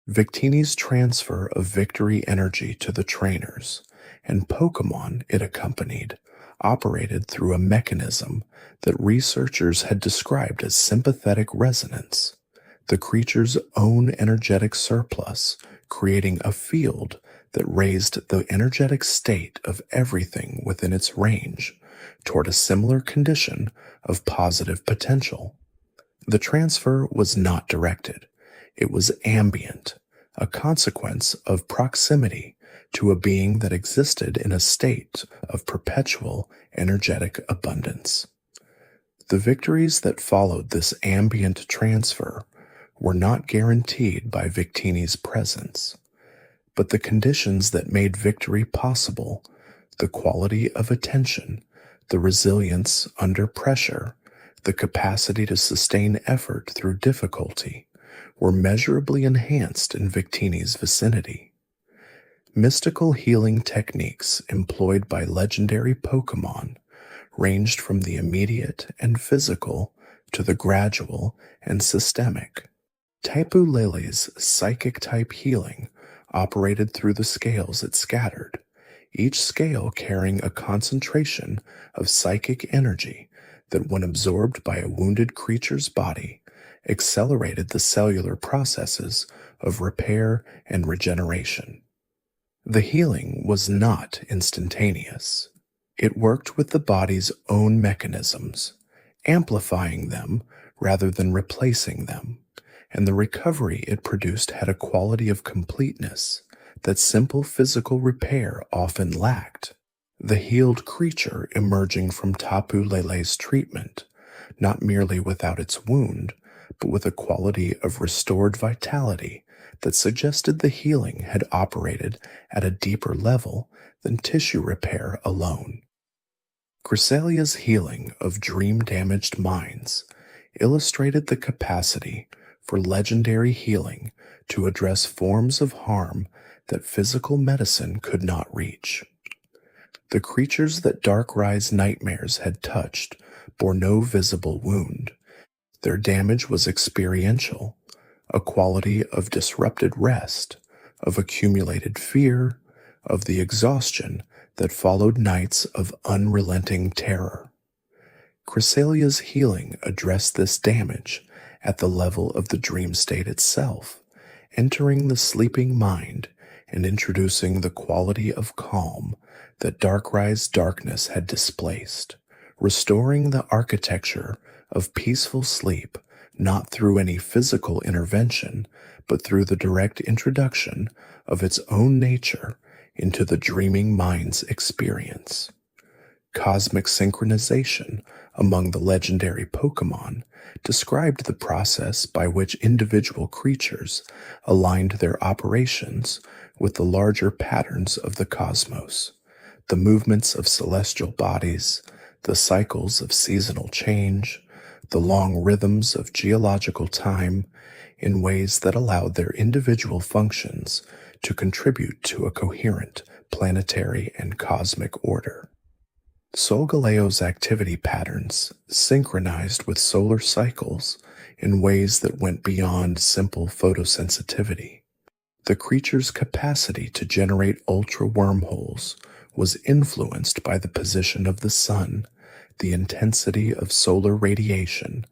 Victini's transfer of victory energy to the trainers and Pokémon it accompanied operated through a mechanism that researchers had described as sympathetic resonance, the creature's own energetic surplus creating a field that raised the energetic state of everything within its range toward a similar condition of positive potential. The transfer was not directed. It was ambient, a consequence of proximity to a being that existed in a state of perpetual energetic abundance. The victories that followed this ambient transfer were not guaranteed by Victini's presence, but the conditions that made victory possible, the quality of attention, the resilience under pressure, the capacity to sustain effort through difficulty, were measurably enhanced in Victini's vicinity. Mystical healing techniques employed by legendary Pokémon ranged from the immediate and physical to the gradual and systemic. Tapu Lele's psychic-type healing operated through the scales it scattered, each scale carrying a concentration of psychic energy that, when absorbed by a wounded creature's body, accelerated the cellular processes of repair and regeneration. The healing was not instantaneous. It worked with the body's own mechanisms, amplifying them rather than replacing them, and the recovery it produced had a quality of completeness that simple physical repair often lacked. The healed creature emerging from Tapu Lele's treatment, not merely without its wound, but with a quality of restored vitality that suggested the healing had operated at a deeper level than tissue repair alone. Chrysalia's healing of dream-damaged minds illustrated the capacity for legendary healing to address forms of harm that physical medicine could not reach. The creatures that Darkrai's nightmares had touched bore no visible wound. Their damage was experiential, a quality of disrupted rest, of accumulated fear, of the exhaustion that followed nights of unrelenting terror. Chrysalia's healing addressed this damage at the level of the dream state itself, entering the sleeping mind and introducing the quality of calm that Darkrai's darkness had displaced, restoring the architecture of peaceful sleep not through any physical intervention, but through the direct introduction of its own nature into the dreaming mind's experience. Cosmic synchronization among the legendary Pokémon described the process by which individual creatures aligned their operations with the larger patterns of the cosmos, the movements of celestial bodies, the cycles of seasonal change, the long rhythms of geological time in ways that allowed their individual functions to contribute to a coherent planetary and cosmic order. Solgaleo's activity patterns synchronized with solar cycles in ways that went beyond simple photosensitivity. The creature's capacity to generate ultra wormholes was influenced by the position of the sun, the intensity of solar radiation,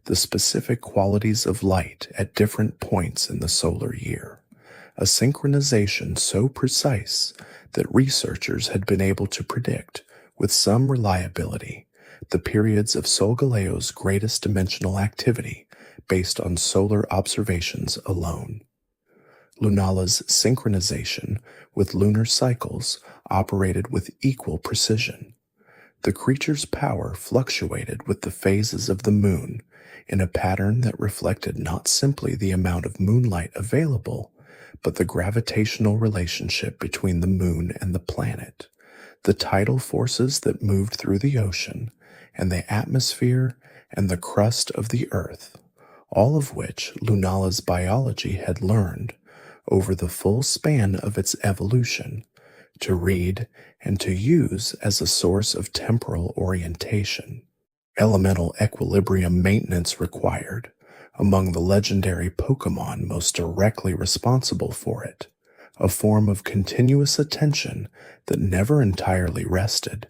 the specific qualities of light at different points in the solar year, a synchronization so precise that researchers had been able to predict with some reliability the periods of Solgaleo's greatest dimensional activity based on solar observations alone. Lunala's synchronization with lunar cycles operated with equal precision. The creature's power fluctuated with the phases of the moon in a pattern that reflected not simply the amount of moonlight available, but the gravitational relationship between the moon and the planet, the tidal forces that moved through the ocean, and the atmosphere and the crust of the earth, all of which Lunala's biology had learned over the full span of its evolution to read and to use as a source of temporal orientation. Elemental equilibrium maintenance required among the legendary Pokémon most directly responsible for it, a form of continuous attention that never entirely rested.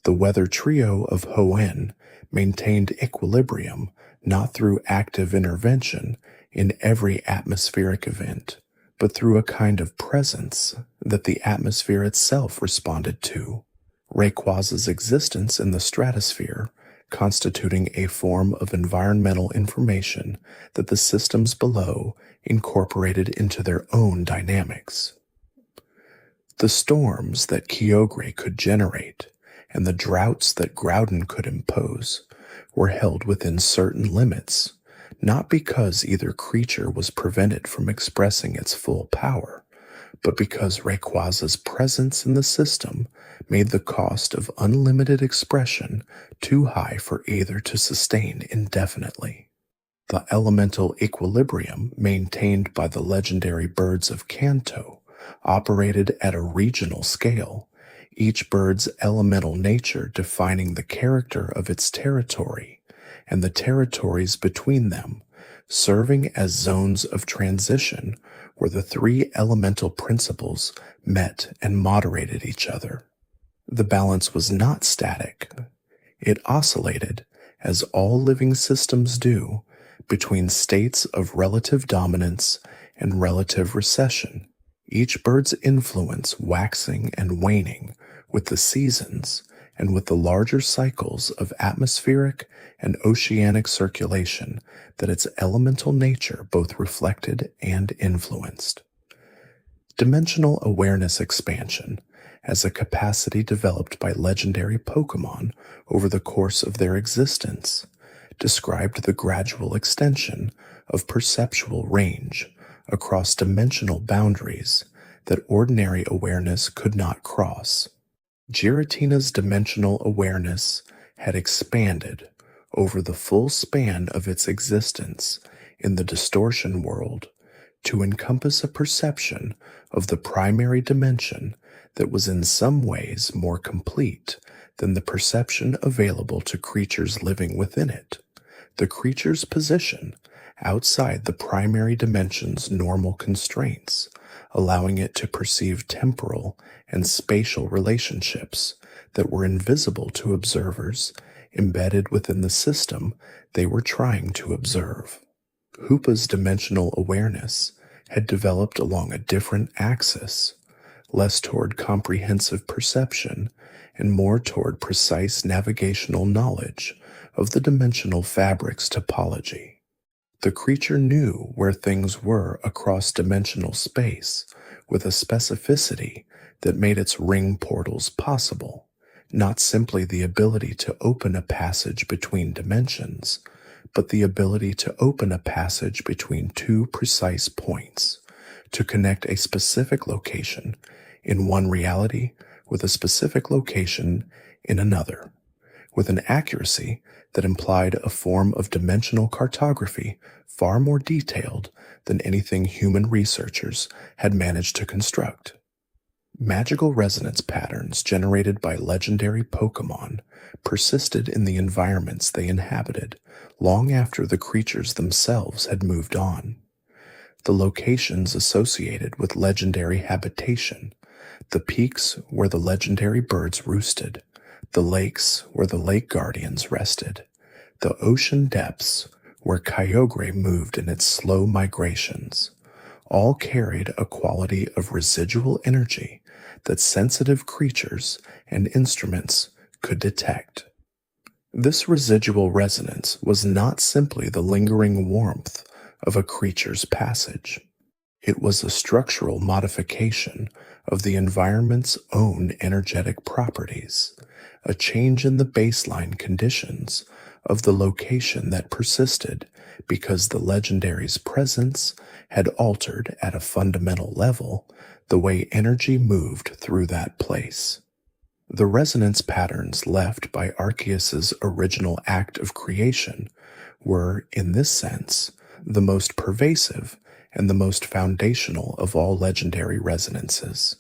The weather trio of Hoenn maintained equilibrium not through active intervention in every atmospheric event, but through a kind of presence that the atmosphere itself responded to, Rayquaza's existence in the stratosphere constituting a form of environmental information that the systems below incorporated into their own dynamics. The storms that Kyogre could generate and the droughts that Groudon could impose were held within certain limits, not because either creature was prevented from expressing its full power, but because Rayquaza's presence in the system made the cost of unlimited expression too high for either to sustain indefinitely. The elemental equilibrium maintained by the legendary birds of Kanto operated at a regional scale, each bird's elemental nature defining the character of its territory and the territories between them, serving as zones of transition where the three elemental principles met and moderated each other. The balance was not static. It oscillated, as all living systems do, between states of relative dominance and relative recession, each bird's influence waxing and waning with the seasons and with the larger cycles of atmospheric and oceanic circulation that its elemental nature both reflected and influenced. Dimensional awareness expansion, as a capacity developed by legendary Pokémon over the course of their existence, described the gradual extension of perceptual range across dimensional boundaries that ordinary awareness could not cross. Giratina's dimensional awareness had expanded over the full span of its existence in the distortion world to encompass a perception of the primary dimension that was in some ways more complete than the perception available to creatures living within it. The creature's position outside the primary dimension's normal constraints, allowing it to perceive temporal and spatial relationships that were invisible to observers embedded within the system they were trying to observe. Hoopa's dimensional awareness had developed along a different axis, less toward comprehensive perception and more toward precise navigational knowledge of the dimensional fabric's topology. The creature knew where things were across dimensional space with a specificity that made its ring portals possible, not simply the ability to open a passage between dimensions, but the ability to open a passage between two precise points, to connect a specific location in one reality with a specific location in another, with an accuracy that implied a form of dimensional cartography far more detailed than anything human researchers had managed to construct. Magical resonance patterns generated by legendary Pokémon persisted in the environments they inhabited long after the creatures themselves had moved on. The locations associated with legendary habitation, the peaks where the legendary birds roosted, the lakes where the lake guardians rested, the ocean depths where Kyogre moved in its slow migrations, all carried a quality of residual energy that sensitive creatures and instruments could detect. This residual resonance was not simply the lingering warmth of a creature's passage. It was a structural modification of the environment's own energetic properties, a change in the baseline conditions of the location that persisted because the legendary's presence had altered at a fundamental level the way energy moved through that place. The resonance patterns left by Arceus's original act of creation were, in this sense, the most pervasive and the most foundational of all legendary resonances,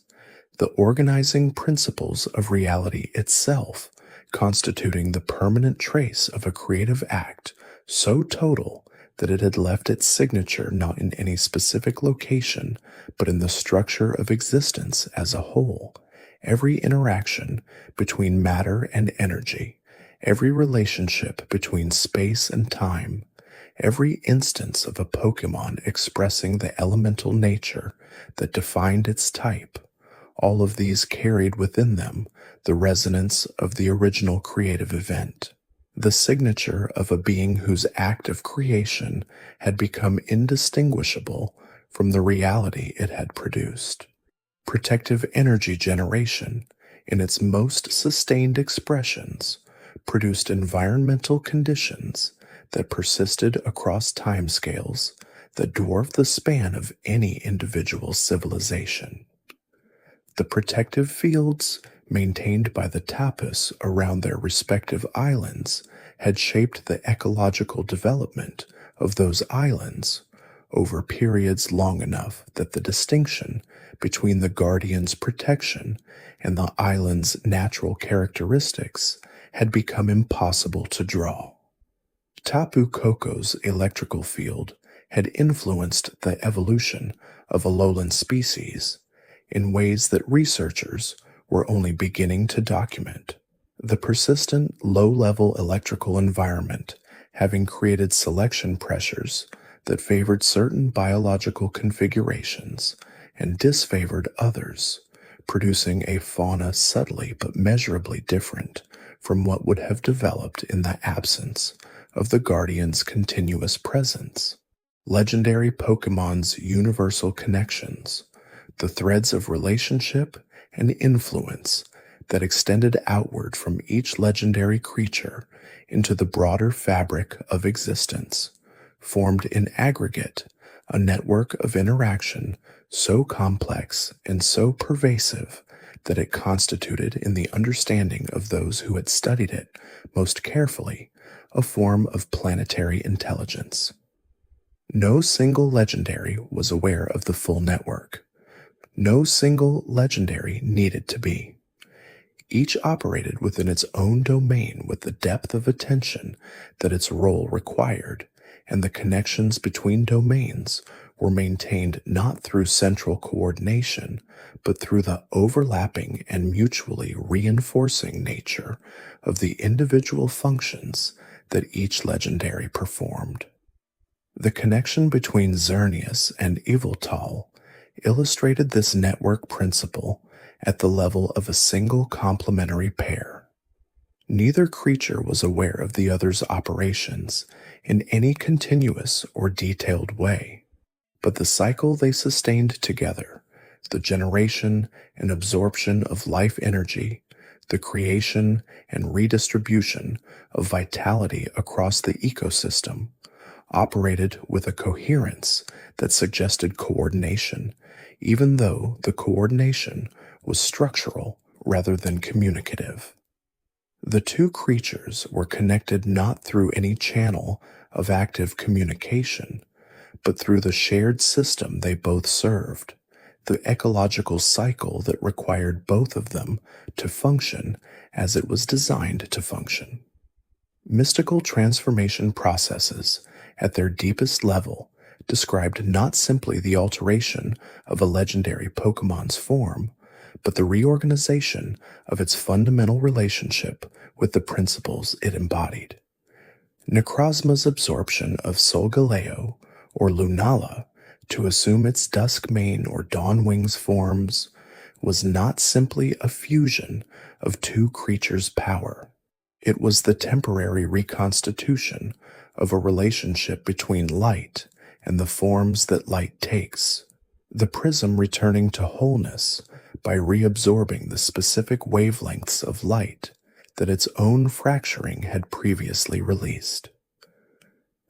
the organizing principles of reality itself constituting the permanent trace of a creative act so total that it had left its signature not in any specific location, but in the structure of existence as a whole. Every interaction between matter and energy, every relationship between space and time, every instance of a Pokémon expressing the elemental nature that defined its type, all of these carried within them the resonance of the original creative event, the signature of a being whose act of creation had become indistinguishable from the reality it had produced. Protective energy generation, in its most sustained expressions, produced environmental conditions that persisted across timescales that dwarfed the span of any individual civilization. The protective fields maintained by the tapus around their respective islands had shaped the ecological development of those islands over periods long enough that the distinction between the guardian's protection and the island's natural characteristics had become impossible to draw. Tapu Koko's electrical field had influenced the evolution of a lowland species in ways that researchers were only beginning to document. The persistent low-level electrical environment having created selection pressures that favored certain biological configurations and disfavored others, producing a fauna subtly but measurably different from what would have developed in the absence of the Guardian's continuous presence. Legendary Pokémon's universal connections, the threads of relationship and influence that extended outward from each legendary creature into the broader fabric of existence, formed in aggregate a network of interaction so complex and so pervasive that it constituted, in the understanding of those who had studied it most carefully, a form of planetary intelligence. No single legendary was aware of the full network. No single legendary needed to be. Each operated within its own domain with the depth of attention that its role required, and the connections between domains were maintained not through central coordination, but through the overlapping and mutually reinforcing nature of the individual functions that each legendary performed. The connection between Xerneas and Yveltal illustrated this network principle at the level of a single complementary pair. Neither creature was aware of the other's operations in any continuous or detailed way, but the cycle they sustained together, the generation and absorption of life energy, the creation and redistribution of vitality across the ecosystem, operated with a coherence that suggested coordination, even though the coordination was structural rather than communicative. The two creatures were connected not through any channel of active communication, but through the shared system they both served, the ecological cycle that required both of them to function as it was designed to function. Mystical transformation processes, at their deepest level, described not simply the alteration of a legendary Pokemon's form, but the reorganization of its fundamental relationship with the principles it embodied. Necrozma's absorption of Solgaleo, or Lunala, to assume its Duskmane or Dawnwing's forms, was not simply a fusion of two creatures' power. It was the temporary reconstitution of a relationship between light and the forms that light takes, the prism returning to wholeness by reabsorbing the specific wavelengths of light that its own fracturing had previously released.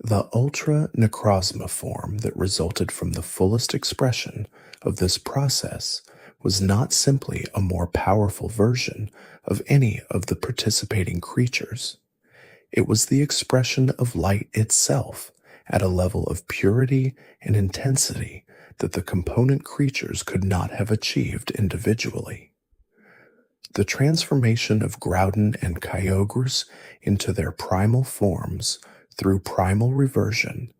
The Ultra Necrozma form that resulted from the fullest expression of this process was not simply a more powerful version of any of the participating creatures. It was the expression of light itself at a level of purity and intensity that the component creatures could not have achieved individually. The transformation of Groudon and Kyogre into their primal forms through primal reversion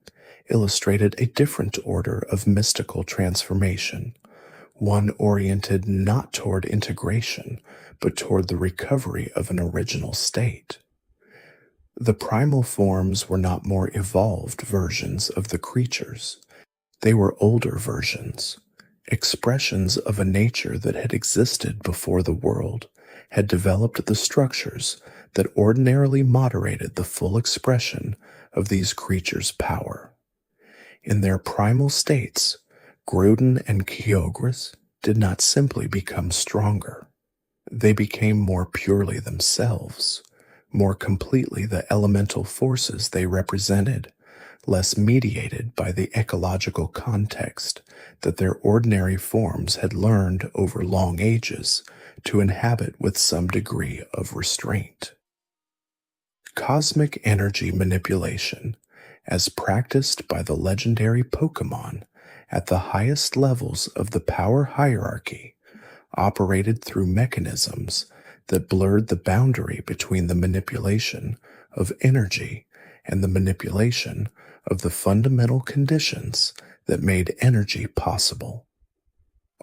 illustrated a different order of mystical transformation, one oriented not toward integration, but toward the recovery of an original state. The primal forms were not more evolved versions of the creatures. They were older versions, expressions of a nature that had existed before the world had developed the structures that ordinarily moderated the full expression of these creatures' power. In their primal states, Groudon and Kyogre did not simply become stronger. They became more purely themselves, more completely the elemental forces they represented, less mediated by the ecological context that their ordinary forms had learned over long ages to inhabit with some degree of restraint. Cosmic energy manipulation, as practiced by the legendary Pokémon at the highest levels of the power hierarchy, operated through mechanisms that blurred the boundary between the manipulation of energy and the manipulation of the fundamental conditions that made energy possible.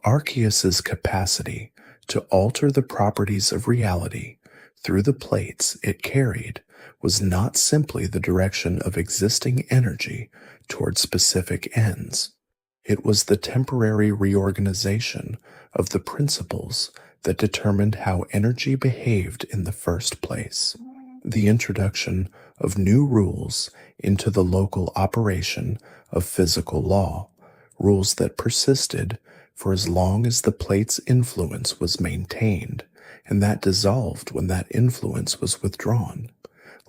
Arceus's capacity to alter the properties of reality through the plates it carried was not simply the direction of existing energy toward specific ends. It was the temporary reorganization of the principles that determined how energy behaved in the first place. The introduction of new rules into the local operation of physical law, rules that persisted for as long as the plate's influence was maintained, and that dissolved when that influence was withdrawn,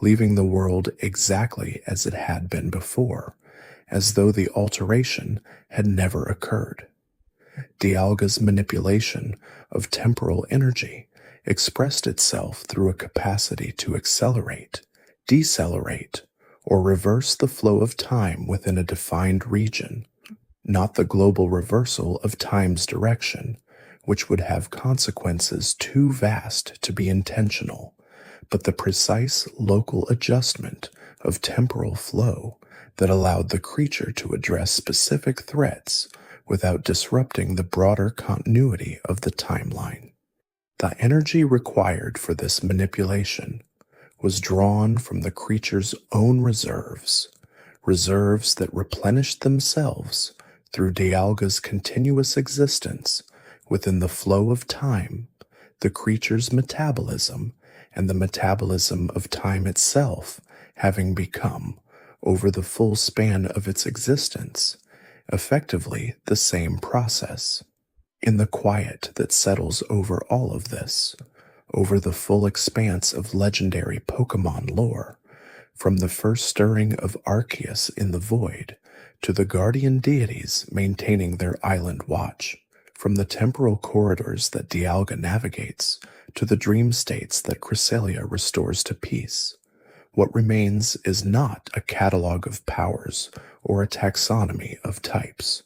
leaving the world exactly as it had been before, as though the alteration had never occurred. Dialga's manipulation of temporal energy expressed itself through a capacity to accelerate, decelerate, or reverse the flow of time within a defined region, not the global reversal of time's direction, which would have consequences too vast to be intentional, but the precise local adjustment of temporal flow that allowed the creature to address specific threats without disrupting the broader continuity of the timeline. The energy required for this manipulation was drawn from the creature's own reserves, reserves that replenished themselves through Dialga's continuous existence within the flow of time, the creature's metabolism, and the metabolism of time itself having become, over the full span of its existence, effectively the same process. In the quiet that settles over all of this, over the full expanse of legendary Pokémon lore, from the first stirring of Arceus in the void to the guardian deities maintaining their island watch, from the temporal corridors that Dialga navigates to the dream states that Chrysalia restores to peace. What remains is not a catalog of powers or a taxonomy of types.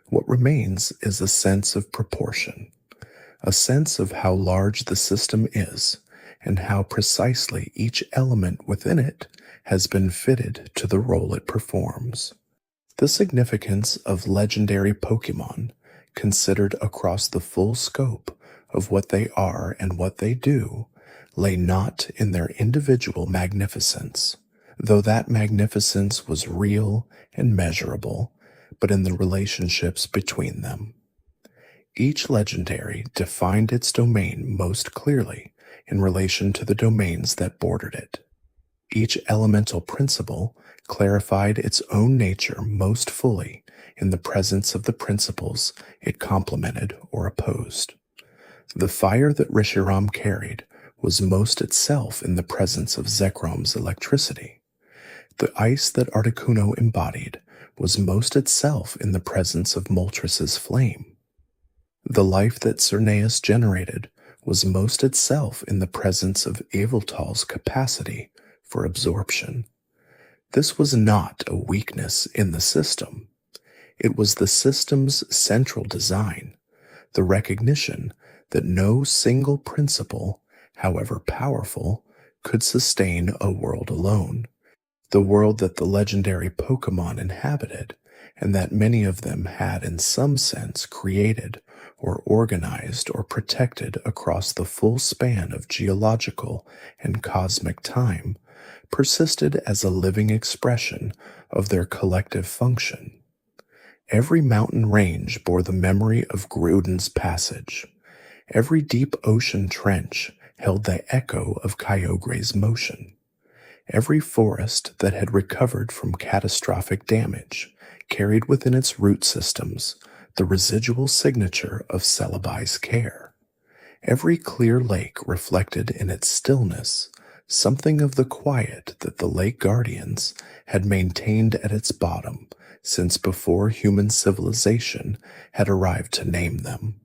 What remains is a sense of proportion, a sense of how large the system is and how precisely each element within it has been fitted to the role it performs. The significance of legendary Pokémon, considered across the full scope of what they are and what they do, lay not in their individual magnificence, though that magnificence was real and measurable, but in the relationships between them. Each legendary defined its domain most clearly in relation to the domains that bordered it. Each elemental principle clarified its own nature most fully in the presence of the principles it complemented or opposed. The fire that Reshiram carried was most itself in the presence of Zekrom's electricity. The ice that Articuno embodied was most itself in the presence of Moltres' flame. The life that Cernaeus generated was most itself in the presence of Eviltal's capacity for absorption. This was not a weakness in the system. It was the system's central design, the recognition that no single principle, however powerful, could sustain a world alone. The world that the legendary Pokémon inhabited, and that many of them had in some sense created or organized or protected across the full span of geological and cosmic time, persisted as a living expression of their collective function. Every mountain range bore the memory of Grudon's passage. Every deep ocean trench held the echo of Kyogre's motion. Every forest that had recovered from catastrophic damage carried within its root systems the residual signature of Celebai's care. Every clear lake reflected in its stillness something of the quiet that the lake guardians had maintained at its bottom since before human civilization had arrived to name them.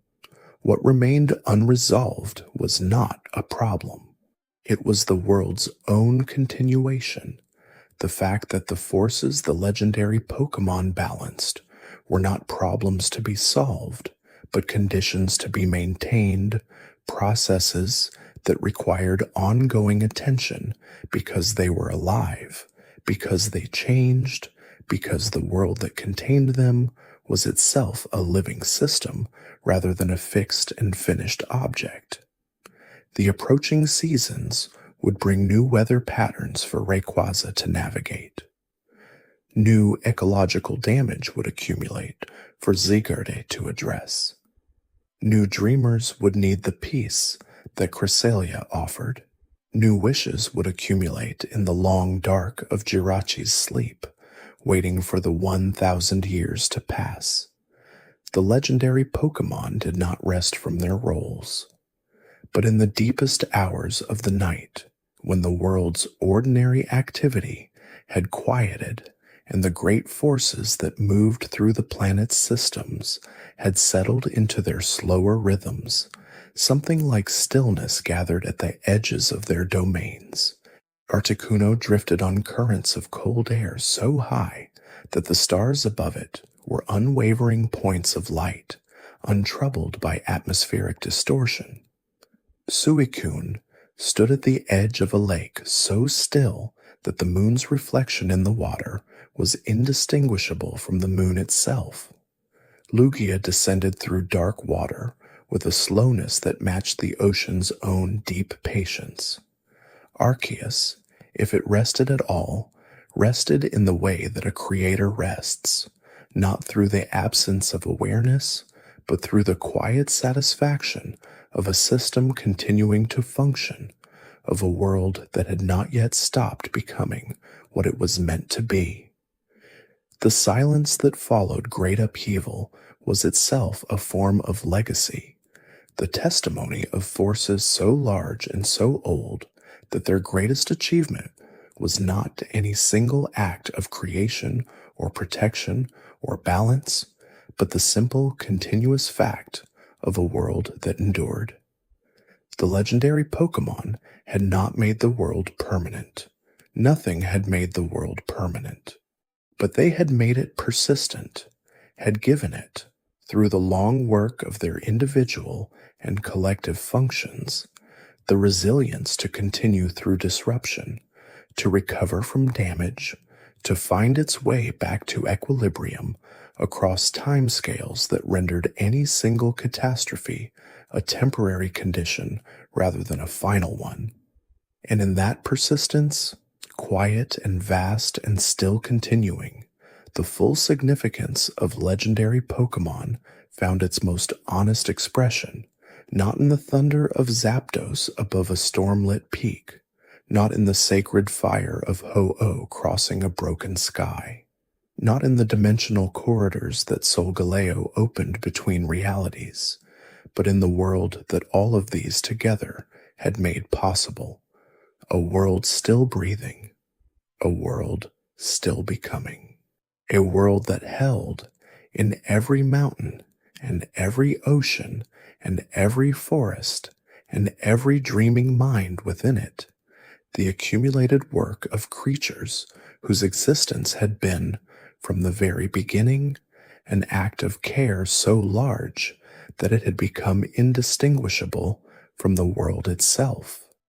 What remained unresolved was not a problem. It was the world's own continuation, the fact that the forces the legendary Pokémon balanced were not problems to be solved, but conditions to be maintained, processes that required ongoing attention because they were alive, because they changed, because the world that contained them was itself a living system rather than a fixed and finished object. The approaching seasons would bring new weather patterns for Rayquaza to navigate. New ecological damage would accumulate for Zygarde to address. New dreamers would need the peace that Chrysalia offered. New wishes would accumulate in the long dark of Jirachi's sleep, waiting for the 1,000 years to pass. The legendary Pokémon did not rest from their roles. But in the deepest hours of the night, when the world's ordinary activity had quieted and the great forces that moved through the planet's systems had settled into their slower rhythms, something like stillness gathered at the edges of their domains. Articuno drifted on currents of cold air so high that the stars above it were unwavering points of light, untroubled by atmospheric distortion. Suicune stood at the edge of a lake so still that the moon's reflection in the water was indistinguishable from the moon itself. Lugia descended through dark water with a slowness that matched the ocean's own deep patience. Arceus, if it rested at all, rested in the way that a creator rests, not through the absence of awareness, but through the quiet satisfaction of a system continuing to function, of a world that had not yet stopped becoming what it was meant to be. The silence that followed great upheaval was itself a form of legacy, the testimony of forces so large and so old that their greatest achievement was not any single act of creation or protection or balance, but the simple, continuous fact of a world that endured. The legendary Pokémon had not made the world permanent. Nothing had made the world permanent. But they had made it persistent, had given it, through the long work of their individual and collective functions, the resilience to continue through disruption, to recover from damage, to find its way back to equilibrium across timescales that rendered any single catastrophe a temporary condition rather than a final one. And in that persistence, quiet and vast and still continuing, the full significance of legendary Pokémon found its most honest expression, not in the thunder of Zapdos above a storm-lit peak, not in the sacred fire of Ho-Oh crossing a broken sky, not in the dimensional corridors that Solgaleo opened between realities, but in the world that all of these together had made possible, a world still breathing, a world still becoming, a world that held in every mountain and every ocean and every forest and every dreaming mind within it the accumulated work of creatures whose existence had been, from the very beginning, an act of care so large that it had become indistinguishable from the world itself.